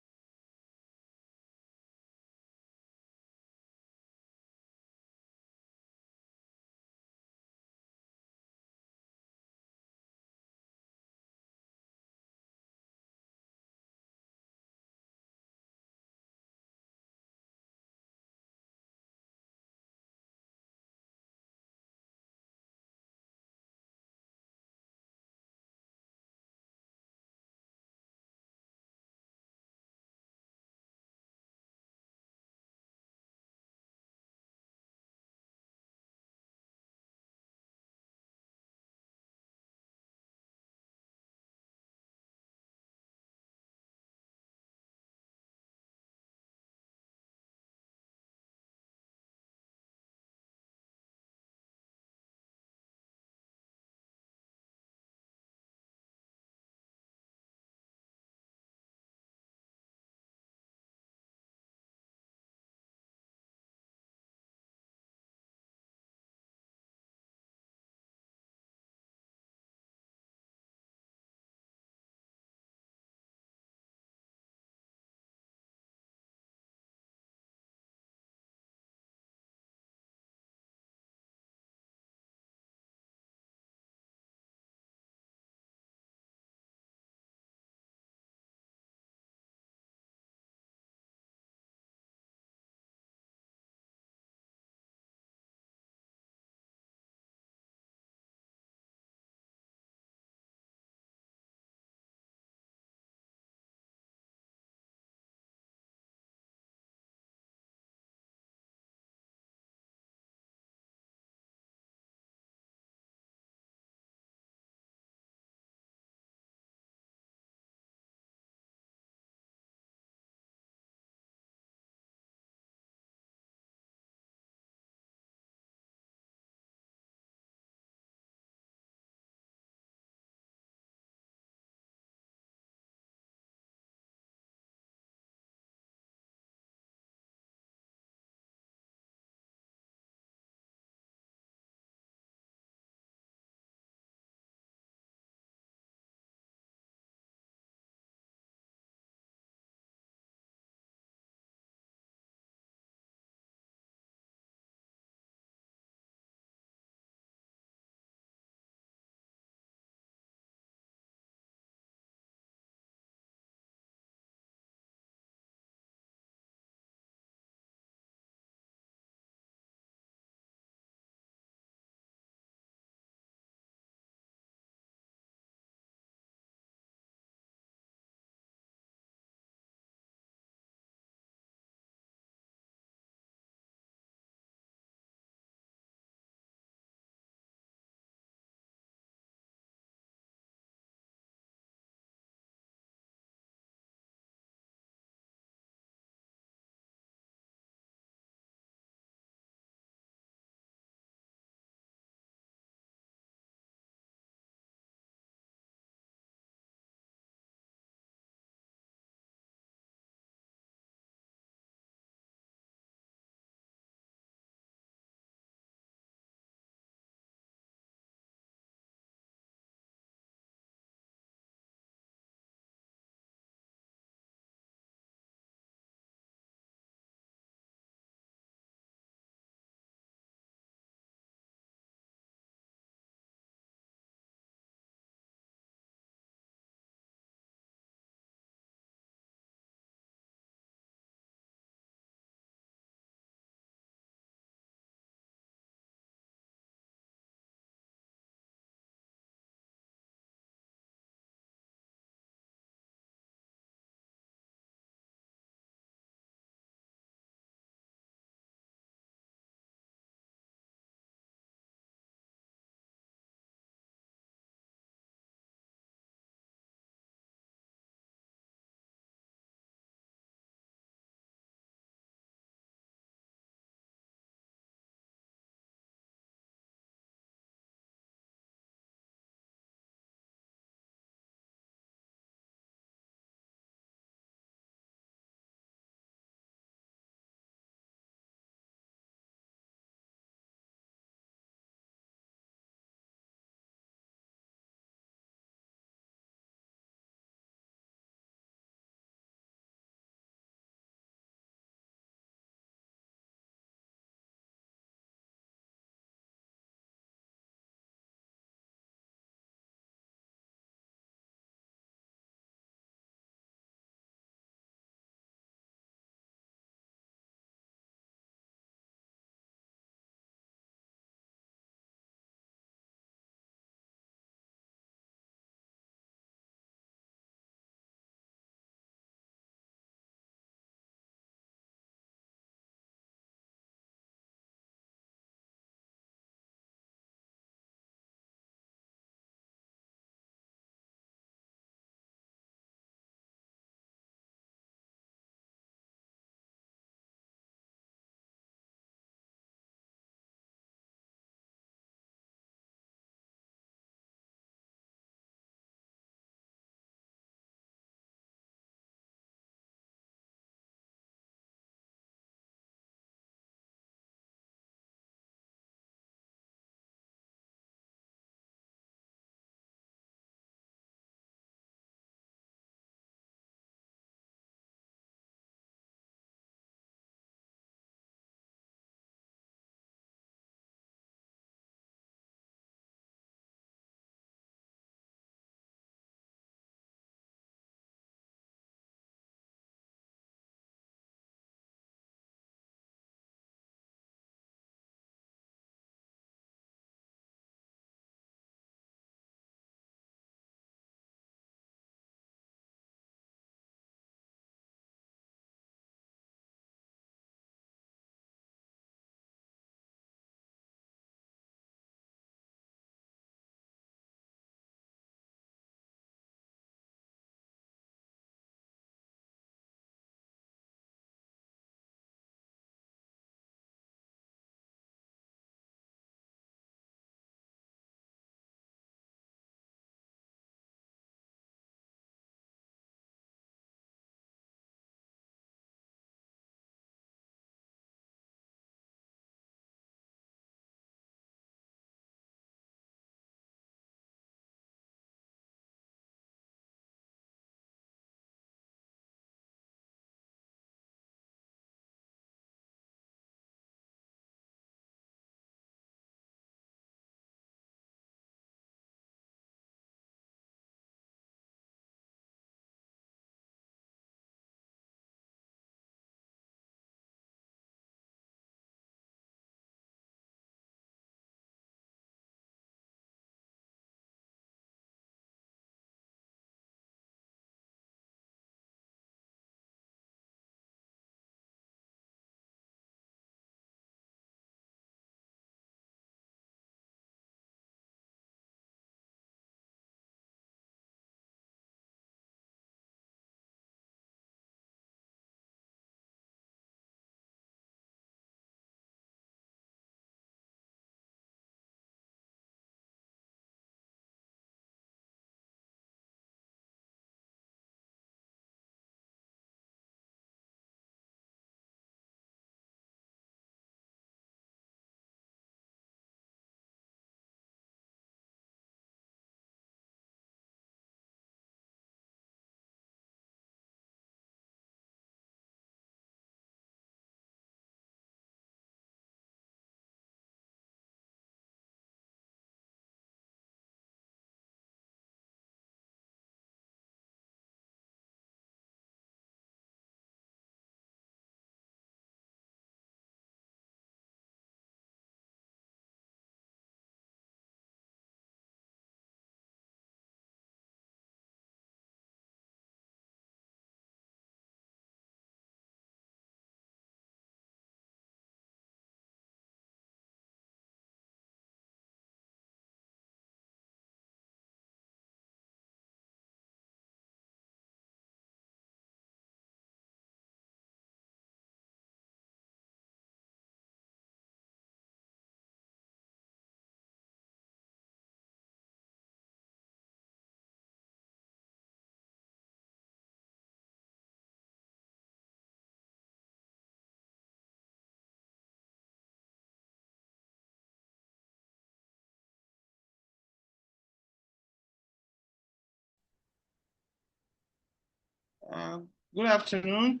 Good afternoon.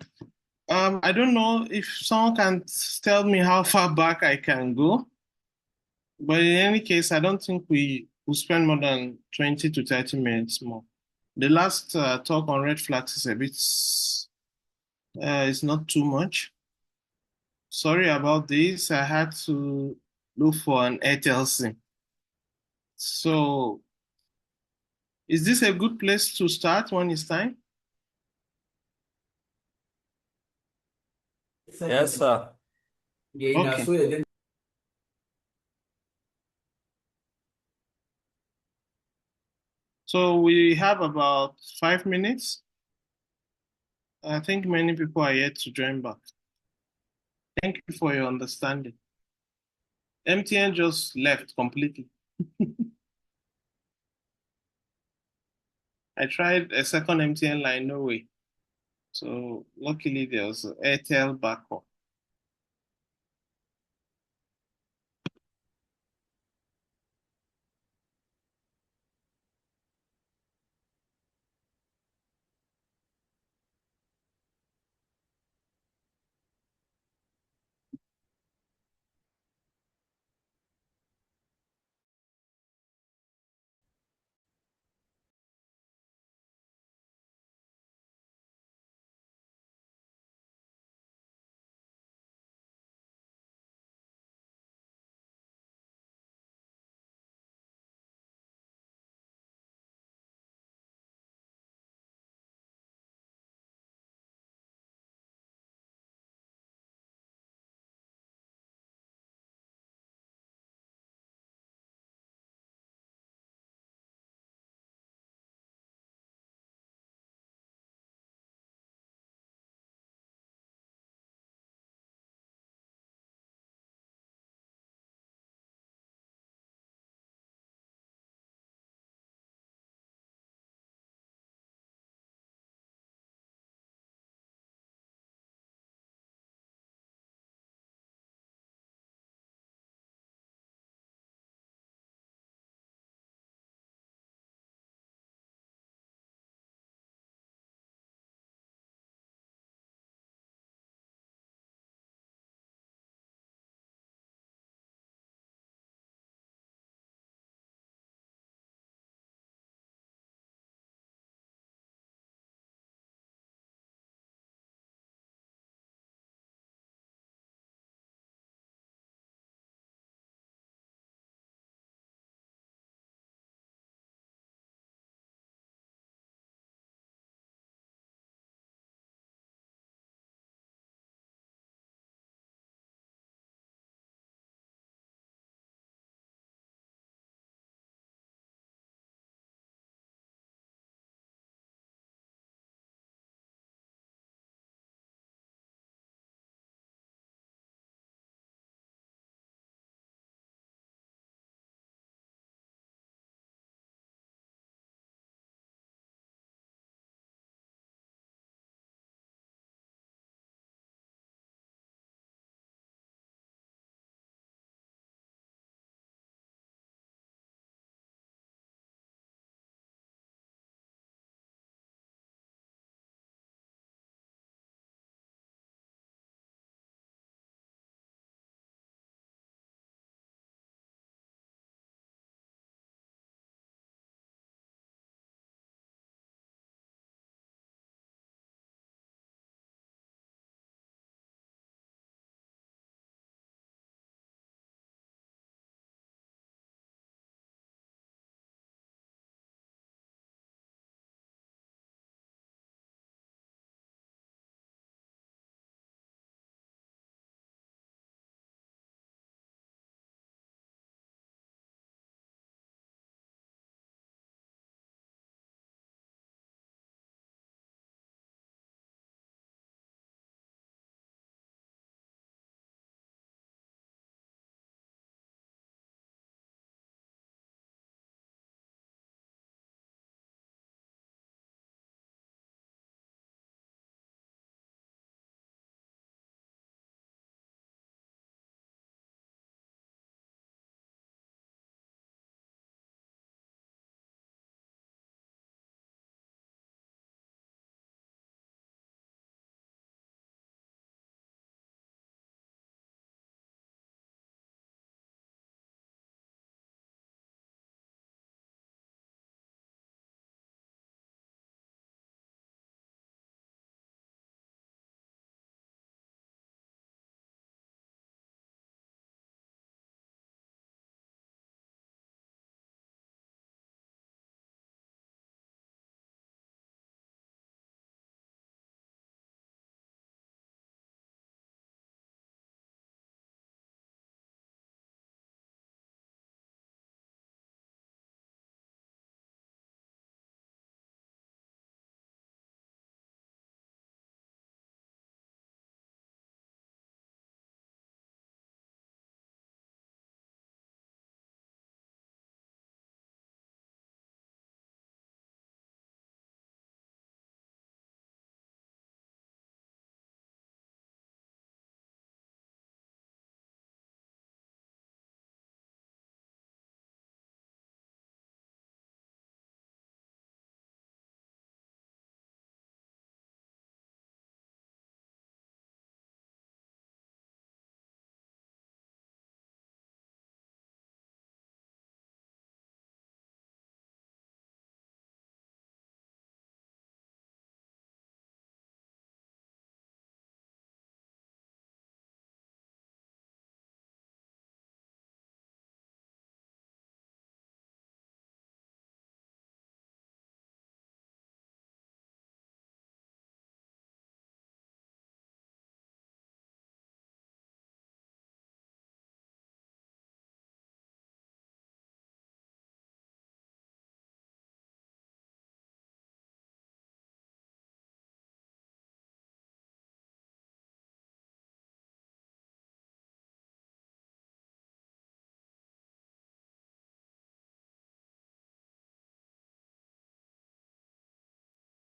I don't know if someone can tell me how far back I can go, but in any case, I don't think we will spend more than 20 to 30 minutes more. The last talk on red flags is a bit, it's not too much. Sorry about this. I had to look for an Airtel SIM. So, is this a good place to start when it's time? Yes, sir. Okay. So we have about 5 minutes. I think many people are yet to join back. Thank you for your understanding. MTN just left completely. I tried a second MTN line, no way. So luckily there was Airtel backup.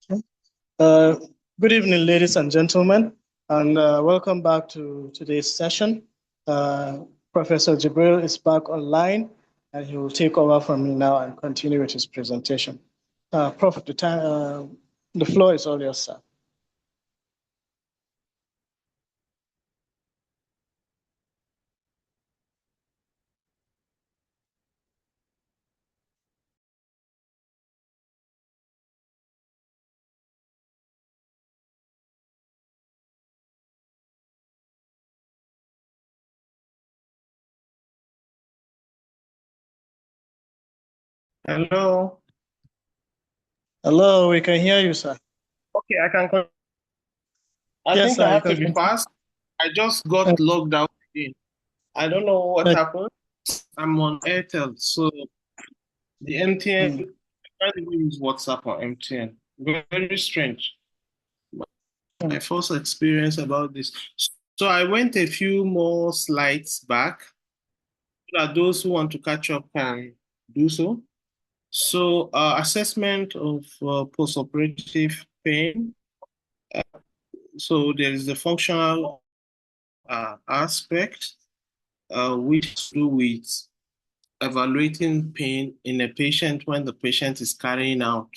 Uh, Good evening, ladies and gentlemen, and welcome back to today's session. Professor Jibril is back online, and he will take over from me now and continue with his presentation. Prof, the floor is all yours, sir. Hello. Hello, we can hear you, sir. Okay, I Yes, think sir, I you have can to be continue. fast. I just got logged out again. I don't know what happened. I'm on Airtel, so the MTN, I can't even use WhatsApp or MTN. Very strange. My first experience about this. So I went a few more slides back so that those who want to catch up can do so. So assessment of postoperative pain. So there is the functional aspect, which has to do with evaluating pain in a patient when the patient is carrying out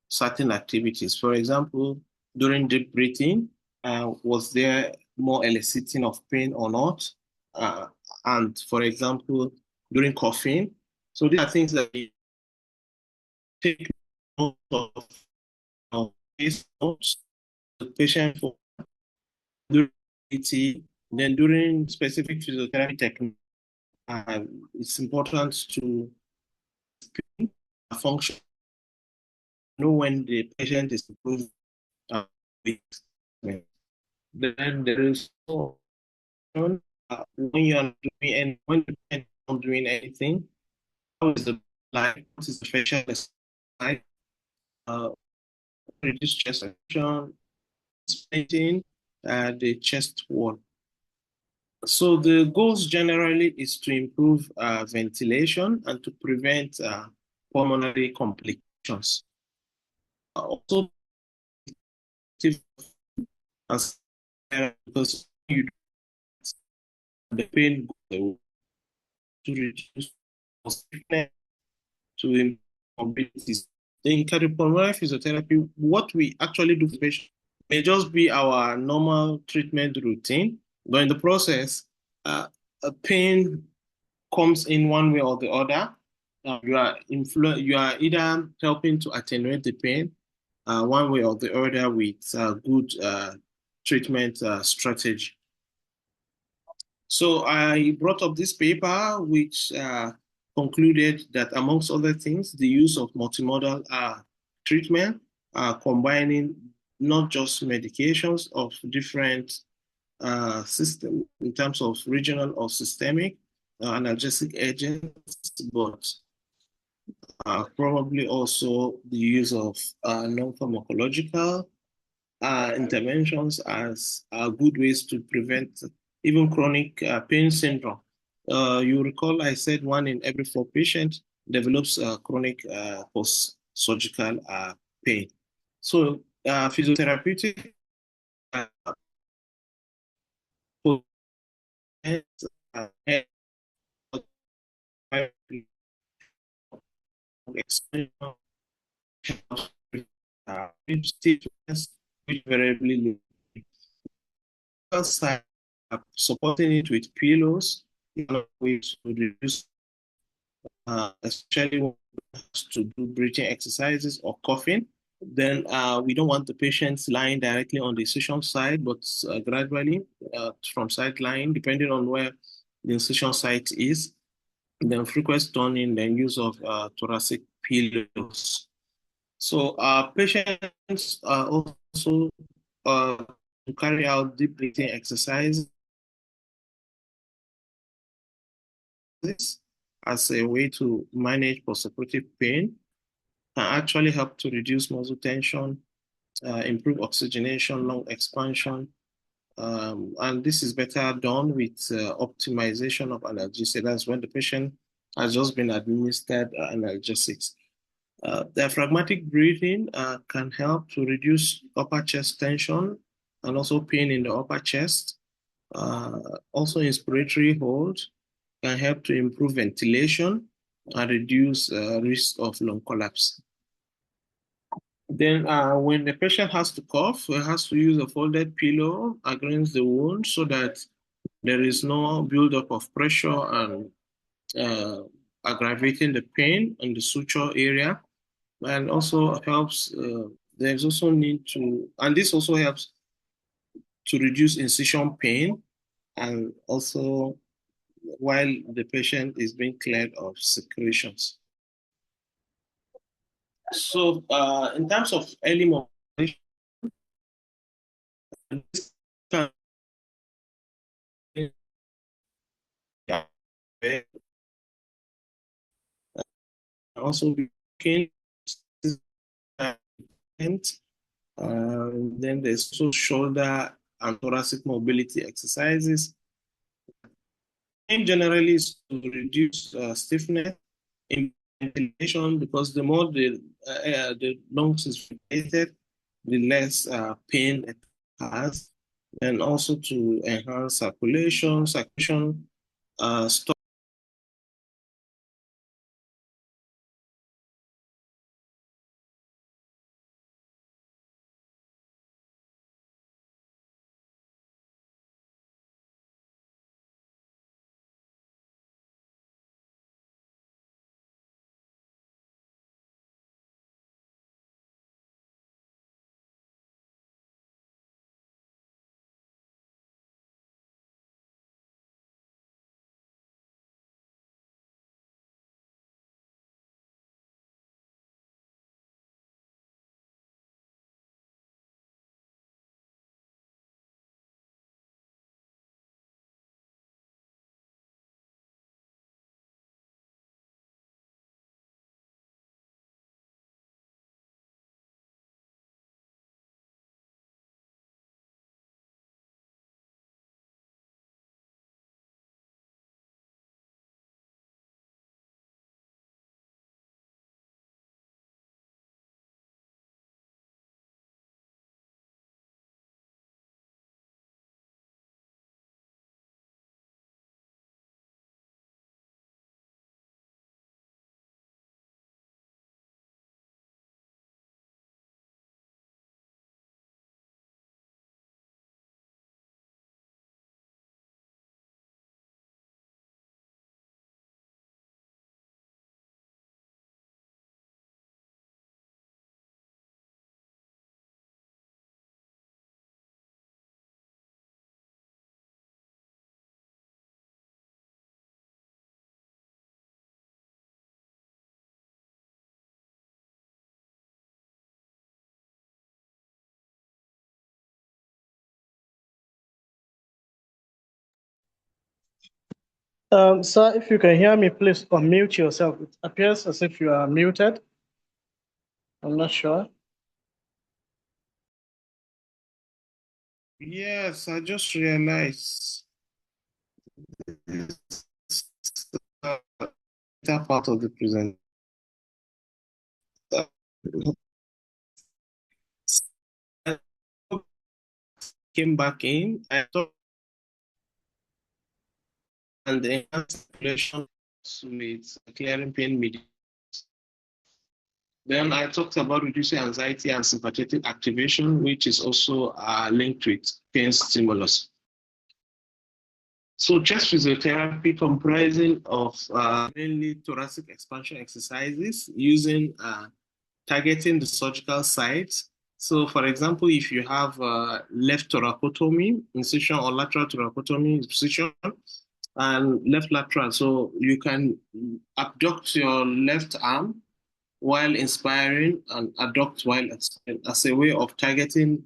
certain activities. For example, during deep breathing, was there more eliciting of pain or not? And for example, during coughing. So these are things that we take note of the patient for during PT, then during specific physiotherapy technique. It's important to function, know when the patient is improving. Then there is also when you are doing and when the patient is not doing anything, how is the like what is the facial like reduce chest action, splitting the chest wall. So the goals generally is to improve ventilation and to prevent pulmonary complications. Also, because you the pain to reduce stiffness, to improve mobilities. In cardiopulmonary physiotherapy, what we actually do for patients may just be our normal treatment routine, but in the process, a pain comes in one way or the other. You are either helping to attenuate the pain one way or the other with good treatment strategy. So I brought up this paper, which concluded that amongst other things, the use of multimodal treatment, combining not just medications of different systems in terms of regional or systemic analgesic agents, but probably also the use of non-pharmacological interventions as good ways to prevent even chronic pain syndrome. You recall I said 1 in every 4 patients develops chronic post-surgical pain. So physiotherapeutic which variably side supporting it with pillows in a way to reduce, especially when it has to do breathing exercises or coughing. Then we don't want the patients lying directly on the incision side, but gradually from side lying, depending on where the incision site is. Then frequent turning, then use of thoracic pillows. So patients also carry out deep breathing exercises as a way to manage postoperative pain, can actually help to reduce muscle tension, improve oxygenation, lung expansion, and this is better done with optimization of analgesics. That's when the patient has just been administered analgesics. Diaphragmatic breathing can help to reduce upper chest tension and also pain in the upper chest. Also, inspiratory hold can help to improve ventilation and reduce risk of lung collapse. Then when the patient has to cough, he has to use a folded pillow against the wound so that there is no buildup of pressure and aggravating the pain in the suture area. And also helps, there's also need to, and this also helps to reduce incision pain and also while the patient is being cleared of secretions. So in terms of early mobilization, this can also be then there's also shoulder and thoracic mobility exercises. Generally is to reduce stiffness in ventilation because the more the lungs is ventilated, the less pain it has, and also to enhance circulation, stop. Sir, if you can hear me, please unmute yourself. It appears as if you are muted. I'm not sure. Yes, I just realized that part of the present. Came back in, I thought, and the enhanced circulation with clearing pain mediators. Then I talked about reducing anxiety and sympathetic activation, which is also linked with pain stimulus. So chest physiotherapy comprising of mainly thoracic expansion exercises using targeting the surgical sites. So for example, if you have left thoracotomy incision or lateral thoracotomy incision and left lateral, so you can abduct your left arm while inspiring and adduct while expiring as a way of targeting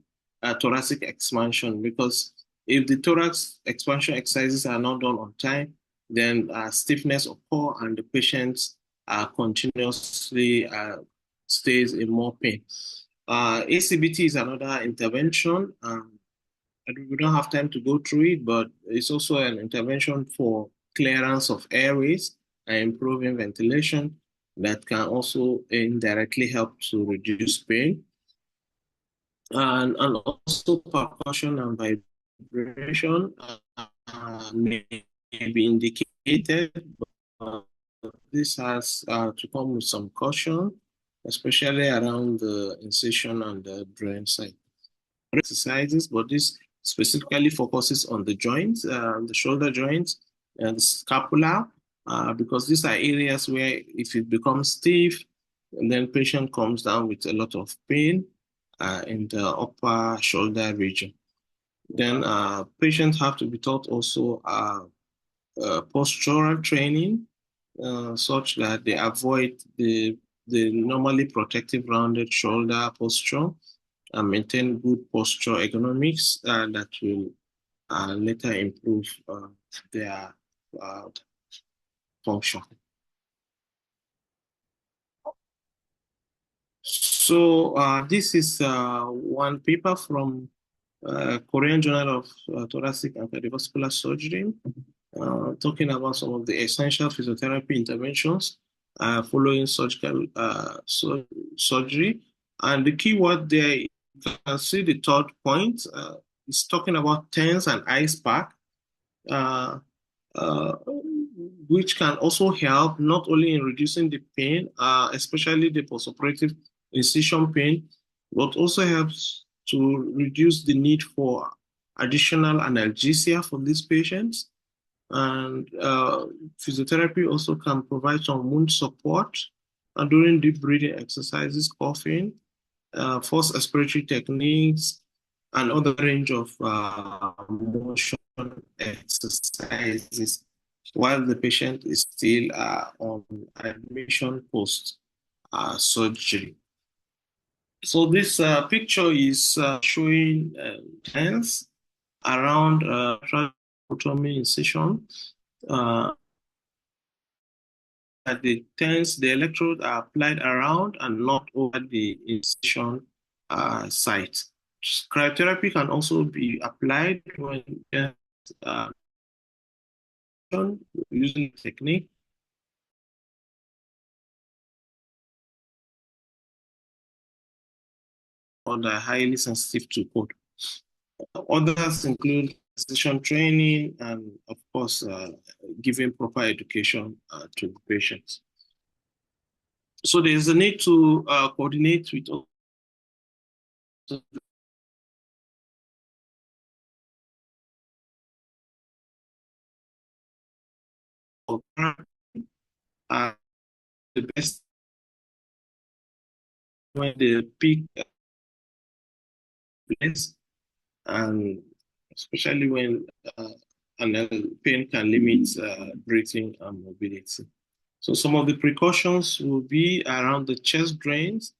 thoracic expansion. Because if the thorax expansion exercises are not done on time, then stiffness occur and the patient continuously stays in more pain. ACBT is another intervention. We don't have time to go through it, but it's also an intervention for clearance of airways and improving ventilation. that can also indirectly help to reduce pain. And also percussion and vibration may be indicated, but this has to come with some caution, especially around the incision and the brain side. Exercises, but this specifically focuses on the joints, the shoulder joints and the scapula, because these are areas where if it becomes stiff, and then patient comes down with a lot of pain in the upper shoulder region. Then patients have to be taught also postural training such that they avoid the normally protective rounded shoulder posture and maintain good posture ergonomics that will later improve their function. So this is one paper from Korean Journal of Thoracic and Cardiovascular Surgery, talking about some of the essential physiotherapy interventions following surgical surgery. And the key word there, you can see the third point, is talking about TENS and ice pack, which can also help not only in reducing the pain, especially the postoperative incision pain, but also helps to reduce the need for additional analgesia for these patients. And physiotherapy also can provide some wound support during deep breathing exercises, coughing, forced respiratory techniques, and other range of motion exercises while the patient is still on admission post surgery. So this picture is showing TENS around tracheotomy incision. At the TENS, the electrodes are applied around and not over the incision site. Cryotherapy can also be applied when using the technique. Or they're highly sensitive to cold. Others include session training and, of course, giving proper education to the patients. So there's a need to coordinate with the best when the peak place, and especially when pain can limit breathing and mobility. So some of the precautions will be around the chest drains.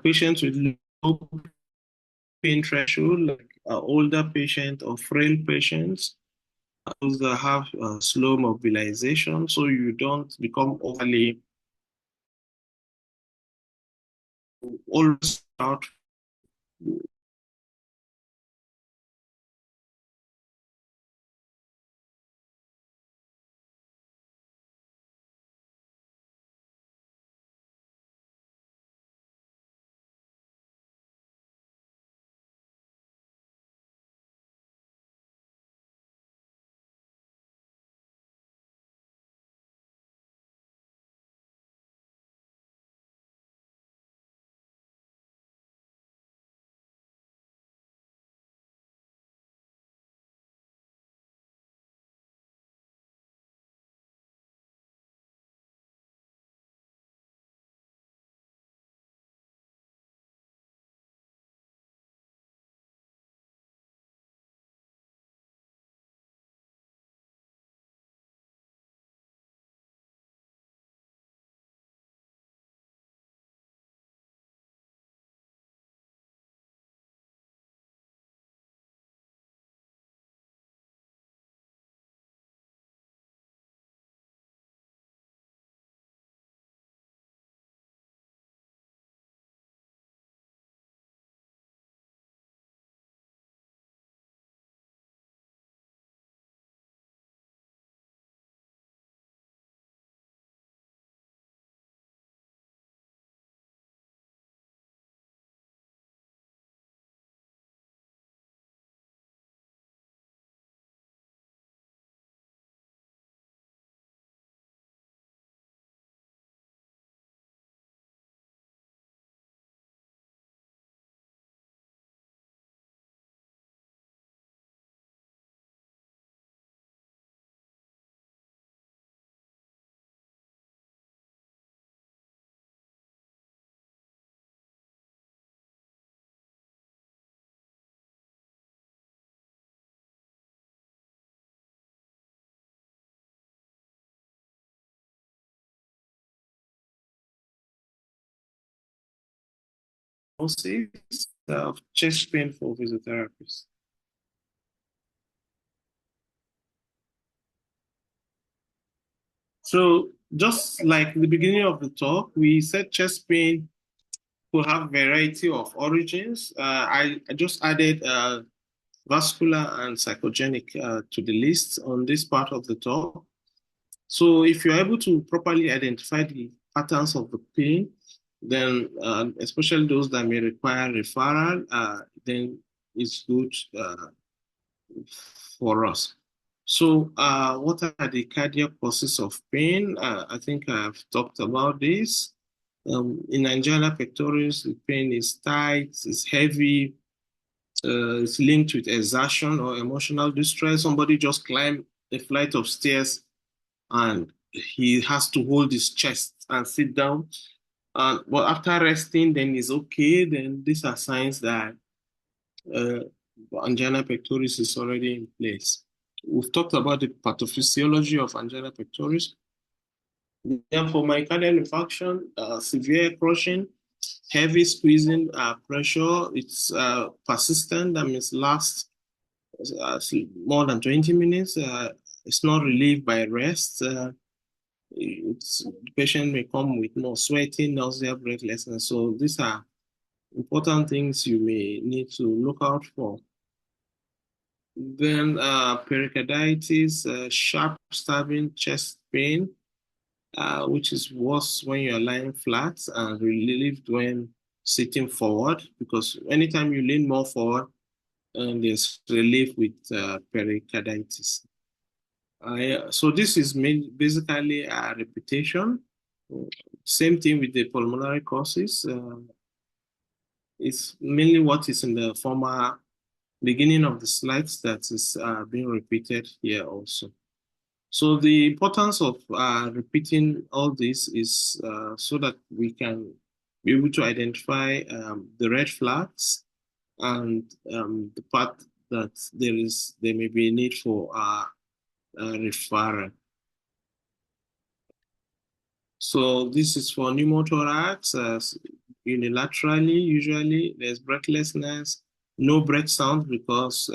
Patients with low pain threshold, like older patients or frail patients, those that have slow mobilization, so you don't become overly always out diagnosis of chest pain for physiotherapists. So just like the beginning of the talk, we said chest pain could have variety of origins. I just added vascular and psychogenic to the list on this part of the talk. So if you're able to properly identify the patterns of the pain, then especially those that may require referral, then it's good for us. So what are the cardiac causes of pain? I think I've talked about this. In angina pectoris, the pain is tight, it's heavy, it's linked with exertion or emotional distress. Somebody just climbed a flight of stairs and he has to hold his chest and sit down. But after resting, then he's okay. Then these are signs that angina pectoris is already in place. We've talked about the pathophysiology of angina pectoris. Then for myocardial infarction, severe crushing, heavy squeezing pressure, it's persistent, that means lasts more than 20 minutes. It's not relieved by rest. The patient may come with more sweating, nausea, breathlessness. So these are important things you may need to look out for. Then pericarditis, sharp stabbing chest pain, which is worse when you're lying flat and relieved when sitting forward, because anytime you lean more forward, there's relief with pericarditis. So this is basically a repetition. Same thing with the pulmonary causes. It's mainly what is in the former beginning of the slides that is being repeated here also. So the importance of repeating all this is so that we can be able to identify the red flags and the part that there may be a need for referral. So this is for pneumothorax. Unilaterally, usually there's breathlessness, no breath sound because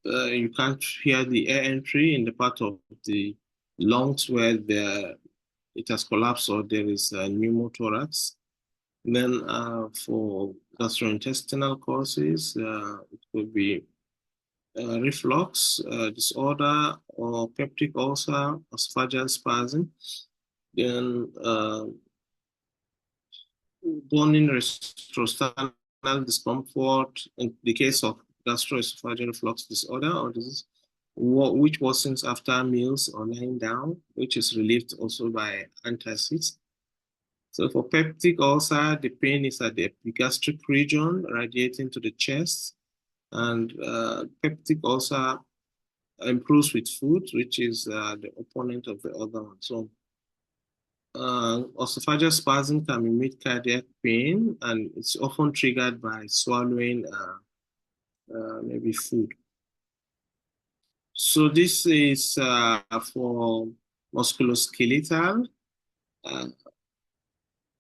you can't hear the air entry in the part of the lungs where it has collapsed or there is pneumothorax. Then for gastrointestinal causes, it could be reflux disorder or peptic ulcer, esophageal spasm. Then burning retrosternal discomfort in the case of gastroesophageal reflux disorder or disease, which worsens after meals or lying down, which is relieved also by antacids. So for peptic ulcer, the pain is at the epigastric region, radiating to the chest, and peptic ulcer improves with food, which is the opponent of the other one. So esophageal spasm can mimic cardiac pain, and it's often triggered by swallowing maybe food. So this is for musculoskeletal.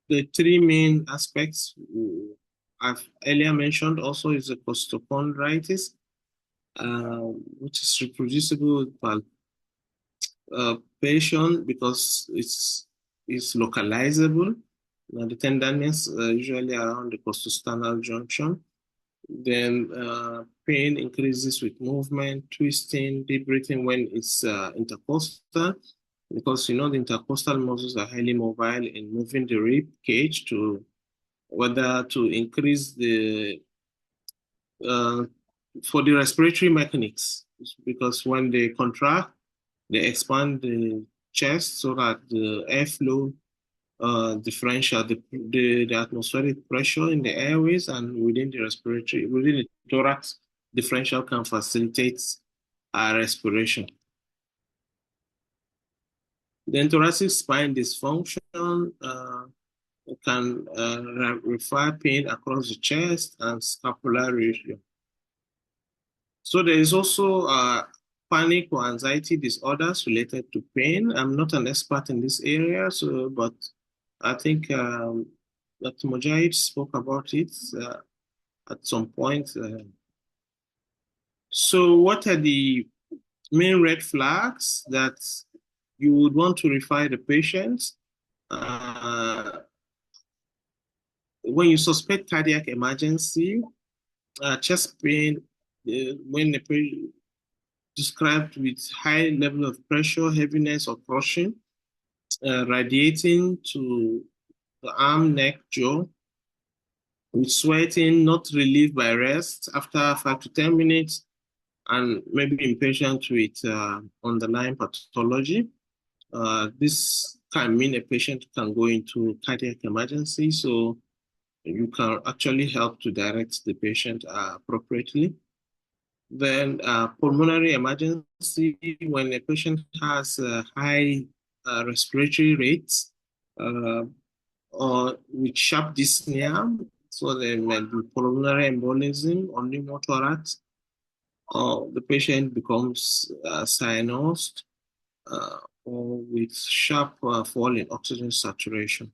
The three main aspects I've earlier mentioned also is the costochondritis, which is reproducible by patient because it's localizable. Now, the tenderness usually around the costosternal junction. Then pain increases with movement, twisting, deep breathing when it's intercostal, because the intercostal muscles are highly mobile in moving the rib cage to whether to increase the for the respiratory mechanics, because when they contract, they expand the chest so that the airflow differential, the atmospheric pressure in the airways and within the thorax differential can facilitate respiration. Then thoracic spine dysfunction can refer pain across the chest and scapular region. So there is also panic or anxiety disorders related to pain. I'm not an expert in this area, but I think Dr. Mujahid spoke about it at some point. So what are the main red flags that you would want to refer the patient when you suspect cardiac emergency, chest pain, when the patient described with high level of pressure, heaviness, or crushing, radiating to the arm, neck, jaw, with sweating not relieved by rest after 5 to 10 minutes, and maybe in patients with underlying pathology. This can mean a patient can go into cardiac emergency, so you can actually help to direct the patient appropriately. Then pulmonary emergency, when a patient has high respiratory rates or with sharp dyspnea, so there may be pulmonary embolism or pneumothorax, or the patient becomes cyanosed or with sharp fall in oxygen saturation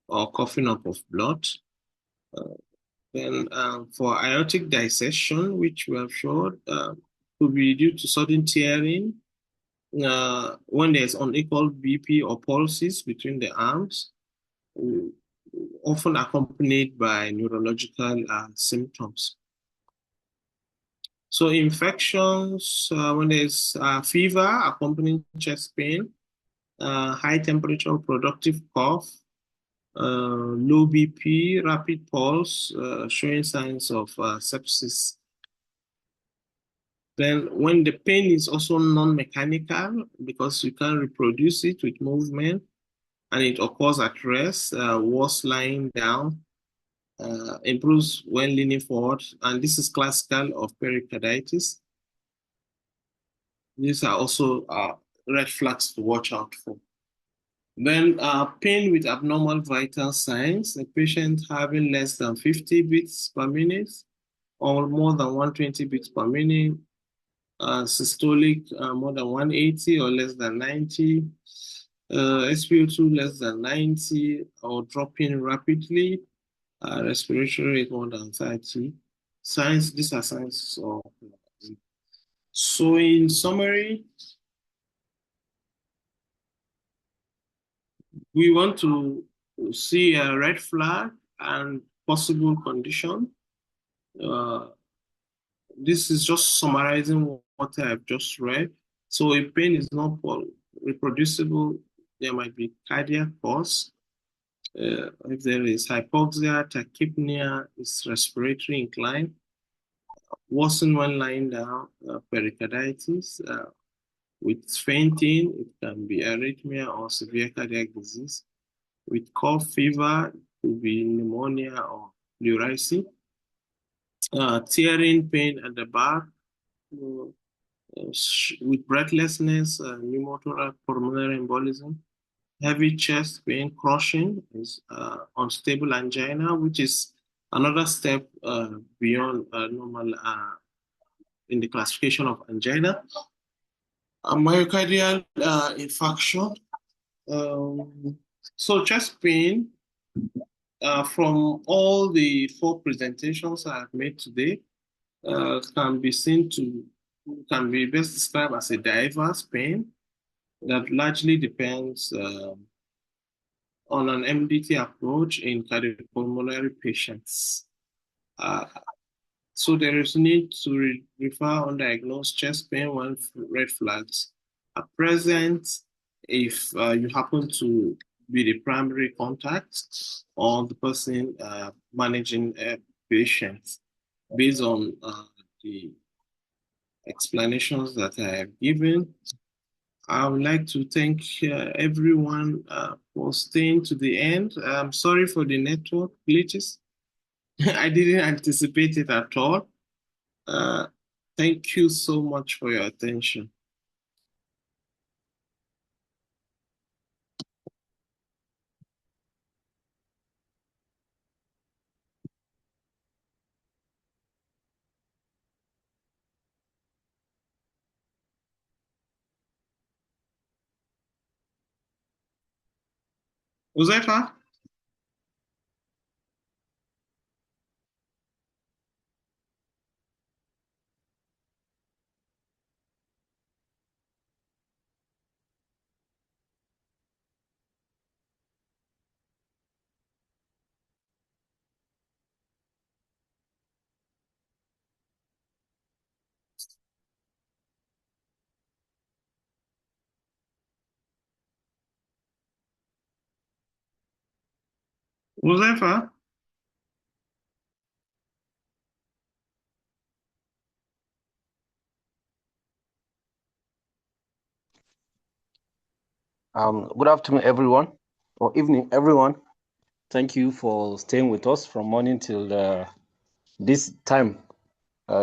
or coughing up of blood. Then for aortic dissection, which we have shown, could be due to sudden tearing when there's unequal BP or pulses between the arms, often accompanied by neurological symptoms. So infections, when there's fever accompanying chest pain, high temperature, productive cough, low BP, rapid pulse, showing signs of sepsis. Then when the pain is also non-mechanical, because you can reproduce it with movement, and it occurs at rest, worse lying down, improves when leaning forward, and this is classical of pericarditis. These are also red flags to watch out for. Then pain with abnormal vital signs, a patient having less than 50 beats per minute or more than 120 beats per minute, systolic more than 180 or less than 90, SpO2 less than 90 or dropping rapidly, respiratory rate more than 30. Signs, these are signs of. So in summary, we want to see a red flag and possible condition. This is just summarizing what I've just read. So if pain is not reproducible, there might be cardiac cause. If there is hypoxia, tachypnea, is respiratory incline, worsen when lying down, pericarditis, with fainting, it can be arrhythmia or severe cardiac disease. With cough, fever, it could be pneumonia or pleurisy. Tearing pain at the back, with breathlessness, pneumothorax, pulmonary embolism. Heavy chest pain, crushing, is unstable angina, which is another step beyond normal in the classification of angina. A myocardial infarction. So chest pain, from all the 4 presentations I've made today, can be best described as a diverse pain that largely depends on an MDT approach in cardiopulmonary patients. So there is need to refer undiagnosed chest pain when red flags are present. If you happen to be the primary contact or the person managing a patient, based on the explanations that I have given. I would like to thank everyone for staying to the end. I'm sorry for the network glitches. I didn't anticipate it at all. Thank you so much for your attention. Was that far? Josefa? Good afternoon, everyone, or evening, everyone. Thank you for staying with us from morning till this time,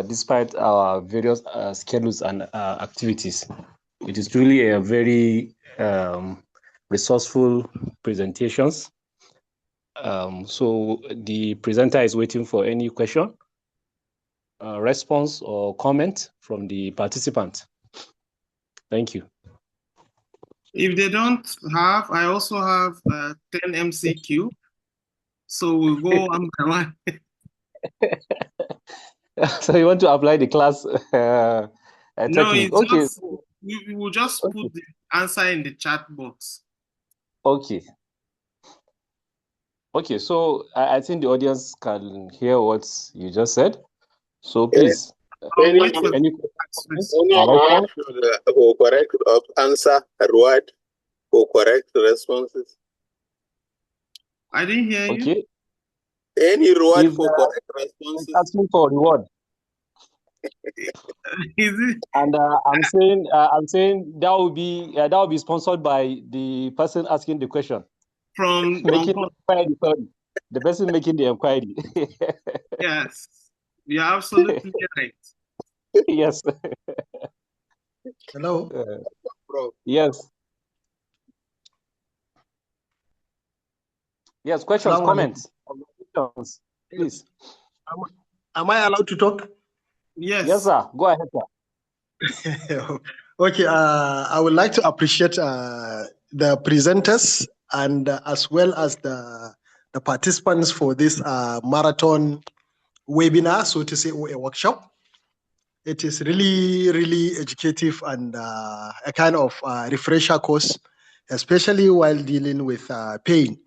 despite our various schedules and activities. It is really a very resourceful presentations. So the presenter is waiting for any question, response, or comment from the participant. Thank you. If they don't have, I also have 10 MCQ. So we'll go one by one. So you want to apply the class No, technique? it's Okay. just, we will just put the answer in the chat box. Okay. Okay, so I think the audience can hear what you just said. So please, I'll wait for any Anyone who correct answer a word for correct responses. I didn't hear you. Okay. Any reward If for correct responses. it's asking for reward, Is it? and I'm saying that will be sponsored by the person asking the question. From Making the inquiry, sorry. The person making the inquiry. Yes, you're absolutely right. Yes. Hello. Yes. Yes. Questions, comments, questions, please. Am I allowed to talk? Yes. Yes, sir. Go ahead, sir. Okay. I would like to appreciate the presenters and as well as the participants for this marathon webinar, so to say, or a workshop. It is really, really educative and a kind of refresher course, especially while dealing with pain,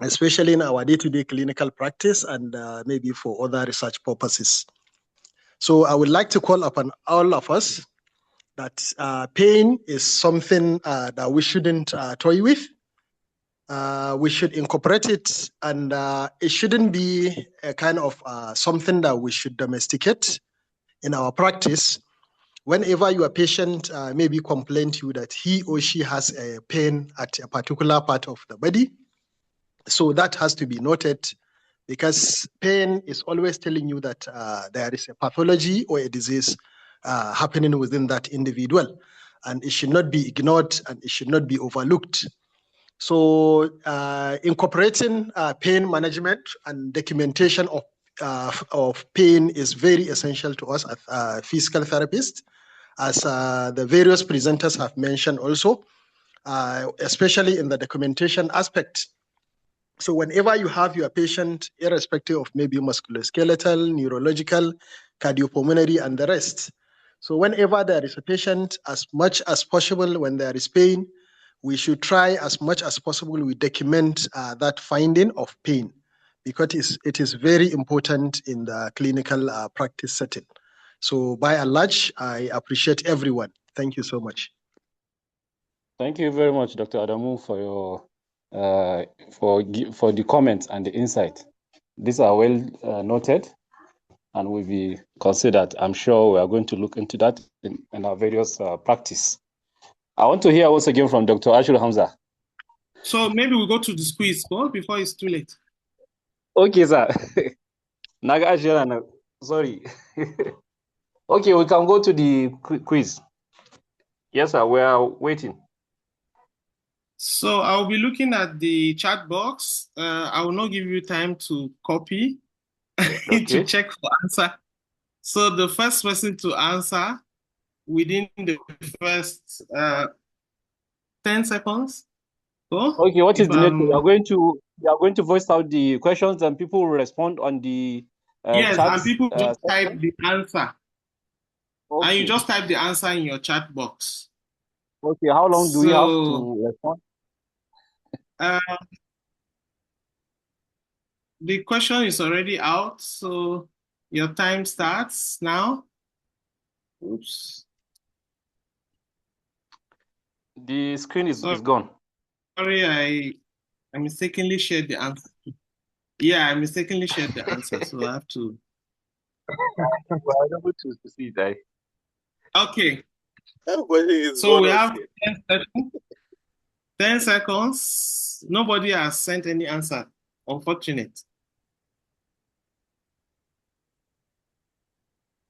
especially in our day-to-day clinical practice and maybe for other research purposes. So I would like to call upon all of us that pain is something that we shouldn't toy with. We should incorporate it, and it shouldn't be a kind of something that we should domesticate in our practice. Whenever your patient maybe complain to you that he or she has a pain at a particular part of the body, so that has to be noted, because pain is always telling you that there is a pathology or a disease happening within that individual, and it should not be ignored and it should not be overlooked. So incorporating pain management and documentation of pain is very essential to us as physical therapists, as the various presenters have mentioned also, especially in the documentation aspect. So whenever you have your patient, irrespective of maybe musculoskeletal, neurological, cardiopulmonary, and the rest. So whenever there is a patient, as much as possible when there is pain, we should try as much as possible we document that finding of pain, because it is very important in the clinical practice setting. So by and large, I appreciate everyone. Thank you so much. Thank you very much, Dr. Adamu, for your for the comments and the insight. These are well noted and will be considered. I'm sure we are going to look into that in our various practice. I want to hear once again from Dr. Ashul Hamza. So maybe we'll go to the quiz before it's too late. Okay, sir. Sorry. Okay, we can go to the quiz. Yes, sir, we are waiting. So I'll be looking at the chat box. I will not give you time to copy to check for answer. So the first person to answer within the first 10 seconds. Okay, what is the next? You are going to voice out the questions and people will respond on the yes, chat. and people just type the answer. Okay. And you just type the answer in your chat box. Okay, how long do we have to respond? The question is already out, so your time starts now. Oops. The screen is gone. Sorry, I mistakenly shared the answer. Yeah, I mistakenly shared the answer, so I have to. We're unable to see that. Okay. Everybody is So we bonus have here. 10 seconds. 10 seconds. Nobody has sent any answer. Unfortunate.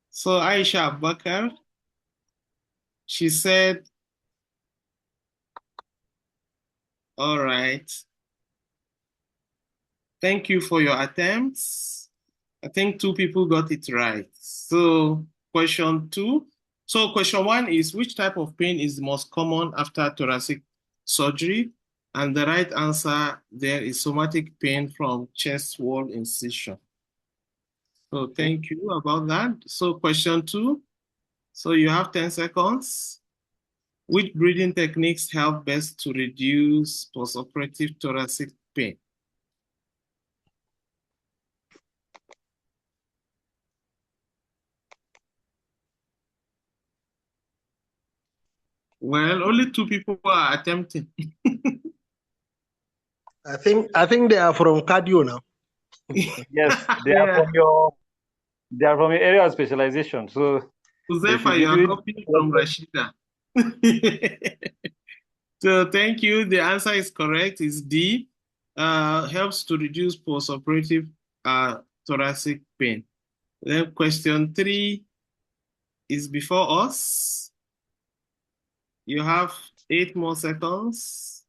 So Aisha Abubakar, she said, all right. Thank you for your attempts. I think 2 people got it right. So question 2. So question 1 is, which type of pain is the most common after thoracic surgery? And the right answer there is somatic pain from chest wall incision. So thank you about that. So question 2. So you have 10 seconds. Which breathing techniques help best to reduce postoperative thoracic pain? Well, only 2 people are attempting. I think they are from cardio now. Yes, they are from your area of specialization. So Josefa, you are copying from Rashida. So thank you. The answer is correct. It's D. Helps to reduce postoperative thoracic pain. Then question 3 is before us. You have 8 more seconds.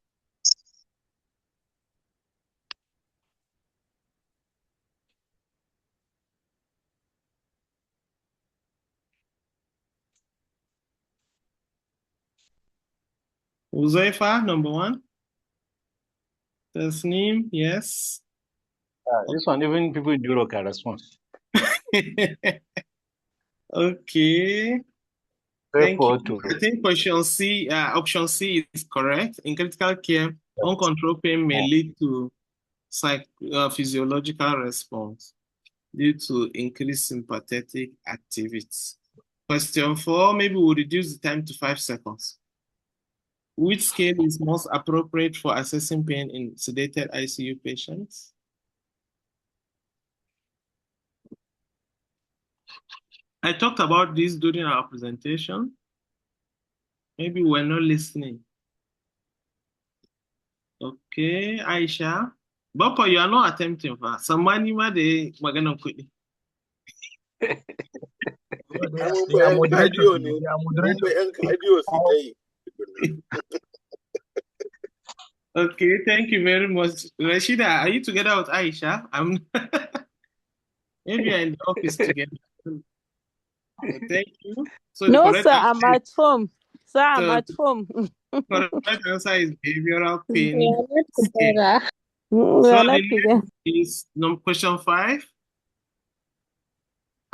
Uzaifa, number 1. Tasneem, yes. This one, even people in Europe can respond. Okay. Thank you. I think question C, option C is correct. In critical care, uncontrolled pain may lead to physiological response due to increased sympathetic activity. Question 4, maybe we'll reduce the time to 5 seconds. Which scale is most appropriate for assessing pain in sedated ICU patients? I talked about this during our presentation. Maybe we're not listening. Okay, Aisha. Bapa, you are not attempting for somebody ma de magana kudi. They are moderators. Okay, thank you very much. Rashida, are you together with Aisha? Maybe you're in the office together. Thank you. So no, sir, I'm at home. Sir, I'm at home. Correct answer is behavioral pain. We are not together. So the next is question 5.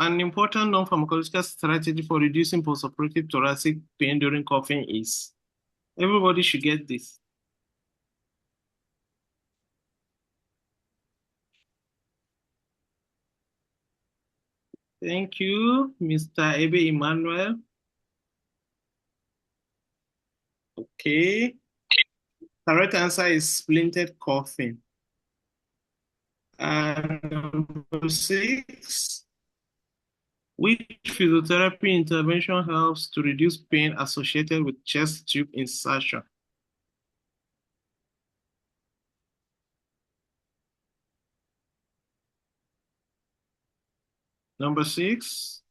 An important non-pharmacological strategy for reducing postoperative thoracic pain during coughing is. Everybody should get this. Thank you, Mr. Ebe Emmanuel. Okay. Correct answer is splinted coughing. And number 6, which physiotherapy intervention helps to reduce pain associated with chest tube insertion? Number 6.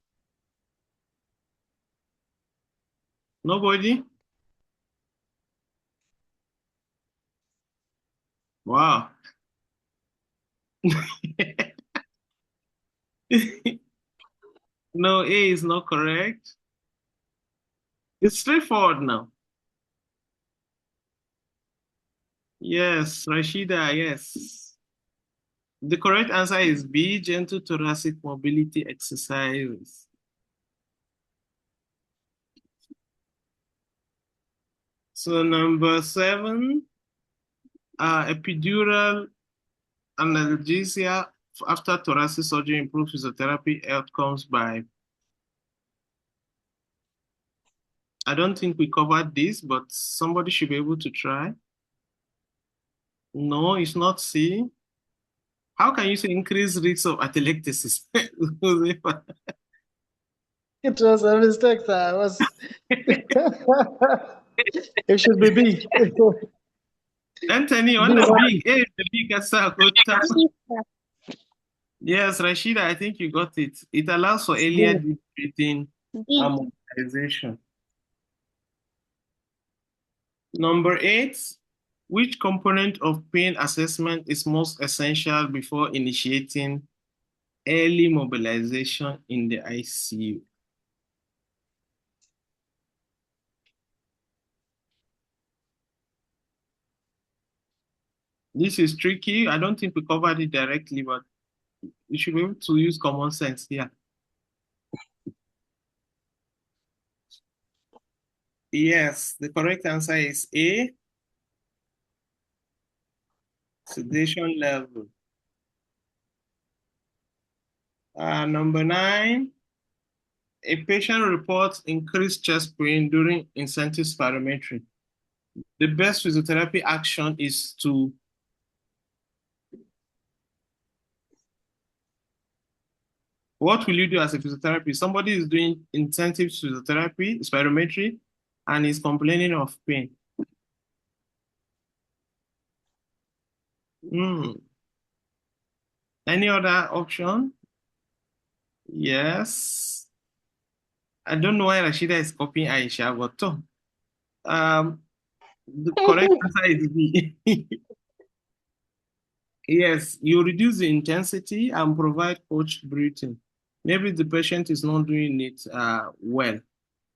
Nobody? Wow. No, A is not correct. It's straightforward now. Yes, Rashida, yes. The correct answer is B, gentle thoracic mobility exercises. So number 7, epidural analgesia after thoracic surgery improves physiotherapy outcomes by. I don't think we covered this, but somebody should be able to try. No, it's not C. How can you say increased risk of atelectasis? It was a mistake, sir. I was. It should be B. Anthony, on the big, the big Yes, Rashida, I think you got it. It allows for earlier deep breathing and mobilization. Number 8, which component of pain assessment is most essential before initiating early mobilization in the ICU? This is tricky. I don't think we covered it directly, but you should be able to use common sense here. Yes, the correct answer is A, sedation level. Number 9, a patient reports increased chest pain during incentive spirometry. The best physiotherapy action is to what will you do as a physiotherapist? Somebody is doing intensive physiotherapy, spirometry, and is complaining of pain. Any other option? Yes. I don't know why Rashida is copying Aisha, but the correct answer is B. Yes, you reduce the intensity and provide coached breathing. Maybe the patient is not doing it well.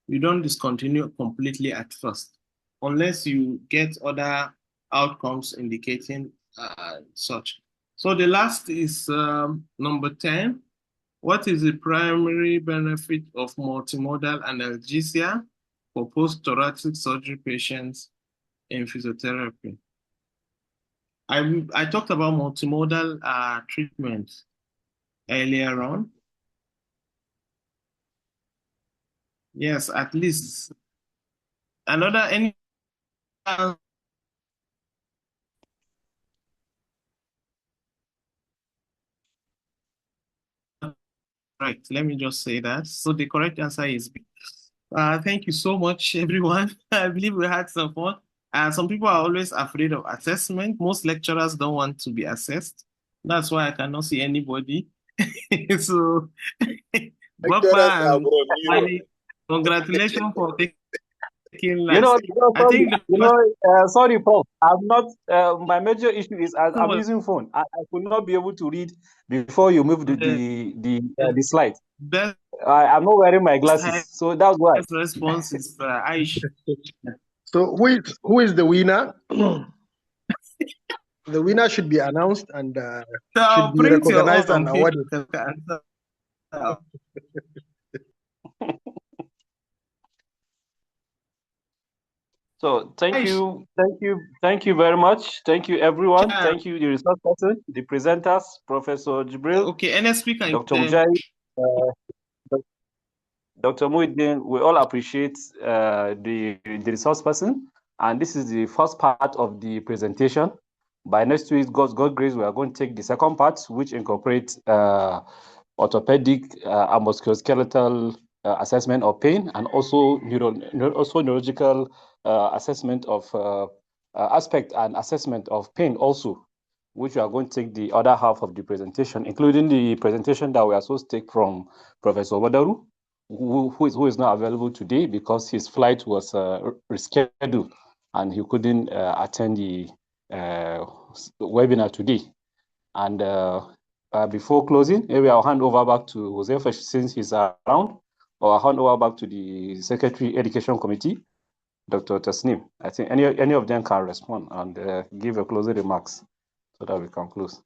You don't discontinue completely at first, unless you get other outcomes indicating such. So the last is number 10. What is the primary benefit of multimodal analgesia for post-thoracic surgery patients in physiotherapy? I talked about multimodal treatment earlier on. Yes, at least another any. Right, let me just say that. So the correct answer is B. Thank you so much, everyone. I believe we had some fun. Some people are always afraid of assessment. Most lecturers don't want to be assessed. That's why I cannot see anybody. So, Baba and Ali, congratulations for taking last. Sorry, Prof. I'm not. My major issue is I'm using phone. I could not be able to read before you moved the slide. I'm not wearing my glasses, so that's why. Response is Aisha. So who is the winner? The winner should be announced and should be recognized and awarded. So thank you very much. Thank you, everyone. Thank you, the resource person, the presenters, Professor Jibril. Okay, NSP can Dr. Mujahid, Dr. Muhyiddin. We all appreciate the resource person, and this is the first part of the presentation. By next week, God's grace, we are going to take the second part, which incorporates orthopedic and musculoskeletal assessment of pain, and also neurological assessment of aspect and assessment of pain also, which we are going to take the other half of the presentation, including the presentation that we are supposed to take from Professor Wadaru, who is not available today because his flight was rescheduled and he couldn't attend the webinar today. And before closing, maybe I'll hand over back to Jose since he's around, or I'll hand over back to the Secretary Education Committee, Dr. Tasnim. I think any of them can respond and give a closing remarks so that we can close.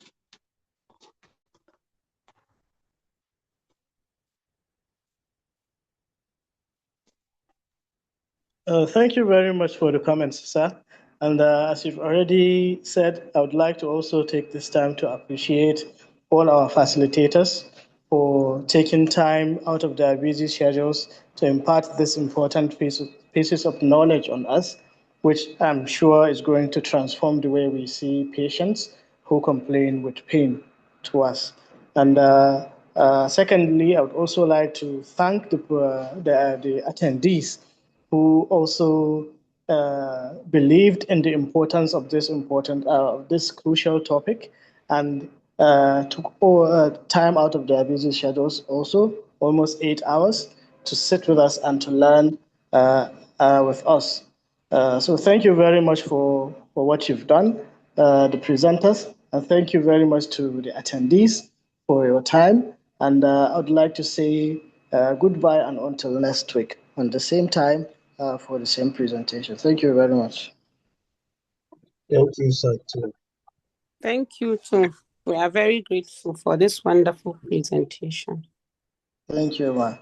Thank you very much for the comments, sir. And as you've already said, I would like to also take this time to appreciate all our facilitators for taking time out of their busy schedules to impart this important pieces of knowledge on us, which I'm sure is going to transform the way we see patients who complain with pain. to us. And secondly, I would also like to thank the attendees who also believed in the importance of this crucial topic and took time out of their busy schedules, also almost 8 hours, to sit with us and to learn with us. So thank you very much for what you've done, the presenters, and thank you very much to the attendees for your time. And I would like to say goodbye and until next week on the same time for the same presentation. Thank you very much. Thank you, sir. Thank you too. We are very grateful for this wonderful presentation. Thank you, ma.